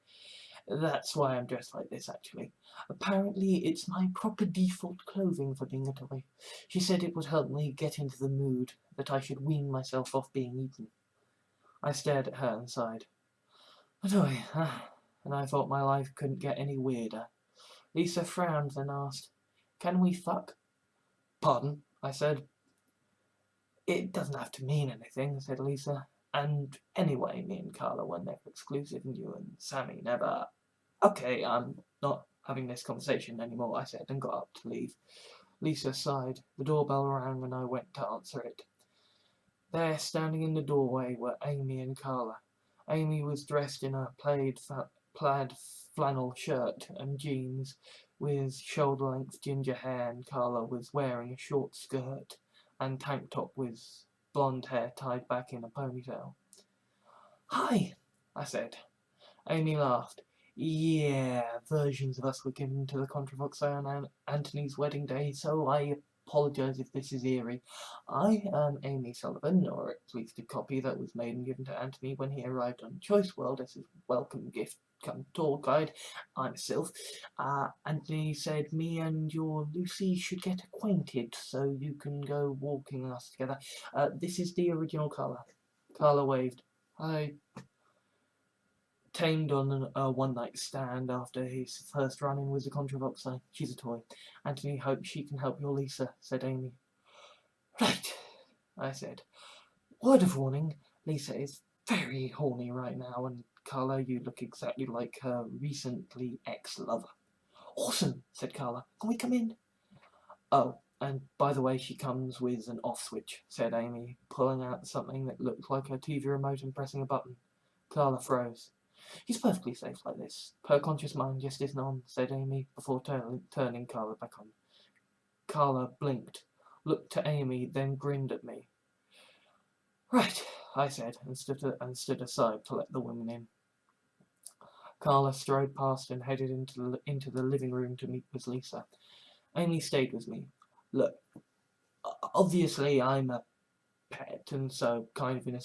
"That's why I'm dressed like this, actually. Apparently it's my proper default clothing for being a toy. She said it would help me get into the mood, that I should wean myself off being eaten." I stared at her and sighed. "A toy, huh?" And I thought my life couldn't get any weirder. Lisa frowned, then asked, "Can we fuck?" "Pardon?" I said. "It doesn't have to mean anything," said Lisa. "And anyway, me and Carla were never exclusive, and you and Sammy never—" "Okay, I'm not having this conversation anymore," I said, and got up to leave. Lisa sighed. The doorbell rang, and I went to answer it. There, standing in the doorway, were Amy and Carla. Amy was dressed in a plaid flannel shirt and jeans with shoulder-length ginger hair, and Carla was wearing a short skirt and tank top with blonde hair tied back in a ponytail. "Hi," I said. Amy laughed. "Yeah, versions of us were given to the Contravoxai on Anthony's wedding day, so I apologise if this is eerie. I am Amy Sullivan, or at least a copy that was made and given to Anthony when he arrived on Choice World as his welcome gift come tour guide. I'm a sylph. Anthony said me and your Lucy should get acquainted so you can go walking us together. This is the original Carla." Carla waved. "Hi." tamed on a one-night stand after his first run-in with the Contravoxai. She's a toy. Anthony hopes she can help your Lisa, said Amy. Right, I said. Word of warning, Lisa is very horny right now, and Carla, you look exactly like her recently ex-lover. Awesome, said Carla. Can we come in? Oh, and by the way, she comes with an off switch, said Amy, pulling out something that looked like a TV remote and pressing a button. Carla froze. He's perfectly safe like this. Her conscious mind just isn't on, said Amy, before turning Carla back on. Carla blinked, looked to Amy, then grinned at me. Right, I said, and stood aside to let the women in. Carla strode past and headed into the living room to meet with Lisa. Amy stayed with me. Look, obviously I'm a pet, and so kind of in a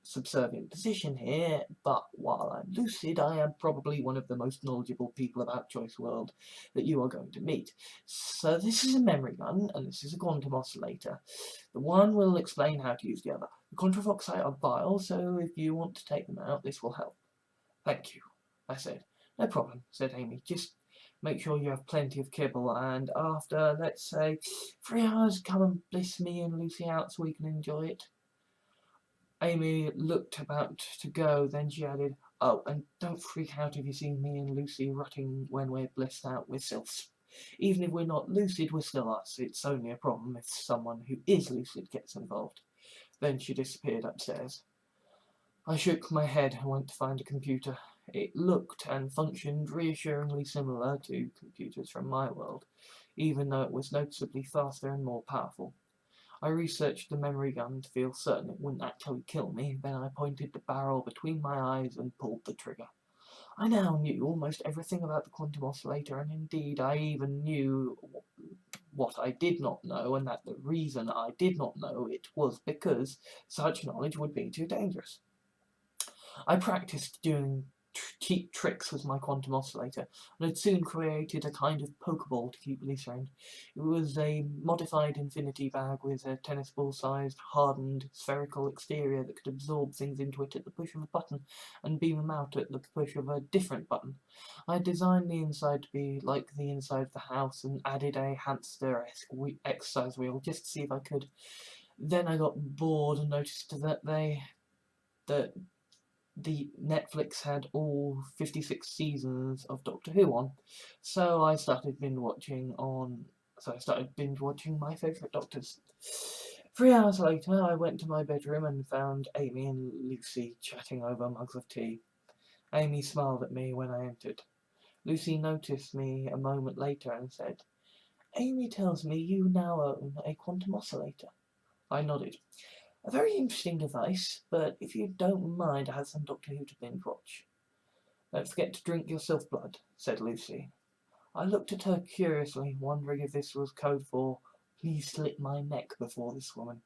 subservient position here, but while I'm lucid, I am probably one of the most knowledgeable people about Choice World that you are going to meet. So this is a memory gun, and this is a quantum oscillator. The one will explain how to use the other. The Contravoxai are vile, so if you want to take them out, this will help. Thank you, I said. No problem, said Amy. Just make sure you have plenty of kibble, and after, let's say, 3 hours, come and bliss me and Lucy out so we can enjoy it. Amy looked about to go, then she added, oh, and don't freak out if you see me and Lucy rutting when we're blissed out. We're still, even if we're not lucid, we're still us. It's only a problem if someone who is lucid gets involved. Then she disappeared upstairs. I shook my head and went to find a computer. It looked and functioned reassuringly similar to computers from my world, even though it was noticeably faster and more powerful. I researched the memory gun to feel certain it wouldn't actually kill me, then I pointed the barrel between my eyes and pulled the trigger. I now knew almost everything about the quantum oscillator, and indeed I even knew what I did not know, and that the reason I did not know it was because such knowledge would be too dangerous. I practiced doing cheap tricks with my quantum oscillator, and had soon created a kind of pokeball to keep Lisa in. It was a modified infinity bag with a tennis ball-sized, hardened, spherical exterior that could absorb things into it at the push of a button and beam them out at the push of a different button. I had designed the inside to be like the inside of the house and added a hamster-esque exercise wheel just to see if I could. Then I got bored and noticed that the Netflix had all 56 seasons of Doctor Who on, so I started binge watching my favourite Doctors. 3 hours later, I went to my bedroom and found Amy and Lucy chatting over mugs of tea. Amy smiled at me when I entered. Lucy noticed me a moment later and said, Amy tells me you now own a quantum oscillator. I nodded. A very interesting device, but if you don't mind, I have some Doctor Who to binge watch. Don't forget to drink your self-blood, said Lucy. I looked at her curiously, wondering if this was code for, please slit my neck before this woman.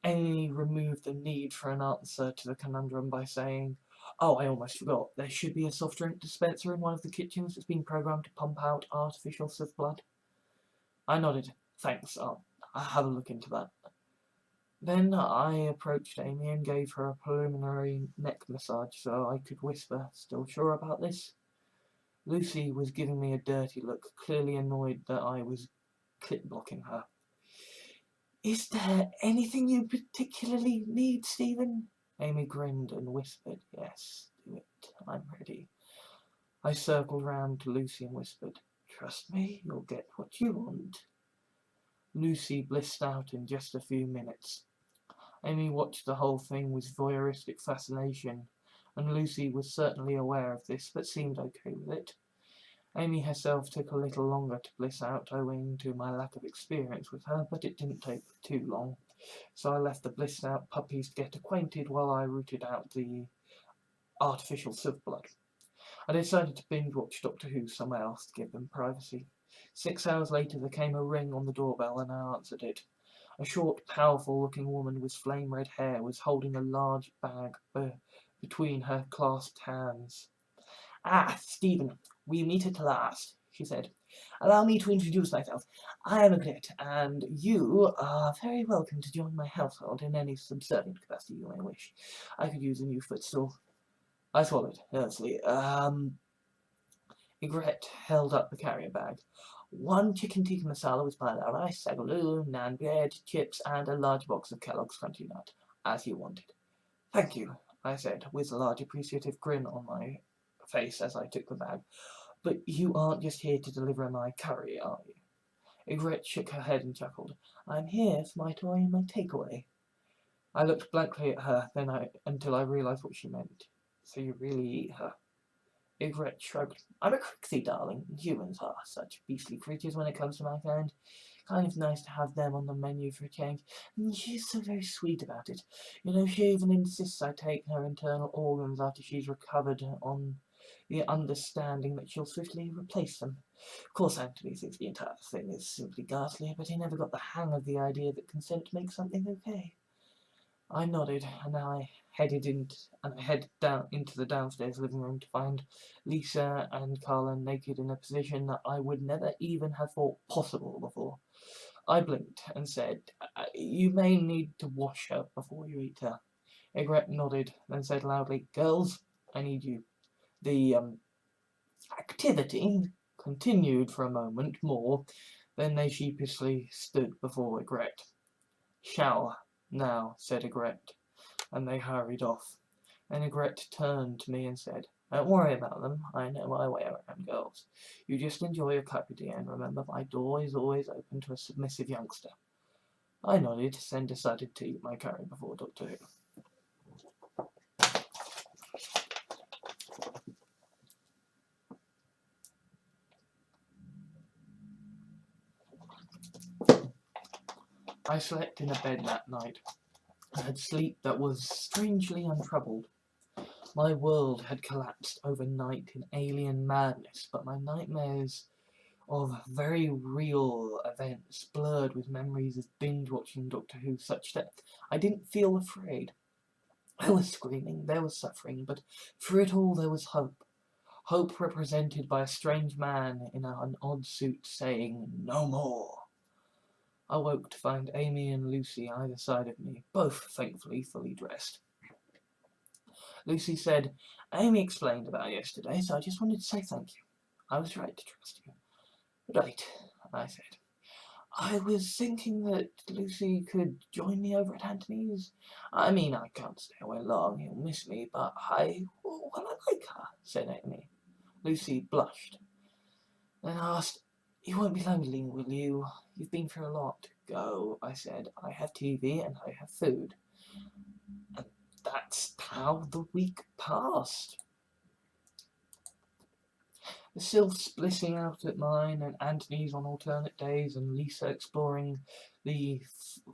Amy removed the need for an answer to the conundrum by saying, oh, I almost forgot. There should be a soft drink dispenser in one of the kitchens that's been programmed to pump out artificial self-blood. I nodded. Thanks, I'll have a look into that. Then I approached Amy and gave her a preliminary neck massage so I could whisper, still sure about this? Lucy was giving me a dirty look, clearly annoyed that I was clip-blocking her. Is there anything you particularly need, Stephen? Amy grinned and whispered, yes, do it, I'm ready. I circled round to Lucy and whispered, trust me, you'll get what you want. Lucy blissed out in just a few minutes. Amy watched the whole thing with voyeuristic fascination, and Lucy was certainly aware of this, but seemed okay with it. Amy herself took a little longer to bliss out, owing to my lack of experience with her, but it didn't take too long, so I left the blissed out puppies to get acquainted while I rooted out the artificial self-blood. I decided to binge watch Doctor Who somewhere else to give them privacy. 6 hours later there came a ring on the doorbell and I answered it. A short, powerful-looking woman with flame-red hair was holding a large bag between her clasped hands. Ah, Stephen, we meet at last, she said. Allow me to introduce myself. I am Agret, and you are very welcome to join my household in any subservient capacity you may wish. I could use a new footstool. I swallowed, nervously. Egret held up the carrier bag. One chicken tikka masala with pineapple rice, sagaloo, naan bread, chips, and a large box of Kellogg's Crunchy Nut, as you wanted. Thank you, I said, with a large appreciative grin on my face as I took the bag. But you aren't just here to deliver my curry, are you? Egret shook her head and chuckled. I'm here for my toy and my takeaway. I looked blankly at her, until I realised what she meant. So you really eat her? Egret shrugged. I'm a Crixie, darling. Humans are such beastly creatures when it comes to mankind. Kind of nice to have them on the menu for a change. And she's so very sweet about it. You know, she even insists I take her internal organs after she's recovered, on the understanding that she'll swiftly replace them. Of course, Anthony thinks the entire thing is simply ghastly, but he never got the hang of the idea that consent makes something okay. I nodded, and I headed down into the downstairs living room to find Lisa and Carla naked in a position that I would never even have thought possible before. I blinked and said, You may need to wash her before you eat her. Egret nodded, then said loudly, Girls, I need you. The activity continued for a moment more, then they sheepishly stood before Egret. Shower, now, said Egret, and they hurried off. And Egret turned to me and said, Don't worry about them, I know my way around girls. You just enjoy your cup of tea and remember my door is always open to a submissive youngster. I nodded, then decided to eat my curry before Doctor Who. I slept in a bed that night. I had sleep that was strangely untroubled. My world had collapsed overnight in alien madness, but my nightmares of very real events blurred with memories of binge-watching Doctor Who, such that I didn't feel afraid. There was screaming, there was suffering, but through it all there was hope. Hope represented by a strange man in an odd suit saying, No more. I woke to find Amy and Lucy either side of me, both, thankfully, fully dressed. Lucy said, Amy explained about yesterday, so I just wanted to say thank you. I was right to trust you. Right, I said. I was thinking that Lucy could join me over at Anthony's. I mean, I can't stay away long, he'll miss me, but I like her, said Amy. Lucy blushed, then asked, You won't be lonely, will you? You've been through a lot. Go, I said. I have TV and I have food. And that's how the week passed. The Sylphs blissing out at mine, and Anthony's on alternate days, and Lisa exploring the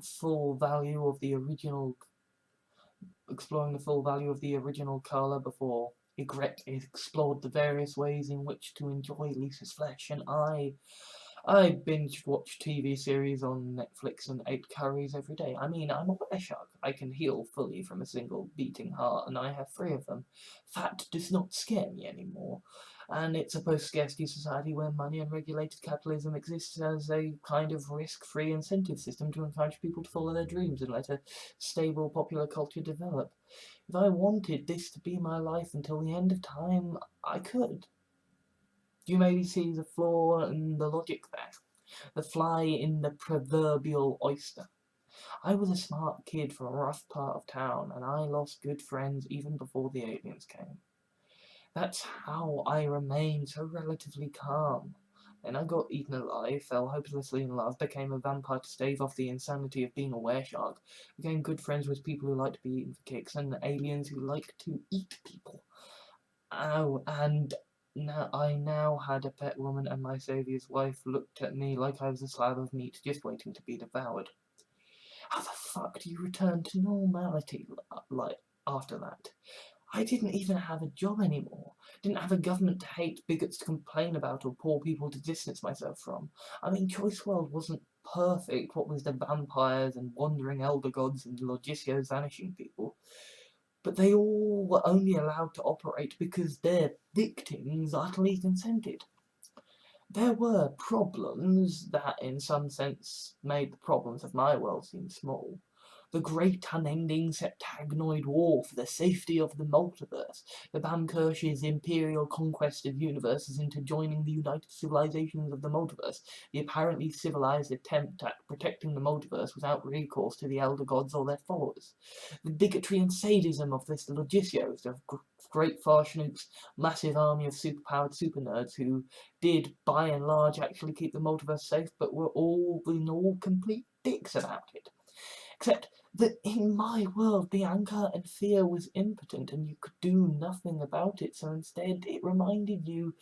full value of the original Carla before Egret explored the various ways in which to enjoy Lisa's flesh, and I binge-watched TV series on Netflix and ate curries every day. I mean, I'm a were-shark. I can heal fully from a single beating heart, and I have 3 of them. Fat does not scare me anymore. And it's a post-scarcity society where money and regulated capitalism exists as a kind of risk-free incentive system to encourage people to follow their dreams and let a stable popular culture develop. If I wanted this to be my life until the end of time, I could. You maybe see the flaw in the logic there. The fly in the proverbial oyster. I was a smart kid from a rough part of town, and I lost good friends even before the aliens came. That's how I remained so relatively calm. Then I got eaten alive, fell hopelessly in love, became a vampire to stave off the insanity of being a were-shark, became good friends with people who like to be eaten for kicks, and aliens who like to eat people. Oh, and I now had a pet woman, and my saviour's wife looked at me like I was a slab of meat just waiting to be devoured. How the fuck do you return to normality like after that? I didn't even have a job anymore. Didn't have a government to hate, bigots to complain about, or poor people to distance myself from. I mean, Choice World wasn't perfect. What was the vampires and wandering elder gods and Logicios vanishing people? But they all were only allowed to operate because their victims utterly consented. There were problems that in some sense made the problems of my world seem small. The great unending septaginoid war for the safety of the multiverse, the Bamkirch's imperial conquest of universes into joining the united civilizations of the multiverse, the apparently civilized attempt at protecting the multiverse without recourse to the elder gods or their followers, the bigotry and sadism of this Logicios, of great Farshnuk's massive army of superpowered super nerds who did, by and large, actually keep the multiverse safe, but were all complete dicks about it. Except that in my world, Bianca and Thea was impotent and you could do nothing about it, so instead it reminded you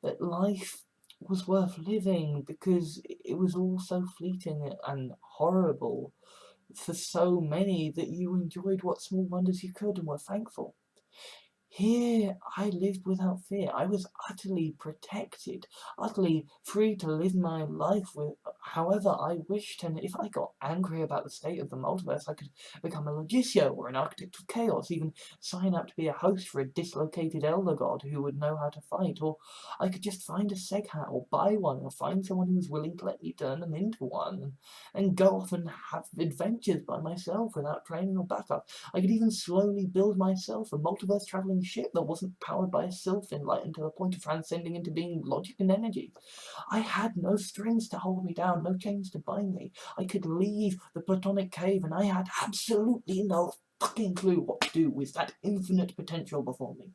that life was worth living because it was all so fleeting and horrible for so many that you enjoyed what small wonders you could and were thankful. Here I lived without fear. I was utterly protected, utterly free to live my life with however I wished, and if I got angry about the state of the multiverse, I could become a Logicio or an architect of chaos, even sign up to be a host for a dislocated elder god who would know how to fight, or I could just find a seg hat or buy one, or find someone who was willing to let me turn them into one, and go off and have adventures by myself without training or backup. I could even slowly build myself a multiverse traveling ship that wasn't powered by a sylph enlightened to the point of transcending into being logic and energy. I had no strings to hold me down, no chains to bind me. I could leave the Platonic cave and I had absolutely no fucking clue what to do with that infinite potential before me.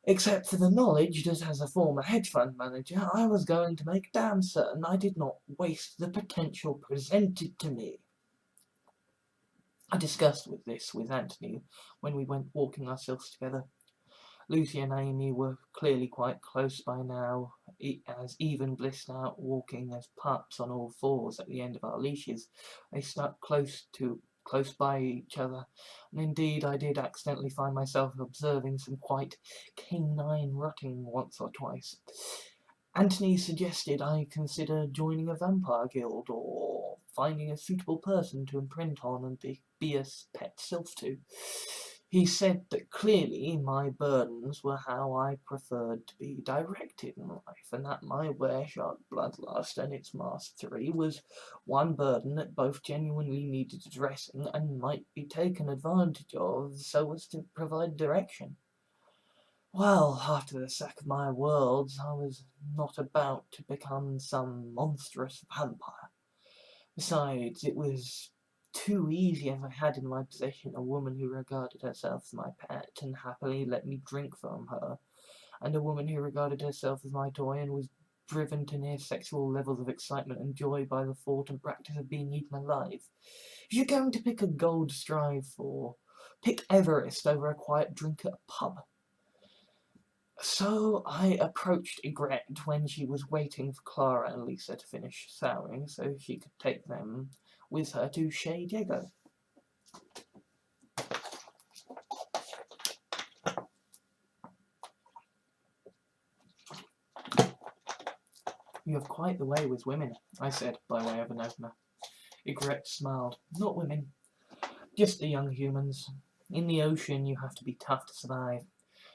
Except for the knowledge that as a former hedge fund manager, I was going to make damn certain I did not waste the potential presented to me. I discussed this with Anthony when we went walking ourselves together. Lucy and Amy were clearly quite close by now, as even blissed out walking as pups on all fours at the end of our leashes. They stuck close by each other, and indeed I did accidentally find myself observing some quite canine rutting once or twice. Anthony suggested I consider joining a vampire guild or finding a suitable person to imprint on and be a pet sylph to. He said that clearly my burdens were how I preferred to be directed in life, and that my were-shark bloodlust and its mastery was one burden that both genuinely needed addressing and might be taken advantage of so as to provide direction. Well, after the sack of my worlds, I was not about to become some monstrous vampire. Besides, it was too easy if I had in my possession a woman who regarded herself as my pet and happily let me drink from her, and a woman who regarded herself as my toy and was driven to near sexual levels of excitement and joy by the thought and practice of being eaten alive. If you're going to pick a gold strive for, pick Everest over a quiet drink at a pub. So I approached Ygritte when she was waiting for Clara and Lisa to finish souring so she could take them with her to Chez Diego. You have quite the way with women, I said, by way of an opener. Ygritte smiled. Not women, just the young humans. In the ocean you have to be tough to survive.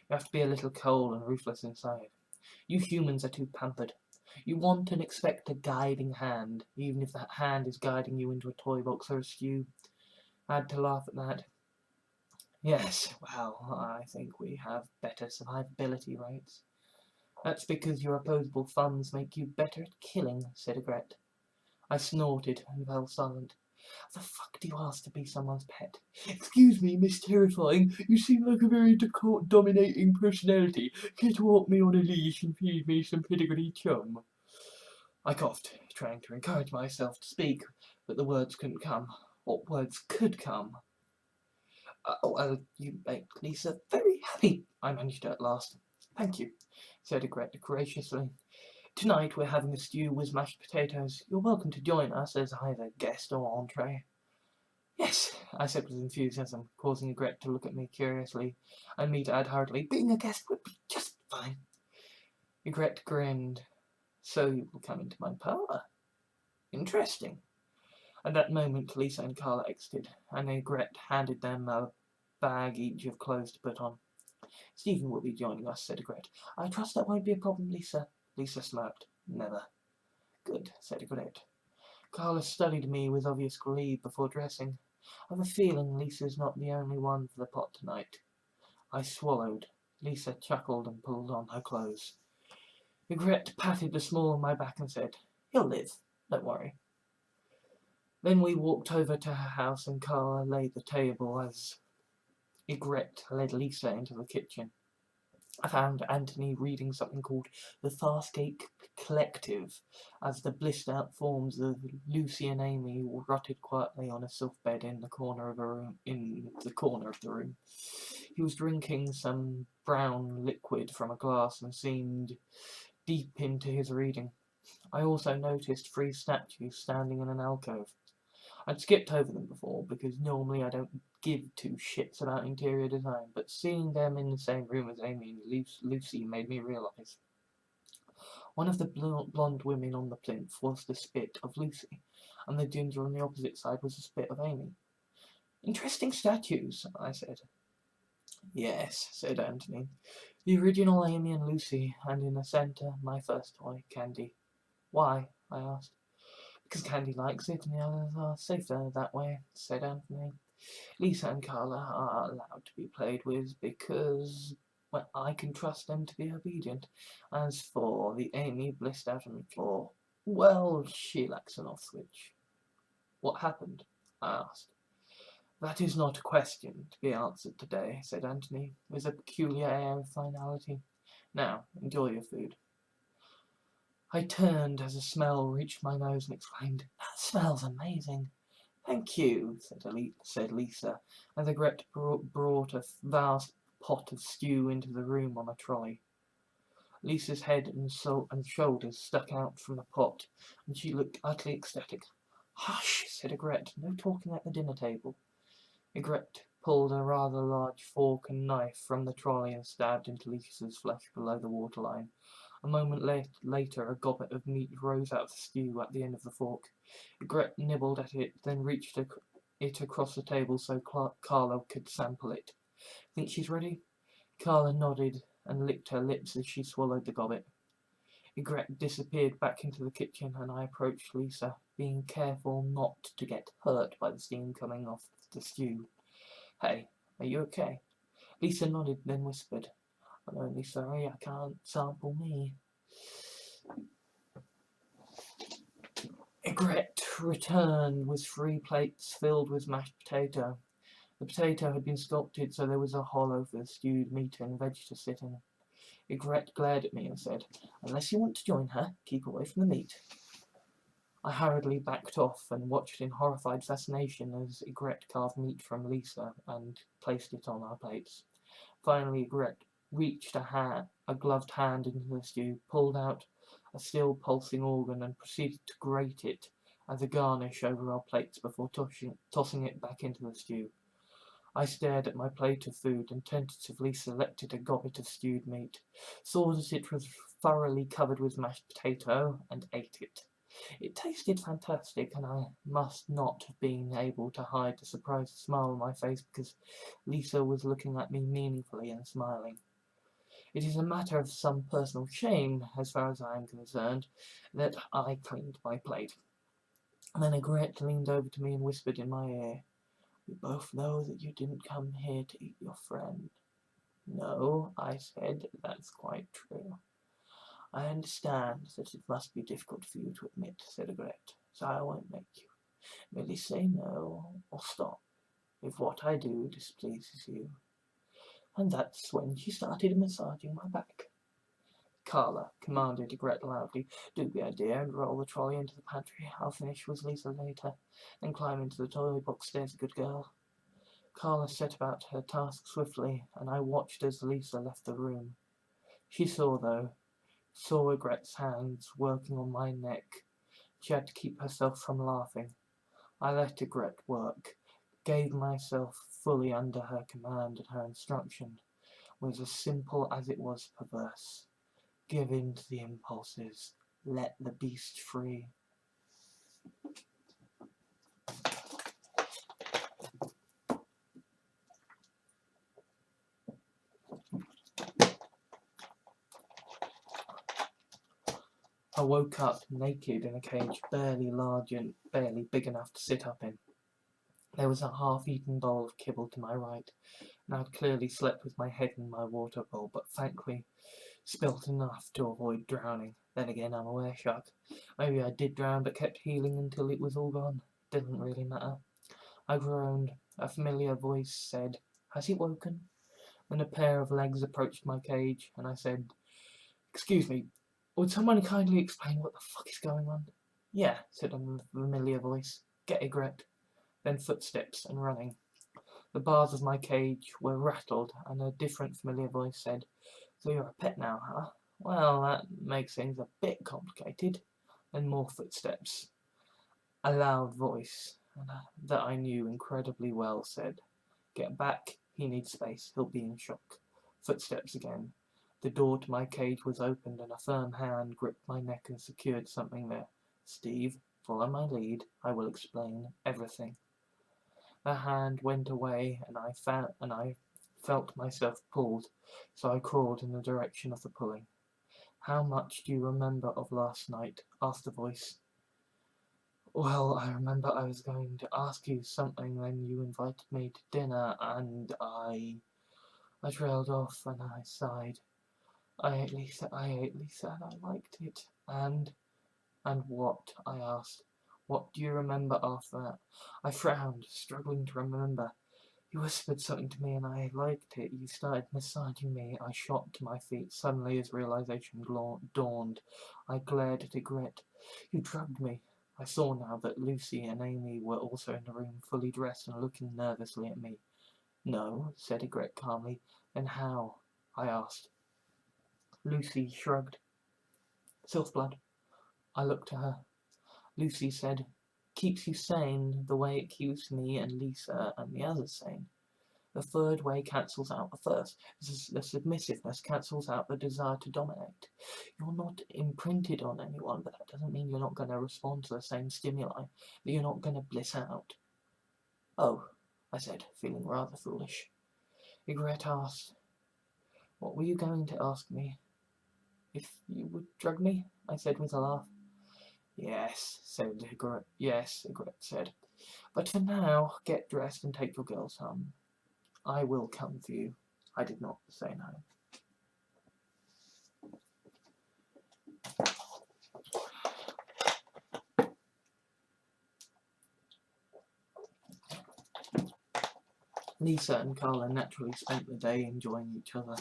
You have to be a little cold and ruthless inside. You humans are too pampered. You want and expect a guiding hand, even if that hand is guiding you into a toy box or a stew. I had to laugh at that. Yes, well, I think we have better survivability rates. That's because your opposable thumbs make you better at killing, said Ygritte. I snorted and fell silent. The fuck do you ask to be someone's pet? Excuse me, Miss Terrifying, you seem like a very dominating personality. Care to walk me on a leash and feed me some pedigree chum? I coughed, trying to encourage myself to speak, but the words couldn't come. What words could come? Well, you make Lisa very happy, I managed at last. Thank you, said Ygritte graciously. Tonight we're having a stew with mashed potatoes. You're welcome to join us as either guest or entree. Yes, I said with enthusiasm, causing Ygritte to look at me curiously, and me to add hurriedly, being a guest would be just fine. Ygritte grinned. So you will come into my parlour? Interesting. At that moment Lisa and Carla exited, and Ygritte handed them a bag each of clothes to put on. Stephen will be joining us, said Ygritte. I trust that won't be a problem, Lisa. Lisa smirked. Never. Good, said Ygritte. Carla studied me with obvious glee before dressing. I have a feeling Lisa's not the only one for the pot tonight. I swallowed. Lisa chuckled and pulled on her clothes. Ygritte patted the small on my back and said, "He'll live, don't worry." Then we walked over to her house and Carla laid the table as Ygritte led Lisa into the kitchen. I found Anthony reading something called the Farscape Collective as the blissed out forms of Lucy and Amy rotted quietly on a soft bed in the corner of the room. He was drinking some brown liquid from a glass and seemed deep into his reading. I also noticed 3 statues standing in an alcove. I'd skipped over them before because normally I don't give 2 shits about interior design, but seeing them in the same room as Amy and Lucy made me realise. One of the blonde women on the plinth was the spit of Lucy, and the ginger on the opposite side was the spit of Amy. "Interesting statues," I said. "Yes," said Anthony. "The original Amy and Lucy, and in the centre, my first toy, Candy." "Why?" I asked. "Because Candy likes it, and the others are safer that way," said Anthony. "Lisa and Carla are allowed to be played with because, well, I can trust them to be obedient. As for the Amy blissed out on the floor, well, she lacks an off switch." "What happened?" I asked. "That is not a question to be answered today," said Anthony, with a peculiar air of finality. "Now, enjoy your food." I turned as a smell reached my nose and exclaimed, "That smells amazing." "Thank you," said Lisa, as Ygritte brought a vast pot of stew into the room on a trolley. Lisa's head and shoulders stuck out from the pot, and she looked utterly ecstatic. "Hush," said Ygritte, "no talking at the dinner table." Ygritte pulled a rather large fork and knife from the trolley and stabbed into Lisa's flesh below the waterline. A moment later, a gobbet of meat rose out of the stew at the end of the fork. Ygritte nibbled at it, then reached it across the table so Carla could sample it. "Think she's ready?" Carla nodded and licked her lips as she swallowed the gobbet. Ygritte disappeared back into the kitchen, and I approached Lisa, being careful not to get hurt by the steam coming off the stew. "Hey, are you okay?" Lisa nodded, then whispered, "I'm only sorry I can't sample me." Ygritte returned with 3 plates filled with mashed potato. The potato had been sculpted so there was a hollow for the stewed meat and veg to sit in. Ygritte glared at me and said, "Unless you want to join her, keep away from the meat." I hurriedly backed off and watched in horrified fascination as Ygritte carved meat from Lisa and placed it on our plates. Finally, Ygritte reached a gloved hand into the stew, pulled out a still pulsing organ, and proceeded to grate it as a garnish over our plates before tossing it back into the stew. I stared at my plate of food and tentatively selected a gobbet of stewed meat, saw that it was thoroughly covered with mashed potato, and ate it. It tasted fantastic, and I must not have been able to hide the surprised smile on my face because Lisa was looking at me meaningfully and smiling. It is a matter of some personal shame, as far as I am concerned, that I cleaned my plate. And then Ygritte leaned over to me and whispered in my ear, "We both know that you didn't come here to eat your friend." "No," I said, "that's quite true." "I understand that it must be difficult for you to admit," said Ygritte, "so I won't make you. Merely say no, or stop, if what I do displeases you." And that's when she started massaging my back. "Carla," commanded Ygritte loudly, "do be a dear and roll the trolley into the pantry. I'll finish with Lisa later. Then climb into the toy box, there's a good girl." Carla set about her task swiftly, and I watched as Lisa left the room. She saw Ygritte's hands working on my neck. She had to keep herself from laughing. I let Ygritte work, gave myself fully under her command, and her instruction was as simple as it was perverse. Give in to the impulses. Let the beast free. I woke up naked in a cage barely large and barely big enough to sit up in. There was a half-eaten bowl of kibble to my right, and I had clearly slept with my head in my water bowl, but thankfully spilt enough to avoid drowning. Then again, I'm a were-shark. Maybe I did drown, but kept healing until it was all gone. Didn't really matter. I groaned. A familiar voice said, "Has he woken?" Then a pair of legs approached my cage, and I said, "Excuse me, would someone kindly explain what the fuck is going on?" "Yeah," said a familiar voice. "Get Egret." Then footsteps and running. The bars of my cage were rattled, and a different familiar voice said, "So you're a pet now, huh? Well, that makes things a bit complicated." Then more footsteps. A loud voice that I knew incredibly well said, "Get back, he needs space, he'll be in shock." Footsteps again. The door to my cage was opened and a firm hand gripped my neck and secured something there. "Steve, follow my lead, I will explain everything." The hand went away and I felt myself pulled, so I crawled in the direction of the pulling. "How much do you remember of last night?" asked the voice. "Well, I remember I was going to ask you something, then you invited me to dinner, and I trailed off and I sighed. I ate Lisa, and I liked it." And what?" I asked. "What do you remember after that?" I frowned, struggling to remember. "You whispered something to me and I liked it. You started massaging me." I shot to my feet. Suddenly as realization dawned, I glared at Egret. "You drugged me." I saw now that Lucy and Amy were also in the room, fully dressed and looking nervously at me. "No," said Egret calmly. "Then how?" I asked. Lucy shrugged. "Self-blood." I looked at her. Lucy said, "Keeps you sane the way it keeps me and Lisa and the others sane. The third way cancels out the first. The submissiveness cancels out the desire to dominate. You're not imprinted on anyone, but that doesn't mean you're not going to respond to the same stimuli, that you're not going to bliss out." "Oh," I said, feeling rather foolish. Egret asked, "What were you going to ask me?" "If you would drug me," I said with a laugh. Yes, Egret said. "But for now, get dressed and take your girls home. I will come for you." I did not say no. Lisa and Carla naturally spent the day enjoying each other.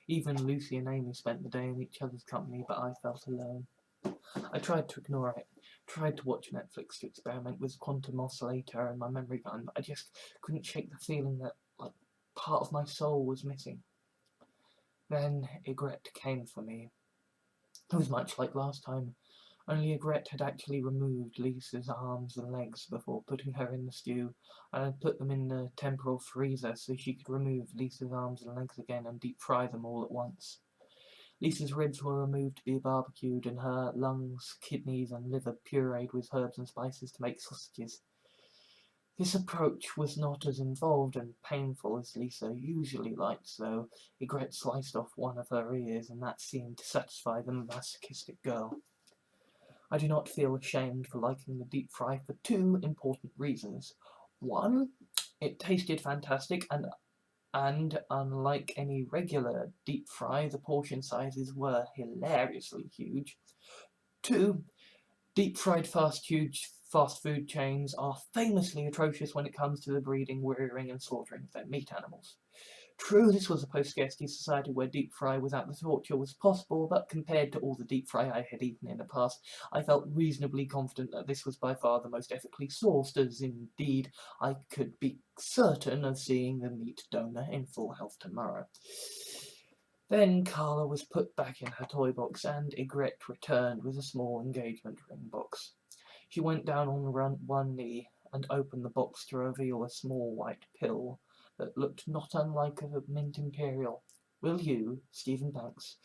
Even Lucy and Amy spent the day in each other's company, but I felt alone. I tried to ignore it, tried to watch Netflix to experiment with quantum oscillator and my memory gun, but I just couldn't shake the feeling that, like, part of my soul was missing. Then Egret came for me. It was much like last time, only Egret had actually removed Lisa's arms and legs before putting her in the stew, and had put them in the temporal freezer so she could remove Lisa's arms and legs again and deep fry them all at once. Lisa's ribs were removed to be barbecued, and her lungs, kidneys, and liver pureed with herbs and spices to make sausages. This approach was not as involved and painful as Lisa usually liked, though. Egret sliced off one of her ears, and that seemed to satisfy the masochistic girl. I do not feel ashamed for liking the deep fry for two important reasons. One, it tasted fantastic, and unlike any regular deep fry, the portion sizes were hilariously huge. Two, deep fried fast food chains are famously atrocious when it comes to the breeding, rearing, and slaughtering of their meat animals. True, this was a post-scarcity society where deep fry without the torture was possible, but compared to all the deep fry I had eaten in the past, I felt reasonably confident that this was by far the most ethically sourced, as indeed I could be certain of seeing the meat donor in full health tomorrow. Then Carla was put back in her toy box, and Egret returned with a small engagement ring box. She went down on one knee and opened the box to reveal a small white pill that looked not unlike a mint imperial. "Will you, Stephen Banks,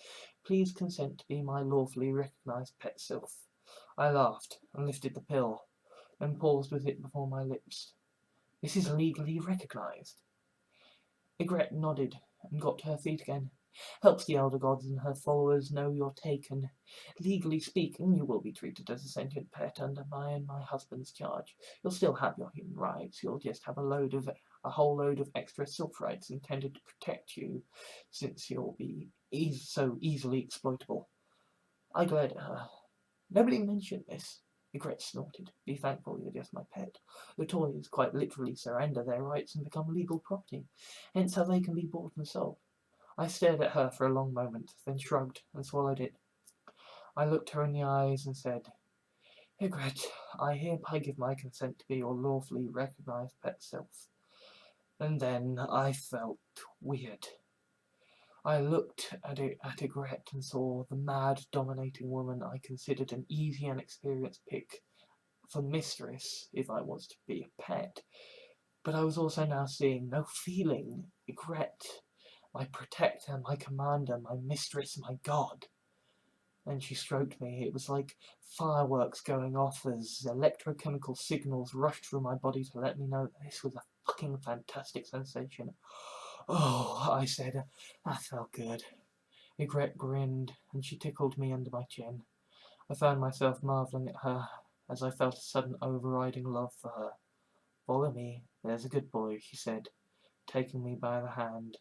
please consent to be my lawfully recognised pet sylph?" I laughed and lifted the pill, then paused with it before my lips. "This is legally recognised?" Egret nodded and got to her feet again. helps the elder gods and her followers know you're taken. Legally speaking, you will be treated as a sentient pet under my and my husband's charge. You'll still have your human rights. You'll just have a whole load of extra self rights intended to protect you, since you'll be so easily exploitable. I glared at her. Nobody mentioned this. Regret snorted. Be thankful you're just my pet. The toys quite literally surrender their rights and become legal property, hence how they can be bought and sold. I stared at her for a long moment, then shrugged and swallowed it. I looked her in the eyes and said, Regret, I hereby give my consent to be your lawfully recognized pet self. And then I felt weird. I looked at Egret and saw the mad, dominating woman I considered an easy and experienced pick for mistress if I was to be a pet. But I was also now seeing, no feeling, Egret, my protector, my commander, my mistress, my god. Then she stroked me. It was like fireworks going off as electrochemical signals rushed through my body to let me know that this was a fucking fantastic sensation. Oh, I said, that felt good. Regret grinned, and she tickled me under my chin. I found myself marvelling at her as I felt a sudden overriding love for her. Follow me, there's a good boy, she said, taking me by the hand.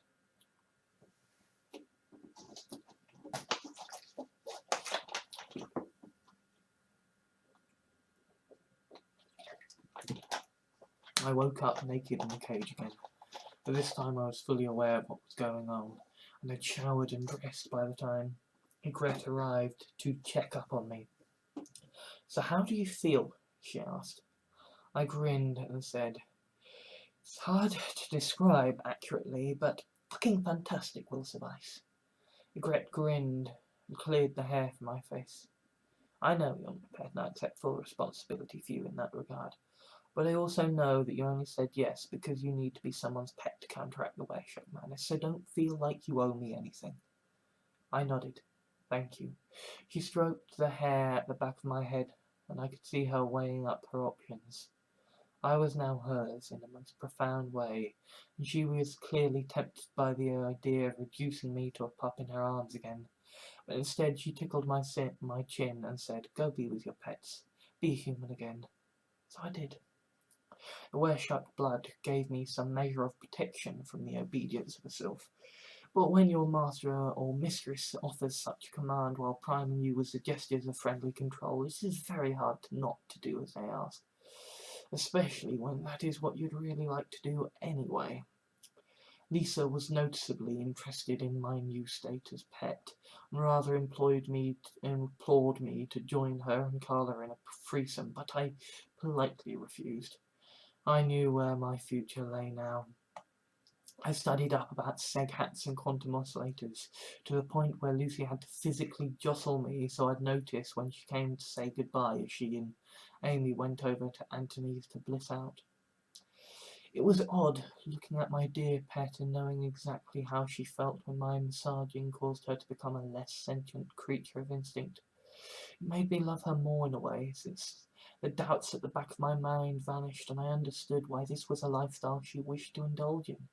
I woke up naked in the cage again, but this time I was fully aware of what was going on, and had showered and dressed by the time Egret arrived to check up on me. So how do you feel? She asked. I grinned and said, it's hard to describe accurately, but fucking fantastic will suffice. Egret grinned and cleared the hair from my face. I know you're my pet and I accept full responsibility for you in that regard. But I also know that you only said yes because you need to be someone's pet to counteract the Wereshock madness, so don't feel like you owe me anything. I nodded. Thank you. She stroked the hair at the back of my head, and I could see her weighing up her options. I was now hers in a most profound way, and she was clearly tempted by the idea of reducing me to a pup in her arms again. But instead she tickled my chin and said, go be with your pets. Be human again. So I did. The Wereshock blood gave me some measure of protection from the obedience of a sylph. But when your master or mistress offers such a command while priming you with the gestures of friendly control, it is very hard not to do as they ask. Especially when that is what you'd really like to do anyway. Lisa was noticeably interested in my new state as pet, and rather implored me to join her and Carla in a threesome, but I politely refused. I knew where my future lay now. I studied up about seghats and quantum oscillators, to the point where Lucy had to physically jostle me so I'd notice when she came to say goodbye as she and Amy went over to Antony's to bliss out. It was odd, looking at my dear pet and knowing exactly how she felt when my massaging caused her to become a less sentient creature of instinct. It made me love her more in a way, since the doubts at the back of my mind vanished and I understood why this was a lifestyle she wished to indulge in.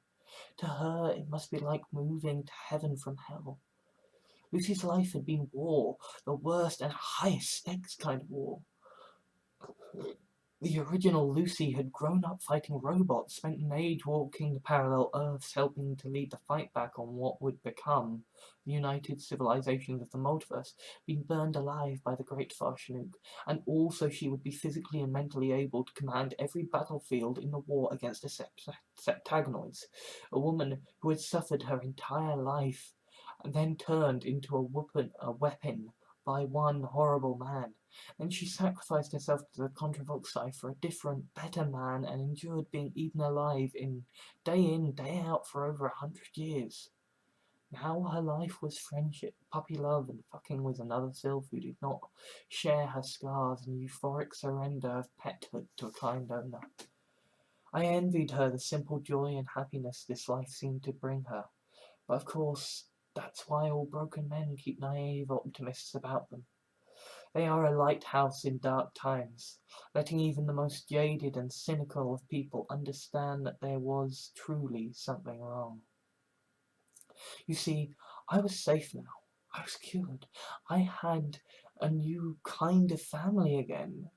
To her, it must be like moving to heaven from hell. Lucy's life had been war, the worst and highest stakes kind of war. The original Lucy had grown up fighting robots, spent an age walking the parallel Earths, helping to lead the fight back on what would become the united civilizations of the multiverse, been burned alive by the Great Farshanuk, and also she would be physically and mentally able to command every battlefield in the war against the septagonoids, a woman who had suffered her entire life and then turned into a weapon by one horrible man. Then she sacrificed herself to the Contravoxai for a different, better man and endured being eaten alive in, day out for over 100 years. Now her life was friendship, puppy love, and fucking with another sylph who did not share her scars and euphoric surrender of pethood to a kind owner. I envied her the simple joy and happiness this life seemed to bring her, but of course that's why all broken men keep naive optimists about them. They are a lighthouse in dark times, letting even the most jaded and cynical of people understand that there was truly something wrong. You see, I was safe now. I was cured. I had a new kind of family again.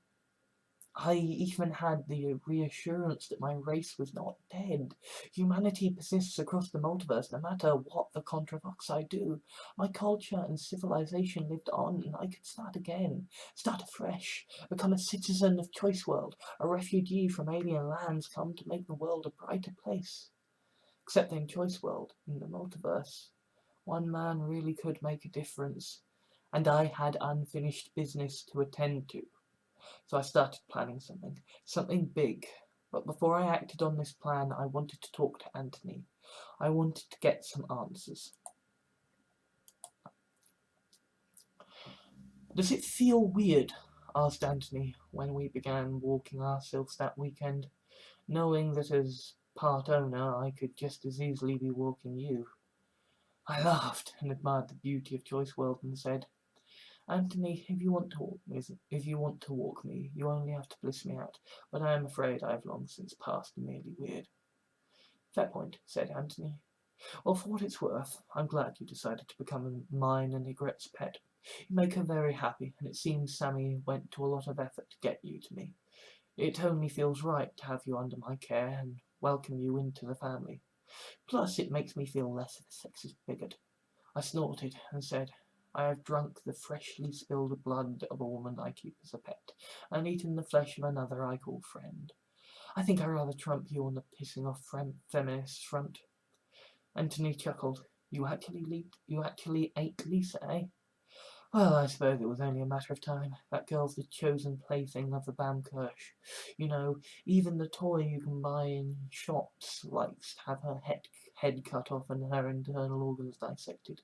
I even had the reassurance that my race was not dead. Humanity persists across the multiverse no matter what the Contravoxai do. My culture and civilization lived on, and I could start again, start afresh, become a citizen of Choice World, a refugee from alien lands come to make the world a brighter place. Except in Choice World, in the multiverse, one man really could make a difference, and I had unfinished business to attend to. So I started planning something big. But before I acted on this plan, I wanted to talk to Anthony. I wanted to get some answers. Does it feel weird? Asked Anthony when we began walking ourselves that weekend, knowing that as part owner I could just as easily be walking you. I laughed and admired the beauty of Choice World and said, Anthony, if you want to walk me, you only have to bliss me out, but I am afraid I have long since passed merely weird. Fair point, said Anthony. Well, for what it's worth, I'm glad you decided to become mine and Igret's pet. You make her very happy, and it seems Sammy went to a lot of effort to get you to me. It only feels right to have you under my care and welcome you into the family. Plus, it makes me feel less of a sexist bigot. I snorted and said, I have drunk the freshly spilled blood of a woman I keep as a pet, and eaten the flesh of another I call friend. I think I rather trump you on the pissing off feminist front. Anthony chuckled. You actually ate Lisa, eh? Well, I suppose it was only a matter of time. That girl's the chosen plaything of the Bamkirch. You know, even the toy you can buy in shops likes to have her head cut off and her internal organs dissected.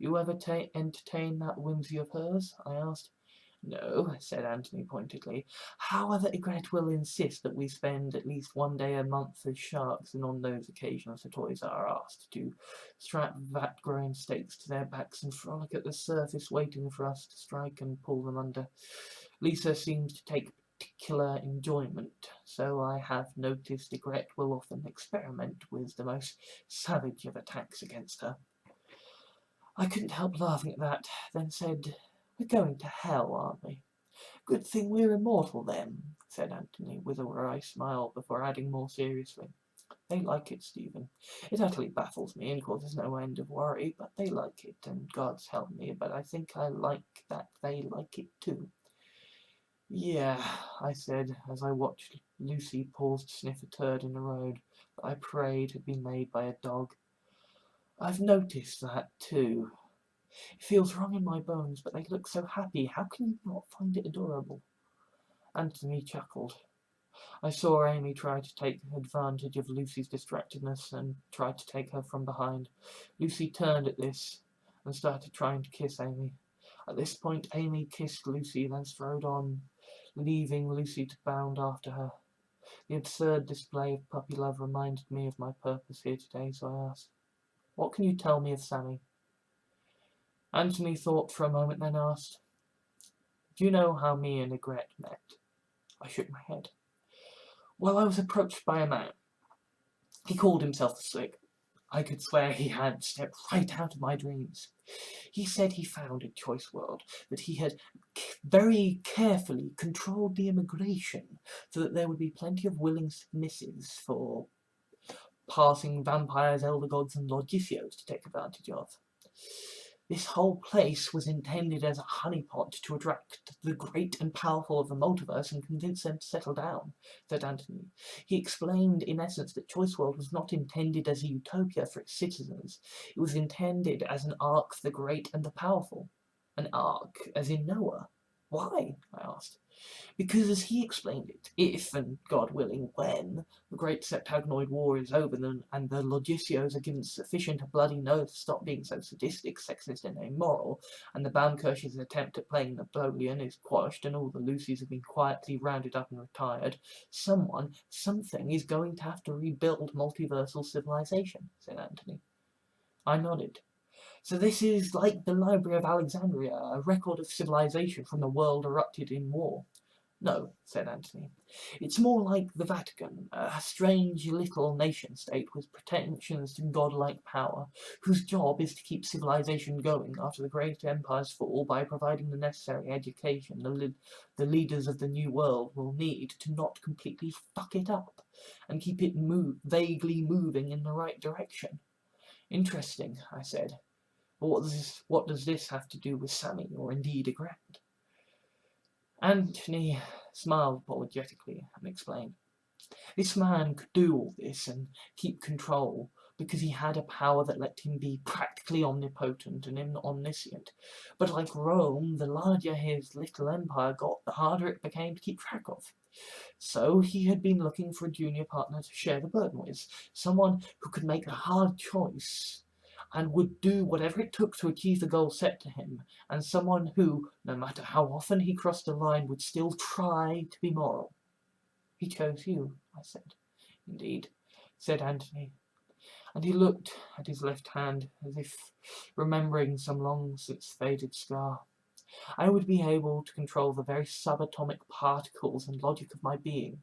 You ever entertain that whimsy of hers? I asked. No, said Anthony pointedly. However, Ygritte will insist that we spend at least one day a month as sharks, and on those occasions the toys are asked to strap vat-grown stakes to their backs and frolic at the surface, waiting for us to strike and pull them under. Lisa seems to take particular enjoyment, so I have noticed Ygritte will often experiment with the most savage of attacks against her. I couldn't help laughing at that, then said, We're going to hell, aren't we? Good thing we're immortal then, said Anthony with a wry smile before adding more seriously. They like it, Stephen. It utterly baffles me and causes no end of worry, but they like it, and God's help me, but I think I like that they like it too. Yeah, I said, as I watched Lucy pause to sniff a turd in the road that I prayed had been made by a dog. I've noticed that too. It feels wrong in my bones, but they look so happy. How can you not find it adorable? Anthony chuckled. I saw Amy try to take advantage of Lucy's distractedness and tried to take her from behind. Lucy turned at this and started trying to kiss Amy. At this point, Amy kissed Lucy, then strode on, leaving Lucy to bound after her. The absurd display of puppy love reminded me of my purpose here today, so I asked, What can you tell me of Sammy? Anthony thought for a moment, then asked, Do you know how me and Ygritte met? I shook my head. Well, I was approached by a man. He called himself the Slick. I could swear he had stepped right out of my dreams. He said he found in Choice World that he had very carefully controlled the immigration so that there would be plenty of willing submissives for passing vampires, elder gods, and logicios to take advantage of. This whole place was intended as a honeypot to attract the great and powerful of the multiverse and convince them to settle down, said Anthony. He explained, in essence, that Choice World was not intended as a utopia for its citizens. It was intended as an ark for the great and the powerful. An ark, as in Noah. Why? I asked. Because, as he explained it, if, and God willing, when, the great septagnoid war is over and the logicios are given sufficient a bloody nose to stop being so sadistic, sexist, and immoral, and the Bamkirch's attempt at playing Napoleon is quashed and all the Lucys have been quietly rounded up and retired, something is going to have to rebuild multiversal civilization, said Anthony. I nodded. So this is like the Library of Alexandria, a record of civilization from the world erupted in war. No, said Anthony. It's more like the Vatican, a strange little nation-state with pretensions to godlike power, whose job is to keep civilization going after the great empires fall by providing the necessary education the leaders of the new world will need to not completely fuck it up, and keep it vaguely moving in the right direction. Interesting, I said. But what does this have to do with Sammy, or indeed a Grant? Anthony smiled apologetically and explained. This man could do all this and keep control because he had a power that let him be practically omnipotent and omniscient. But like Rome, the larger his little empire got, the harder it became to keep track of. So he had been looking for a junior partner to share the burden with, someone who could make the hard choice and would do whatever it took to achieve the goal set to him, and someone who, no matter how often he crossed the line, would still try to be moral. He chose you, I said. Indeed, said Anthony, and he looked at his left hand as if remembering some long since faded scar. I would be able to control the very subatomic particles and logic of my being.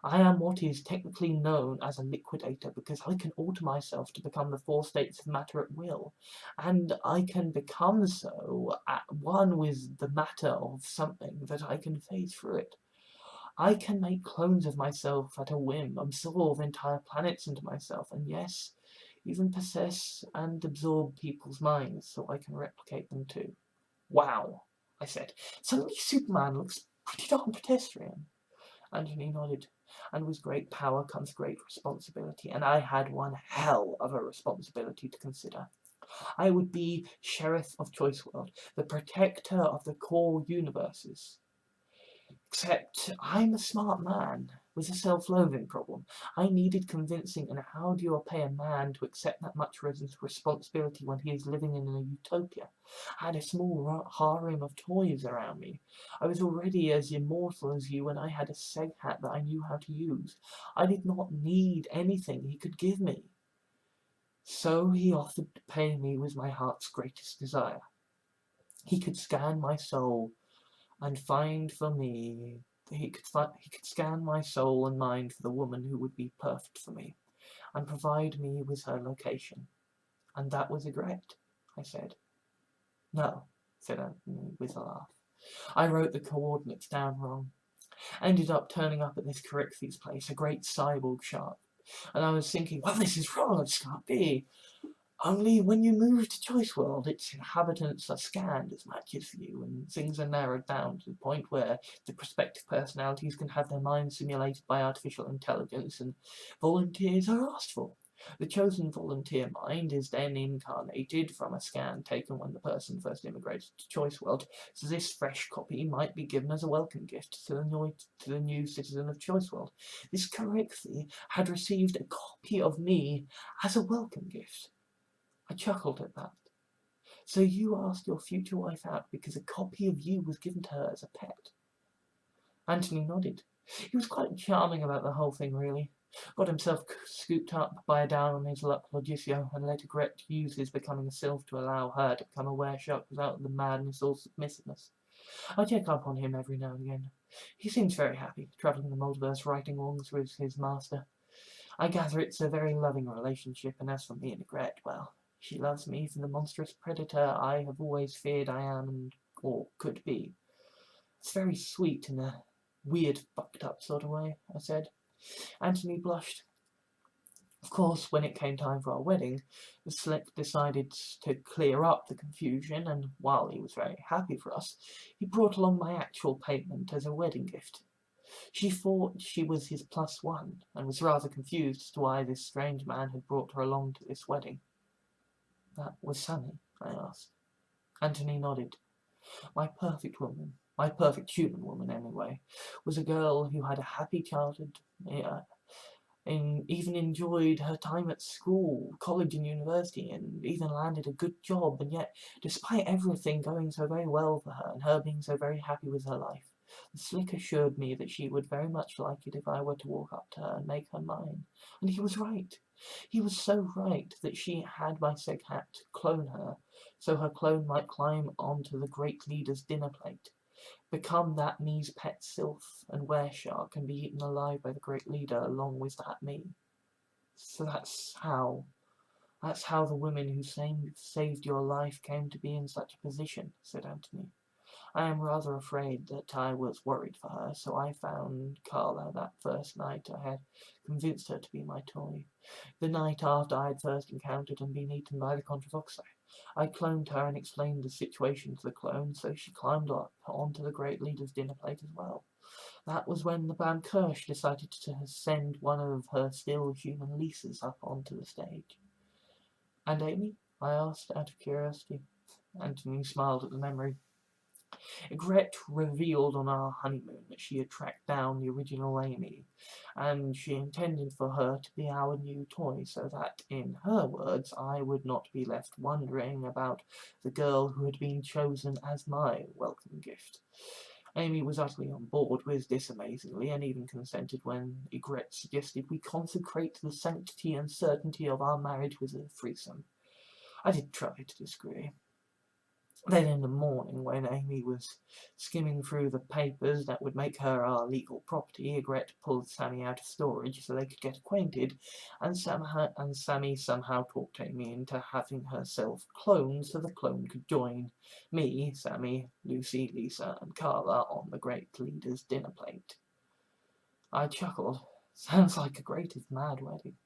I am what is technically known as a liquidator because I can alter myself to become the four states of matter at will, and I can become so at one with the matter of something that I can phase through it. I can make clones of myself at a whim, absorb entire planets into myself, and yes, even possess and absorb people's minds so I can replicate them too. Wow, I said. Suddenly Superman looks pretty darn pedestrian. Anthony nodded. And with great power comes great responsibility, and I had one hell of a responsibility to consider. I would be Sheriff of Choice World, the protector of the core universes. Except I'm a smart man with a self-loathing problem. I needed convincing, and how do you pay a man to accept that much responsibility when he is living in a utopia? I had a small harem of toys around me. I was already as immortal as you, and I had a seg hat that I knew how to use. I did not need anything he could give me. So he offered to pay me with my heart's greatest desire. He could scan my soul and find for me. He could scan my soul and mind for the woman who would be perfect for me, and provide me with her location. And that was a regret, I said. No, said Anthony with a laugh. I wrote the coordinates down wrong. Ended up turning up at this Corixes place, a great cyborg shark. And I was thinking, well, this is wrong, this can't be. Only when you move to Choice World, its inhabitants are scanned as matches for you, and things are narrowed down to the point where the prospective personalities can have their minds simulated by artificial intelligence, and volunteers are asked for. The chosen volunteer mind is then incarnated from a scan taken when the person first immigrated to Choice World, so this fresh copy might be given as a welcome gift to the new citizen of Choice World. This Corixie had received a copy of me as a welcome gift. I chuckled at that. So you asked your future wife out because a copy of you was given to her as a pet? Anthony nodded. He was quite charming about the whole thing, really. Got himself scooped up by a down on his luck Logicio and let Gret use his becoming a sylph to allow her to become a were-shark without the madness or submissiveness. I check up on him every now and again. He seems very happy, travelling the multiverse, writing wrongs with his master. I gather it's a very loving relationship, and as for me and Gret, well, she loves me for the monstrous predator I have always feared I am or could be. It's very sweet in a weird, fucked up sort of way, I said. Anthony blushed. Of course, when it came time for our wedding, the select decided to clear up the confusion, and while he was very happy for us, he brought along my actual payment as a wedding gift. She thought she was his plus one, and was rather confused as to why this strange man had brought her along to this wedding. That was Sammy, I asked. Anthony nodded. My perfect woman, my perfect human woman anyway, was a girl who had a happy childhood, even enjoyed her time at school, college and university, and even landed a good job, and yet, despite everything going so very well for her, and her being so very happy with her life, the slick assured me that she would very much like it if I were to walk up to her and make her mine. And he was right. He was so right that she had my seg hat to clone her, so her clone might climb onto the great leader's dinner plate. become that me's pet sylph and were-shark and be eaten alive by the great leader along with that me. So that's how the women who saved your life came to be in such a position, said Anthony. I am rather afraid that I was worried for her, so I found Carla that first night I had convinced her to be my toy. The night after I had first encountered and been eaten by the Contravoxai. I cloned her and explained the situation to the clone, so she climbed up onto the great leader's dinner plate as well. That was when the Bam Kirsch decided to send one of her still human leases up onto the stage. And Amy? I asked out of curiosity. Anthony smiled at the memory. Gret revealed on our honeymoon that she had tracked down the original Amy, and she intended for her to be our new toy, so that, in her words, I would not be left wondering about the girl who had been chosen as my welcome gift. Amy was utterly on board with this amazingly, and even consented when Ygritte suggested we consecrate the sanctity and certainty of our marriage with a threesome. I did try to disagree. Then in the morning, when Amy was skimming through the papers that would make her our legal property, Ygritte pulled Sammy out of storage so they could get acquainted, and Sammy somehow talked Amy into having herself cloned so the clone could join me, Sammy, Lucy, Lisa, and Carla on the great leader's dinner plate. I chuckled. Sounds like a great if mad wedding.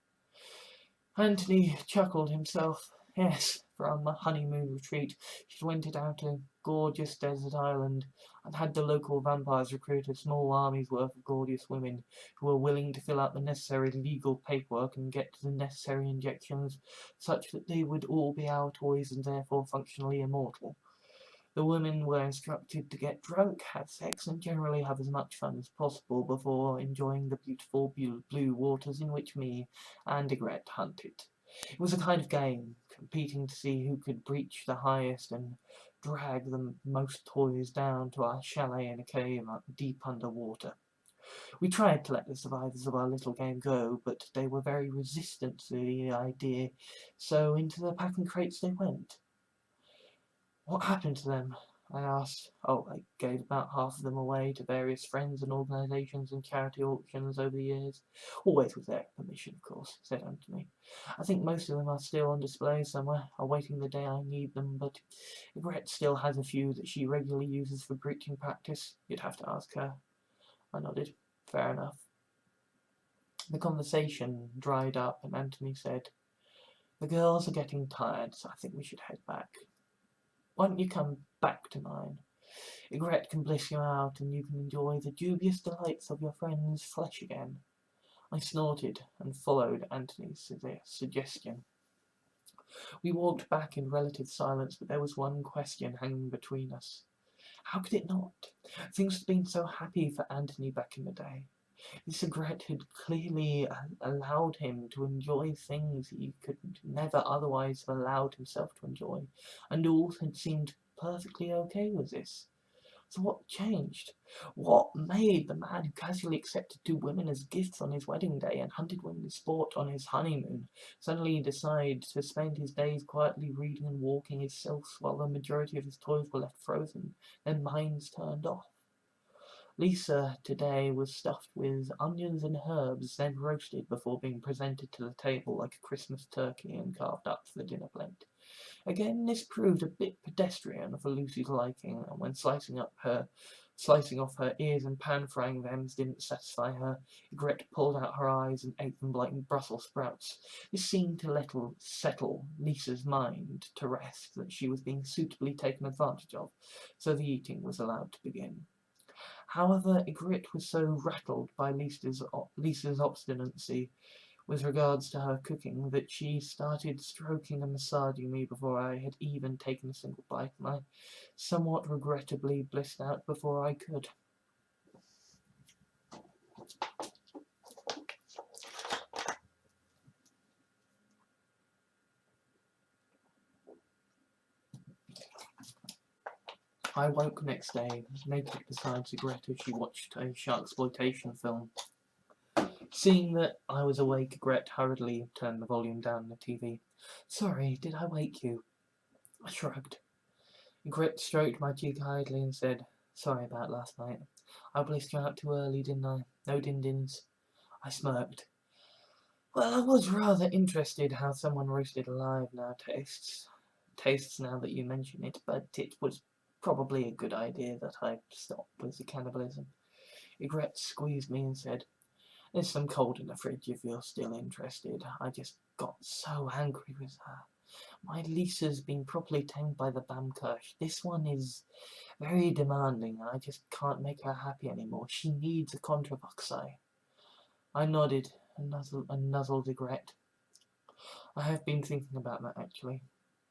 Anthony chuckled himself. Yes, from a honeymoon retreat, she'd rented out a gorgeous desert island and had the local vampires recruit a small army's worth of gorgeous women who were willing to fill out the necessary legal paperwork and get the necessary injections such that they would all be our toys and therefore functionally immortal. The women were instructed to get drunk, have sex, and generally have as much fun as possible before enjoying the beautiful blue waters in which me and Ygritte hunted. It was a kind of game, competing to see who could breach the highest and drag the most toys down to our chalet in a cave deep under water. We tried to let the survivors of our little game go, but they were very resistant to the idea, so into the packing crates they went. What happened to them? I asked. Oh, I gave about half of them away to various friends and organisations and charity auctions over the years. Always with their permission, of course, said Anthony. I think most of them are still on display somewhere, awaiting the day I need them, but Ygritte still has a few that she regularly uses for breaching practice. You'd have to ask her. I nodded. Fair enough. The conversation dried up and Anthony said, The girls are getting tired, so I think we should head back. Why don't you come back to mine? Ygritte can bliss you out, and you can enjoy the dubious delights of your friend's flesh again. I snorted and followed Anthony's suggestion. We walked back in relative silence, but there was one question hanging between us. How could it not? Things had been so happy for Anthony back in the day. This Ygritte had clearly allowed him to enjoy things he could never otherwise have allowed himself to enjoy, and all had seemed perfectly okay with this. So what changed? What made the man who casually accepted two women as gifts on his wedding day and hunted women in sport on his honeymoon suddenly decide to spend his days quietly reading and walking his sylphs while the majority of his toys were left frozen, their minds turned off? Lisa today was stuffed with onions and herbs, then roasted before being presented to the table like a Christmas turkey and carved up for the dinner plate. Again, this proved a bit pedestrian for Lucy's liking, and when slicing off her ears and pan-frying them didn't satisfy her, Ygritte pulled out her eyes and ate them like Brussels sprouts. This seemed to settle Lisa's mind to rest that she was being suitably taken advantage of, so the eating was allowed to begin. However, Ygritte was so rattled by Lisa's obstinacy with regards to her cooking that she started stroking and massaging me before I had even taken a single bite, and I somewhat regrettably blissed out before I could. I woke next day, naked beside Ygritte as she watched a sharksploitation film. Seeing that I was awake, Ygritte hurriedly turned the volume down on the TV. Sorry, did I wake you? I shrugged. Ygritte stroked my cheek idly and said, Sorry about last night. I blissed you out too early, didn't I? No din-dins. I smirked. Well, I was rather interested how someone roasted alive now tastes now that you mention it, but it was probably a good idea that I stopped with the cannibalism. Ygritte squeezed me and said, "There's some cold in the fridge if you're still interested." I just got so angry with her. My Lisa's been properly tamed by the Bamkirch. This one is very demanding, and I just can't make her happy anymore. She needs a Contravoxai. I nodded and nuzzled Ygritte. I have been thinking about that, actually.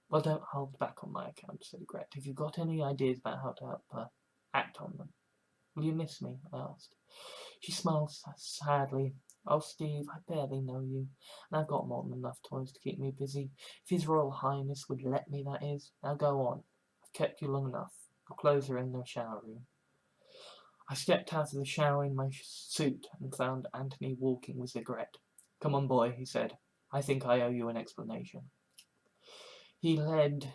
Well, don't hold back on my account, said Ygritte. If you've got any ideas about how to help her, act on them. Will you miss me? I asked. She smiled sadly. Oh, Steve, I barely know you, and I've got more than enough toys to keep me busy. If His Royal Highness would let me, that is. Now go on. I've kept you long enough. Your clothes are in the shower room. I stepped out of the shower in my suit and found Anthony walking with Ygritte. Come on, boy, he said. I think I owe you an explanation. He led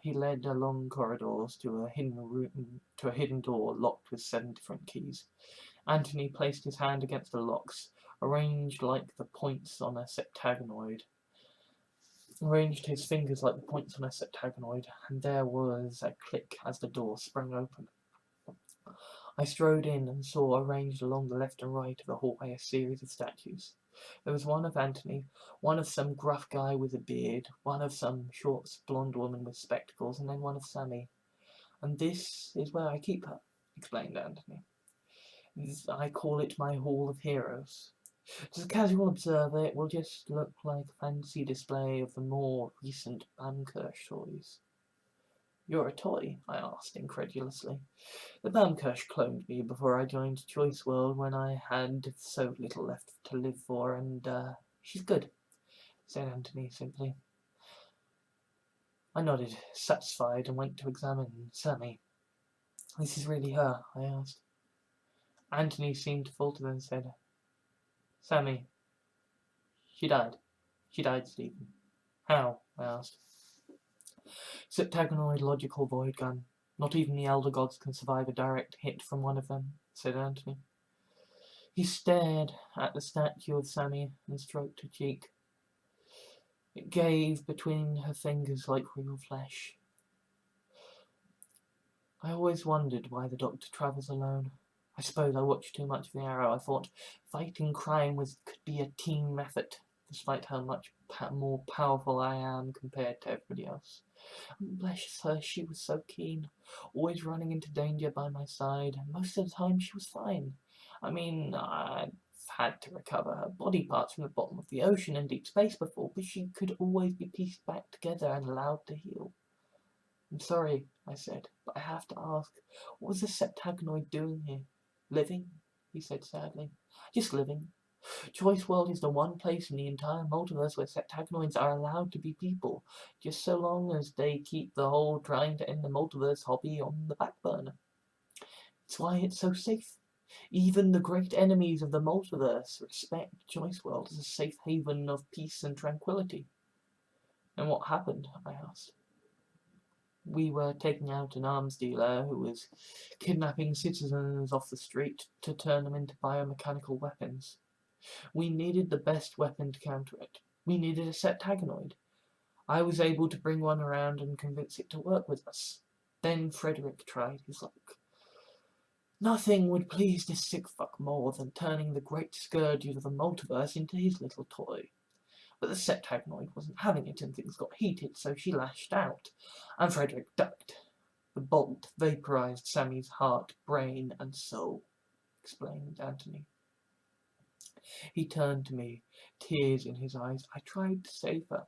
along corridors to a hidden door locked with 7 different keys. Anthony placed his hand against the locks, arranged his fingers like the points on a septagonoid, and there was a click as the door sprang open. I strode in and saw, arranged along the left and right of the hallway, a series of statues. There was one of Anthony, one of some gruff guy with a beard, one of some short blonde woman with spectacles, and then one of Sammy. And this is where I keep her, explained Anthony. I call it my Hall of Heroes. To the casual observer, it will just look like a fancy display of the more recent Bamkirch toys. You're a toy? I asked incredulously. The Bamkirch cloned me before I joined Choice World when I had so little left to live for, and she's good, said Anthony simply. I nodded, satisfied, and went to examine Sammy. This is really her? I asked. Anthony seemed to falter, then said, Sammy, she died. She died, Stephen. How? I asked. Septagonoid logical void gun. Not even the elder gods can survive a direct hit from one of them, said Anthony. He stared at the statue of Sammy and stroked her cheek. It gave between her fingers like real flesh. I always wondered why the Doctor travels alone. I suppose I watched too much of the Arrow. I thought fighting crime could be a team effort, despite how much more powerful I am compared to everybody else. And bless her, she was so keen, always running into danger by my side, and most of the time she was fine. I mean, I've had to recover her body parts from the bottom of the ocean and deep space before, but she could always be pieced back together and allowed to heal. I'm sorry, I said, but I have to ask, what was the Septagonoid doing here? Living, he said sadly. Just living. Choice World is the one place in the entire multiverse where Septagonoids are allowed to be people, just so long as they keep the whole trying to end the multiverse hobby on the back burner. It's why it's so safe. Even the great enemies of the multiverse respect Choice World as a safe haven of peace and tranquility. And what happened? I asked. We were taking out an arms dealer who was kidnapping citizens off the street to turn them into biomechanical weapons. We needed the best weapon to counter it. We needed a Septagonoid. I was able to bring one around and convince it to work with us. Then Frederick tried his luck. Nothing would please this sick fuck more than turning the great scourge of the multiverse into his little toy. But the Septagonoid wasn't having it and things got heated, so she lashed out, and Frederick ducked. The bolt vaporized Sammy's heart, brain, and soul, explained Anthony. He turned to me, tears in his eyes. I tried to save her.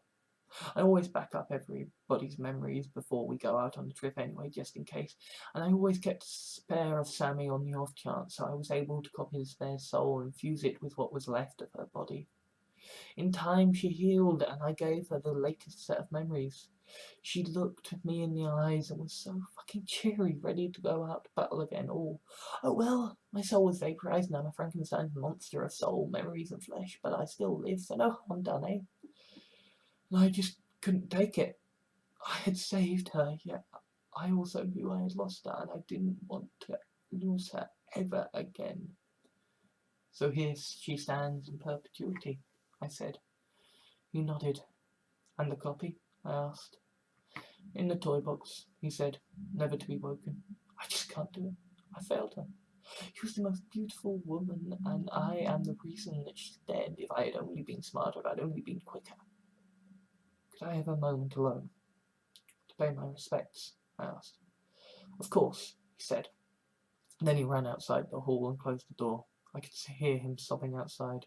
I always back up everybody's memories before we go out on the trip anyway, just in case, and I always kept a spare of Sammy on the off chance, so I was able to copy the spare soul and fuse it with what was left of her body. In time she healed, and I gave her the latest set of memories. She looked me in the eyes and was so fucking cheery, ready to go out to battle again. Oh well, my soul was vaporized, and I'm a Frankenstein's monster of soul, memories, and flesh, but I still live, so no harm done, eh? And I just couldn't take it. I had saved her, yet I also knew I had lost her, and I didn't want to lose her ever again. So here she stands in perpetuity, I said. He nodded. And the copy? I asked. In the toy box, he said, never to be woken. I just can't do it. I failed her. She was the most beautiful woman, and I am the reason that she's dead. If I had only been smarter, if I'd only been quicker. Could I have a moment alone to pay my respects? I asked. Of course, he said. And then he ran outside the hall and closed the door. I could hear him sobbing outside.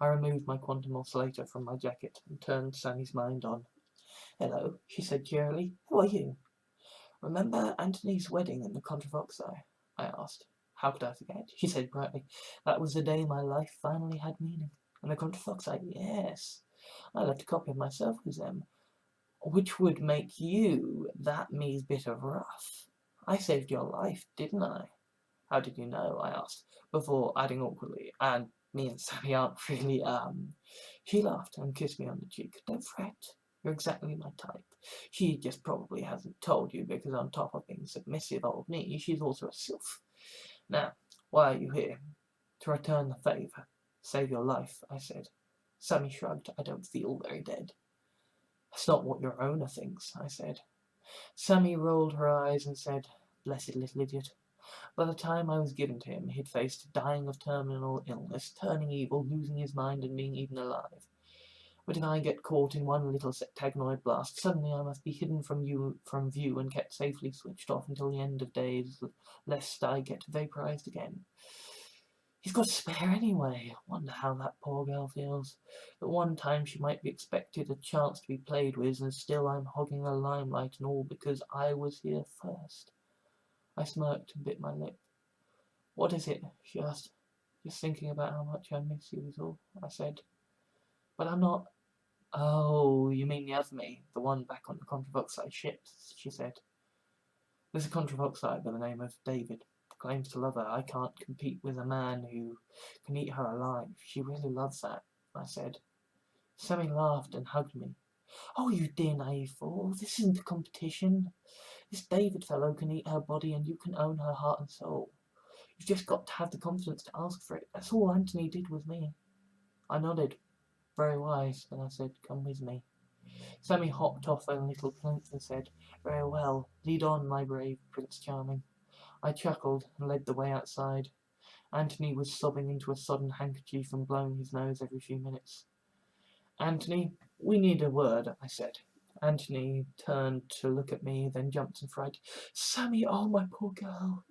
I removed my quantum oscillator from my jacket and turned Sammy's mind on. Hello, she said cheerily. Who are you? Remember Antony's wedding in the Contravoxai? I asked. How could I forget? She said brightly. That was the day my life finally had meaning. And the Contravoxai, yes. I left a copy of myself with them, which would make you that me's bit of rough. I saved your life, didn't I? How did you know? I asked, before adding awkwardly, and me and Sammy aren't really, She laughed and kissed me on the cheek. Don't fret. You're exactly my type. She just probably hasn't told you because on top of being submissive old me, she's also a sylph. Now, why are you here? To return the favour. Save your life, I said. Sammy shrugged. I don't feel very dead. That's not what your owner thinks, I said. Sammy rolled her eyes and said, blessed little idiot. By the time I was given to him, he'd faced dying of terminal illness, turning evil, losing his mind, and being eaten alive. But if I get caught in one little sectagnoid blast, suddenly I must be hidden from view and kept safely switched off until the end of days, lest I get vaporized again. He's got to spare anyway. Wonder how that poor girl feels. At one time she might be expected a chance to be played with, and still I'm hogging the limelight and all because I was here first. I smirked and bit my lip. What is it? She asked. Just thinking about how much I miss you is all, I said. But I'm not. Oh, you mean the other me, the one back on the Contravoxai ship, she said. There's a Contravoxai by the name of David. Claims to love her. I can't compete with a man who can eat her alive. She really loves that, I said. Sammy laughed and hugged me. Oh, you dear naive fool. This isn't a competition. This David fellow can eat her body and you can own her heart and soul. You've just got to have the confidence to ask for it. That's all Anthony did with me. I nodded. Very wise, and I said, come with me. Sammy hopped off a little plinth and said, very well, lead on, my brave Prince Charming. I chuckled and led the way outside. Anthony was sobbing into a sodden handkerchief and blowing his nose every few minutes. Anthony, we need a word, I said. Anthony turned to look at me, then jumped in fright. Sammy, oh, my poor girl.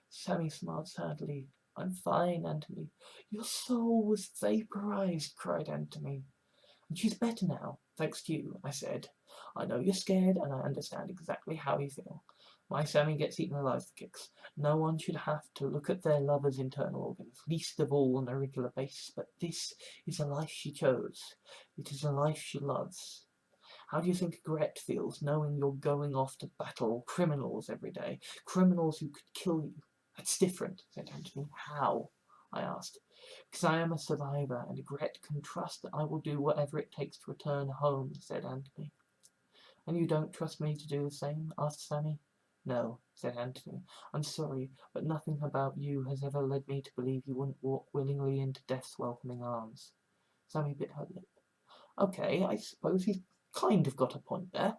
Sammy smiled sadly. I'm fine, Anthony. Your soul was vaporized, cried Anthony. And she's better now, thanks to you, I said. I know you're scared, and I understand exactly how you feel. My Sammy gets eaten alive for kicks. No one should have to look at their lover's internal organs, least of all on a regular basis, but this is a life she chose. It is a life she loves. How do you think Gret feels knowing you're going off to battle criminals every day? Criminals who could kill you. That's different, said Anthony. How? I asked. Because I am a survivor, and Gret can trust that I will do whatever it takes to return home, said Anthony. And you don't trust me to do the same? Asked Sammy. No, said Anthony. I'm sorry, but nothing about you has ever led me to believe you wouldn't walk willingly into death's welcoming arms. Sammy bit her lip. Okay, I suppose he's kind of got a point there.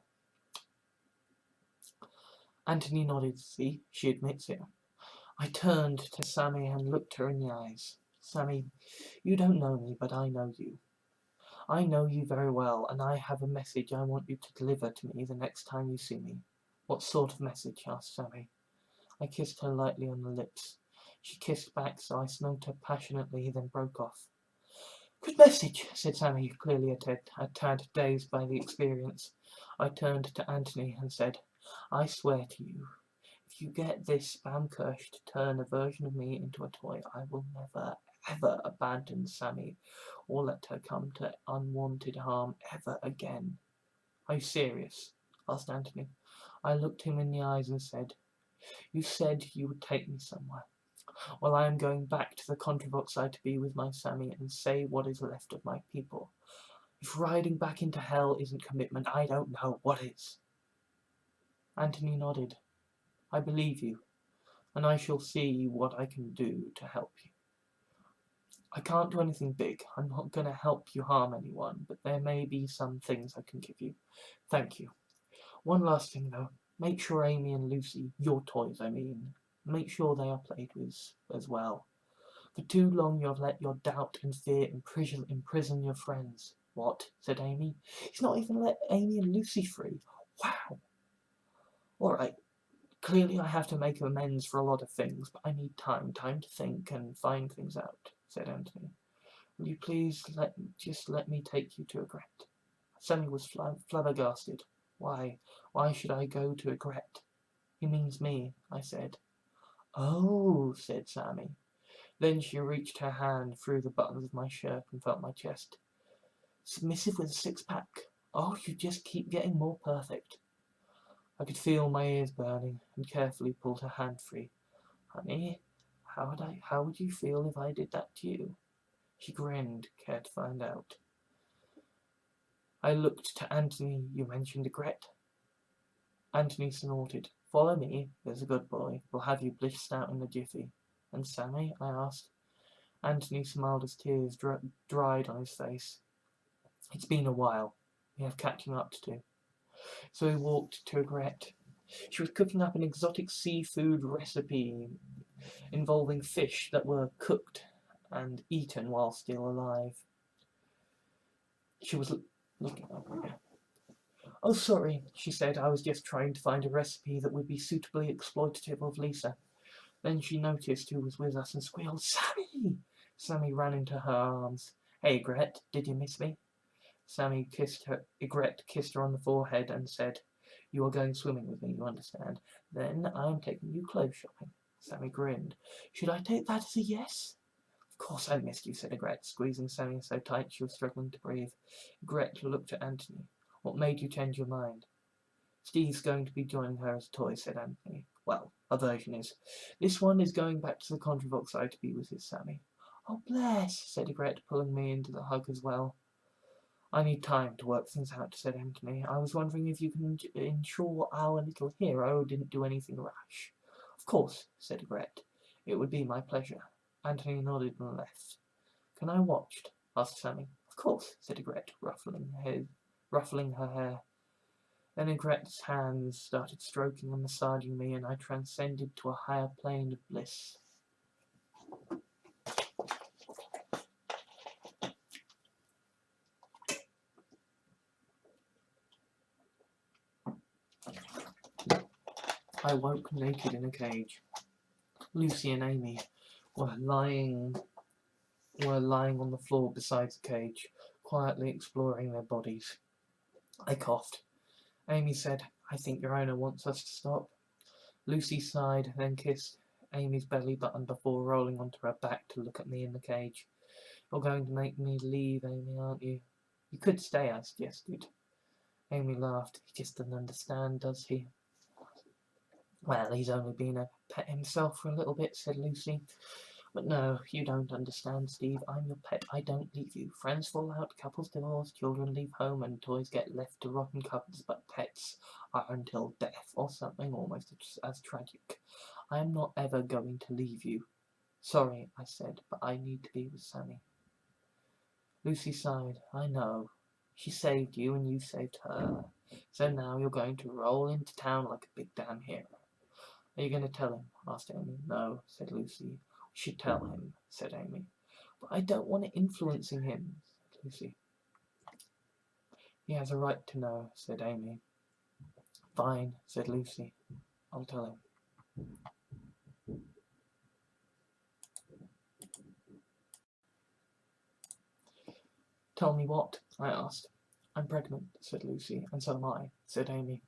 Anthony nodded. See, she admits it. I turned to Sammy and looked her in the eyes. Sammy, you don't know me, but I know you. I know you very well, and I have a message I want you to deliver to me the next time you see me. What sort of message? Asked Sammy. I kissed her lightly on the lips. She kissed back, so I smoked her passionately, then broke off. Good message, said Sammy, clearly a tad dazed by the experience. I turned to Anthony and said, I swear to you, if you get this Spamkirsch to turn a version of me into a toy, I will never, ever abandon Sammy or let her come to unwanted harm ever again. Are you serious? Asked Anthony. I looked him in the eyes and said, you said you would take me somewhere. Well, I am going back to the Contravoxai to be with my Sammy and save what is left of my people. If riding back into hell isn't commitment, I don't know what is. Anthony nodded. I believe you, and I shall see what I can do to help you. I can't do anything big. I'm not going to help you harm anyone, but there may be some things I can give you. Thank you. One last thing, though. Make sure Amy and Lucy, your toys, I mean, make sure they are played with as well. For too long you have let your doubt and fear imprison your friends. What? Said Amy. He's not even let Amy and Lucy free. Wow. All right. Clearly I have to make amends for a lot of things, but I need time to think and find things out, said Anthony. Will you please just let me take you to Egret? Sammy was flabbergasted. Why should I go to Egret? He means me, I said. Oh, said Sammy. Then she reached her hand through the buttons of my shirt and felt my chest. Submissive with a six-pack. Oh, you just keep getting more perfect. I could feel my ears burning and carefully pulled her hand free. Honey, how would you feel if I did that to you? She grinned, care to find out. I looked to Anthony. You mentioned Egret. Anthony snorted. Follow me, there's a good boy. We'll have you blissed out in a jiffy. And Sammy? I asked. Anthony smiled as tears dried on his face. It's been a while. We have catching up to do. So we walked to Egret. She was cooking up an exotic seafood recipe involving fish that were cooked and eaten while still alive. She was looking up. Oh, sorry, she said. I was just trying to find a recipe that would be suitably exploitative of Lisa. Then she noticed who was with us and squealed, Sammy! Sammy ran into her arms. Hey, Egret, did you miss me? Sammy kissed her. Egret kissed her on the forehead and said, You are going swimming with me, you understand. Then I am taking you clothes shopping. Sammy grinned. Should I take that as a yes? Of course I missed you, said Egret, squeezing Sammy so tight she was struggling to breathe. Egret looked at Anthony. What made you change your mind? Steve's going to be joining her as a toy, said Anthony. Well, a version is. This one is going back to the Contravoxai to be with his Sammy. Oh, bless, said Egret, pulling me into the hug as well. I need time to work things out, said Anthony. I was wondering if you can ensure our little hero didn't do anything rash. Of course, said Egret. It would be my pleasure. Anthony nodded and left. Can I watch? Asked Sammy. Of course, said Egret, ruffling her hair. Then Egret's hands started stroking and massaging me, and I transcended to a higher plane of bliss. I woke naked in a cage. Lucy and Amy were lying on the floor beside the cage, quietly exploring their bodies. I coughed. Amy said, I think your owner wants us to stop. Lucy sighed, then kissed Amy's belly button before rolling onto her back to look at me in the cage. You're going to make me leave, Amy, aren't you? You could stay, I suggested. Amy laughed. He just doesn't understand, does he? Well, he's only been a pet himself for a little bit, said Lucy. But no, you don't understand, Steve. I'm your pet. I don't leave you. Friends fall out, couples divorce, children leave home, and toys get left to rotten cupboards, but pets are until death, or something almost as tragic. I am not ever going to leave you. Sorry, I said, but I need to be with Sammy. Lucy sighed. I know. She saved you, and you saved her. So now you're going to roll into town like a big damn hero. Are you going to tell him? Asked Amy. No, said Lucy. We should tell him, said Amy. But I don't want it influencing him, said Lucy. He has a right to know, said Amy. Fine, said Lucy. I'll tell him. Tell me what? I asked. I'm pregnant, said Lucy. And so am I, said Amy.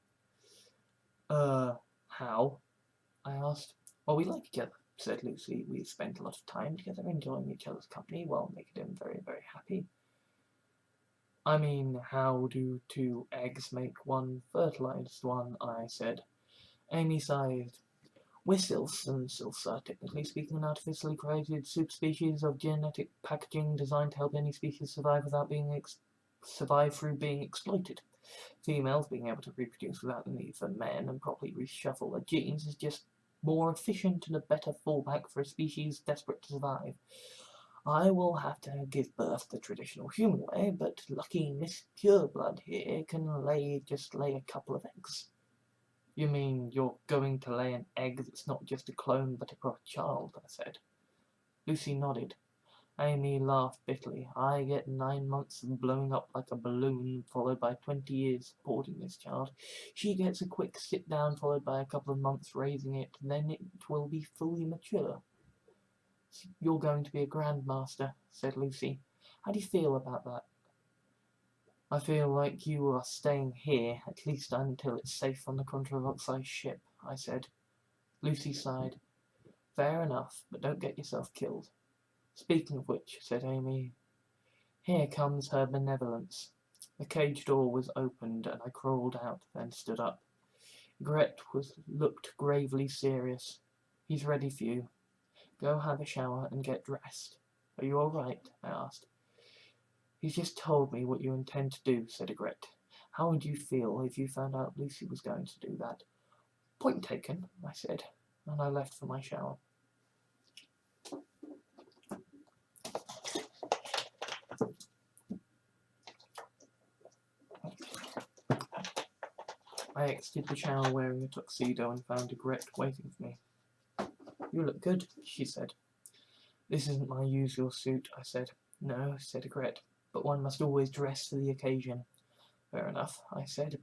How? I asked. Well, we like each other, said Lucy. We spent a lot of time together enjoying each other's company while making him very, very happy. I mean, how do two eggs make one fertilized one? I said. Amy sighed. We're sylphs, and sylphs are, technically speaking, an artificially created subspecies of genetic packaging designed to help any species survive without being survive through being exploited. Females being able to reproduce without the need for men and properly reshuffle their genes is just more efficient and a better fallback for a species desperate to survive. I will have to give birth the traditional human way, but lucky Miss Pureblood here can just lay a couple of eggs. You mean you're going to lay an egg that's not just a clone but a proper child? I said. Lucy nodded. Amy laughed bitterly. I get 9 months of blowing up like a balloon, followed by 20 years supporting this child. She gets a quick sit down, followed by a couple of months raising it. Then it will be fully mature. You're going to be a grandmaster, said Lucy. How do you feel about that? I feel like you are staying here, at least until it's safe on the Contravoxai ship, I said. Lucy sighed. Fair enough, but don't get yourself killed. Speaking of which, said Amy, here comes her benevolence. The cage door was opened and I crawled out, then stood up. Gret looked gravely serious. He's ready for you. Go have a shower and get dressed. Are you all right? I asked. He's just told me what you intend to do, said Gret. How would you feel if you found out Lucy was going to do that? Point taken, I said, and I left for my shower. I exited the shower wearing a tuxedo and found Gret waiting for me. You look good, she said. This isn't my usual suit, I said. No, said Gret, but one must always dress for the occasion. Fair enough, I said.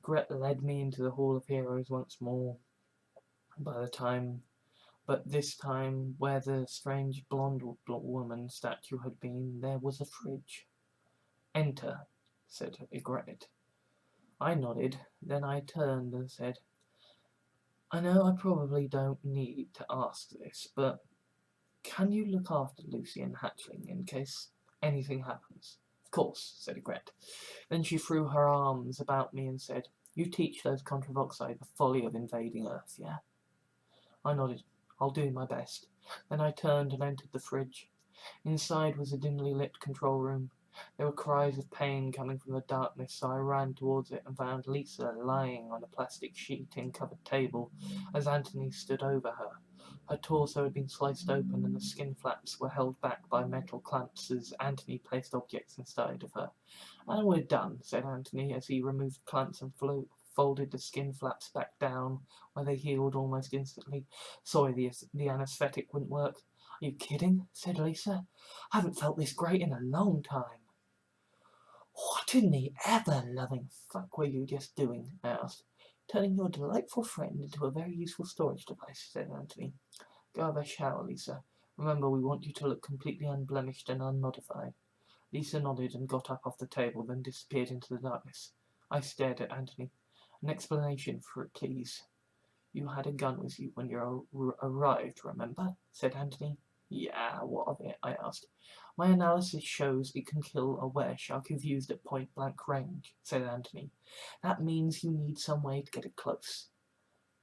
Gret led me into the Hall of Heroes once more. But this time, where the strange blonde woman statue had been, there was a fridge. Enter, said Gret. I nodded, then I turned and said, I know I probably don't need to ask this, but can you look after Lucy and Hatchling in case anything happens? Of course, said Gret. Then she threw her arms about me and said, You teach those Contravoxai the folly of invading Earth, yeah? I nodded. I'll do my best. Then I turned and entered the fridge. Inside was a dimly lit control room. There were cries of pain coming from the darkness, so I ran towards it and found Lisa lying on a plastic sheeting-covered table as Anthony stood over her. Her torso had been sliced open and the skin flaps were held back by metal clamps as Anthony placed objects inside of her. And we're done, said Anthony as he removed the clamps and folded the skin flaps back down, where they healed almost instantly. Sorry, the anaesthetic wouldn't work. Are you kidding? Said Lisa. I haven't felt this great in a long time. What in the ever-loving fuck were you just doing? I asked. Turning your delightful friend into a very useful storage device, said Anthony. Go have a shower, Lisa. Remember, we want you to look completely unblemished and unmodified. Lisa nodded and got up off the table, then disappeared into the darkness. I stared at Anthony. An explanation for it, please. You had a gun with you when you arrived, remember? Said Anthony. Yeah, what of it? I asked. My analysis shows it can kill a wereshark if used at point-blank range, said Anthony. That means you need some way to get it close.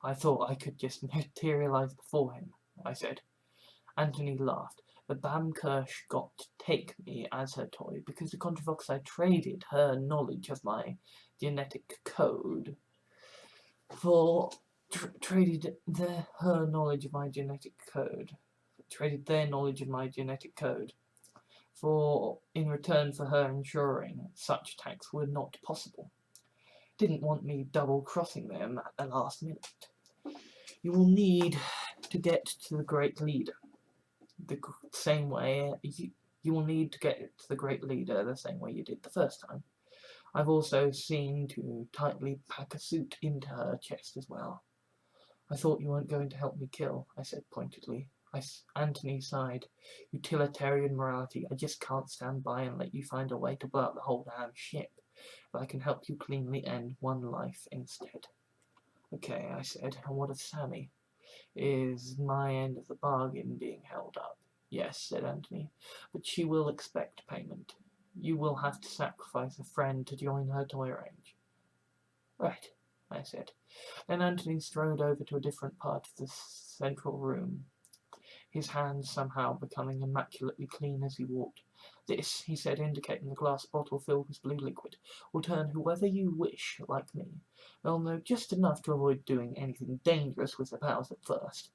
I thought I could just materialize before him, I said. Anthony laughed. But Bam Kirsch got to take me as her toy because the Contravoxai traded her knowledge of my genetic code for traded their knowledge of my genetic code for in return for her ensuring such attacks were not possible. Didn't want me double-crossing them at the last minute. You will need to get to the Great Leader the same way you will need to get to the Great Leader the same way you did the first time. I've also seen to tightly pack a suit into her chest as well. I thought you weren't going to help me kill, I said pointedly. Anthony sighed. Utilitarian morality. I just can't stand by and let you find a way to blow up the whole damn ship. But I can help you cleanly end one life instead. Okay, I said. And what of Sammy? Is my end of the bargain being held up? Yes, said Anthony. But she will expect payment. You will have to sacrifice a friend to join her toy range. Right, I said. Then Anthony strode over to a different part of the central room. his hands somehow becoming immaculately clean as he walked. "This," he said, indicating the glass bottle filled with blue liquid, "will turn whoever you wish like me. They'll know just enough to avoid doing anything dangerous with their powers at first,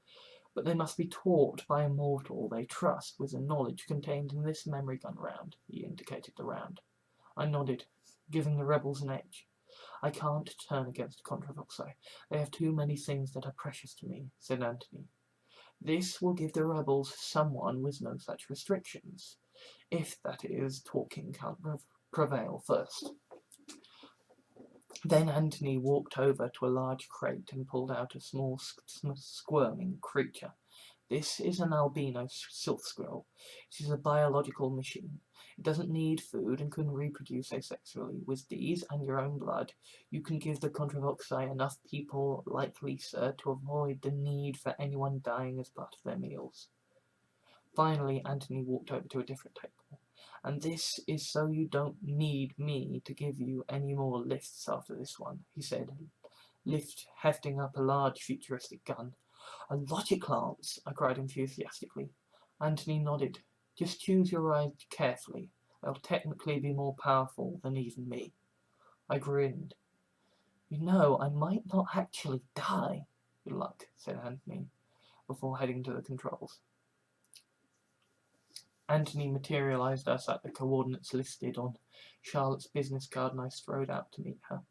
but they must be taught by a mortal they trust with the knowledge contained in this memory gun round." He indicated the round. I nodded, giving the rebels an edge. "I can't turn against Contravoxai. They have too many things that are precious to me," said Antony. "This will give the rebels someone with no such restrictions. If, that is, talking can't prevail first." Then Antony walked over to a large crate and pulled out a small squirming creature. "This is an albino sylph squirrel. It is a biological machine. It doesn't need food and can reproduce asexually. With these and your own blood, you can give the Contravoxai enough people like Lisa to avoid the need for anyone dying as part of their meals." Finally, Antony walked over to a different table. "And this is so you don't need me to give you any more lifts after this one," he said, hefting up a large futuristic gun. "A logic lance!" I cried enthusiastically. Antony nodded. "Just choose your eyes carefully. They'll technically be more powerful than even me." I grinned. "You know, I might not actually die." "Good luck," said Antony, before heading to the controls. Antony materialized us at the coordinates listed on Charlotte's business card, and I strode out to meet her.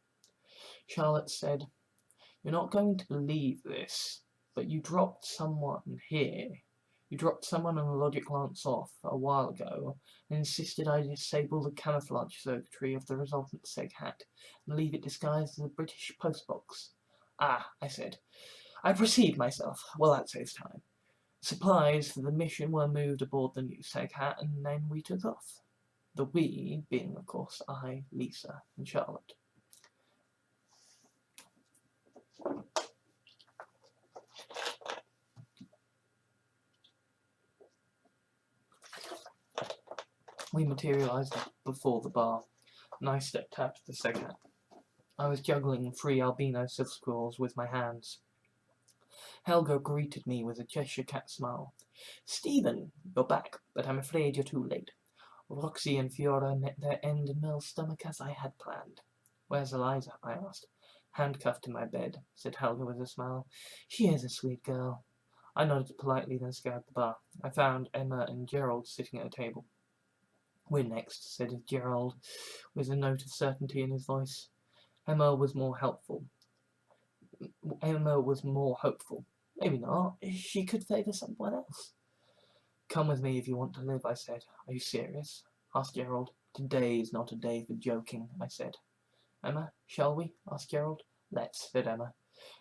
Charlotte said, "You're not going to believe this, but you dropped someone here. You dropped someone on a logic lance off a while ago and insisted I disable the camouflage circuitry of the resultant seg hat and leave it disguised as a British postbox." "Ah," I said. "I perceived myself. Well, that saves time." Supplies for the mission were moved aboard the new seg hat, and then we took off. The "we" being, of course, I, Lisa, and Charlotte. We materialized before the bar, and I stepped out of the seg hat. I was juggling 3 albino sylph squirrels with my hands. Helga greeted me with a Cheshire cat smile. "Stephen, you're back, but I'm afraid you're too late. Roxy and Fiora met their end in Mel's stomach as I had planned." "Where's Eliza?" I asked. "Handcuffed to my bed," said Helga with a smile. "She is a sweet girl." I nodded politely, then scoured the bar. I found Emma and Gerald sitting at a table. "We're next," said Gerald, with a note of certainty in his voice. Emma was more hopeful. "Maybe not. She could favour someone else." "Come with me if you want to live," I said. "Are you serious?" asked Gerald. "Today is not a day for joking," I said. "Emma, shall we?" asked Gerald. "Let's," said Emma.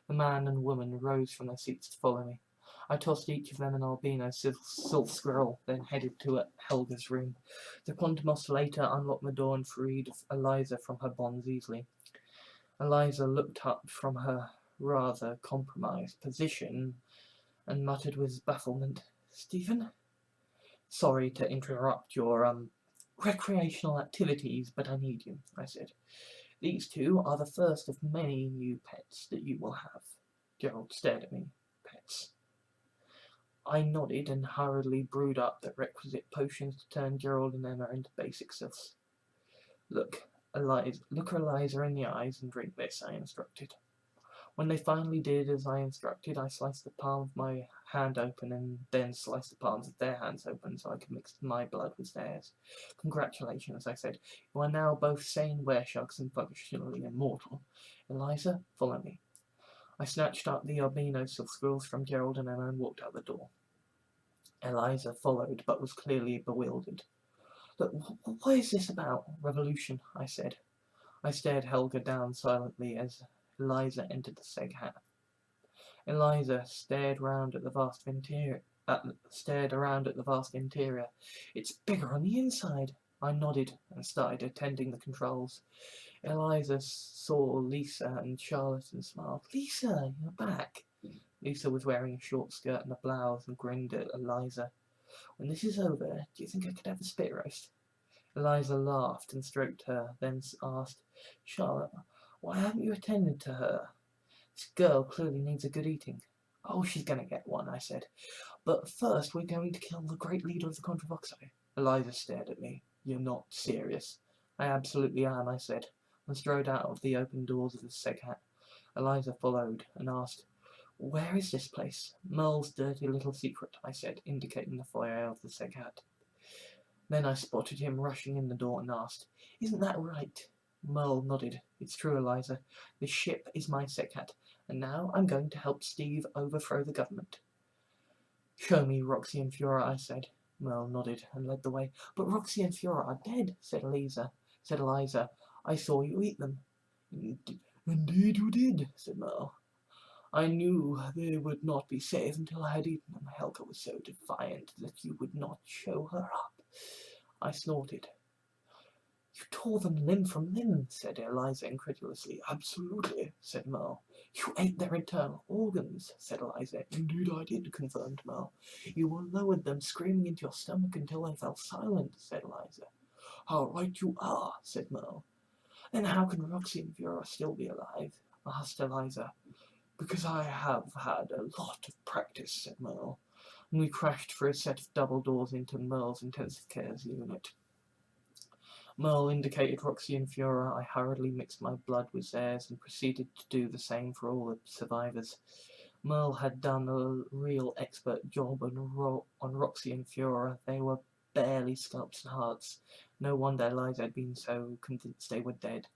The man and woman rose from their seats to follow me. I tossed each of them an albino sylph squirrel, then headed to Helga's room. The quantum oscillator unlocked the door and freed Eliza from her bonds easily. Eliza looked up from her rather compromised position and muttered with bafflement, "Stephen? Sorry to interrupt your recreational activities, but I need you," I said. "These two are the first of many new pets that you will have." Gerald stared at me. "Pets?" I nodded and hurriedly brewed up the requisite potions to turn Gerald and Emma into basic sylphs. Look Eliza in the eyes and drink this," I instructed. When they finally did as I instructed, I sliced the palm of my hand open and then sliced the palms of their hands open so I could mix my blood with theirs. "Congratulations," I said. "You are now both sane weresharks and functionally immortal. Eliza, follow me." I snatched up the albino sylph squirrels from Gerald and Emma and walked out the door. Eliza followed, but was clearly bewildered. "Look, what is this about revolution?" I said. I stared Helga down silently as Eliza entered the seg hat. Eliza stared around at the vast interior. "It's bigger on the inside." I nodded and started attending the controls. Eliza saw Lisa and Charlotte and smiled. "Lisa, you're back." Lisa was wearing a short skirt and a blouse and grinned at Eliza. "When this is over, do you think I could have a spit roast?" Eliza laughed and stroked her, then asked, "Charlotte, why haven't you attended to her? This girl clearly needs a good eating." Oh, she's gonna get one, I said. But first we're going to kill the great leader of the Contravoxai. Eliza stared at me. You're not serious. I absolutely am, I said, and strode out of the open doors of the Seghat. Eliza followed and asked, where is this place? Merle's dirty little secret, I said, indicating the foyer of the Seghat. Then I spotted him rushing in the door and asked, isn't that right? Merle nodded. It's true, Eliza. The ship is my Seghat, and now I'm going to help Steve overthrow the government. Show me Roxy and Fiora, I said. Merle nodded and led the way. But Roxy and Fiora are dead, said Eliza. I saw you eat them. Indeed you did, said Merle. I knew they would not be safe until I had eaten them. Helga was so defiant that you would not show her up. I snorted. You tore them limb from limb, said Eliza incredulously. Absolutely, said Merle. You ate their internal organs, said Eliza. Indeed I did, confirmed Merle. You lowered them screaming into your stomach until they fell silent, said Eliza. How right you are, said Merle. Then how can Roxy and Vera still be alive? Asked Eliza. Because I have had a lot of practice, said Merle, and we crashed through a set of double doors into Merle's intensive care unit. Merle indicated Roxy and Fiora. I hurriedly mixed my blood with theirs and proceeded to do the same for all the survivors. Merle had done a real expert job on Roxy and Fiora. They were barely scalps and hearts. No wonder Eliza had been so convinced they were dead.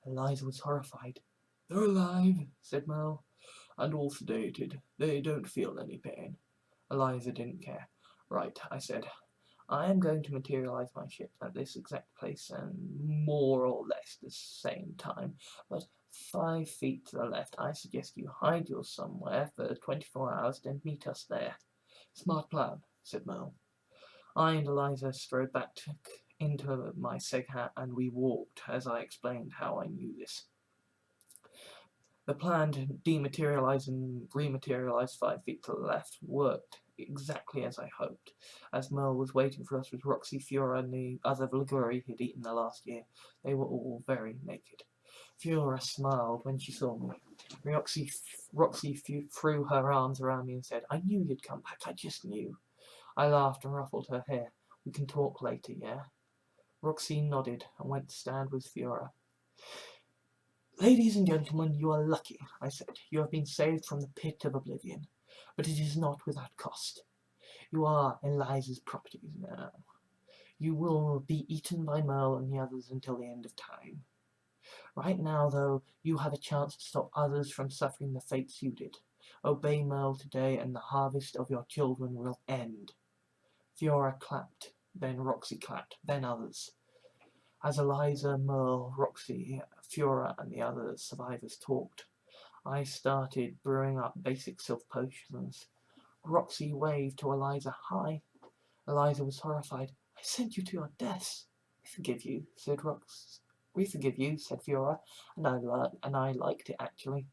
Eliza was horrified. They're alive, said Merle, and all sedated. They don't feel any pain. Eliza didn't care. Right, I said. I am going to materialize my ship at this exact place and more or less the same time, but 5 feet to the left. I suggest you hide yours somewhere for 24 hours, then meet us there. Smart plan, said Merle. I and Eliza strode back into my Seghat, and we walked as I explained how I knew this. The plan to dematerialize and rematerialize 5 feet to the left worked exactly as I hoped, as Merle was waiting for us with Roxy, Fiora, and the other Vliguri he'd eaten the last year. They were all very naked. Fiora smiled when she saw me. Roxy threw her arms around me and said, I knew you'd come back, I just knew. I laughed and ruffled her hair. We can talk later, yeah? Roxy nodded and went to stand with Fiora. Ladies and gentlemen, you are lucky, I said. You have been saved from the pit of oblivion, but it is not without cost. You are Eliza's property now. You will be eaten by Merle and the others until the end of time. Right now, though, you have a chance to stop others from suffering the fates you did. Obey Merle today, and the harvest of your children will end. Fiora clapped, then Roxy clapped, then others. As Eliza, Merle, Roxy, Fiora, and the other survivors talked, I started brewing up basic self potions. Roxy waved to Eliza. Hi. Eliza was horrified. I sent you to your deaths. We forgive you, said Rox. We forgive you, said Fiora, and I liked it actually.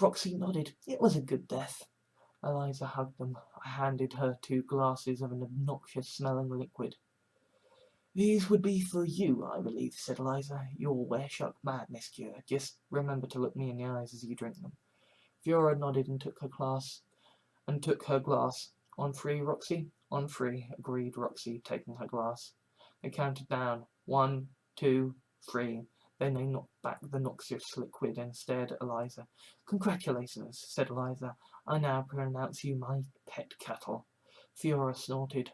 Roxy nodded. It was a good death. Eliza hugged them. I handed her 2 glasses of an obnoxious smelling liquid. These would be for you, I believe, said Eliza. Your were-shark madness cure. Just remember to look me in the eyes as you drink them. Fiora nodded and took her glass. On 3, Roxy? On 3, agreed Roxy, taking her glass. They counted down. 1, 2, 3. Then they knocked back the noxious liquid and stared at Eliza. Congratulations, said Eliza. I now pronounce you my pet cattle. Fiora snorted.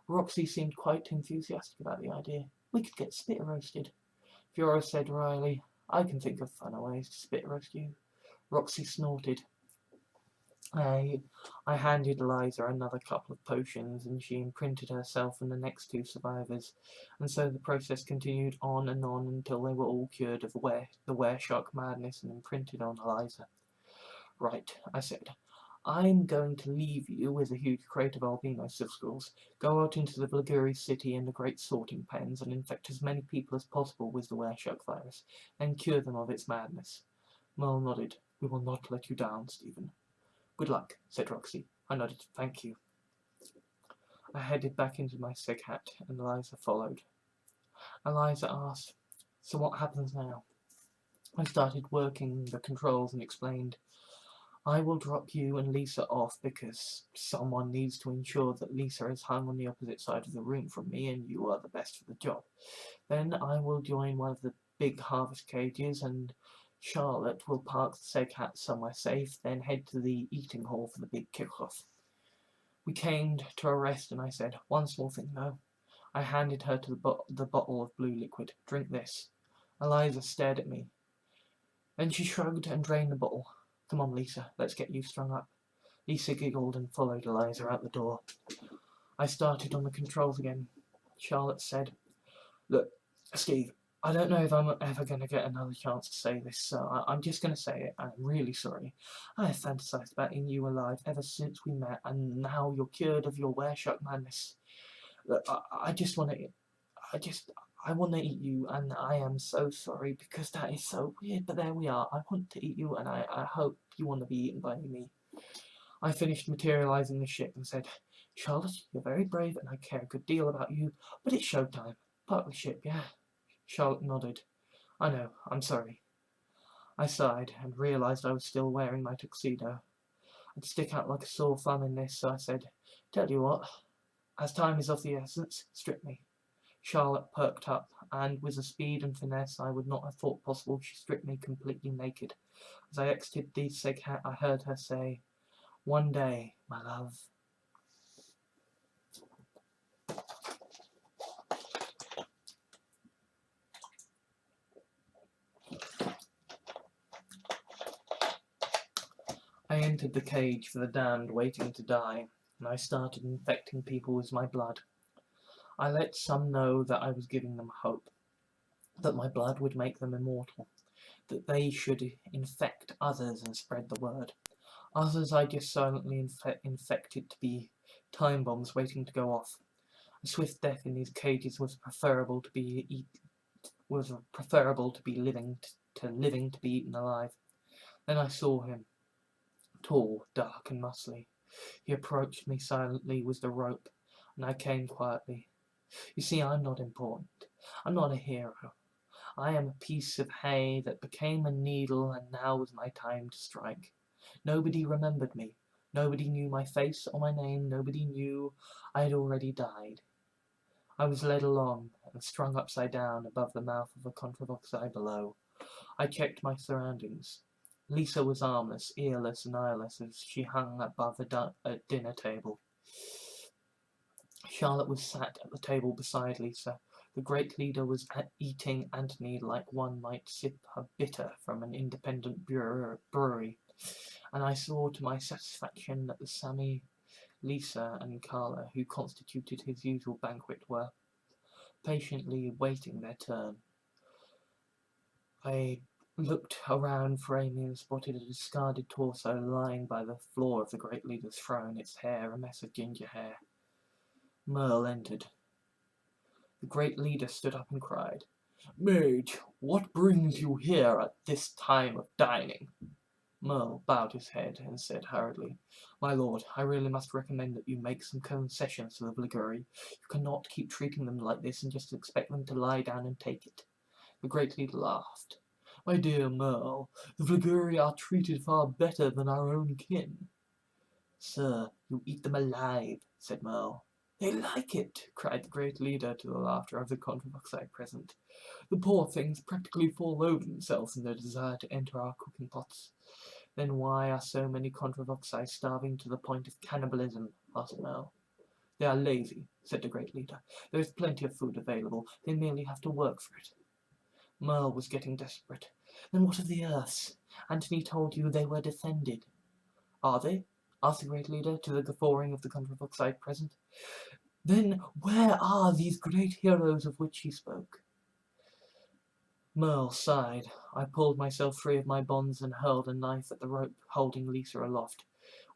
Roxy seemed quite enthusiastic about the idea. We could get spit roasted. Fiora said wryly, I can think of funner ways to spit roast you. Roxy snorted. I handed Eliza another couple of potions, and she imprinted herself and the next 2 survivors, and so the process continued on and on until they were all cured of the were-shark madness and imprinted on Eliza. Right, I said. I'm going to leave you with a huge crate of albino silkscrolls. Go out into the Vliguri city and the great sorting pens and infect as many people as possible with the were-shark virus, and cure them of its madness. Merle nodded. We will not let you down, Stephen. Good luck, said Roxy. I nodded. Thank you. I headed back into my Seghat, and Eliza followed. Eliza asked, so what happens now? I started working the controls and explained, I will drop you and Lisa off because someone needs to ensure that Lisa is hung on the opposite side of the room from me and you are the best for the job. Then I will join one of the big harvest cages and Charlotte will park the Seg Hat somewhere safe, then head to the eating hall for the big kick-off. We came to a rest and I said, "One small thing though." I handed her to the bottle of blue liquid. "Drink this." Eliza stared at me. Then she shrugged and drained the bottle. "Come on, Lisa, let's get you strung up." Lisa giggled and followed Eliza out the door. I started on the controls again. Charlotte said, "Look, Steve, I don't know if I'm ever going to get another chance to say this, so I'm just going to say it. I'm really sorry. I have fantasized about eating you alive ever since we met, and now you're cured of your wereshock madness. Look, I just want to, I want to eat you, and I am so sorry because that is so weird, but there we are. I want to eat you, and I hope you want to be eaten by me." I finished materializing the ship and said, "Charlotte, you're very brave, and I care a good deal about you, but it's showtime. Park the ship, yeah?" Charlotte nodded. "I know, I'm sorry." I sighed and realized I was still wearing my tuxedo. I'd stick out like a sore thumb in this, so I said, "Tell you what, as time is of the essence, strip me." Charlotte perked up, and with a speed and finesse I would not have thought possible, she stripped me completely naked. As I exited the Seg Hat, I heard her say, "One day, my love." I entered the cage for the damned waiting to die, and I started infecting people with my blood. I let some know that I was giving them hope, that my blood would make them immortal, that they should infect others and spread the word. Others I just silently infected to be time bombs waiting to go off. A swift death in these cages was preferable to living to be eaten alive. Then I saw him, tall, dark, and muscly. He approached me silently with the rope, and I came quietly. You see, I'm not important. I'm not a hero. I am a piece of hay that became a needle, and now was my time to strike. Nobody remembered me. Nobody knew my face or my name. Nobody knew I had already died. I was led along and strung upside down above the mouth of a Contravoxai below. I checked my surroundings. Lisa was armless, earless, and eyeless as she hung above a dinner table. Charlotte was sat at the table beside Lisa. The great leader was eating Antony like one might sip a bitter from an independent brewery, and I saw to my satisfaction that the Sammy, Lisa, and Carla, who constituted his usual banquet, were patiently waiting their turn. I looked around for Amy and spotted a discarded torso lying by the floor of the great leader's throne, its hair a mess of ginger hair. Merle entered. The great leader stood up and cried, "Mage, what brings you here at this time of dining?" Merle bowed his head and said hurriedly, "My lord, I really must recommend that you make some concessions to the Vliguri. You cannot keep treating them like this and just expect them to lie down and take it." The great leader laughed. "My dear Merle, the Vliguri are treated far better than our own kin." "Sir, you eat them alive," said Merle. "They like it," cried the great leader to the laughter of the Contravoxai present. "The poor things practically fall over themselves in their desire to enter our cooking pots." "Then why are so many Contravoxai starving to the point of cannibalism?" asked Merle. "They are lazy," said the great leader. "There is plenty of food available. They merely have to work for it." Merle was getting desperate. "Then what of the Earths? Antony told you they were defended." "Are they?" asked the great leader, to the guffawing of the Contravoxai present. "Then where are these great heroes of which he spoke?" Merle sighed. I pulled myself free of my bonds and hurled a knife at the rope holding Lisa aloft.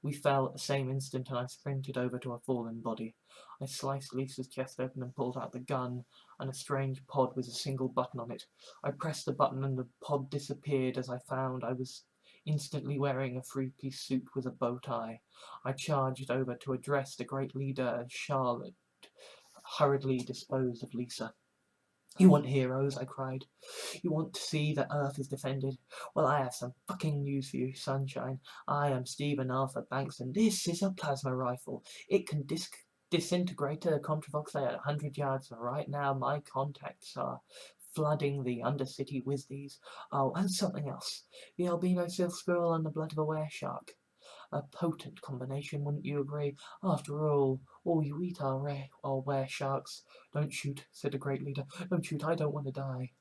We fell at the same instant, and I sprinted over to a fallen body. I sliced Lisa's chest open and pulled out the gun and a strange pod with a single button on it. I pressed the button and the pod disappeared as I found I was instantly wearing a three-piece suit with a bow tie. I charged over to address the great leader as Charlotte hurriedly disposed of Lisa. You want heroes, I cried. You want to see that Earth is defended? Well, I have some fucking news for you, sunshine. I am Stephen Arthur Banks, and this is a plasma rifle. It can disintegrate a Contravoxai at 100 yards, and right now my contacts are flooding the Undercity with these. Oh, and something else. The albino silk squirrel and the blood of a were-shark. A potent combination, wouldn't you agree? After all you eat are were-sharks. Don't shoot, said the great leader. Don't shoot, I don't want to die.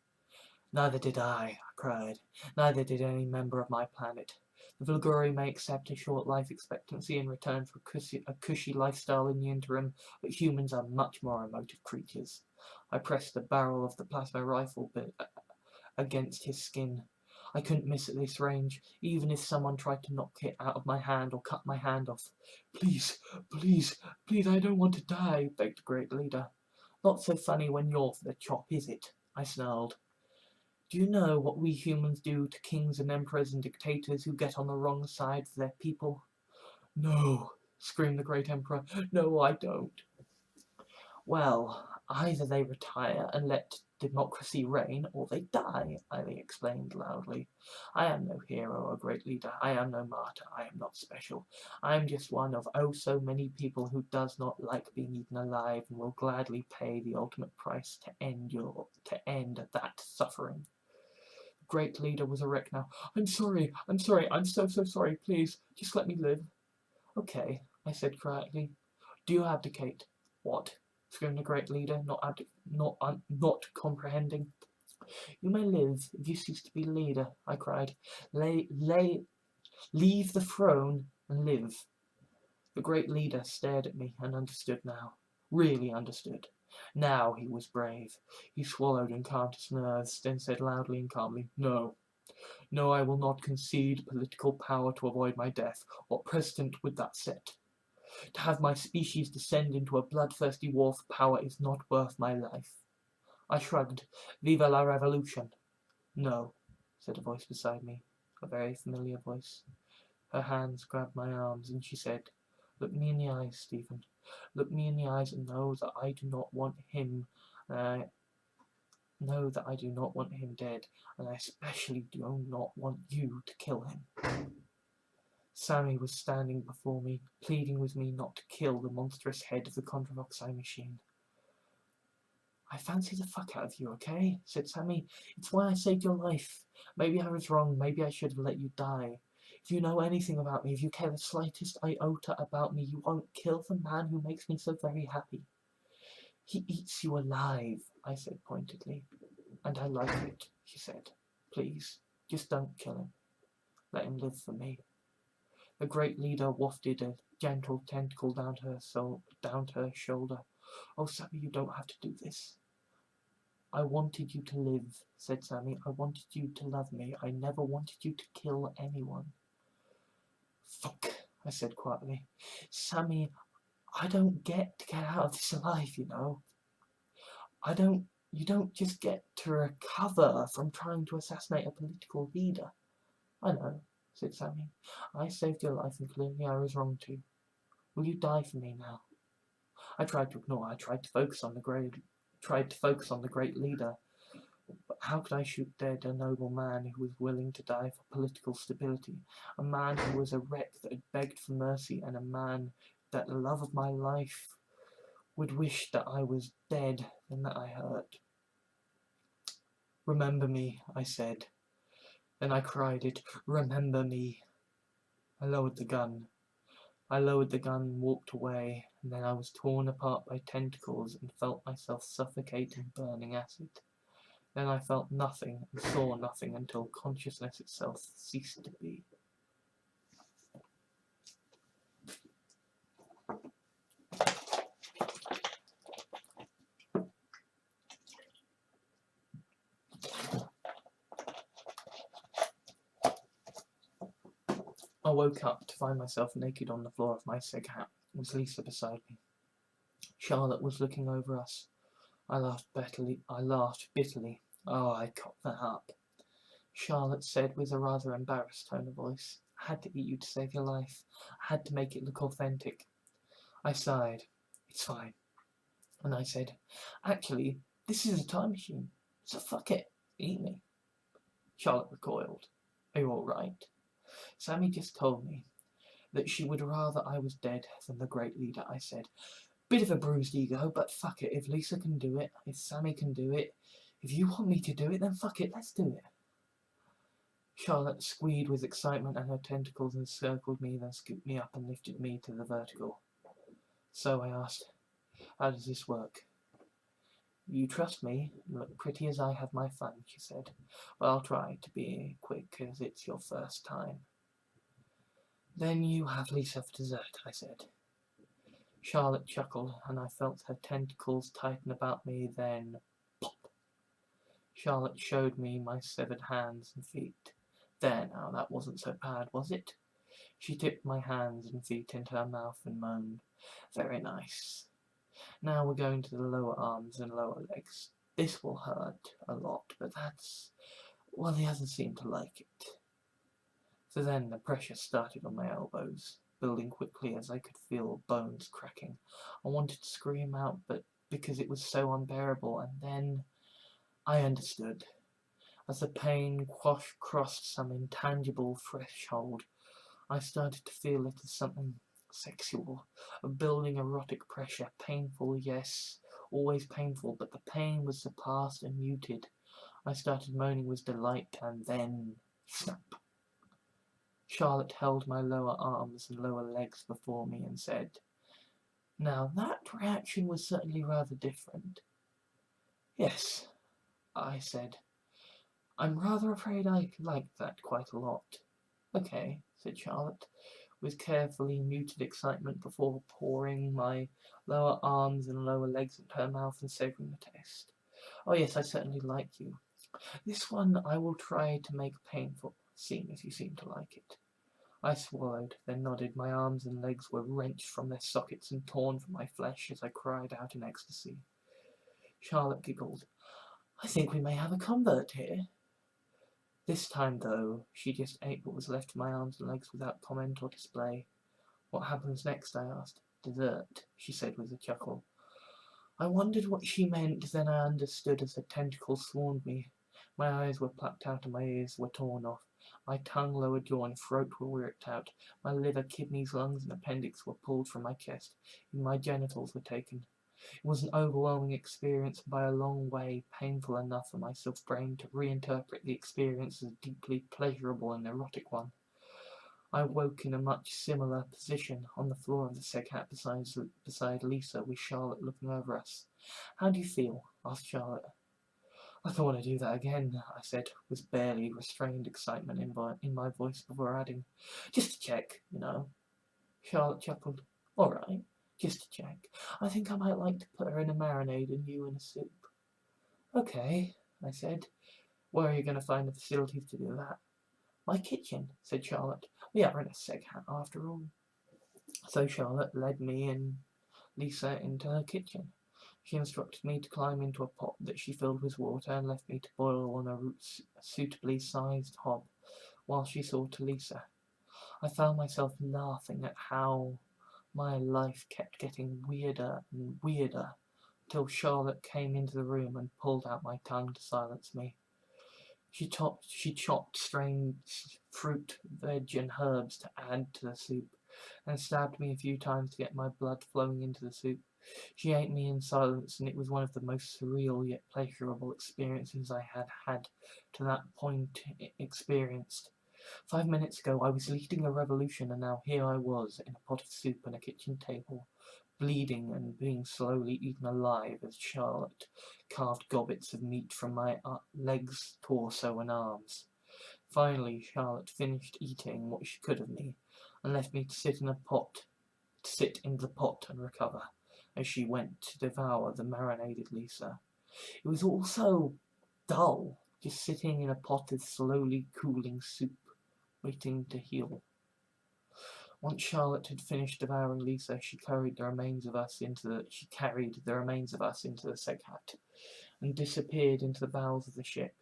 Neither did I cried. Neither did any member of my planet. The Vlguri may accept a short life expectancy in return for a cushy lifestyle in the interim, but humans are much more emotive creatures. I pressed the barrel of the plasma rifle against his skin. I couldn't miss at this range, even if someone tried to knock it out of my hand or cut my hand off. Please, please, please, I don't want to die, begged the great leader. Not so funny when you're for the chop, is it? I snarled. Do you know what we humans do to kings and emperors and dictators who get on the wrong side of their people? No, screamed the great emperor. No, I don't. Well, either they retire and let democracy reign, or they die, I explained loudly. I am no hero or great leader. I am no martyr. I am not special. I am just one of oh so many people who does not like being eaten alive and will gladly pay the ultimate price to end that suffering. The great leader was erect now. I'm sorry, I'm so sorry, please, just let me live. Okay, I said quietly. Do you abdicate? What? Screamed the great leader, not comprehending. You may live if you cease to be leader, I cried. Leave the throne and live. The great leader stared at me and understood now. Really understood. Now he was brave. He swallowed and calmed his nerves, then said loudly and calmly, No, I will not concede political power to avoid my death. What precedent would that set? To have my species descend into a bloodthirsty war for power is not worth my life. I shrugged. Viva la revolution. No, said a voice beside me, a very familiar voice. Her hands grabbed my arms and she said, Look me in the eyes, Stephen. Look me in the eyes and know that I do not want him, know that I do not want him dead, and I especially do not want you to kill him. Sammy was standing before me, pleading with me not to kill the monstrous head of the Contravoxai machine. I fancy the fuck out of you, okay? Said Sammy. It's why I saved your life. Maybe I was wrong, maybe I should have let you die. If you know anything about me, if you care the slightest iota about me, you won't kill the man who makes me so very happy. He eats you alive, I said pointedly. And I like it, she said. Please, just don't kill him. Let him live for me. The great leader wafted a gentle tentacle down to her shoulder. Oh, Sammy, you don't have to do this. I wanted you to live, said Sammy. I wanted you to love me. I never wanted you to kill anyone. Fuck, I said quietly. Sammy, I don't get to get out of this alive, you know. You don't just get to recover from trying to assassinate a political leader. I know, said Sammy. I saved your life and clearly I was wrong too. Will you die for me now? I tried to ignore. I tried to focus on the great leader. But how could I shoot dead a noble man who was willing to die for political stability? A man who was a wreck that had begged for mercy, and a man that the love of my life would wish that I was dead and that I hurt. Remember me, I said. Then I cried it, remember me. I lowered the gun, and walked away, and then I was torn apart by tentacles and felt myself suffocate in burning acid. Then I felt nothing and saw nothing until consciousness itself ceased to be. I woke up to find myself naked on the floor of my seg hat, with Lisa beside me. Charlotte was looking over us. I laughed bitterly. Oh, I cocked that up. Charlotte said with a rather embarrassed tone of voice, I had to eat you to save your life. I had to make it look authentic. I sighed. It's fine. And I said, actually, This is a time machine, so fuck it, eat me. Charlotte recoiled. Are you alright? Sammy just told me that she would rather I was dead than the great leader, I said. Bit of a bruised ego, but fuck it, if Lisa can do it, if Sammy can do it, if you want me to do it, then fuck it, let's do it. Charlotte squealed with excitement and her tentacles encircled me, then scooped me up and lifted me to the vertical. So I asked, how does this work? You trust me, look pretty as I have my fun, she said. Well, I'll try to be quick as it's your first time. Then you have Lisa for dessert, I said. Charlotte chuckled, and I felt her tentacles tighten about me, then pop. Charlotte showed me my severed hands and feet. There now, that wasn't so bad, was it? She tipped my hands and feet into her mouth and moaned. Very nice. Now we're going to the lower arms and lower legs. This will hurt a lot, but that's... well, the others seem to like it. So then the pressure started on my elbows, building quickly as I could feel bones cracking. I wanted to scream out, but because it was so unbearable, and then I understood. As the pain crossed some intangible threshold, I started to feel it as something sexual, a building erotic pressure, painful, yes, always painful, but the pain was surpassed and muted. I started moaning with delight, and then snap. Charlotte held my lower arms and lower legs before me and said, now that reaction was certainly rather different. Yes, I said. I'm rather afraid I liked that quite a lot. Okay, said Charlotte, with carefully muted excitement before pouring my lower arms and lower legs into her mouth and savouring the taste. Oh yes, I certainly like you. This one I will try to make painful, seeing as you seem to like it. I swallowed, then nodded. My arms and legs were wrenched from their sockets and torn from my flesh as I cried out in ecstasy. Charlotte giggled. I think we may have a convert here. This time, though, she just ate what was left of my arms and legs without comment or display. What happens next? I asked. Dessert, she said with a chuckle. I wondered what she meant, then I understood as her tentacles swarmed me. My eyes were plucked out and my ears were torn off. My tongue, lower jaw and throat were ripped out. My liver, kidneys, lungs and appendix were pulled from my chest. Even my genitals were taken. It was an overwhelming experience, by a long way painful enough for my self-brain to reinterpret the experience as a deeply pleasurable and erotic one. I woke in a much similar position on the floor of the Seghat beside Lisa, with Charlotte looking over us. How do you feel? Asked Charlotte. I don't want to do that again, I said, with barely restrained excitement in my voice before adding, just to check, you know. Charlotte chuckled. All right, just to check. I think I might like to put her in a marinade and you in a soup. Okay, I said. Where are you going to find the facilities to do that? My kitchen, said Charlotte. We are in a Seghat after all. So Charlotte led me and Lisa into her kitchen. She instructed me to climb into a pot that she filled with water and left me to boil on a suitably sized hob while she saw to Lisa. I found myself laughing at how my life kept getting weirder and weirder till Charlotte came into the room and pulled out my tongue to silence me. She chopped strange fruit, veg and herbs to add to the soup, and stabbed me a few times to get my blood flowing into the soup. She ate me in silence, and it was one of the most surreal yet pleasurable experiences I had had to that point experienced. 5 minutes ago I was leading a revolution, and now here I was in a pot of soup and a kitchen table, bleeding and being slowly eaten alive as Charlotte carved gobbets of meat from my legs, torso and arms. Finally Charlotte finished eating what she could of me, and left me to sit in the pot and recover, as she went to devour the marinated Lisa. It was all so dull, just sitting in a pot of slowly cooling soup, waiting to heal. Once Charlotte had finished devouring Lisa, she carried the remains of us into the Seghat and disappeared into the bowels of the ship.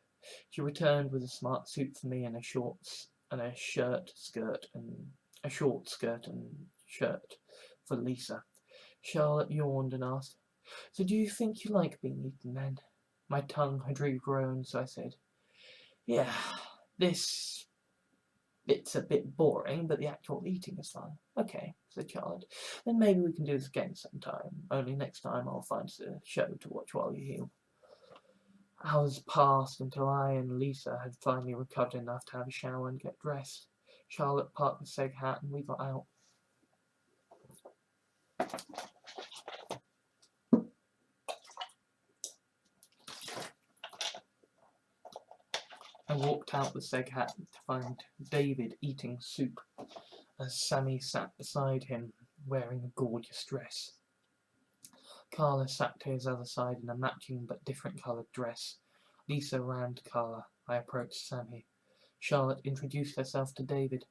She returned with a smart suit for me and a short skirt and shirt for Lisa. Charlotte yawned and asked, So do you think you like being eaten then? My tongue had regrown, so I said, "Yeah, this bit's a bit boring, but the actual eating is fun." "Okay," said Charlotte. "Then maybe we can do this again sometime. Only next time I'll find a show to watch while you heal." Hours passed until I and Lisa had finally recovered enough to have a shower and get dressed. Charlotte parked the seg hat and we got out. I walked out the seg hat to find David eating soup as Sammy sat beside him wearing a gorgeous dress. Carla sat to his other side in a matching but different coloured dress. Lisa ran to Carla. I approached Sammy. Charlotte introduced herself to David.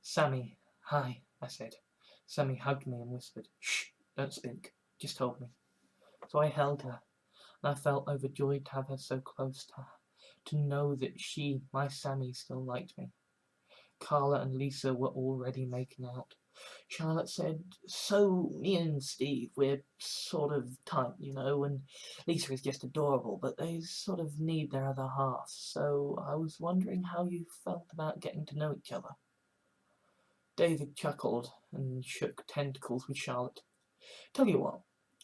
"Sammy, hi," I said. Sammy hugged me and whispered, "Shh, don't speak. Just hold me." So I held her, and I felt overjoyed to have her so close to her, to know that she, my Sammy, still liked me. Carla and Lisa were already making out. Charlotte said, "So, me and Steve, we're sort of tight, you know, and Lisa is just adorable, but they sort of need their other half, so I was wondering how you felt about getting to know each other." David chuckled and shook tentacles with Charlotte. "Tell you what,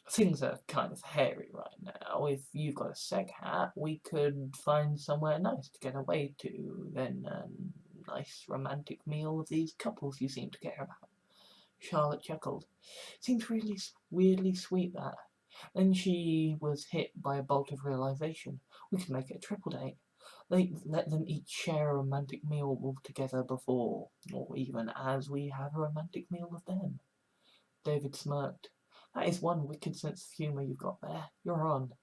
things are kind of hairy right now. If you've got a seg hat, we could find somewhere nice to get away to, then a nice romantic meal with these couples you seem to care about." Charlotte chuckled. "Seems really weirdly sweet, that." Then she was hit by a bolt of realization. We could make it a triple date. Let them each share a romantic meal together before, or even as we have a romantic meal with them. David smirked. "That is one wicked sense of humour you've got there. You're on."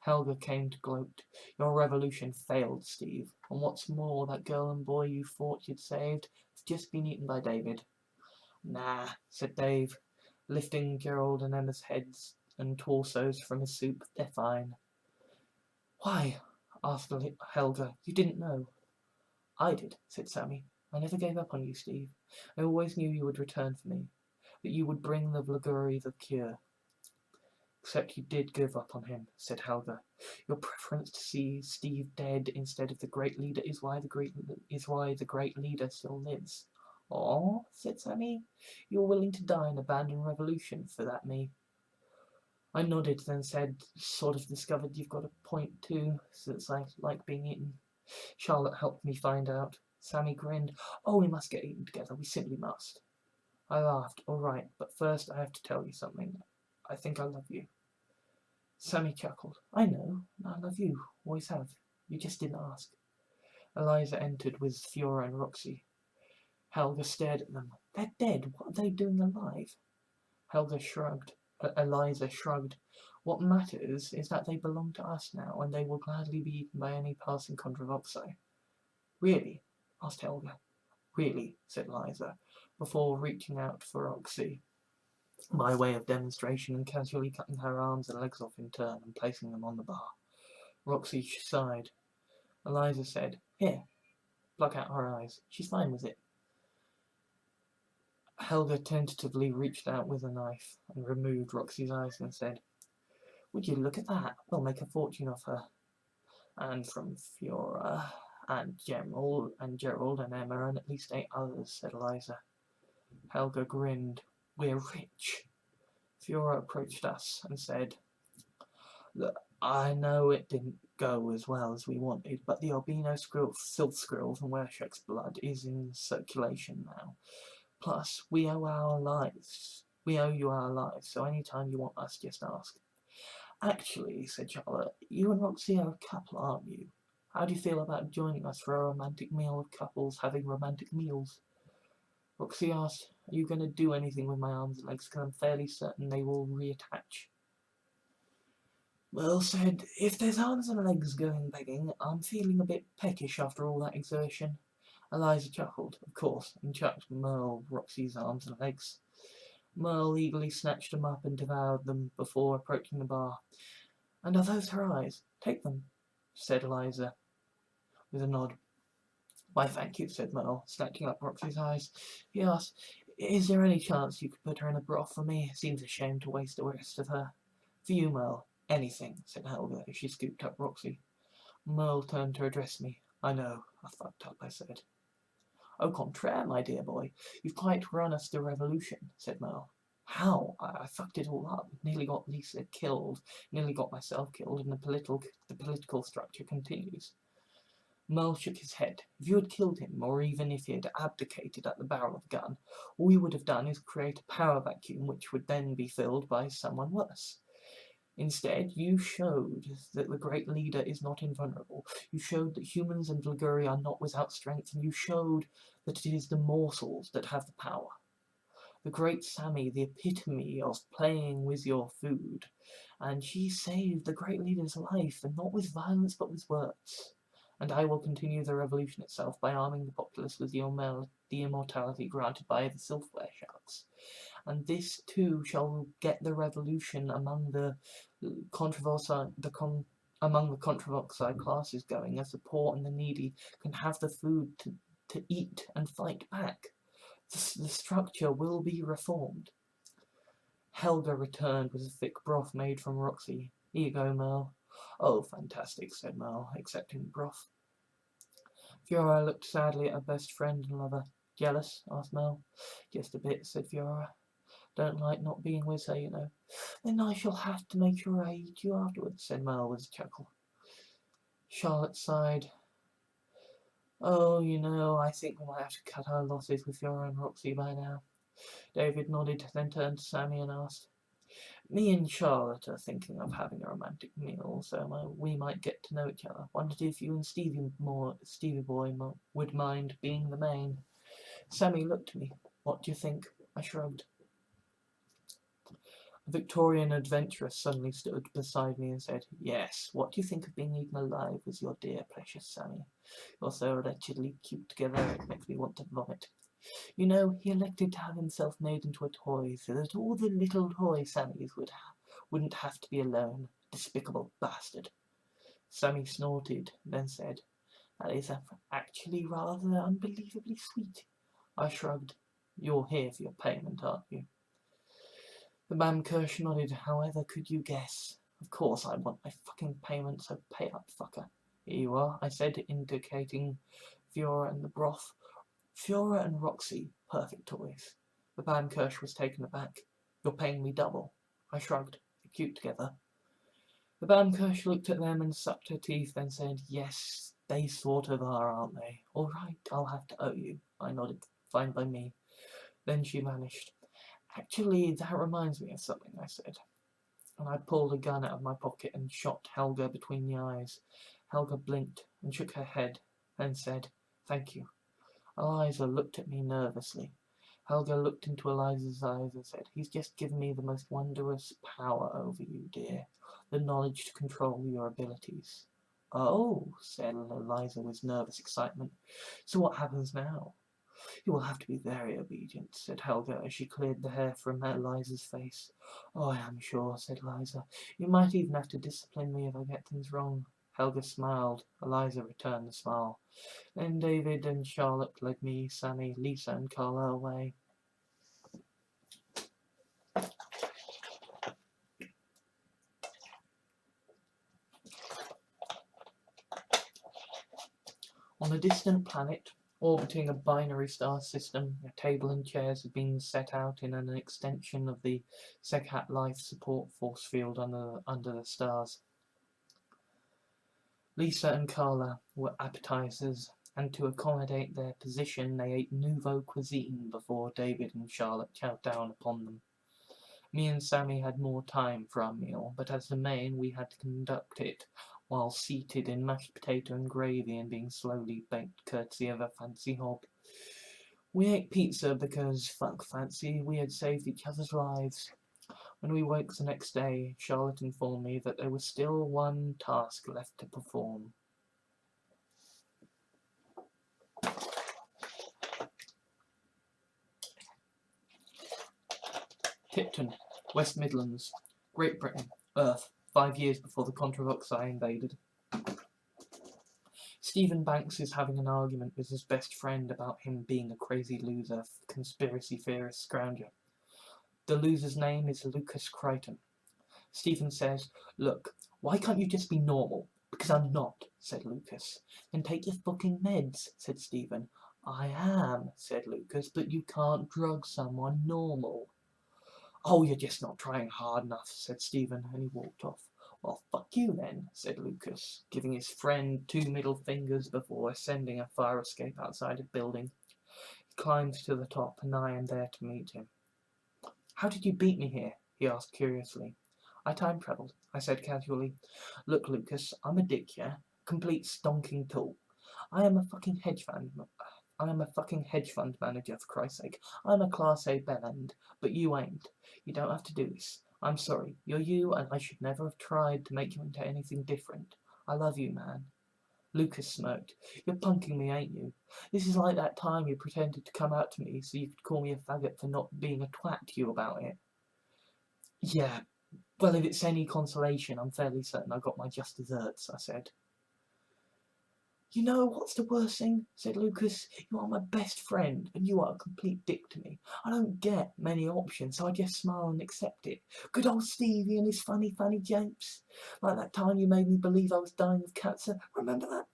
Helga came to gloat. "Your revolution failed, Steve. And what's more, that girl and boy you thought you'd saved has just been eaten by David." "Nah," said Dave, lifting Gerald and Emma's heads and torsos from his soup. "They're fine." "Why?" asked Helga. "You didn't know?" "I did," said Sammy. "I never gave up on you, Steve. I always knew you would return for me, that you would bring the Vluguri the cure." "Except you did give up on him," said Helga. "Your preference to see Steve dead instead of the great leader is why the great leader still lives." "Oh," said Sammy. "You're willing to die and abandon revolution for that me?" I nodded, then said, "Sort of discovered you've got a point too, since I like being eaten." Charlotte helped me find out. Sammy grinned. "Oh, we must get eaten together. We simply must." I laughed. "All right, but first I have to tell you something. I think I love you." Sammy chuckled. "I know. I love you. Always have. You just didn't ask." Eliza entered with Fiora and Roxy. Helga stared at them. "They're dead. What are they doing alive?" Eliza shrugged. "What matters is that they belong to us now, and they will gladly be eaten by any passing Contravoxai." "Really?" asked Helga. "Really," said Eliza, before reaching out for Roxy by way of demonstration and casually cutting her arms and legs off in turn and placing them on the bar. Roxy sighed. Eliza said, "Here, pluck out her eyes. She's fine with it." Helga tentatively reached out with a knife and removed Roxy's eyes and said, "Would you look at that? We'll make a fortune of her." "And from Fiora and Gerald and Emma and at least 8 others," said Eliza. Helga grinned. "We're rich." Fiora approached us and said, "Look, I know it didn't go as well as we wanted, but the albino filth scroll from Wershek's blood is in circulation now. Plus, we owe our lives. We owe you our lives, so anytime you want us, just ask." "Actually," said Charlotte, "you and Roxy are a couple, aren't you? How do you feel about joining us for a romantic meal of couples having romantic meals?" Roxy asked, "Are you going to do anything with my arms and legs? Because I'm fairly certain they will reattach." Well said. "If there's arms and legs going begging, I'm feeling a bit peckish after all that exertion." Eliza chuckled, of course, and chucked Merle Roxy's arms and legs. Merle eagerly snatched them up and devoured them before approaching the bar. "And are those her eyes? Take them," said Eliza, with a nod. "Why, thank you," said Merle, snatching up Roxy's eyes. He asked, "Is there any chance you could put her in a broth for me? It seems a shame to waste the rest of her." "For you, Merle, Anything, said Helga as she scooped up Roxy. Merle turned to address me. I know, I fucked up, I said. Au contraire, my dear boy, you've quite run us the revolution, said Merle. How? I fucked it all up. Nearly got Lisa killed, nearly got myself killed, and the political structure continues. Merle shook his head. If you had killed him, or even if he had abdicated at the barrel of a gun, all you would have done is create a power vacuum which would then be filled by someone worse. Instead, you showed that the great leader is not invulnerable. You showed that humans and Liguri are not without strength, and you showed that it is the morsels that have the power. The great Sammy, the epitome of playing with your food, and she saved the great leader's life, and not with violence but with words. And I will continue the revolution itself by arming the populace with the immortality granted by the silverware sharks. And this too shall get the revolution among the Contravoxai classes going, as the poor and the needy can have the food to eat and fight back. The structure will be reformed. Helga returned with a thick broth made from Roxy. Here you go, Merle. Oh, fantastic, said Merle, accepting the broth. Fiora looked sadly at her best friend and lover. Jealous? Asked Merle. Just a bit, said Fiora. Don't like not being with her, you know. Then I shall have to make sure I eat you afterwards, said Merle with a chuckle. Charlotte sighed. Oh, you know, I think we might have to cut our losses with Fiora and Roxy by now. David nodded, then turned to Sammy and asked, Me and Charlotte are thinking of having a romantic meal, so we might get to know each other. Wondered if you and Stevie Boy would mind being the main. Sammy looked at me. What do you think? I shrugged. A Victorian adventuress suddenly stood beside me and said, Yes, what do you think of being eaten alive with your dear precious Sammy? You're so wretchedly cute together, it makes me want to vomit. You know, he elected to have himself made into a toy, so that all the little toy Sammys wouldn't have to be alone. Despicable bastard. Sammy snorted, then said, That is actually rather unbelievably sweet. I shrugged. You're here for your payment, aren't you? The man Kirsch nodded. However could you guess? Of course I want my fucking payment, so pay up, fucker. Here you are, I said, indicating Fiora and the broth. Fiora and Roxy, perfect toys. The man Kirsch was taken aback. You're paying me double. I shrugged. They're cute together. The Bam Kirsch looked at them and sucked her teeth, then said, Yes, they sort of are, aren't they? All right, I'll have to owe you. I nodded. Fine by me. Then she vanished. Actually, that reminds me of something, I said. And I pulled a gun out of my pocket and shot Helga between the eyes. Helga blinked and shook her head, then said, Thank you. Eliza looked at me nervously. Helga looked into Eliza's eyes and said, He's just given me the most wondrous power over you, dear. The knowledge to control your abilities. Oh, said Eliza with nervous excitement. So what happens now? You will have to be very obedient, said Helga as she cleared the hair from Eliza's face. Oh, I am sure, said Eliza. You might even have to discipline me if I get things wrong. Helga smiled. Eliza returned the smile. Then David and Charlotte led me, Sammy, Lisa and Carla away. On a distant planet, orbiting a binary star system, a table and chairs had been set out in an extension of the Seghat life support force field under the stars. Lisa and Carla were appetizers, and to accommodate their position they ate nouveau cuisine before David and Charlotte chowed down upon them. Me and Sammy had more time for our meal, but as the main we had to conduct it while seated in mashed potato and gravy and being slowly baked courtesy of a fancy hob. We ate pizza because, fuck fancy, we had saved each other's lives. When we woke the next day, Charlotte informed me that there was still one task left to perform. Tipton, West Midlands, Great Britain, Earth, 5 years before the Contravoxai invaded. Stephen Banks is having an argument with his best friend about him being a crazy loser, conspiracy theorist scrounger. The loser's name is Lucas Crichton. Stephen says, "Look, why can't you just be normal?" "Because I'm not," said Lucas. "Then take your fucking meds," said Stephen. "I am," said Lucas, "but you can't drug someone normal." "Oh, you're just not trying hard enough," said Stephen, and he walked off. "Well, fuck you then," said Lucas, giving his friend 2 middle fingers before ascending a fire escape outside a building. He climbed to the top, and I am there to meet him. "How did you beat me here?" he asked curiously. "I time travelled," I said casually. "Look, Lucas, I'm a dick, yeah? Complete stonking tool. I am a fucking hedge fund. I am a fucking hedge fund manager, for Christ's sake. I'm a Class A bellend, but you ain't. You don't have to do this. I'm sorry. You're you, and I should never have tried to make you into anything different. I love you, man." Lucas smirked. "You're punking me, ain't you? This is like that time you pretended to come out to me so you could call me a faggot for not being a twat to you about it." "Yeah, well, if it's any consolation, I'm fairly certain I got my just desserts," I said. "You know what's the worst thing?" said Lucas. "You are my best friend, and you are a complete dick to me. I don't get many options, so I just smile and accept it. Good old Stevie and his funny japes. Like that time you made me believe I was dying of cancer. Remember that?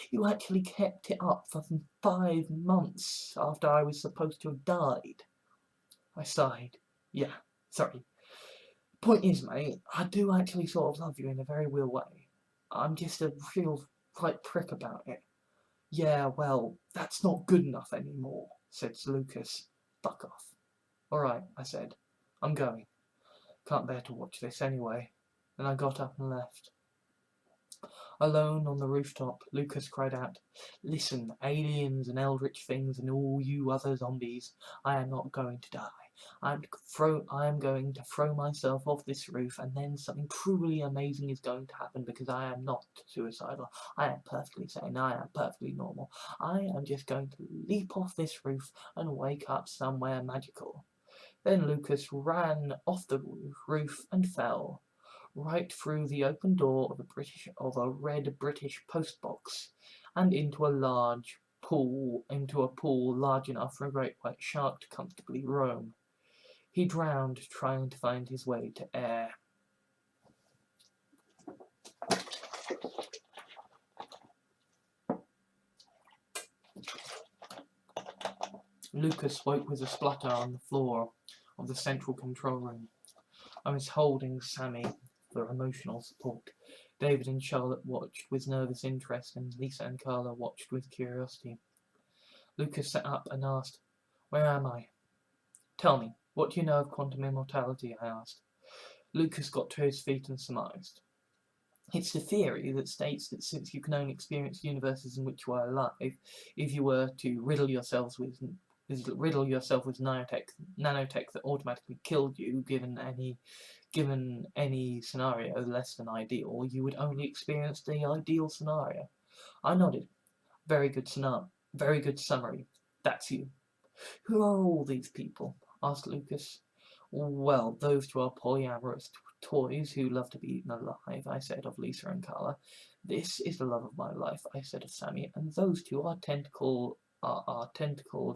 You actually kept it up for 5 months after I was supposed to have died." I sighed. "Yeah, sorry. Point is, mate, I do actually sort of love you in a very real way. I'm just a real right prick about it." "Yeah, well, that's not good enough anymore," said Lucas. "Fuck off." "Alright," I said. "I'm going. Can't bear to watch this anyway." Then I got up and left. Alone on the rooftop, Lucas cried out, "Listen, aliens and eldritch things and all you other zombies, I am not going to die. I am going to throw myself off this roof, and then something truly amazing is going to happen because I am not suicidal. I am perfectly sane. I am perfectly normal. I am just going to leap off this roof and wake up somewhere magical." Then Lucas ran off the roof and fell right through the open door of a red British post box, and into a pool large enough for a great white shark to comfortably roam. He drowned trying to find his way to air. Lucas woke with a splutter on the floor of the central control room. I was holding Sammy for emotional support. David and Charlotte watched with nervous interest, and Lisa and Carla watched with curiosity. Lucas sat up and asked, "Where am I?" "Tell me, what do you know of quantum immortality?" I asked. Lucas got to his feet and surmised. "It's the theory that states that since you can only experience universes in which you are alive, if you were to riddle yourself with nanotech that automatically killed you, given any scenario less than ideal, you would only experience the ideal scenario." I nodded. Very good summary. That's you." "Who are all these people?" asked Lucas. "Well, those two are polyamorous toys who love to be eaten alive," I said of Lisa and Carla. "This is the love of my life," I said of Sammy, "and those two are tentacled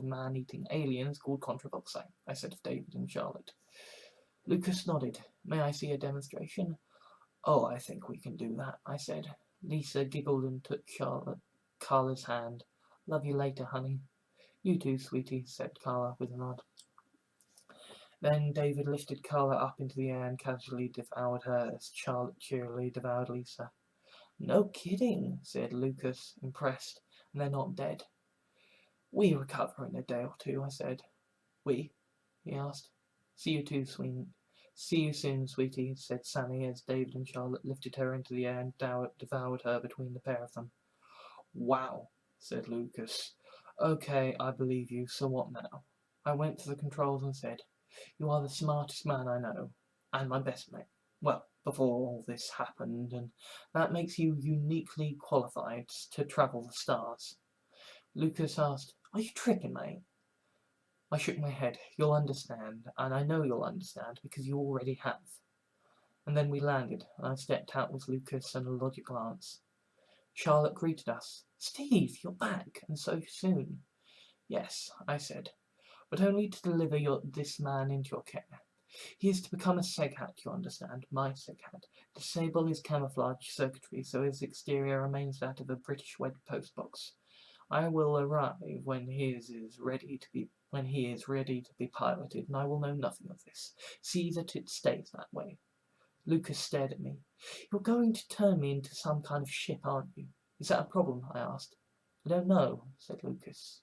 man-eating aliens called Contravoxai," I said of David and Charlotte. Lucas nodded. "May I see a demonstration?" "Oh, I think we can do that," I said. Lisa giggled and took Carla's hand. "Love you later, honey." "You too, sweetie," said Carla with a nod. Then David lifted Carla up into the air and casually devoured her as Charlotte cheerily devoured Lisa. "No kidding," said Lucas, impressed. "And they're not dead." "We recover in a day or two," I said. "We?" he asked. See you soon, sweetie," said Sammy as David and Charlotte lifted her into the air and devoured her between the pair of them. "Wow," said Lucas. "Okay, I believe you, so what now?" I went to the controls and said, "You are the smartest man I know, and my best mate. Well, before all this happened, and that makes you uniquely qualified to travel the stars." Lucas asked, "Are you tripping, mate?" I shook my head. "You'll understand, and I know you'll understand, because you already have." And then we landed, and I stepped out with Lucas and a logic glance. Charlotte greeted us. "Steve, you're back, and so soon." "Yes," I said, "but only to deliver this man into your care. He is to become a seghat, you understand, my seghat. Disable his camouflage circuitry so his exterior remains that of a British wed postbox. I will arrive when he is ready to be piloted, and I will know nothing of this. See that it stays that way. Lucas stared at me. You're going to turn me into some kind of ship, aren't you? Is that a problem? I asked. I don't know, said Lucas.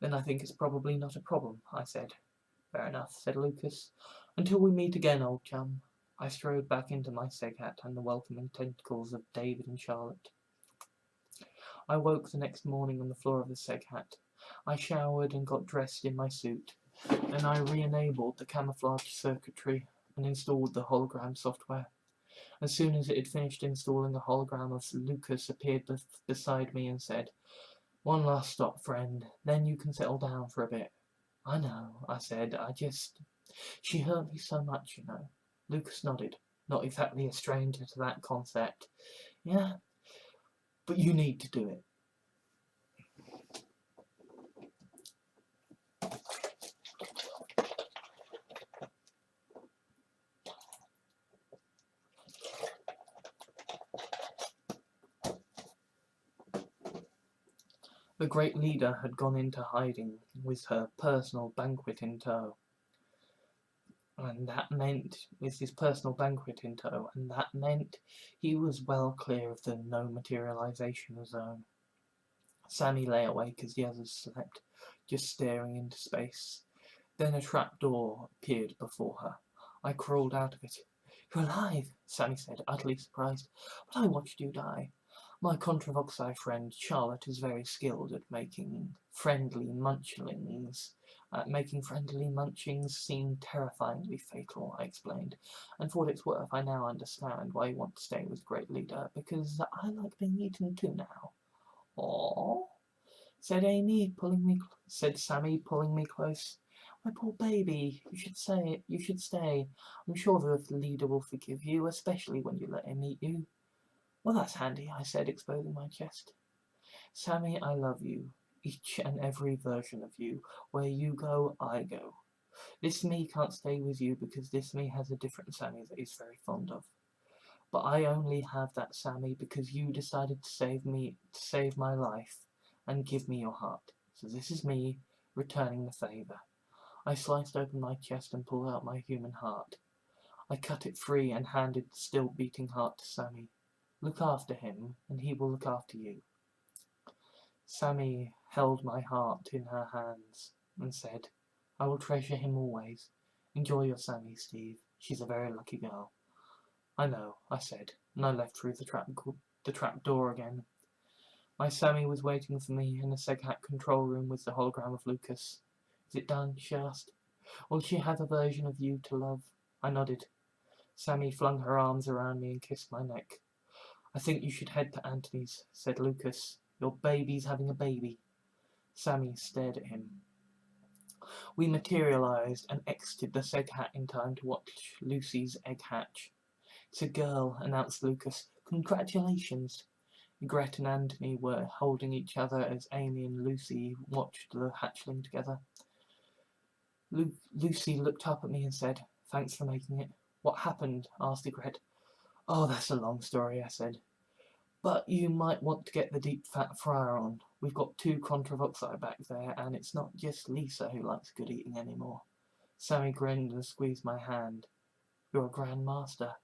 Then I think it's probably not a problem, I said. Fair enough, said Lucas. Until we meet again, old chum. I strode back into my seghat and the welcoming tentacles of David and Charlotte. I woke the next morning on the floor of the seghat. I showered and got dressed in my suit. Then I re-enabled the camouflage circuitry and installed the hologram software. As soon as it had finished installing, a hologram of Lucas appeared beside me and said, "One last stop, friend, then you can settle down for a bit." "I know," I said, she hurt me so much, you know. Lucas nodded, not exactly a stranger to that concept. "Yeah, but you need to do it." The great leader had gone into hiding with her personal banquet in tow. And that meant he was well clear of the no materialization zone. Sammy lay awake as the others slept, just staring into space. Then a trap door appeared before her. I crawled out of it. "You're alive," Sammy said, utterly surprised. "But I watched you die." My Contravoxai friend Charlotte is very skilled at making friendly munchings seem terrifyingly fatal, I explained. "And for what it's worth, I now understand why you want to stay with Great Leader, because I like being eaten too now." "Aw," said Sammy, pulling me close. "My poor baby, you should stay. I'm sure the leader will forgive you, especially when you let him eat you." "Well, that's handy," I said, exposing my chest. "Sammy, I love you. Each and every version of you. Where you go, I go. This me can't stay with you because this me has a different Sammy that he's very fond of. But I only have that Sammy because you decided to save my life, and give me your heart. So this is me returning the favor." I sliced open my chest and pulled out my human heart. I cut it free and handed the still beating heart to Sammy. "Look after him, and he will look after you." Sammy held my heart in her hands and said, "I will treasure him always. Enjoy your Sammy, Steve. She's a very lucky girl." "I know," I said, and I left through the trap door again. My Sammy was waiting for me in the seghat control room with the hologram of Lucas. "Is it done?" she asked. "Will she have a version of you to love?" I nodded. Sammy flung her arms around me and kissed my neck. "I think you should head to Anthony's," said Lucas. "Your baby's having a baby." Sammy stared at him. We materialized and exited the seghat in time to watch Lucy's egg hatch. "It's a girl," announced Lucas. "Congratulations." Gret and Anthony were holding each other as Amy and Lucy watched the hatchling together. Lucy looked up at me and said, "Thanks for making it." "What happened?" asked Gret. "Oh, that's a long story," I said. "But you might want to get the deep fat fryer on. We've got 2 Contravoxai back there, and it's not just Lisa who likes good eating anymore." Sammy grinned and squeezed my hand. "You're a Grand Master."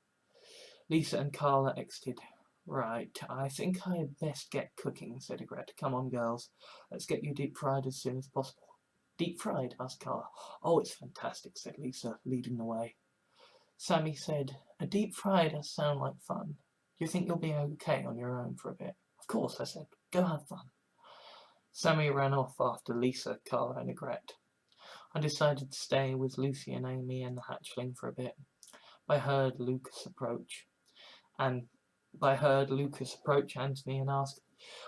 Lisa and Carla exited. "Right, I think I had best get cooking," said Gret. "Come on, girls. Let's get you deep fried as soon as possible." "Deep fried?" asked Carla. "Oh, it's fantastic," said Lisa, leading the way. Sammy said, "A deep fry does sound like fun. Do you think you'll be okay on your own for a bit?" "Of course," I said. "Go have fun." Sammy ran off after Lisa, Carla, and Gret. I decided to stay with Lucy and Amy and the hatchling for a bit. I heard Lucas approach Anthony and ask,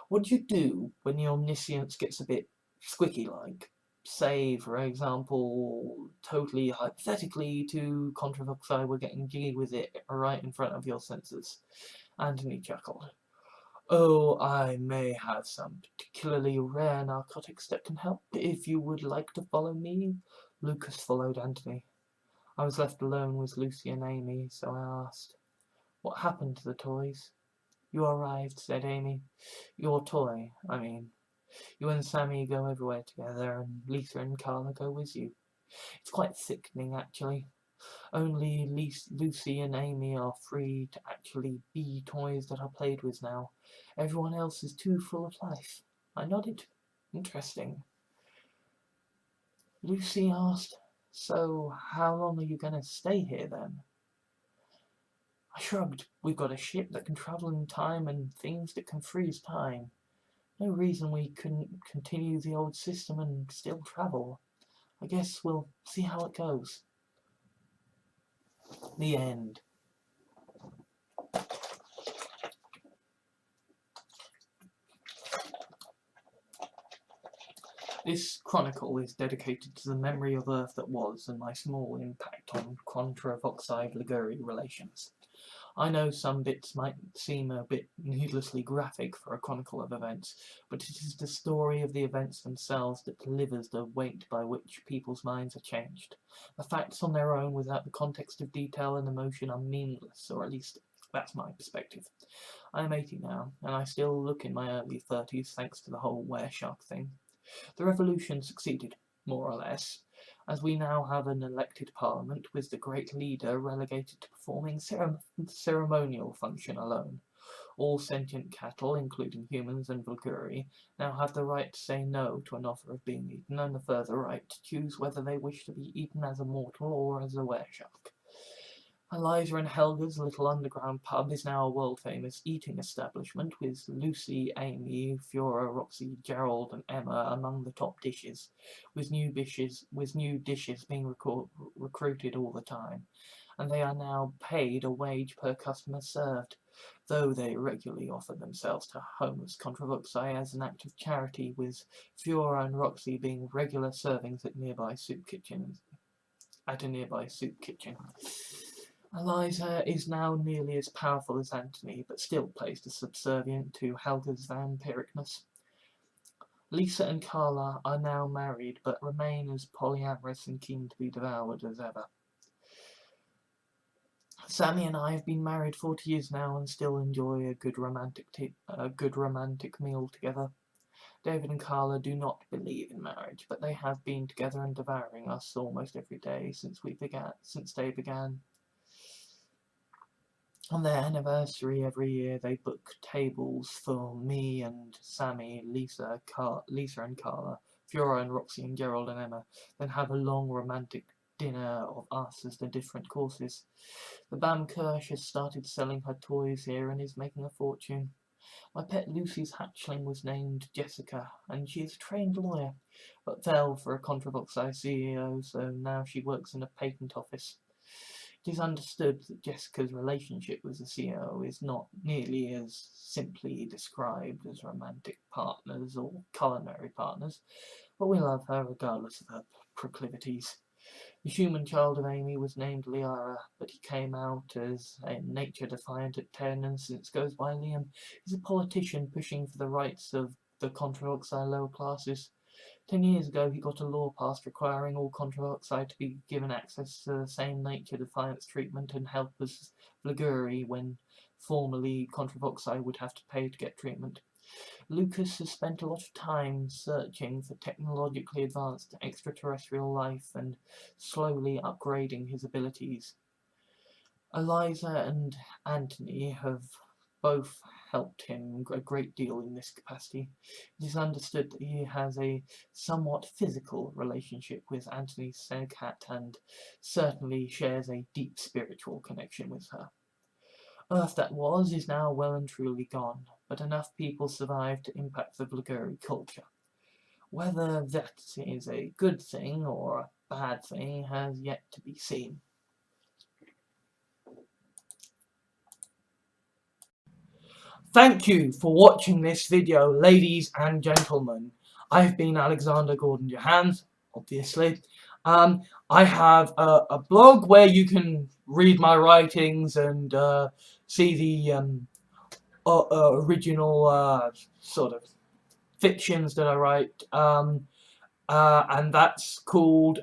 "What do you do when the omniscience gets a bit squicky-like? Say, for example, totally hypothetically, 2 Contravoxai were getting jiggy with it right in front of your senses." Anthony chuckled. "Oh, I may have some particularly rare narcotics that can help. If you would like to follow me." Lucas followed Anthony. I was left alone with Lucy and Amy, so I asked, "What happened to the toys?" "You arrived," said Amy. "Your toy, I mean. You and Sammy go everywhere together, and Lisa and Carla go with you. It's quite sickening, actually. Only Lucy and Amy are free to actually be toys that are played with now. Everyone else is too full of life." I nodded. "Interesting." Lucy asked, "So, how long are you going to stay here then?" I shrugged. "We've got a ship that can travel in time and things that can freeze time. No reason we couldn't continue the old system and still travel. I guess we'll see how it goes." The end. This chronicle is dedicated to the memory of Earth that was and my small impact on Contravoxai relations. I know some bits might seem a bit needlessly graphic for a chronicle of events, but it is the story of the events themselves that delivers the weight by which people's minds are changed. The facts on their own without the context of detail and emotion are meaningless, or at least that's my perspective. I am 80 now, and I still look in my early 30s thanks to the whole were-shark thing. The revolution succeeded, more or less, as we now have an elected parliament with the great leader relegated to performing ceremonial function alone. All sentient cattle, including humans and Vulguri, now have the right to say no to an offer of being eaten, and the further right to choose whether they wish to be eaten as a mortal or as a were-shark. Eliza and Helga's little underground pub is now a world-famous eating establishment, with Lucy, Amy, Fiora, Roxy, Gerald and Emma among the top dishes, with new dishes being recruited all the time, and they are now paid a wage per customer served, though they regularly offer themselves to homeless Contravoxai as an act of charity, with Fiora and Roxy being regular servings at a nearby soup kitchen. Eliza is now nearly as powerful as Anthony, but still plays the subservient to Helga's vampiricness. Lisa and Carla are now married, but remain as polyamorous and keen to be devoured as ever. Sammy and I have been married 40 years now and still enjoy a good romantic meal together. David and Carla do not believe in marriage, but they have been together and devouring us almost every day since they began. On their anniversary every year, they book tables for me and Sammy, Lisa and Carla, Fiora and Roxy and Gerald and Emma, then have a long romantic dinner of us as the different courses. The Bam Kirsch has started selling her toys here and is making a fortune. My pet Lucy's hatchling was named Jessica, and she is a trained lawyer, but fell for a Contravoxai CEO, so now she works in a patent office. It is understood that Jessica's relationship with the CEO is not nearly as simply described as romantic partners or culinary partners, but we love her regardless of her proclivities. The human child of Amy was named Liara, but he came out as a nature-defiant at 10 and since goes by Liam. He's a politician pushing for the rights of the Contravoxai lower classes. 10 years ago, he got a law passed requiring all Contravoxai to be given access to the same nature-defiance treatment and help as Vulguri when formerly Contravoxai would have to pay to get treatment. Lucas has spent a lot of time searching for technologically advanced extraterrestrial life and slowly upgrading his abilities. Eliza and Anthony have both helped him a great deal in this capacity. It is understood that he has a somewhat physical relationship with Anthony's cat and certainly shares a deep spiritual connection with her. Earth that was is now well and truly gone, but enough people survived to impact the Vulguri culture. Whether that is a good thing or a bad thing has yet to be seen. Thank you for watching this video, ladies and gentlemen. I've been Alexander Gordon-Johans, obviously. I have a blog where you can read my writings and see the original sort of fictions that I write, and that's called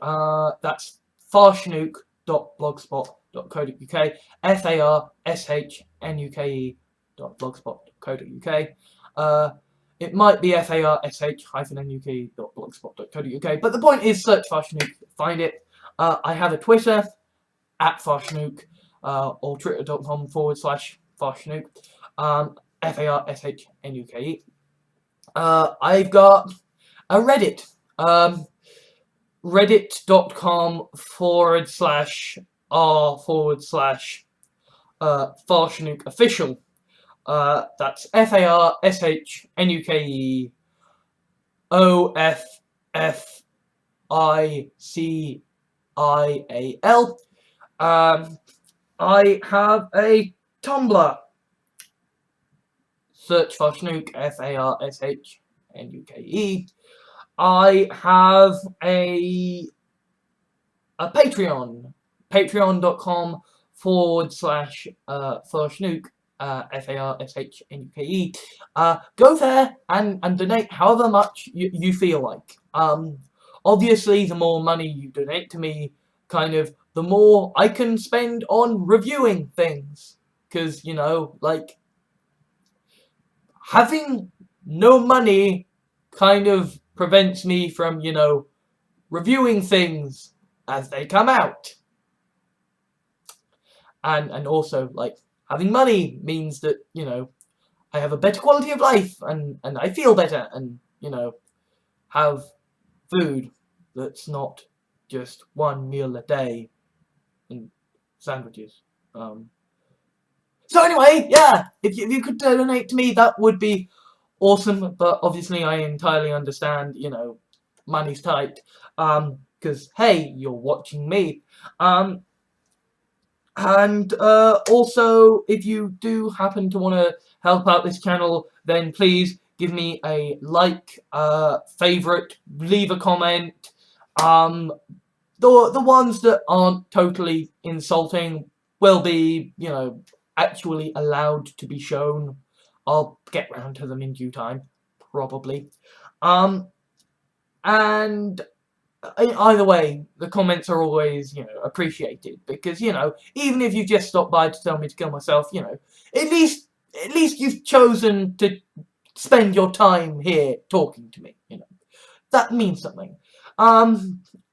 that's Farshnook farshnuke.blogspot.co.uk, farshnuke.blogspot.co.uk. It might be farsh-nuk.blogspot.co.uk, but the point is, search Farshnuke, find it. I have a Twitter, @farshnuke, or twitter.com/farshnuke, farshnuke. I've got a Reddit, reddit.com/r/Farshnuke official. That's FARSHNUKEOFFICIAL. I have a Tumblr. Search Farshnuke, FARSHNUKE. I have a Patreon, patreon.com/Farshnuke, FARSHNUKE. Go there and donate however much you feel like. Obviously, the more money you donate to me, kind of, the more I can spend on reviewing things. Because, you know, like, having no money kind of prevents me from, you know, reviewing things as they come out. And also, like, having money means that, you know, I have a better quality of life and I feel better and, you know, have food that's not just one meal a day and sandwiches. So anyway, yeah, if you could donate to me, that would be awesome, but obviously I entirely understand, you know, money's tight, because, hey, you're watching me. And also, if you do happen to want to help out this channel, then please give me a like, favourite, leave a comment. The ones that aren't totally insulting will be, you know, actually allowed to be shown. I'll get round to them in due time, probably. And either way, the comments are always, you know, appreciated, because, you know, even if you just stopped by to tell me to kill myself, you know, at least you've chosen to spend your time here talking to me, you know. That means something.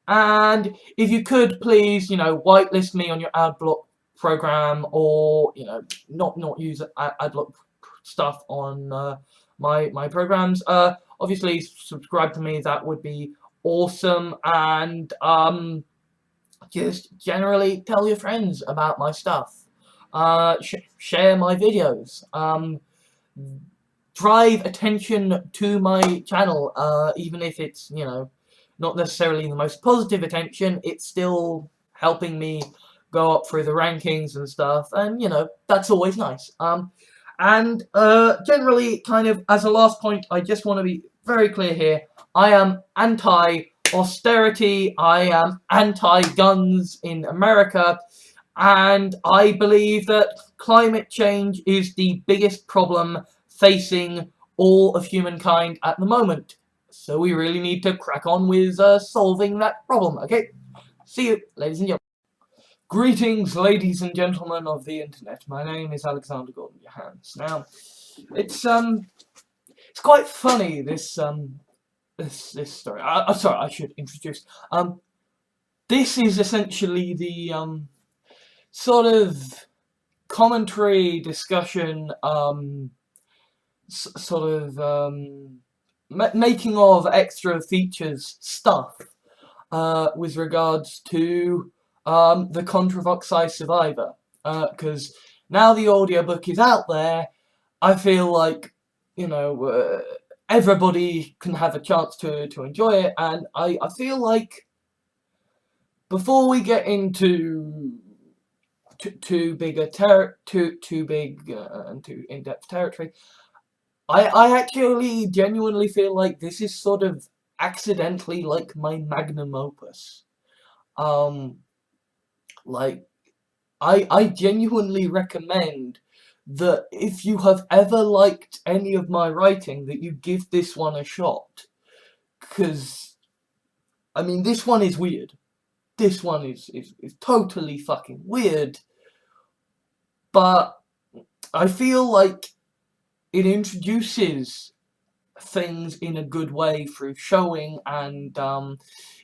And if you could please, you know, whitelist me on your adblock program, or, you know, not use adblock stuff on my programs. Obviously subscribe to me, that would be awesome. And just generally tell your friends about my stuff. Share my videos. Drive attention to my channel, even if it's, you know, not necessarily the most positive attention. It's still helping me go up through the rankings and stuff, and, you know, that's always nice. And generally, kind of as a last point, I just want to be very clear here. I am anti-austerity, I am anti-guns in America, and I believe that climate change is the biggest problem facing all of humankind at the moment. So we really need to crack on with solving that problem, okay? See you, ladies and gentlemen. Greetings, ladies and gentlemen of the internet. My name is Alexander Gordon Jahanic. Now, it's quite funny, this story. Sorry, I should introduce. This is essentially the sort of commentary discussion, making of extra features stuff with regards to the Contravoxai Survivor, because now the audiobook is out there, I feel like, you know, everybody can have a chance to enjoy it, and I feel like before we get into too big and too in-depth territory, I actually genuinely feel like this is sort of accidentally like my magnum opus. Like, I genuinely recommend that if you have ever liked any of my writing, that you give this one a shot. Because, I mean, this one is weird. this one is totally fucking weird, but I feel like it introduces things in a good way through showing, and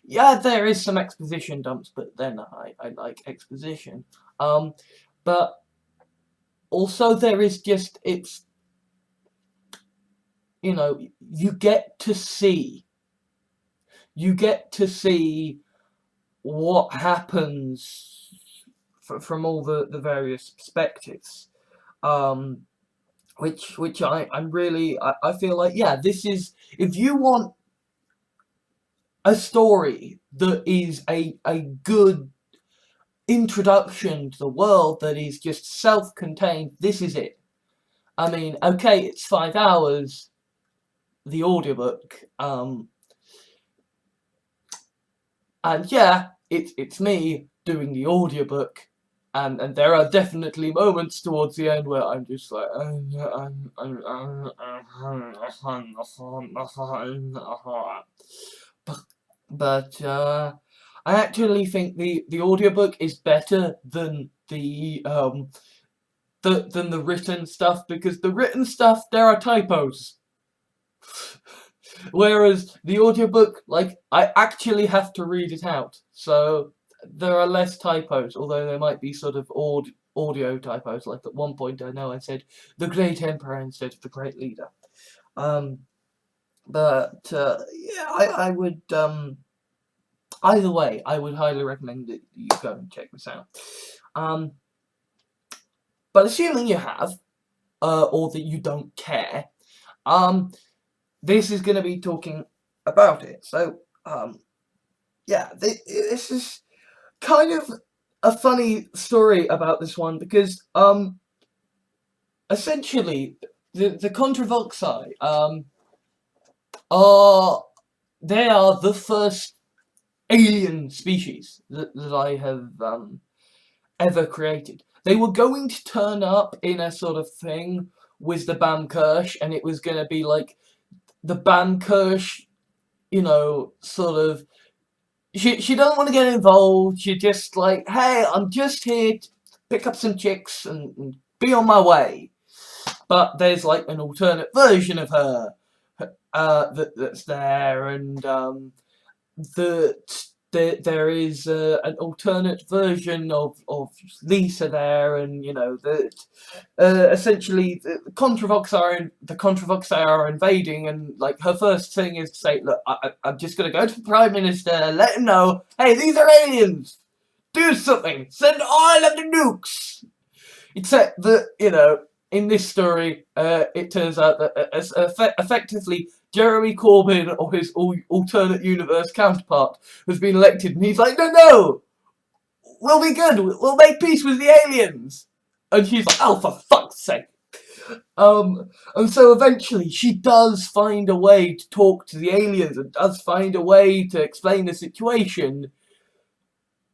yeah, there is some exposition dumps, but then I like exposition. But also there is just, it's, you know, you get to see what happens from all the various perspectives, which I'm really, I feel like, yeah, this is, if you want a story that is a good introduction to the world, that is just self-contained, this is it. I mean, okay, it's 5 hours, the audiobook, and yeah, it's me doing the audiobook, and there are definitely moments towards the end where I'm just like, but I actually think the audiobook is better than the written stuff, because the written stuff, there are typos. Whereas the audiobook, like, I actually have to read it out, so there are less typos, although there might be sort of audio typos. Like at one point I know I said the Great Emperor instead of the Great Leader. But yeah, I would, either way, I would highly recommend that you go and check this out. But assuming you have, or that you don't care, this is going to be talking about it. So, yeah, this is kind of a funny story about this one, because, essentially, the Contravoxai, they are the first alien species that I have, ever created. They were going to turn up in a sort of thing with the Bamkirsch, and it was going to be like, the Bamkirsch, you know, sort of, she doesn't want to get involved. She just like, hey, I'm just here to pick up some chicks and be on my way. But there's like an alternate version of her that's there, and there is an alternate version of Lisa there, and you know that essentially the Contravoxai are invading, and like her first thing is to say, look, I'm just gonna go to the Prime Minister, let him know, hey, these are aliens, do something, send all of the nukes. Except that, you know, in this story, it turns out that effectively Jeremy Corbyn, or his alternate universe counterpart, has been elected, and he's like, no, we'll be good, we'll make peace with the aliens. And she's like, oh, for fuck's sake. And so eventually she does find a way to talk to the aliens, and does find a way to explain the situation,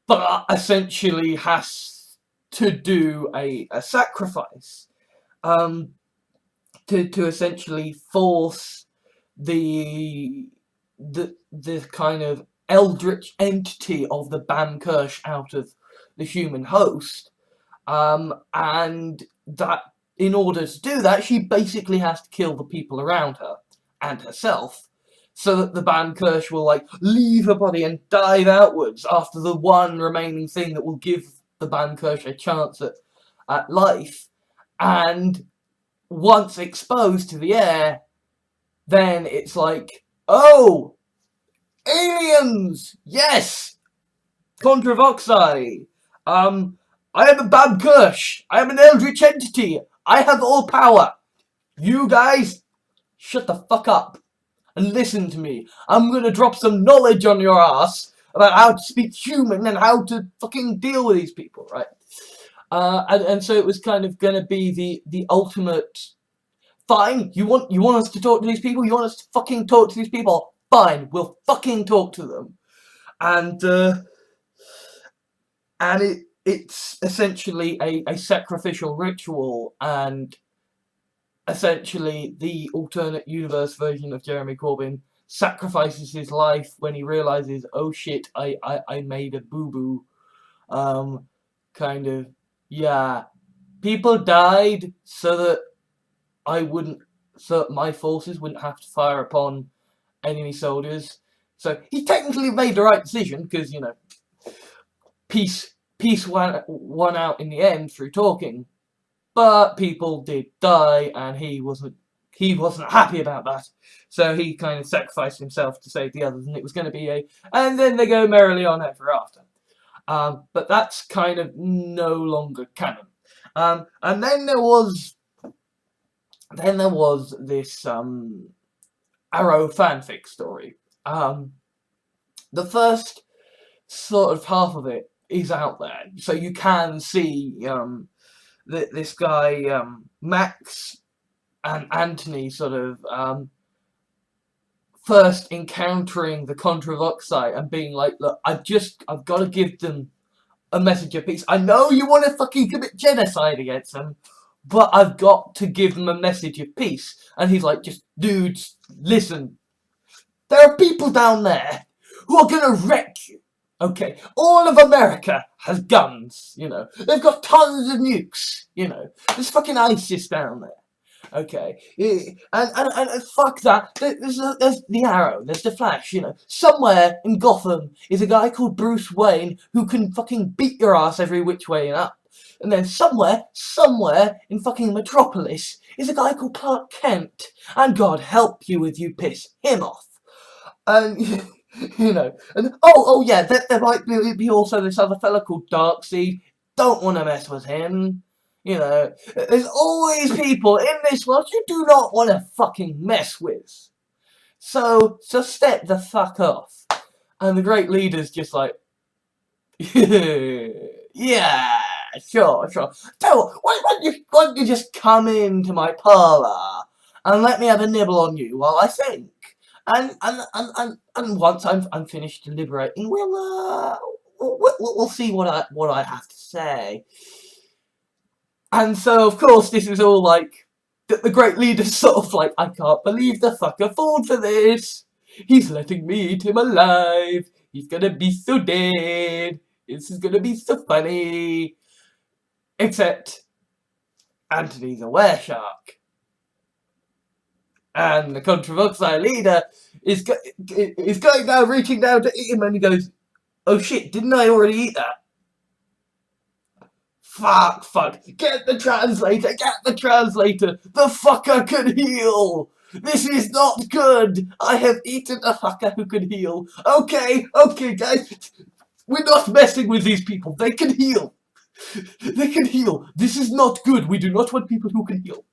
but essentially has to do a sacrifice, to essentially force the kind of eldritch entity of the Bamkirsch out of the human host, and that in order to do that, she basically has to kill the people around her and herself, so that the Bamkirsch will like leave her body and dive outwards after the one remaining thing that will give the Bamkirsch a chance at life. And once exposed to the air, then it's like, oh, aliens! Yes! Contravoxai! I am a Bamkirsch! I am an eldritch entity! I have all power! You guys, shut the fuck up and listen to me. I'm gonna drop some knowledge on your ass about how to speak human and how to fucking deal with these people, right? And so it was kind of gonna be the ultimate, fine, you want us to talk to these people? You want us to fucking talk to these people? Fine, we'll fucking talk to them. And it's essentially a sacrificial ritual, and essentially the alternate universe version of Jeremy Corbyn sacrifices his life when he realizes, oh shit, I made a boo-boo. Kind of, yeah. People died so that my forces wouldn't have to fire upon enemy soldiers. So he technically made the right decision, because, you know, peace won out in the end through talking. But people did die, and he wasn't happy about that. So he kind of sacrificed himself to save the others, and it was going to be and then they go merrily on ever after. But that's kind of no longer canon. And then there was this Arrow fanfic story. The first sort of half of it is out there, so you can see this guy Max and Anthony sort of first encountering the Contravoxai and being like, look, I've got to give them a message of peace. I know you want to fucking commit genocide against them, but I've got to give them a message of peace. And he's like, just, dudes, listen, there are people down there who are gonna wreck you. Okay, all of America has guns, you know. They've got tons of nukes, you know. There's fucking ISIS down there. Okay, and fuck that. There's the Arrow, there's the Flash, you know. Somewhere in Gotham is a guy called Bruce Wayne who can fucking beat your ass every which way and up. And then somewhere in fucking Metropolis is a guy called Clark Kent. And God help you if you piss him off. And, you know, and oh yeah, there might be also this other fella called Darkseid. Don't want to mess with him. You know, there's always people in this world you do not want to fucking mess with. So step the fuck off. And the great leader's just like, yeah, sure. Tell why don't you just come into my parlour and let me have a nibble on you while I think. And once I'm finished deliberating, we'll see what I have to say. And so, of course, this is all like, the great leader's sort of like, I can't believe the fucker fallen for this. He's letting me eat him alive. He's gonna be so dead. This is gonna be so funny. Except, Anthony's a wereshark. And the Contravoxai leader is going down, reaching down to eat him, and he goes, oh shit, didn't I already eat that? Fuck. Get the translator. The fucker could heal. This is not good. I have eaten a fucker who could heal. Okay, guys. We're not messing with these people. They can heal. This is not good. We do not want people who can heal.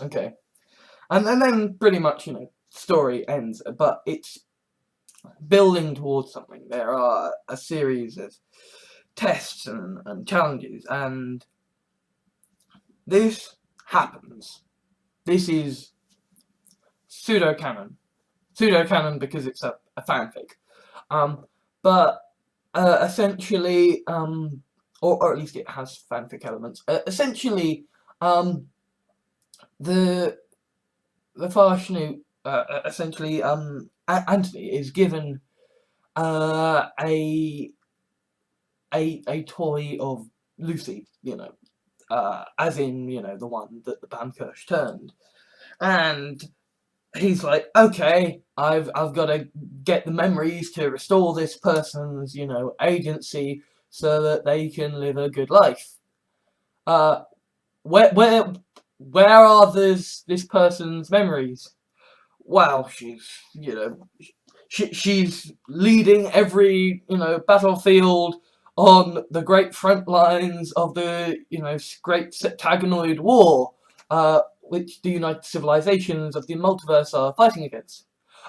Okay. And then pretty much, you know, story ends. But it's building towards something. There are a series of tests and challenges, and this happens. This is pseudo-canon because it's a fanfic, but essentially, or at least it has fanfic elements. Essentially, the Farshnute, essentially, Anthony is given a toy of Lucy, you know, as in, you know, the one that the Bamkirch turned. And he's like, okay, I've got to get the memories to restore this person's, you know, agency so that they can live a good life. Where are this person's memories? Well, she's, you know, she's leading every, you know, battlefield on the great front lines of the, you know, great Septagonoid War, which the United Civilizations of the multiverse are fighting against.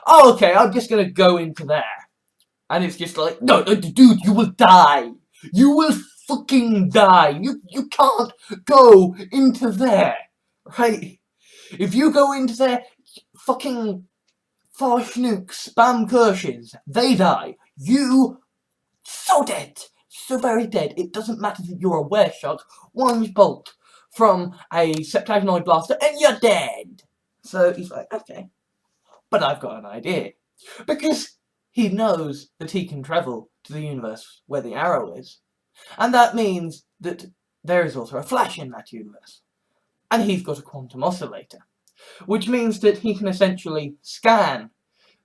Oh, okay, I'm just gonna go into there. And it's just like, no, dude, you will die. You will fucking die. You can't go into there, right? If you go into there, fucking Farshnukes, Bamkirches, they die. You, so dead. So very dead. It doesn't matter that you're a wereshark. One bolt from a Septagonoid blaster and you're dead. So he's like, okay. but I've got an idea. Because he knows that he can travel to the universe where the arrow is. And that means that there is also a Flash in that universe. And he's got a quantum oscillator. Which means that he can essentially scan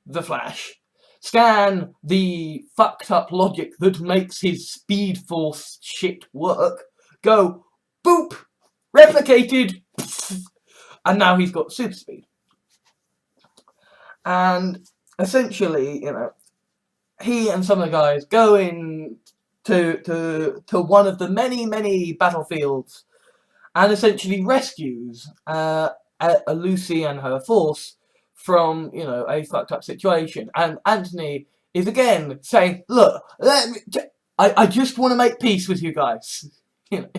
the Flash, scan the fucked up logic that makes his Speed Force shit work, go, boop, replicated, and now he's got super speed. And essentially, you know, he and some of the guys go in to one of the many battlefields and essentially rescues Lucy and her force from, you know, a fucked up situation. And Anthony is again saying, look, I just want to make peace with you guys. You know,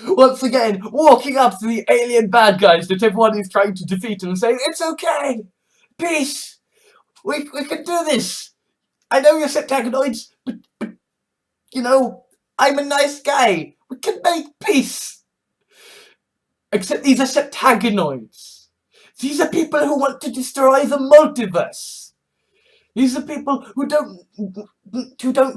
once again, walking up to the alien bad guys that everyone is trying to defeat and saying, it's okay, peace, we can do this. I know you're septagonoids, but you know, I'm a nice guy. We can make peace. Except these are septagonoids. These are people who want to destroy the multiverse. These are people who don't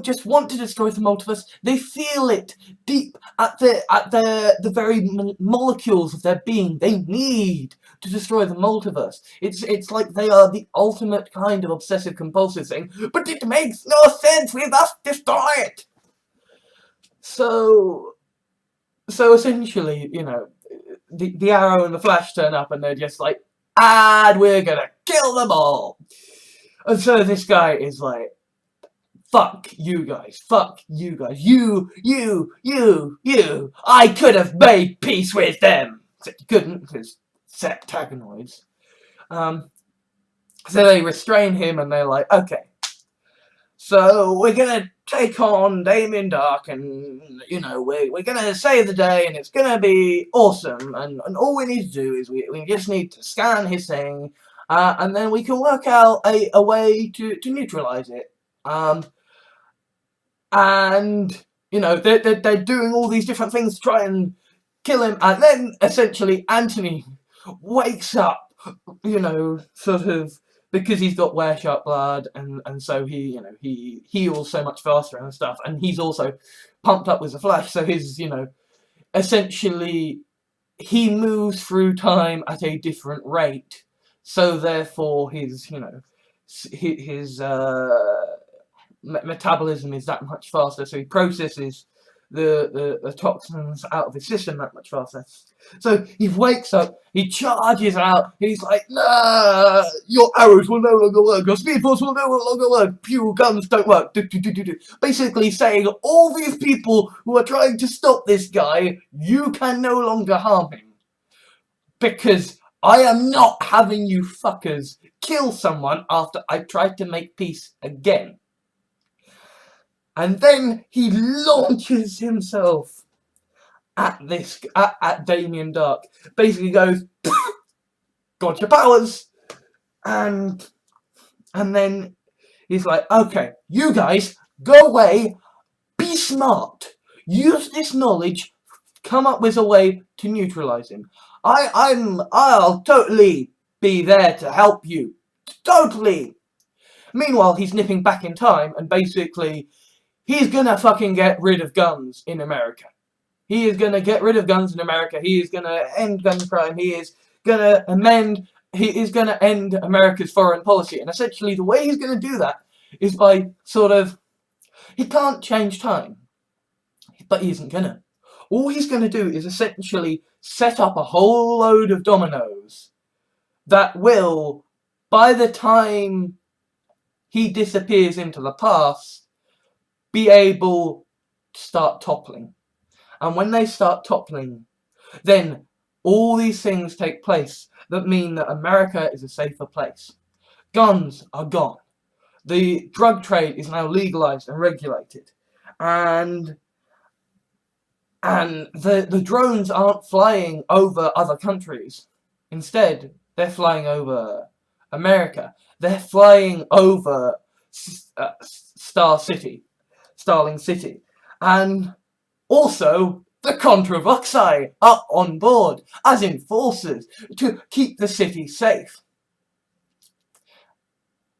just want to destroy the multiverse. They feel it deep at the very molecules of their being. They need to destroy the multiverse. It's like they are the ultimate kind of obsessive compulsive thing. But it makes no sense. We must destroy it. So essentially, you know, the Arrow and the Flash turn up and they're just like, and we're gonna kill them all. And so this guy is like, fuck you guys, you, I could have made peace with them. Except you couldn't, because septagonoids. So they restrain him and they're like, okay, so we're gonna take on Damien Dark and, you know, we're gonna save the day and it's gonna be awesome, and all we need to do is we just need to scan his thing, and then we can work out a way to neutralize it. And, you know, they're doing all these different things to try and kill him, and then essentially Anthony wakes up, you know, sort of, because he's got were-sharp blood, and so he, you know, he heals so much faster and stuff, and he's also pumped up with the Flash, so his, you know, essentially, he moves through time at a different rate, so therefore his, you know, his metabolism is that much faster, so he processes the toxins out of his system that much faster. So he wakes up, he charges out, he's like, nah, your arrows will no longer work, your speed force will no longer work, pew, guns don't work, basically saying, all these people who are trying to stop this guy, you can no longer harm him. Because I am not having you fuckers kill someone after I tried to make peace again. And then he launches himself at Damien Dark. Basically goes, got your powers, and then he's like, okay, you guys go away, be smart, use this knowledge, come up with a way to neutralize him. I'll totally be there to help you, totally. Meanwhile, he's nipping back in time, and basically, he's gonna fucking get rid of guns in America. He is gonna get rid of guns in America. He is gonna end gun crime. He is gonna end America's foreign policy. And essentially, the way he's gonna do that is by sort of, he can't change time, but he isn't gonna. All he's gonna do is essentially set up a whole load of dominoes that will, by the time he disappears into the past, be able to start toppling. And when they start toppling, then all these things take place that mean that America is a safer place. Guns are gone. The drug trade is now legalized and regulated. And the drones aren't flying over other countries. Instead, they're flying over America. They're flying over Starling City. And also, the Contravoxai are on board as enforcers to keep the city safe.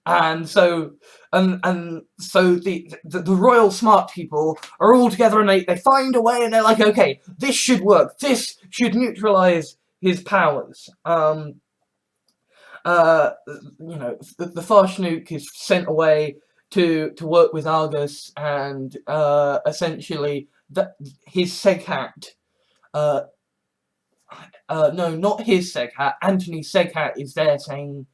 And so the royal smart people are all together, and they find a way, and they're like, okay, this should work. This should neutralize his powers. You know, the Farshnuk is sent away to work with Argus, and essentially his Seghat, no, not his Seghat, Anthony Seghat is there saying,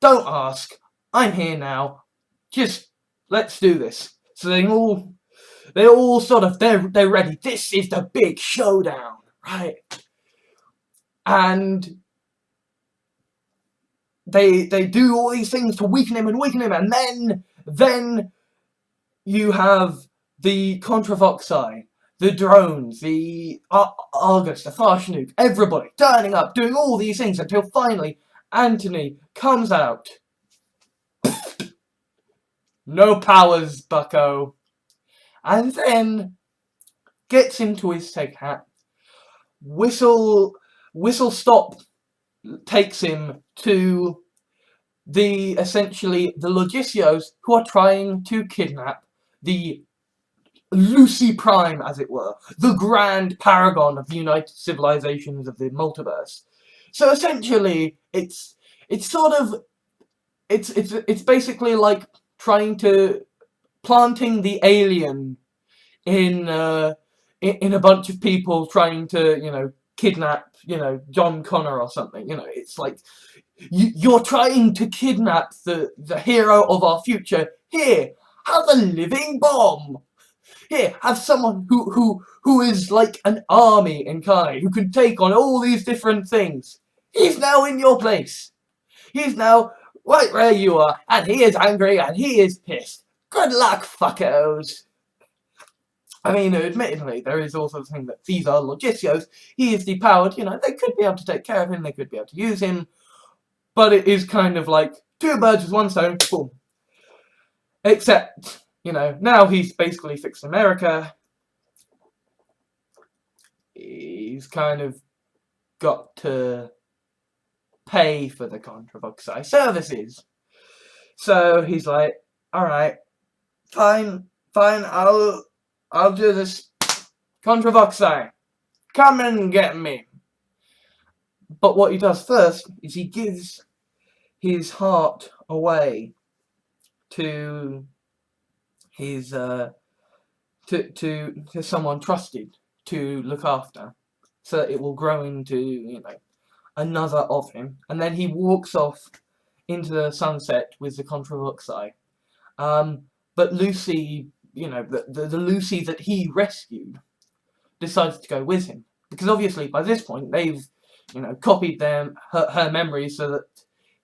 don't ask, I'm here now, just let's do this. So they all sort of, they're ready. This is the big showdown, right? And they do all these things to weaken him, and then you have the Contravoxai, the drones, the Argus, the Farshnuk, everybody turning up, doing all these things until finally Anthony comes out. No powers, bucko. And then gets into his Seghat. Whistle Stop takes him to essentially the Logicios, who are trying to kidnap the Lucy Prime, as it were, the grand paragon of the United Civilizations of the multiverse. So essentially, it's basically like trying to planting the alien in a bunch of people trying to, you know, kidnap, you know, John Connor or something. You know, it's like you're trying to kidnap the hero of our future. Here, have a living bomb. Here, have someone who is like an army incarnate, who can take on all these different things. He's now in your place. He's now right where you are, and he is angry, and he is pissed. Good luck, fuckos. I mean, admittedly, there is also the thing that these are Logicios. He is depowered, you know, they could be able to take care of him, they could be able to use him, but it is kind of like two birds with one stone, boom. Except, you know, now he's basically fixed America. He's kind of got to pay for the Contravoxai services. So he's like, alright, fine, I'll do this. Contravoxai, come and get me. But what he does first is he gives his heart away to his to someone trusted to look after, so that it will grow into, you know, another of him. And then he walks off into the sunset with the Contravoxai. But Lucy, you know, the Lucy that he rescued, decides to go with him, because obviously by this point they've, you know, copied her memories, so that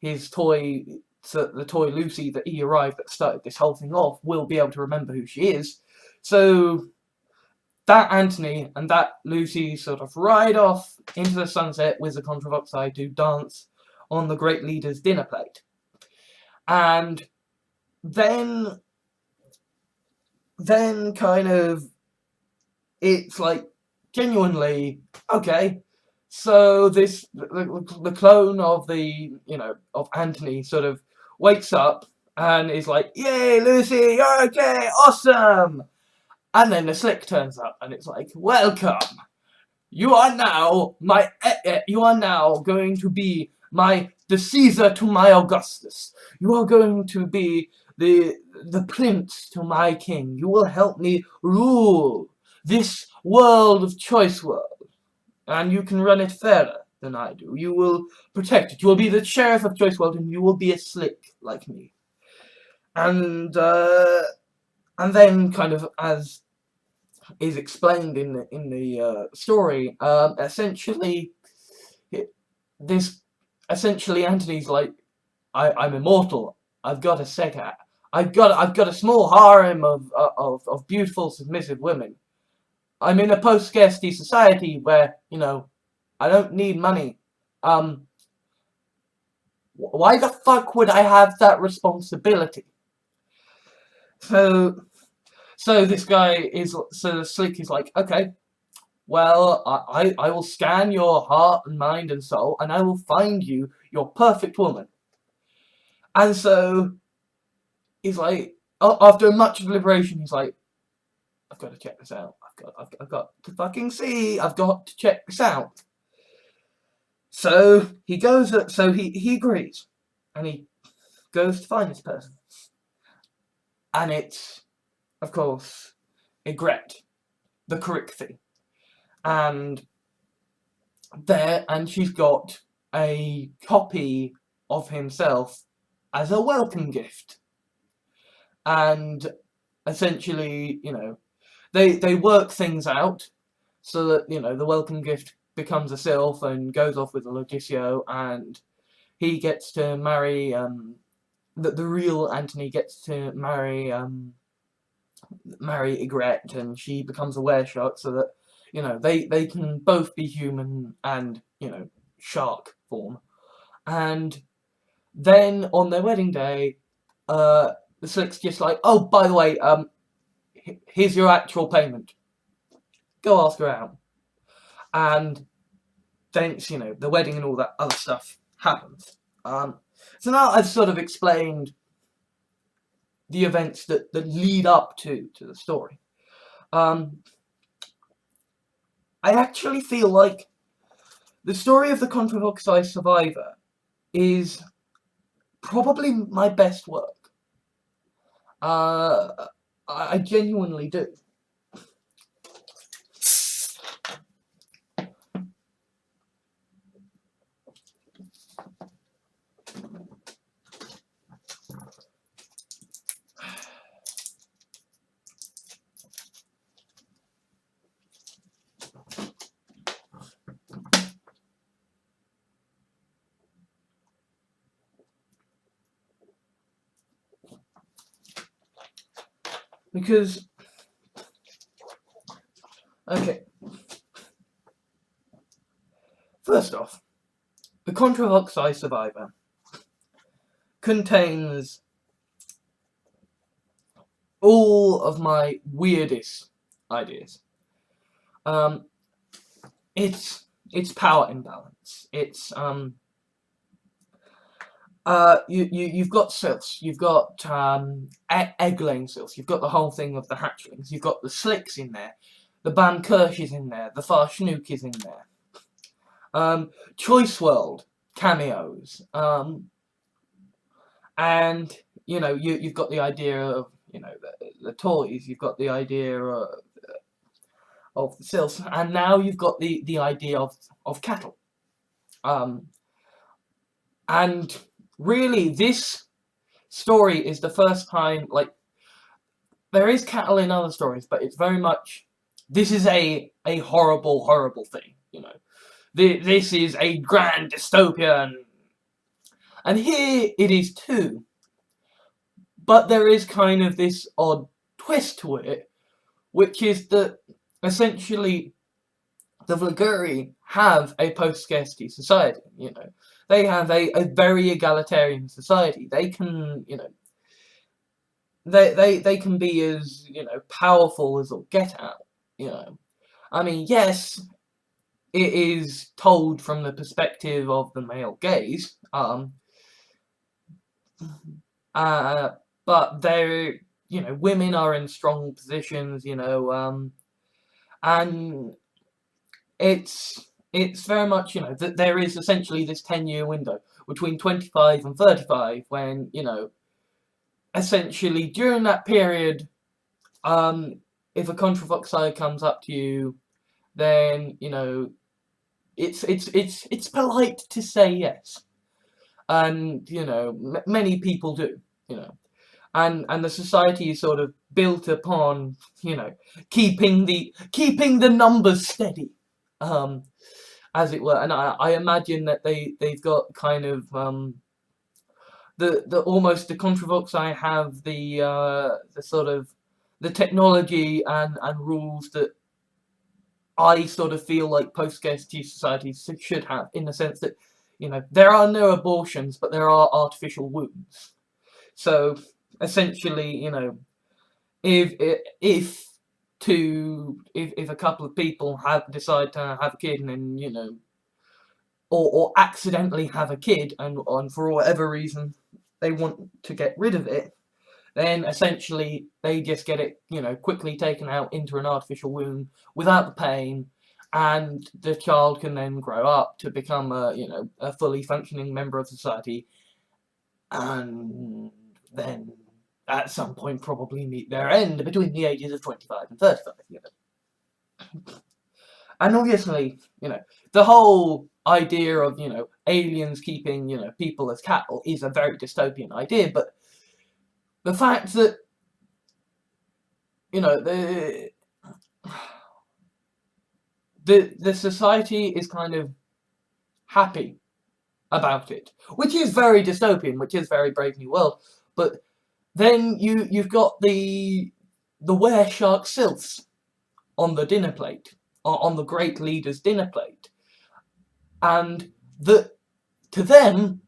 the toy Lucy that he arrived that started this whole thing off will be able to remember who she is. So that Anthony and that Lucy sort of ride off into the sunset with the Contravoxai to dance on the Great Leader's dinner plate. And then kind of, it's like, genuinely, okay, so the clone of the, you know, of Anthony sort of wakes up and is like, yay, Lucy, you're okay, awesome. And then the Slick turns up and it's like, welcome, you are now going to be the Caesar to my Augustus. You are going to be the prince to my king. You will help me rule this world of Choice World, and you can run it fairer than I do. You will protect it. You will be the sheriff of Choice World, and you will be a Slick like me. And then, kind of as is explained in the story, essentially Anthony's like, I'm immortal. I've got a Seghat. I've got a small harem of beautiful, submissive women. I'm in a post-scarcity society where, you know, I don't need money. Why the fuck would I have that responsibility? So this guy is, so Slick is like, okay, well, I will scan your heart and mind and soul, and I will find you your perfect woman. And so he's like, after much deliberation, he's like, I've got to check this out. I've got to fucking see. I've got to check this out. So he goes. So he agrees, and he goes to find this person, and it's, of course, Ygritte, the Crickthing, and she's got a copy of himself as a welcome gift, and essentially, they work things out so that, the welcome gift becomes a sylph and goes off with Leticio, and he gets to marry, the real Anthony gets to marry Ygritte, and she becomes a wereshark, so that, they can both be human and, shark form. And then on their wedding day, the Slick's just like, oh, by the way, here's your actual payment. Go ask her out. And then, the wedding and all that other stuff happens. So now I've sort of explained the events that lead up to the story. I actually feel like the story of the Contravoxai Survivor is probably my best work. I genuinely do. Because, okay, first off, the Contravoxai Survivor contains all of my weirdest ideas. It's power imbalance. It's you've got sylphs, you've got egg-laying sylphs, you've got the whole thing of the hatchlings, you've got the Slicks in there, the Ban Kirsch is in there, the Farschnook is in there, Choice World cameos, and you've got the idea of the toys, you've got the idea of the sylphs, and now you've got the idea of cattle, and really, this story is the first time, like, there is cattle in other stories, but it's very much, this is a horrible, horrible thing, This is a grand dystopia, and here it is too. But there is kind of this odd twist to it, which is that, essentially, the Vlguri have a post-scarcity society, They have a very egalitarian society. They can, they can be as, powerful as they'll get out, I mean, yes, it is told from the perspective of the male gaze, but they're, women are in strong positions, and it's very much, that there is essentially this 10-year window between 25 and 35 when, essentially during that period, if a Contravoxai comes up to you, then, it's polite to say yes. And, many people do, and the society is sort of built upon, keeping the numbers steady, as it were. And I imagine that they've got kind of the almost the Contravoxai have the sort of the technology and rules that I sort of feel like post-scarcity societies should have, in the sense that, there are no abortions, but there are artificial wombs. So essentially, if a couple of people decide to have a kid and then, or accidentally have a kid, and for whatever reason they want to get rid of it, then essentially they just get it, quickly taken out into an artificial womb without the pain, and the child can then grow up to become a fully functioning member of society, and then at some point probably meet their end between the ages of 25 and 35. And obviously, the whole idea of, aliens keeping, people as cattle is a very dystopian idea, but the fact that, the society is kind of happy about it, which is very dystopian, which is very Brave New World, but then you've got the were-shark sylphs on the dinner plate, on the great leader's dinner plate, and to them,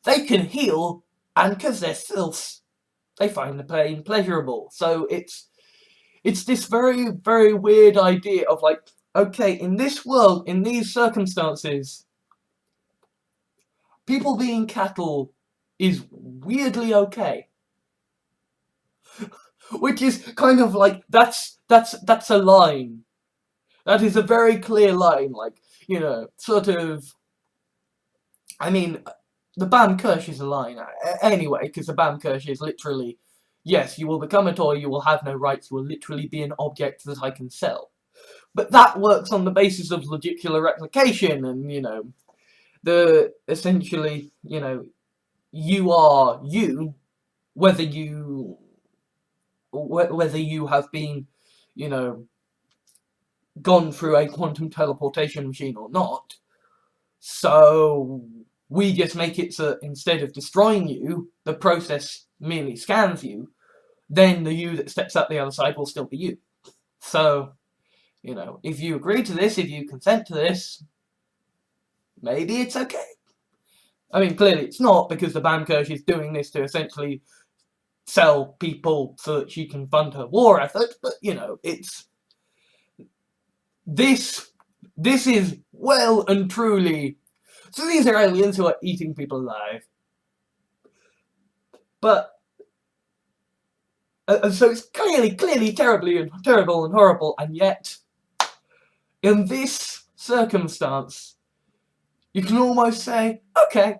they can heal, and because they're sylphs, they find the pain pleasurable. So it's this very, very weird idea of like, okay, in this world, in these circumstances, people being cattle is weirdly okay. Which is kind of like, that's a line. That is a very clear line, like, sort of, I mean, the Bam Kirsch is a line, anyway, because the Bam Kirsch is literally, yes, you will become a toy, you will have no rights, you will literally be an object that I can sell. But that works on the basis of logicular replication, and, essentially, you are you, whether you have been, gone through a quantum teleportation machine or not. So we just make it so instead of destroying you, the process merely scans you, then the you that steps out the other side will still be you. So, if you agree to this, if you consent to this, maybe it's okay. I mean, clearly it's not, because the Bam Kirsch is doing this to essentially sell people so that she can fund her war effort, but, it's... This is well and truly... So these are aliens who are eating people alive. But... so it's clearly terrible and horrible, and yet, in this circumstance, you can almost say, okay,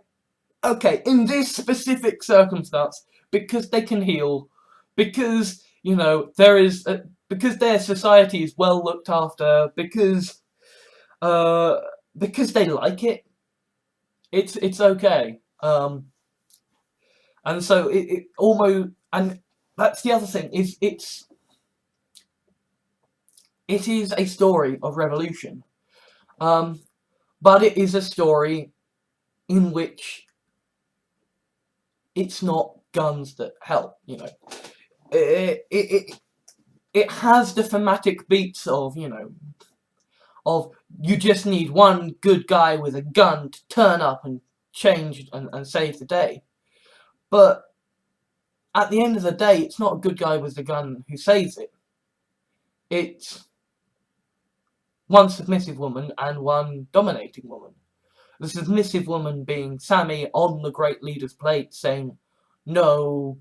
in this specific circumstance, because they can heal, because, because their society is well looked after, because they like it, it's okay. And so it almost, and that's the other thing, is it is a story of revolution, but it is a story in which it's not guns that help, It has the thematic beats of, of you just need one good guy with a gun to turn up and change and save the day. But at the end of the day, it's not a good guy with a gun who saves it. It's one submissive woman and one dominating woman. The submissive woman being Sammy on the great leader's plate saying, no,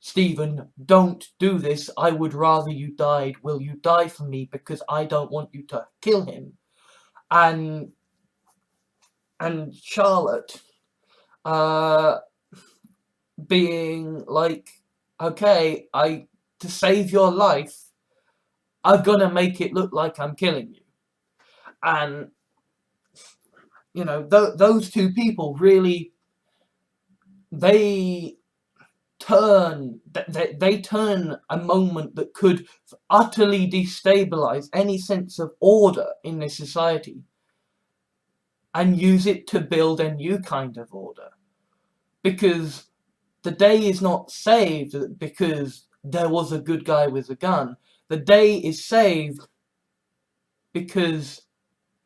Stephen, don't do this. I would rather you died. Will you die for me? Because I don't want you to kill him. And Charlotte, being like, okay, to save your life, I'm gonna make it look like I'm killing you. And, those two people really, they turn a moment that could utterly destabilize any sense of order in this society and use it to build a new kind of order. Because the day is not saved because there was a good guy with a gun. The day is saved because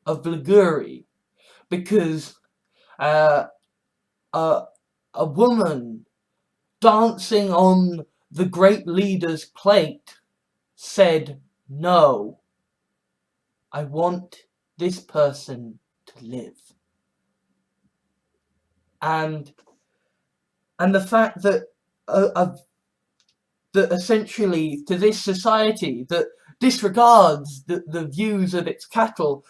of Blaguri, because a woman dancing on the great leader's plate said, no, I want this person to live. And the fact that that essentially, to this society that disregards the views of its cattle,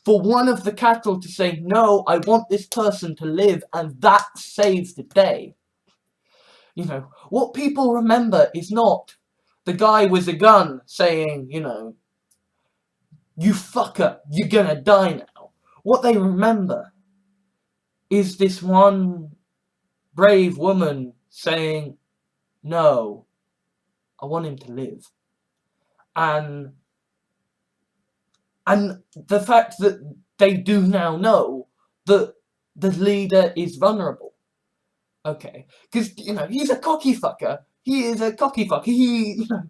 for one of the cattle to say, no, I want this person to live, and that saves the day. You know, what people remember is not the guy with the gun saying, you know, you fucker, you're gonna die now. What they remember is this one brave woman saying, no, I want him to live. And the fact that they do now know that the leader is vulnerable. Okay, because, you know, he's a cocky fucker. He is a cocky fucker. He, you know,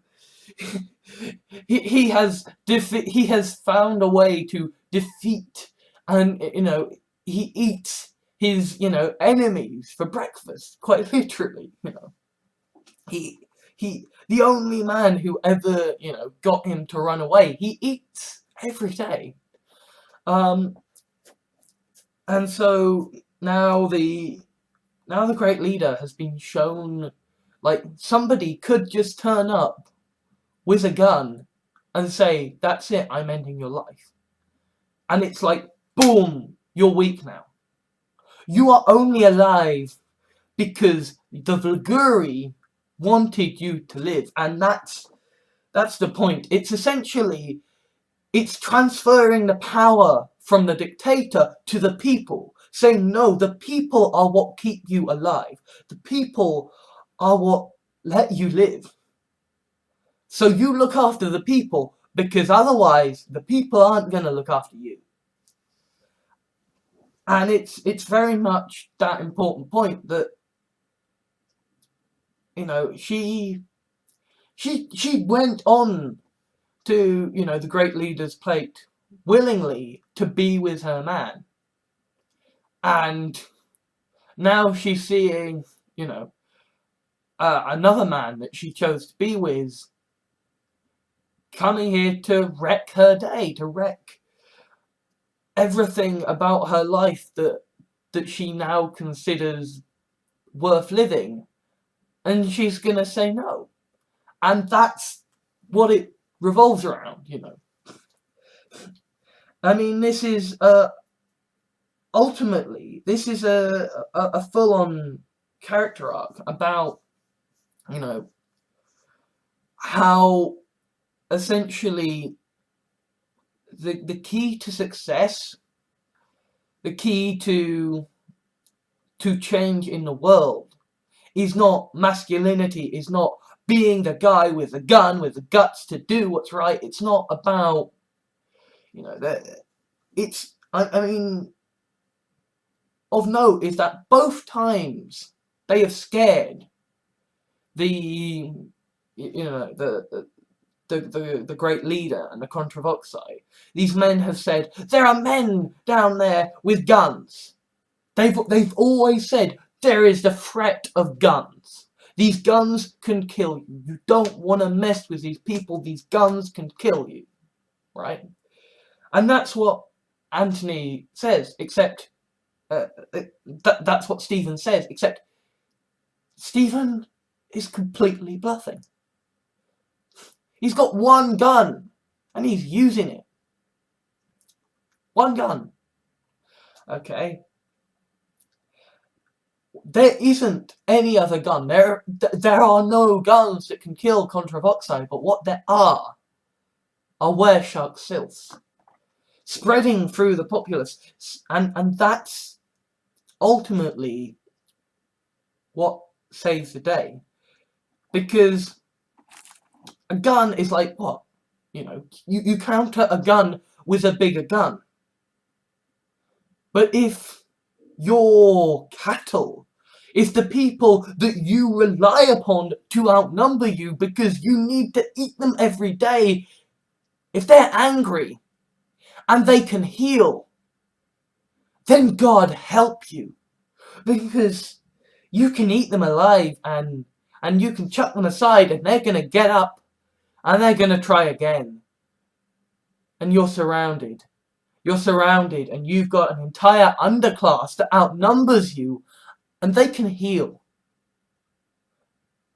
he has found a way to defeat, and, you know, he eats his, you know, enemies for breakfast, quite literally. You know, the only man who ever, you know, got him to run away, he eats every day. And so now the great leader has been shown, like, somebody could just turn up with a gun and say, that's it, I'm ending your life. And it's like, boom, you're weak now. You are only alive because the Vulguri wanted you to live. And that's the point. It's essentially, it's transferring the power from the dictator to the people, saying, no, the people are what keep you alive. The people are what let you live. So you look after the people, because otherwise the people aren't going to look after you. And it's very much that important point that, you know, she went on to, you know, the great leader's plate willingly to be with her man. And now she's seeing, you know, another man that she chose to be with coming here to wreck her day, to wreck everything about her life that she now considers worth living. And she's gonna say no. And that's what it revolves around, you know. I mean, this is ultimately, this is a full-on character arc about, you know, how essentially the key to success, the key to change in the world, is not masculinity, is not being the guy with the gun, with the guts to do what's right. It's not about, you know, it's, I mean, of note is that both times they have scared the, you know, the great leader and the Contravoxai. These men have said, there are men down there with guns. They've always said, there is the threat of guns. These guns can kill you. You don't want to mess with these people. These guns can kill you. Right? And that's what Anthony says, except that's what Stephen says, except Stephen is completely bluffing. He's got one gun, and he's using it. One gun. Okay. There isn't any other gun. There are no guns that can kill Contravoxai, but what there are wereshark sylphs spreading through the populace, and that's ultimately what saves the day. Because a gun is like, what? You know, you counter a gun with a bigger gun. But if your cattle, if the people that you rely upon to outnumber you because you need to eat them every day, if they're angry and they can heal, then God help you. Because you can eat them alive and you can chuck them aside and they're going to get up and they're going to try again. And you're surrounded. You're surrounded and you've got an entire underclass that outnumbers you and they can heal.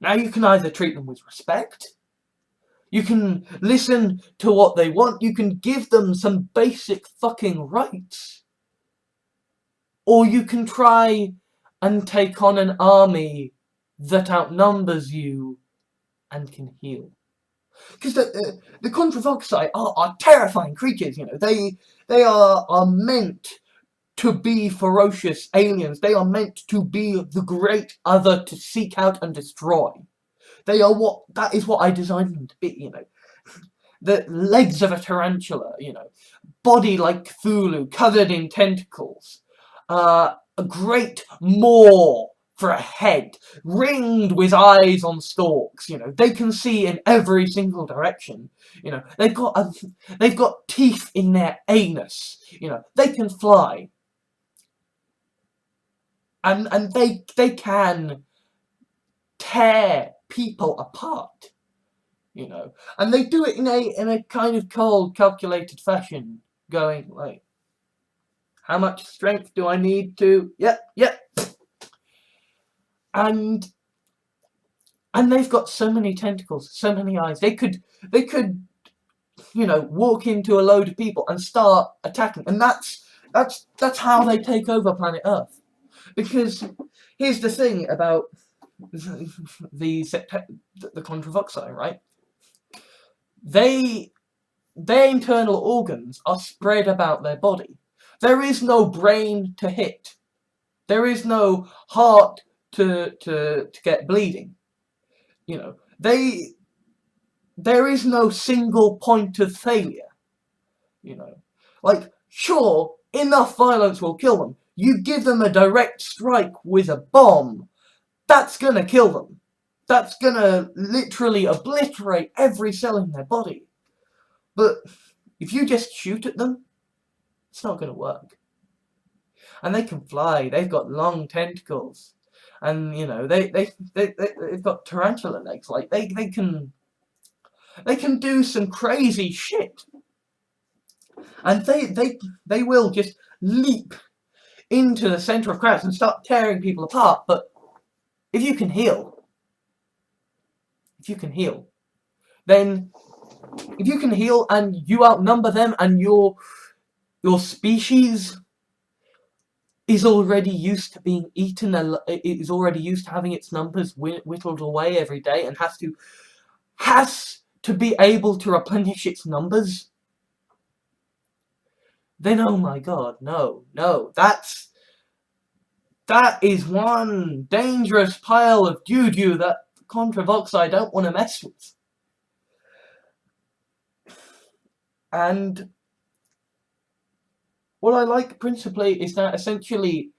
Now you can either treat them with respect, you can listen to what they want, you can give them some basic fucking rights, or you can try and take on an army that outnumbers you and can heal. Because the Contravoxai are terrifying creatures, you know. They are meant to be ferocious aliens. They are meant to be the great other to seek out and destroy. That is what I designed them to be, you know. The legs of a tarantula, you know. Body like Cthulhu, covered in tentacles. A great maw for a head, ringed with eyes on stalks. You know, they can see in every single direction. You know, they've got teeth in their anus. You know, they can fly, and they can tear people apart. You know, and they do it in a kind of cold, calculated fashion, going like, how much strength do I need to? Yep. And they've got so many tentacles, so many eyes. They could, you know, walk into a load of people and start attacking. And that's how they take over planet Earth. Because here's the thing about the Contravoxai, right? Their internal organs are spread about their body. There is no brain to hit. There is no heart to get bleeding. You know, there is no single point of failure. You know, like, sure, enough violence will kill them. You give them a direct strike with a bomb, that's gonna kill them. That's gonna literally obliterate every cell in their body. But if you just shoot at them, it's not gonna work. And they can fly. They've got long tentacles, and you know they've got tarantula legs. Like they can do some crazy shit, and they will just leap into the center of crowds and start tearing people apart. But if you can heal, then if you can heal and you outnumber them, and your species is already used to being eaten, is already used to having its numbers whittled away every day, and has to be able to replenish its numbers, then oh my god, no, that is one dangerous pile of doo-doo that Contravoxai don't want to mess with. And what I like principally is that essentially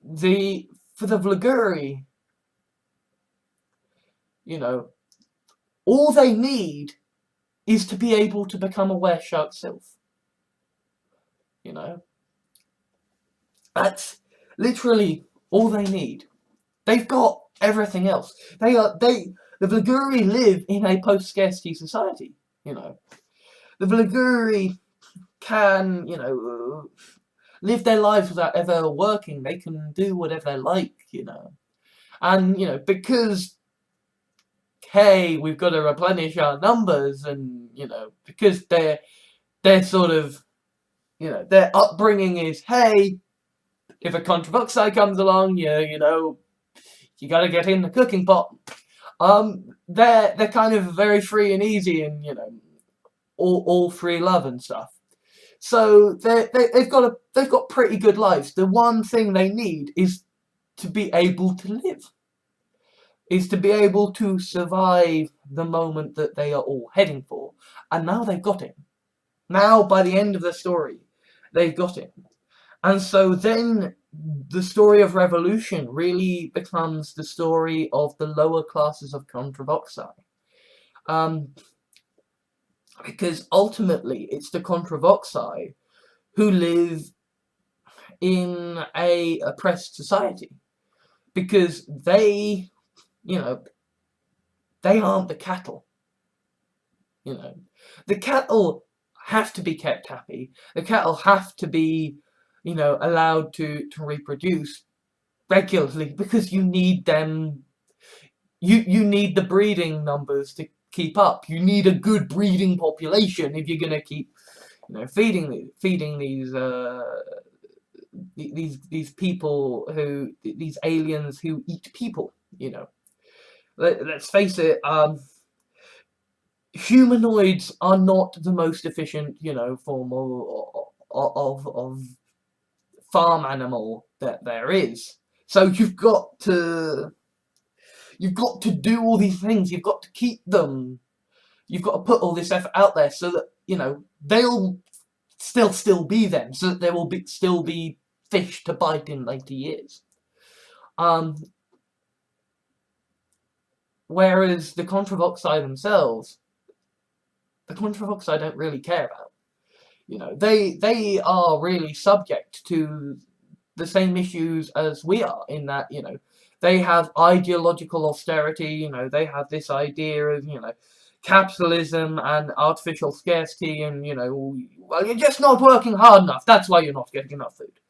for the Vlguri, you know, all they need is to be able to become a were-shark self. You know, that's literally all they need. They've got everything else. The Vlguri live in a post-scarcity society. You know, the Vlguri can, you know, live their lives without ever working. They can do whatever they like, you know. And, you know, because, hey, we've got to replenish our numbers, and, you know, because they're sort of, you know, their upbringing is, hey, if a Contravoxai comes along, you know, you gotta get in the cooking pot. They're kind of very free and easy, and, you know, all free love and stuff. So they've got pretty good lives. The one thing they need is to be able to live. Is to be able to survive the moment that they are all heading for. And now they've got it. Now, by the end of the story, they've got it. And so then the story of revolution really becomes the story of the lower classes of Contravoxai. Because ultimately, it's the Contravoxai who live in a oppressed society. Because they, you know, they aren't the cattle. You know, the cattle have to be kept happy. The cattle have to be, you know, allowed to reproduce. regularly because you need them. You need the breeding numbers to keep up. You need a good breeding population if you're gonna keep, feeding these people these aliens who eat people. Let's face it. Humanoids are not the most efficient, form of farm animal that there is. So you've got to do all these things. You've got to keep them. You've got to put all this effort out there so that they'll still be them. So that there will still be fish to bite in later years. Whereas the Contravoxai themselves, the Contravoxai don't really care about. They are really subject to the same issues as we are, in that, they have ideological austerity, they have this idea of, capitalism and artificial scarcity, and, well, you're just not working hard enough, that's why you're not getting enough food.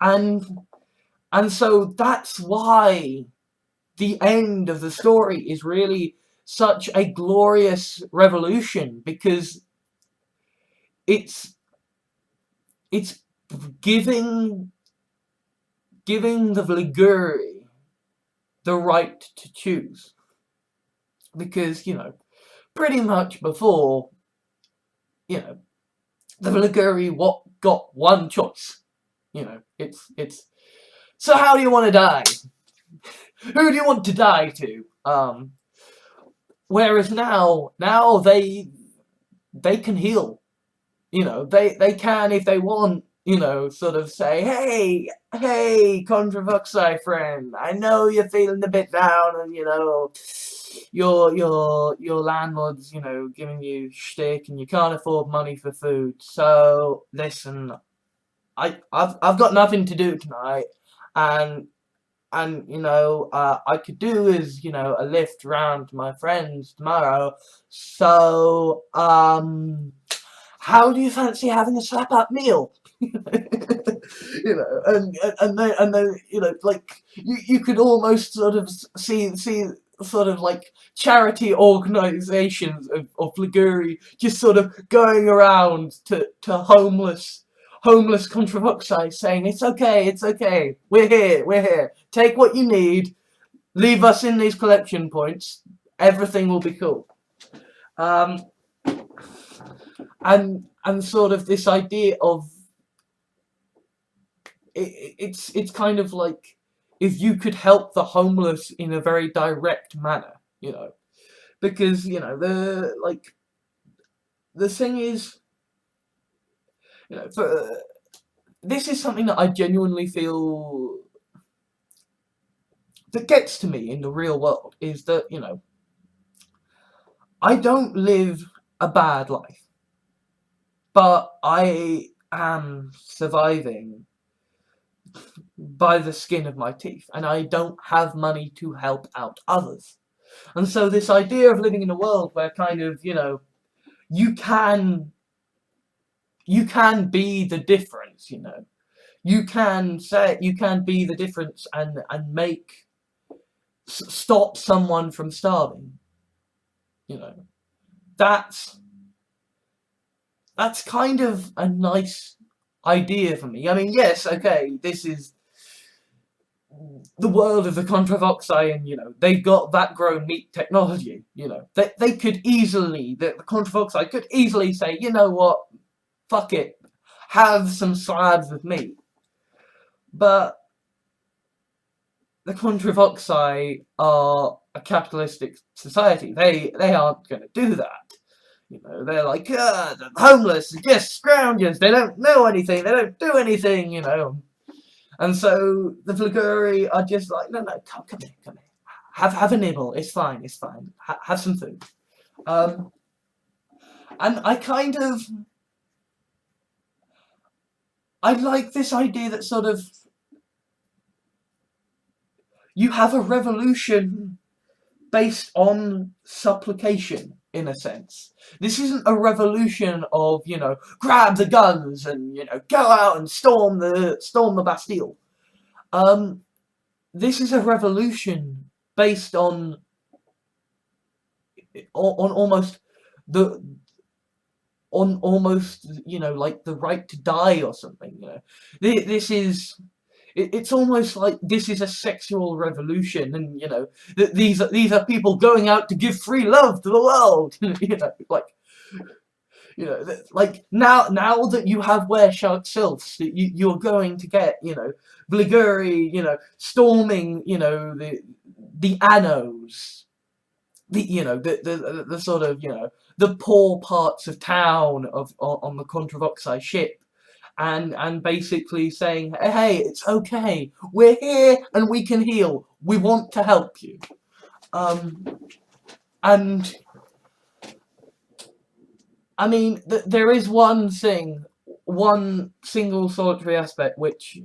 And so that's why the end of the story is really such a glorious revolution, because it's giving the Vliguri the right to choose. Because, pretty much before, the Vliguri got one choice. It's so how do you want to die? Who do you want to die to? Whereas now they can heal. They can, if they want, sort of say, hey, Contravoxai friend, I know you're feeling a bit down, and your landlord's giving you shtick, and you can't afford money for food. So listen, I've got nothing to do tonight, and I could do is a lift round to my friends tomorrow. So how do you fancy having a slap-up meal? And then like you could almost sort of see sort of like charity organizations of Liguri just sort of going around to homeless Contravoxai saying, it's okay, we're here, take what you need, leave us in these collection points, everything will be cool. And sort of this idea of it's kind of like if you could help the homeless in a very direct manner, because the thing is, this is something that I genuinely feel that gets to me in the real world, is that I don't live a bad life, but I am surviving by the skin of my teeth, and I don't have money to help out others. And so this idea of living in a world where kind of, you can be the difference, you can be the difference and stop someone from starving, that's kind of a nice idea for me. I mean, yes, okay, this is the world of the Contravoxai, and they've got that grown meat technology. They could easily, the Contravoxai could easily say, you know what, fuck it, have some slabs of meat. But the Contravoxai are a capitalistic society. They aren't going to do that. They're like, the homeless are just scroungers. They don't know anything. They don't do anything. And so the Vliguri are just like, no, come here. Have a nibble. It's fine. Have some food. And I like this idea that sort of you have a revolution based on supplication, in a sense. This isn't a revolution of, grab the guns and, go out and storm the Bastille. this is a revolution based on almost the almost, you know, like the right to die or something. You know, this is, it's almost like this is a sexual revolution, and you know, these are people going out to give free love to the world. You know, like, you know, like now that you have Wereshark Sylphs, you're going to get, you know, Bliguri, you know, storming, you know, the Annos, the, you know, the sort of, you know, the poor parts of town of on the Contravoxai ship, and basically saying, hey, it's okay, we're here and we can heal, we want to help you. And I mean, there is one thing, one single solitary aspect which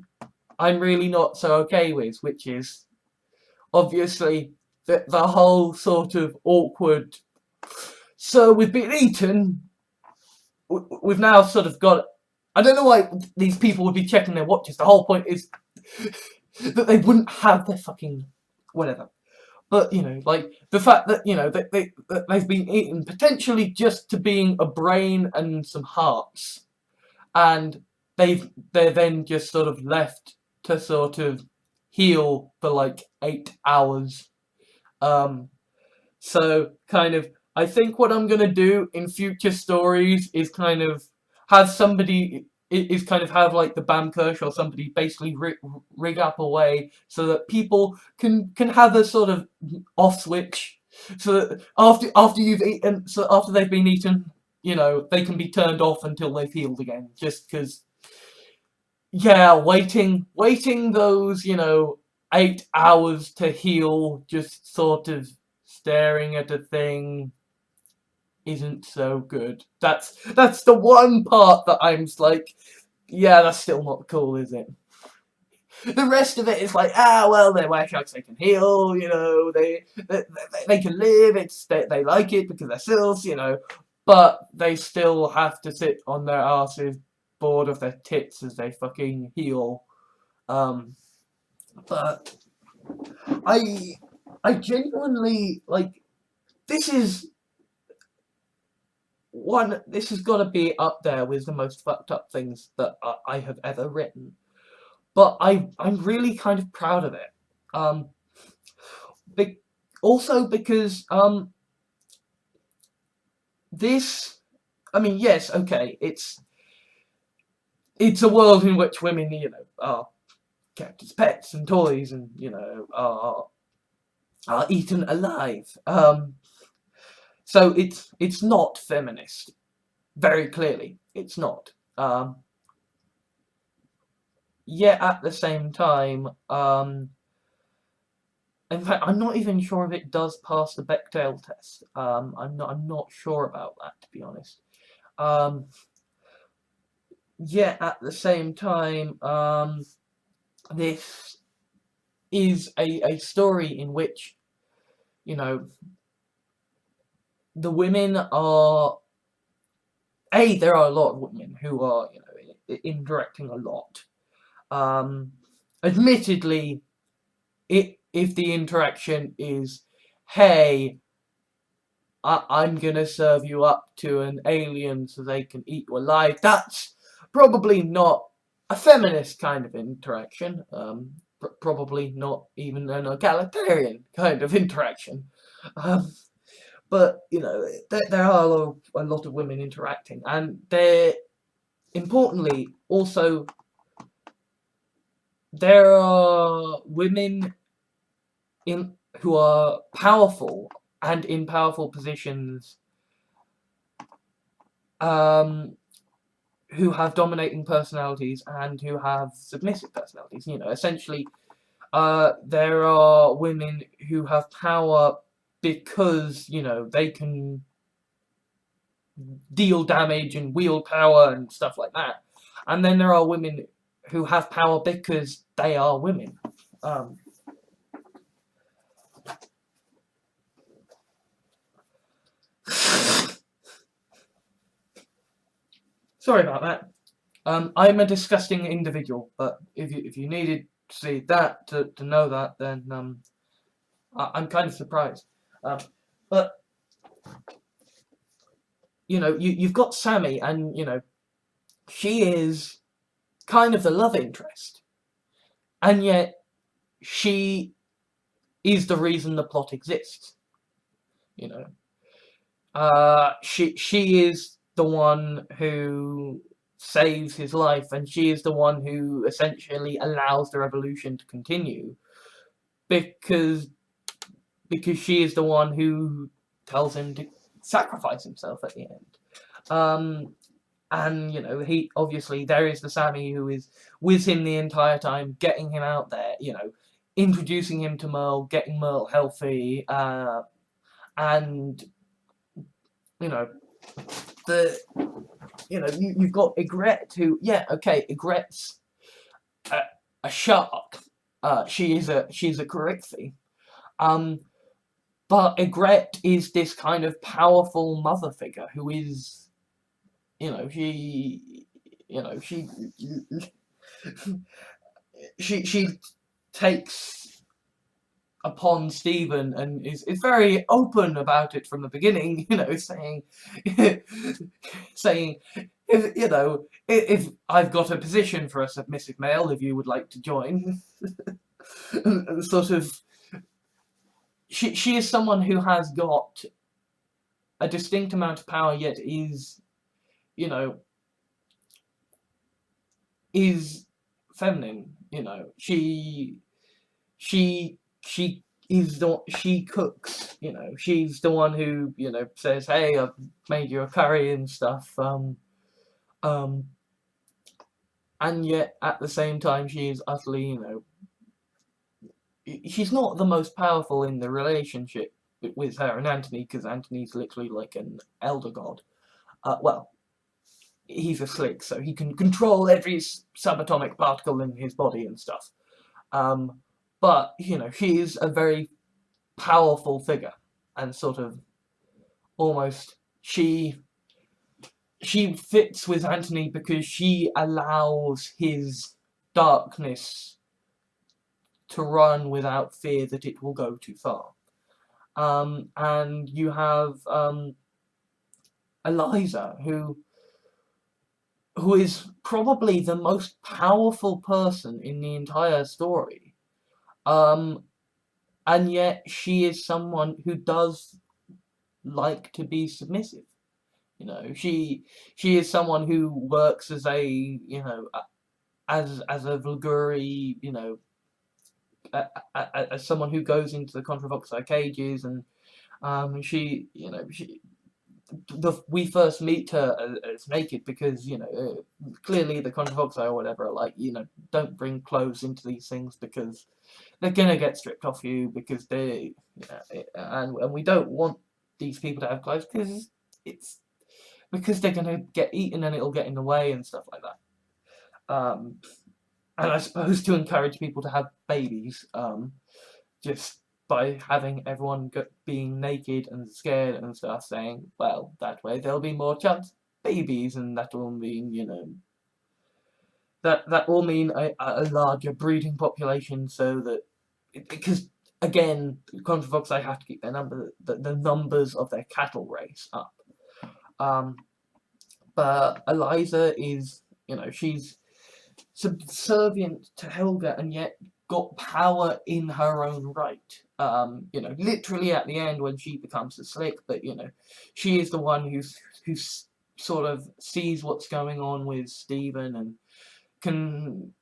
I'm really not so okay with, which is obviously the whole sort of awkward, so we've been eaten, we've now sort of got, I don't know why these people would be checking their watches. The whole point is that they wouldn't have their fucking whatever. But, you know, like, the fact that, you know, that they've been eaten potentially just to being a brain and some hearts. And they're then just sort of left to sort of heal for like 8 hours. So, kind of, I think what I'm going to do in future stories is kind of have somebody, is kind of have like the Bamkush or somebody basically rig up a way so that people can have a sort of off switch, so that after you've eaten, so after they've been eaten, you know, they can be turned off until they've healed again. Just because, yeah, waiting those, you know, 8 hours to heal, just sort of staring at a thing, isn't so good. That's the one part that I'm like, yeah, that's still not cool, is it? The rest of it is like, well, they're Weresharks, they can heal, you know, they can live, they like it because they're Sylphs, you know, but they still have to sit on their asses, bored of their tits as they fucking heal. But I genuinely, like, this has got to be up there with the most fucked up things that I have ever written. But I'm really kind of proud of it. Also because this, I mean, yes, okay, it's a world in which women, you know, are kept as pets and toys, and, you know, are eaten alive. So it's not feminist. Very clearly, it's not. Yet at the same time, in fact, I'm not even sure if it does pass the Bechdel test. I'm not sure about that, to be honest. Yet at the same time, this is a story in which, you know, the women are, there are a lot of women who are, you know, indirecting a lot. Admittedly, if the interaction is, hey, I'm gonna serve you up to an alien so they can eat you alive, that's probably not a feminist kind of interaction. Probably not even an egalitarian kind of interaction. But, you know, there are a lot of women interacting, and they're, importantly, also, there are women who are powerful and in powerful positions, who have dominating personalities and who have submissive personalities. You know, essentially, there are women who have power because, you know, they can deal damage and wield power and stuff like that. And then there are women who have power because they are women. Sorry about that. I'm a disgusting individual, but if you needed see that, to know that, then I'm kind of surprised. But you've got Sammy, and she is kind of the love interest, and yet she is the reason the plot exists. She is the one who saves his life, and she is the one who essentially allows the revolution to continue, because she is the one who tells him to sacrifice himself at the end. And he obviously, there is the Sammy who is with him the entire time, getting him out there, introducing him to Merle, getting Merle healthy, and you've got Ygritte, who, Ygritte's a shark. She's a Carithi. But Ygritte is this kind of powerful mother figure who is, she takes upon Stephen and is very open about it from the beginning, saying if I've got a position for a submissive male, if you would like to join. And sort of, she is someone who has got a distinct amount of power, yet is feminine. She cooks. She's the one who says, "Hey, I've made you a curry and stuff." And yet at the same time, she is utterly, she's not the most powerful in the relationship with her and Anthony, because Anthony's literally like an elder god. Well, he's a slick, so he can control every subatomic particle in his body and stuff. But, she is a very powerful figure, and sort of almost she fits with Anthony because she allows his darkness to run without fear that it will go too far. And you have Eliza, who is probably the most powerful person in the entire story. And yet she is someone who does like to be submissive. She is someone who works as a as a Vulguri, as someone who goes into the Contravoxai cages, and we first meet her as naked because clearly the Contravoxai or whatever are like, don't bring clothes into these things because they're gonna get stripped off you, because they and we don't want these people to have clothes because they're gonna get eaten and it'll get in the way and stuff like that. And I suppose to encourage people to have babies, just by having everyone being naked and scared and stuff, saying, well, that way there'll be more chance babies, and that will mean, that will mean a larger breeding population, so that, because, again, Contravoxai have to keep their the numbers of their cattle race up. But Eliza is, she's subservient to Helga, and yet got power in her own right. Literally at the end when she becomes a slick, but she is the one who sort of sees what's going on with Stephen and can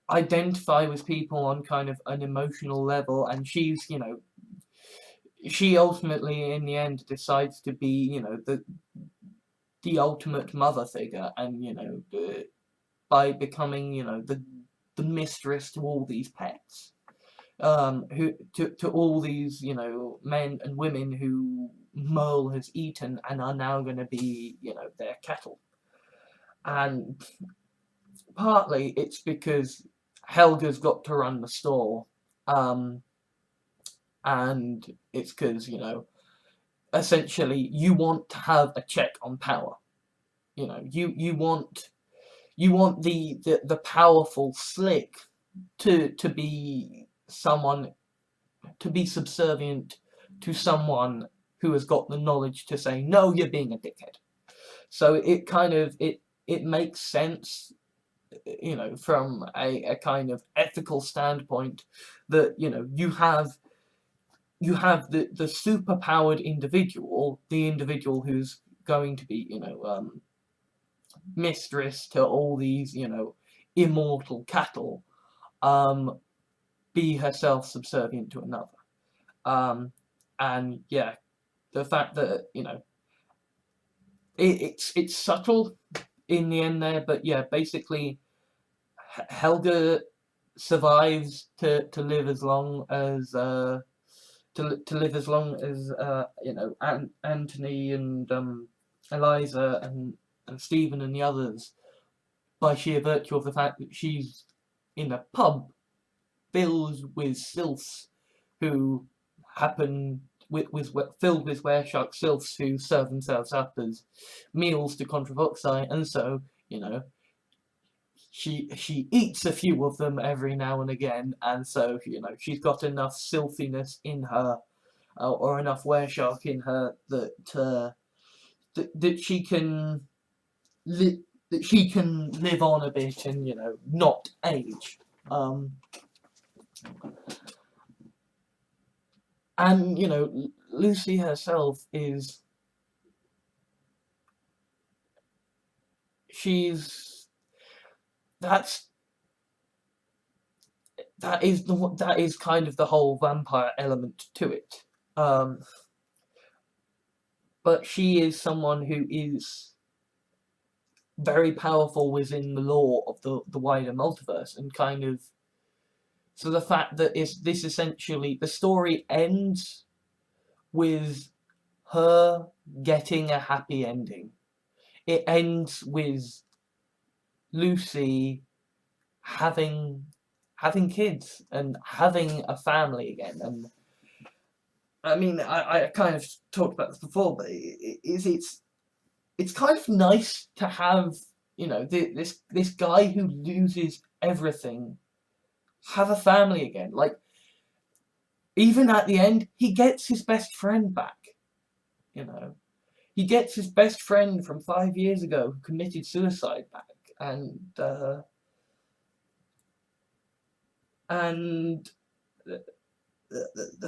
identify with people on kind of an emotional level, and she's she ultimately in the end decides to be the ultimate mother figure, and by becoming the mistress to all these pets, who to all these men and women who Merle has eaten and are now going to be their cattle. And partly it's because Helga's got to run the store, and it's because essentially you want to have a check on power. You want the powerful slick to be someone, to be subservient to someone who has got the knowledge to say, no, you're being a dickhead. So it kind of, it makes sense, you know, from a kind of ethical standpoint, that, you know, you have the superpowered individual, the individual who's going to be, you know, mistress to all these, you know, immortal cattle, be herself subservient to another. And yeah, the fact that, you know, it's subtle in the end there, but yeah, basically Helga survives to live as long as to live as long as you know, Anthony and Eliza and Stephen and the others, by sheer virtue of the fact that she's in a pub filled with sylphs who happen filled with wereshark sylphs who serve themselves up as meals to Contravoxai, and so, you know, she eats a few of them every now and again, and so, you know, she's got enough sylphiness in her, or enough wereshark in her, that she can that she can live on a bit and, you know, not age. And, you know, Lucy herself is, she's, that is kind of the whole vampire element to it. But she is someone who is very powerful within the lore of the wider multiverse, and kind of, so the fact that this essentially, the story ends with her getting a happy ending. It ends with Lucy having kids and having a family again. And I mean, I kind of talked about this before, but it's kind of nice to have, you know, this guy who loses everything have a family again. Like, even at the end, he gets his best friend back. You know, he gets his best friend from 5 years ago who committed suicide back, and the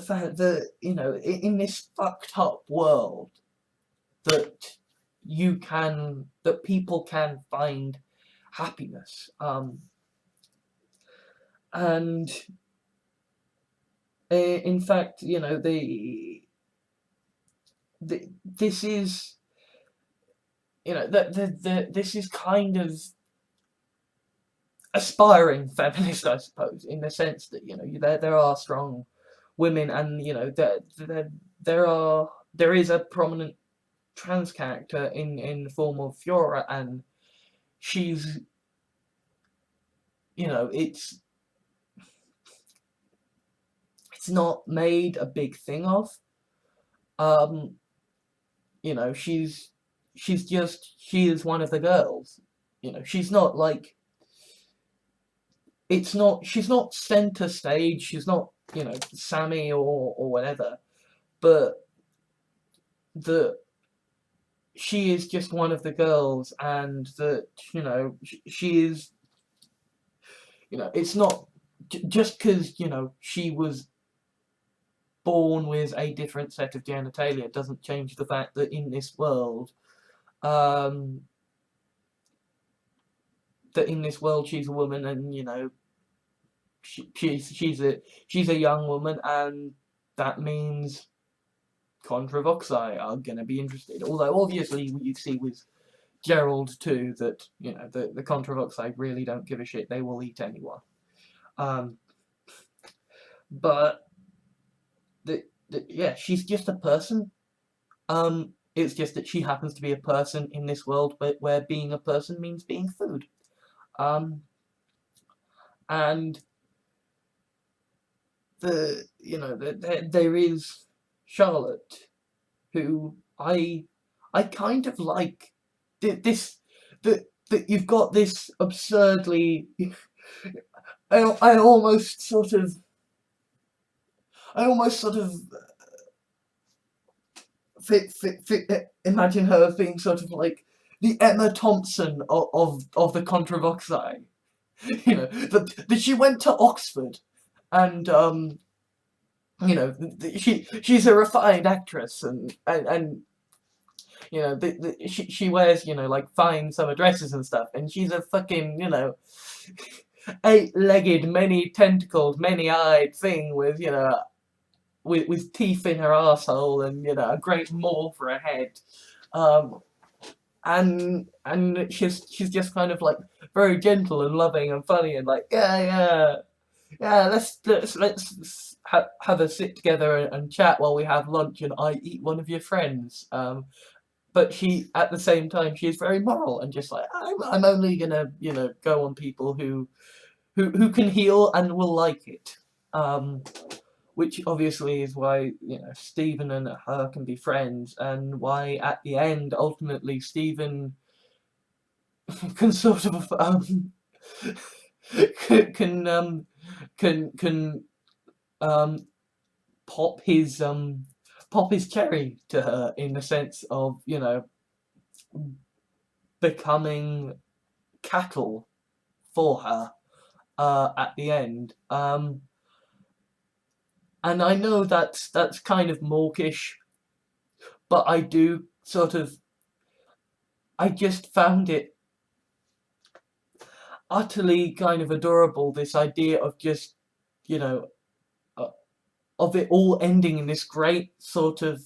fact that, you know, in this fucked up world, that people can find happiness, and in fact, you know, this is, you know, this is kind of aspiring feminist, I suppose, in the sense that, you know, there are strong women, and, you know, there is a prominent trans character in the form of Fiora, and she's, you know, it's not made a big thing of. You know, she is one of the girls. You know, she's not like, she's not center stage, she's not, you know, Sammy or whatever, but she is just one of the girls, and that, you know, she is, you know, it's not just because, you know, she was born with a different set of genitalia doesn't change the fact that in this world, she's a woman, and, you know, she's a young woman, and that means Contravoxai are going to be interested. Although obviously you see with Gerald too that, you know, the Contravoxai really don't give a shit. They will eat anyone. But yeah, she's just a person. It's just that she happens to be a person in this world, but where being a person means being food. And there is Charlotte, who I kind of like. That you've got this absurdly I almost sort of, I almost sort of imagine her being sort of like the Emma Thompson of the Contravoxai. You know, that she went to Oxford, and you know, she's a refined actress, and you know, she wears, you know, like fine summer dresses and stuff, and she's a fucking, you know, eight-legged, many-tentacled, many-eyed thing with, you know, with teeth in her asshole and, you know, a great maw for a head. Um, and she's just kind of like very gentle and loving and funny and like, yeah, let's have a sit together and chat while we have lunch and I eat one of your friends. But she, at the same time, she is very moral and just like, I'm only gonna, you know, go on people who can heal and will like it. Which obviously is why, you know, Stephen and her can be friends, and why at the end, ultimately, Stephen can sort of can um pop his cherry to her in the sense of, you know, becoming cattle for her at the end. And I know that's kind of mawkish, but I do sort of, I just found it utterly kind of adorable, this idea of just, you know, uh, of it all ending in this great sort of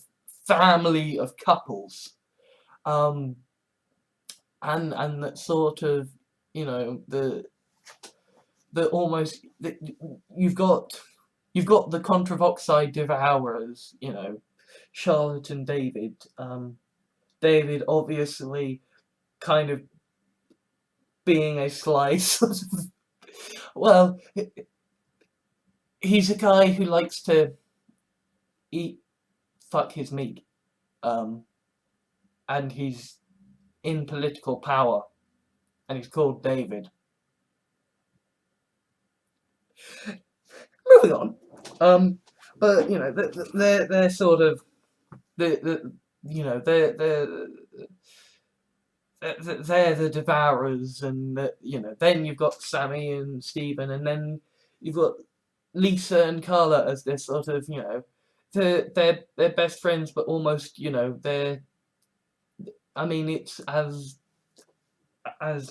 family of couples. Um, and that sort of, you know, the almost, you've got the Contravoxai devourers, you know, Charlotte and David. David obviously kind of being a sly sort of, well, he's a guy who likes to fuck his meat, and he's in political power, and he's called David. Moving on, but you know, they're sort of the you know, they're the devourers, and you know, then you've got Sammy and Stephen, and then you've got Lisa and Carla as they're sort of, you know, they're best friends, but almost, you know, they're, I mean, it's as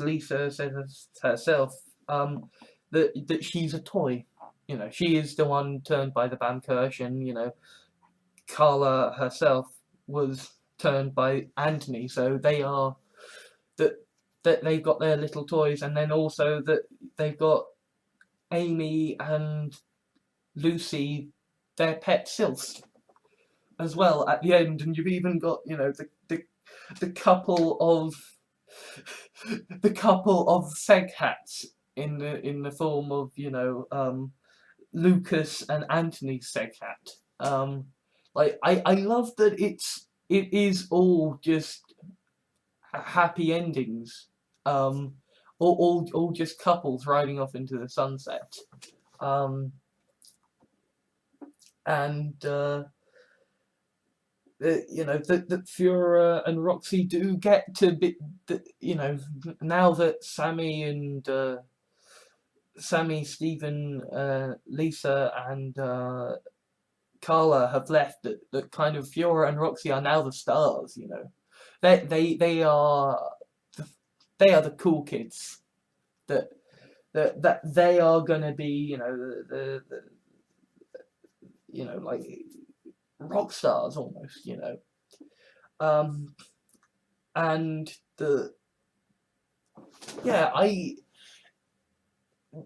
Lisa says herself, that she's a toy. You know, she is the one turned by the Bamkirch, and you know, Carla herself was turned by Anthony. So they are that they've got their little toys, and then also that they've got Amy and Lucy, their pet sylphs, as well at the end, and you've even got, you know, the couple of seghats in the form of, you know, Lucas and Anthony Seghat. Like I love that it is all just happy endings. All just couples riding off into the sunset. And you know, that Fiora and Roxy do get to be, you know, now that Sammy, Stephen, Lisa, and Carla have left, that kind of Fiora and Roxy are now the stars. You know, they are the cool kids that they are gonna be. You know, the you know, like rock stars almost. You know, and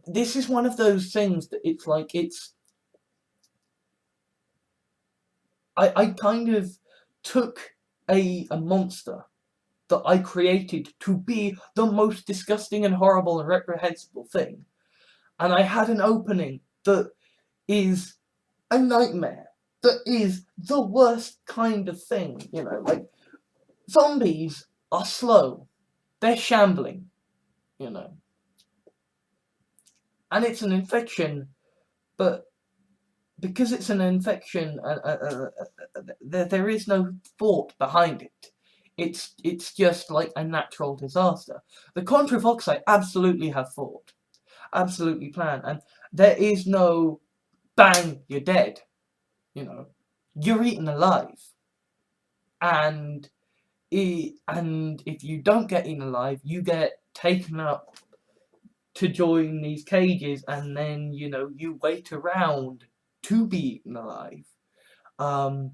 this is one of those things that it's like I kind of took a monster that I created to be the most disgusting and horrible and reprehensible thing, and I had an opening that is a nightmare, that is the worst kind of thing. You know, like, zombies are slow, they're shambling, you know, and it's an infection, but because it's an infection, there is no thought behind it. It's just like a natural disaster. The Contravoxai absolutely have thought, absolutely plan, and there is no bang, you're dead. You know, you're eaten alive, and if you don't get eaten alive, you get taken up to join these cages, and then you wait around to be eaten alive. And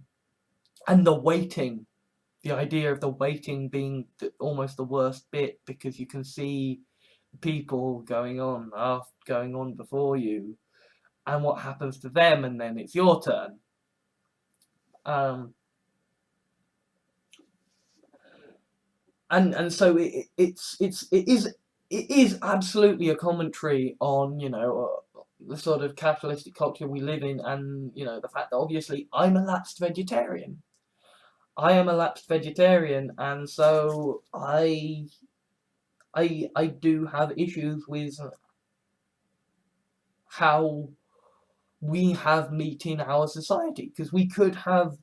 the idea of the waiting being almost the worst bit, because you can see people going on before you, and what happens to them, and then it's your turn. And so it is absolutely a commentary on the sort of capitalistic culture we live in, and the fact that obviously I'm a lapsed vegetarian. I am a lapsed vegetarian, and so I do have issues with how we have meat in our society, because we could have,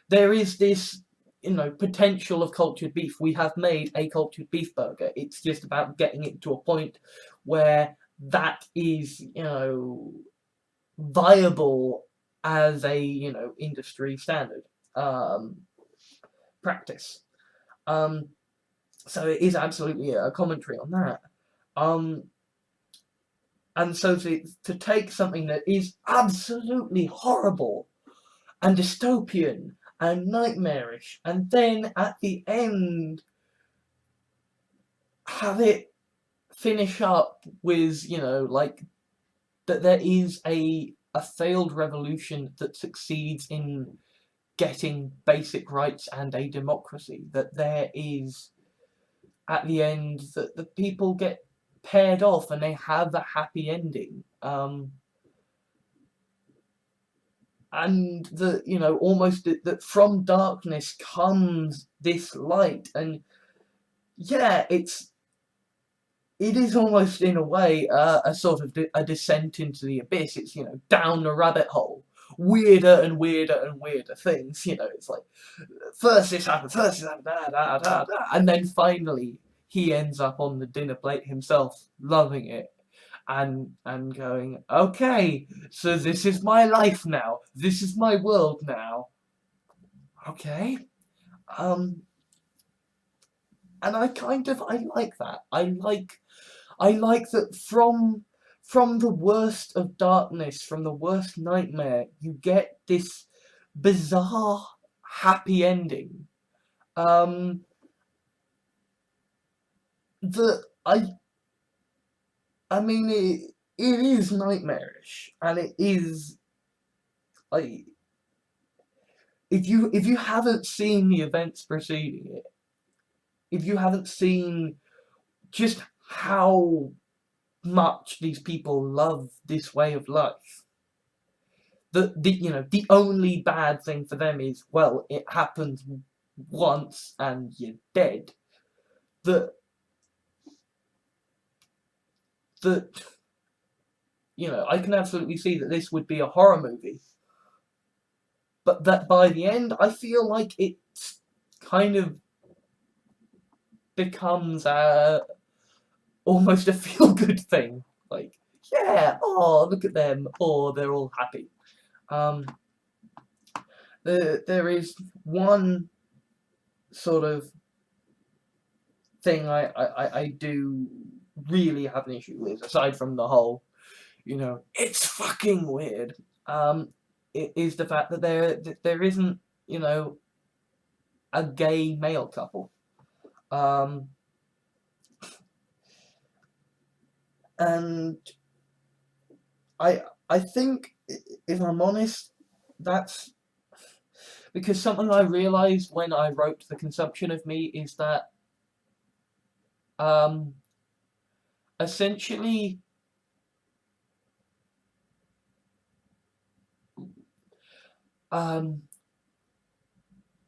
there is this, potential of cultured beef. We have made a cultured beef burger. It's just about getting it to a point where that is, viable as a, industry standard practice. So it is absolutely a commentary on that. And so to take something that is absolutely horrible and dystopian and nightmarish, and then at the end have it finish up with, like, that there is a failed revolution that succeeds in getting basic rights and a democracy, that there is, at the end, that the people get paired off and they have a happy ending. And that, almost that from darkness comes this light. And yeah, it is almost in a way a sort of a descent into the abyss. It's, down the rabbit hole, weirder and weirder and weirder things. It's like, first this happens, da da da da, and then finally he ends up on the dinner plate himself, loving it. And going, okay, so this is my life now. This is my world now. Okay. And I like that. I like that from the worst of darkness, from the worst nightmare, you get this bizarre happy ending. That I mean, it is nightmarish, and it is, like, if you haven't seen the events preceding it, if you haven't seen just how much these people love this way of life, the only bad thing for them is, well, it happens once and you're dead. That I can absolutely see that this would be a horror movie, but that by the end, I feel like it kind of becomes almost a feel-good thing. Like, yeah, oh, look at them, oh, they're all happy. There is one sort of thing I do really have an issue with, aside from the whole, it's fucking weird. It is the fact that there isn't, a gay male couple. And I think, if I'm honest, that's because something I realised when I wrote The Consumption of Me is that essentially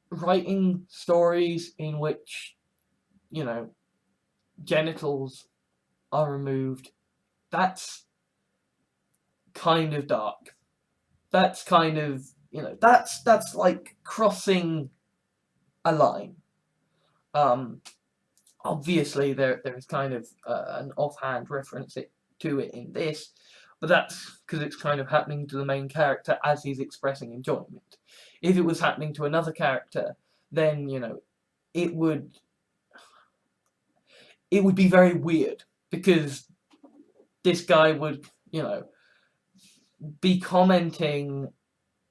writing stories in which genitals are removed that's kind of dark. That's kind of, you know, that's like crossing a line. Obviously there is kind of an offhand reference to it in this, but that's because it's kind of happening to the main character as he's expressing enjoyment. If it was happening to another character, then, you know, it would be very weird, because this guy would, you know, be commenting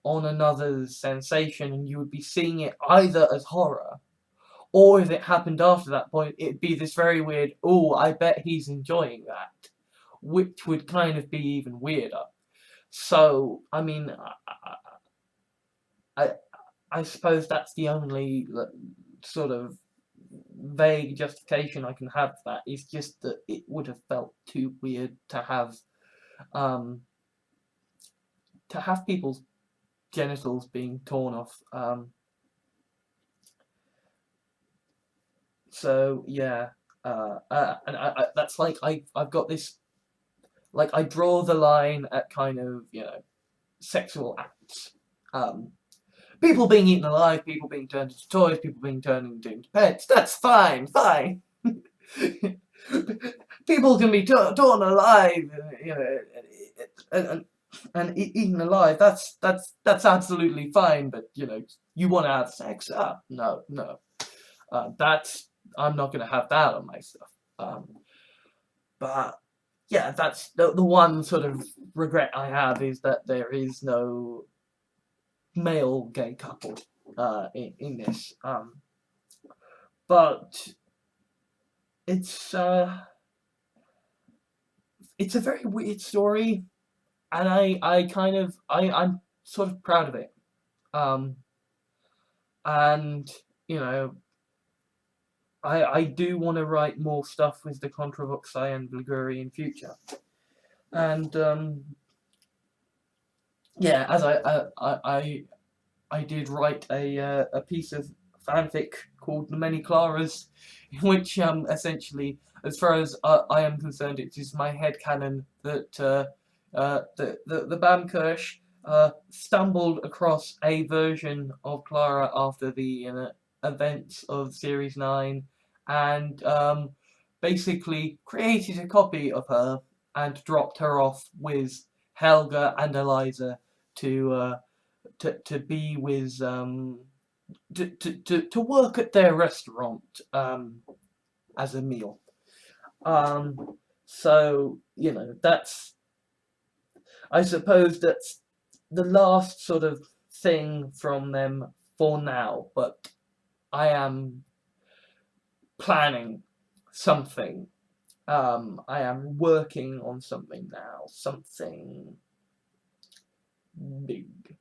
on another's sensation, and you would be seeing it either as horror, or if it happened after that point, it'd be this very weird, oh, I bet he's enjoying that, which would kind of be even weirder. So, I mean, I suppose that's the only sort of vague justification I can have for that, is just that it would have felt too weird to have people's genitals being torn off. So yeah, and that's like I've got this, like, I draw the line at kind of, you know, sexual acts. People being eaten alive, people being turned into toys, people being turned into pets. That's fine. People can be torn alive, you know, and eaten alive. That's absolutely fine. But, you know, you want to have sex? No. I'm not gonna have that on my stuff. But yeah, that's the one sort of regret I have, is that there is no male gay couple in this. But it's a very weird story, and I'm sort of proud of it. And, you know, I do want to write more stuff with the Contravoxai and Liguri in future. And yeah, as I did write a piece of fanfic called The Many Claras, in which essentially, as far as I am concerned, it is my headcanon that the Bamkirch stumbled across a version of Clara after the events of Series 9, and basically created a copy of her and dropped her off with Helga and Eliza to be with to work at their restaurant as a meal. So, you know, I suppose that's the last sort of thing from them for now, but I am planning something. I am working on something now, something big.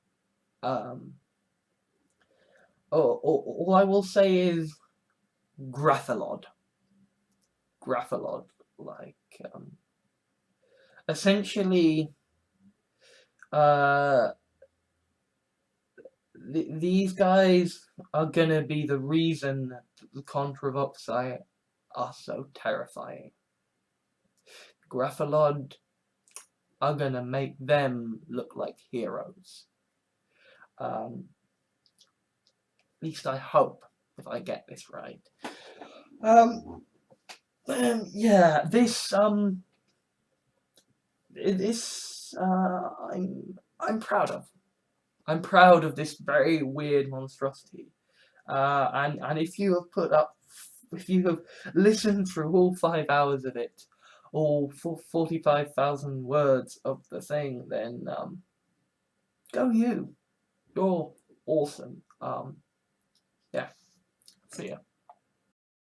All I will say is Graphalod, like, essentially, these guys are gonna be the reason that the Contravoxai are so terrifying. Graphalod are gonna make them look like heroes. At least I hope, if I get this right. Yeah, I'm proud of. I'm proud of this very weird monstrosity. And if you have listened through all 5 hours of it, all 45,000 words of the thing, then go you. You're awesome. Yeah. See ya.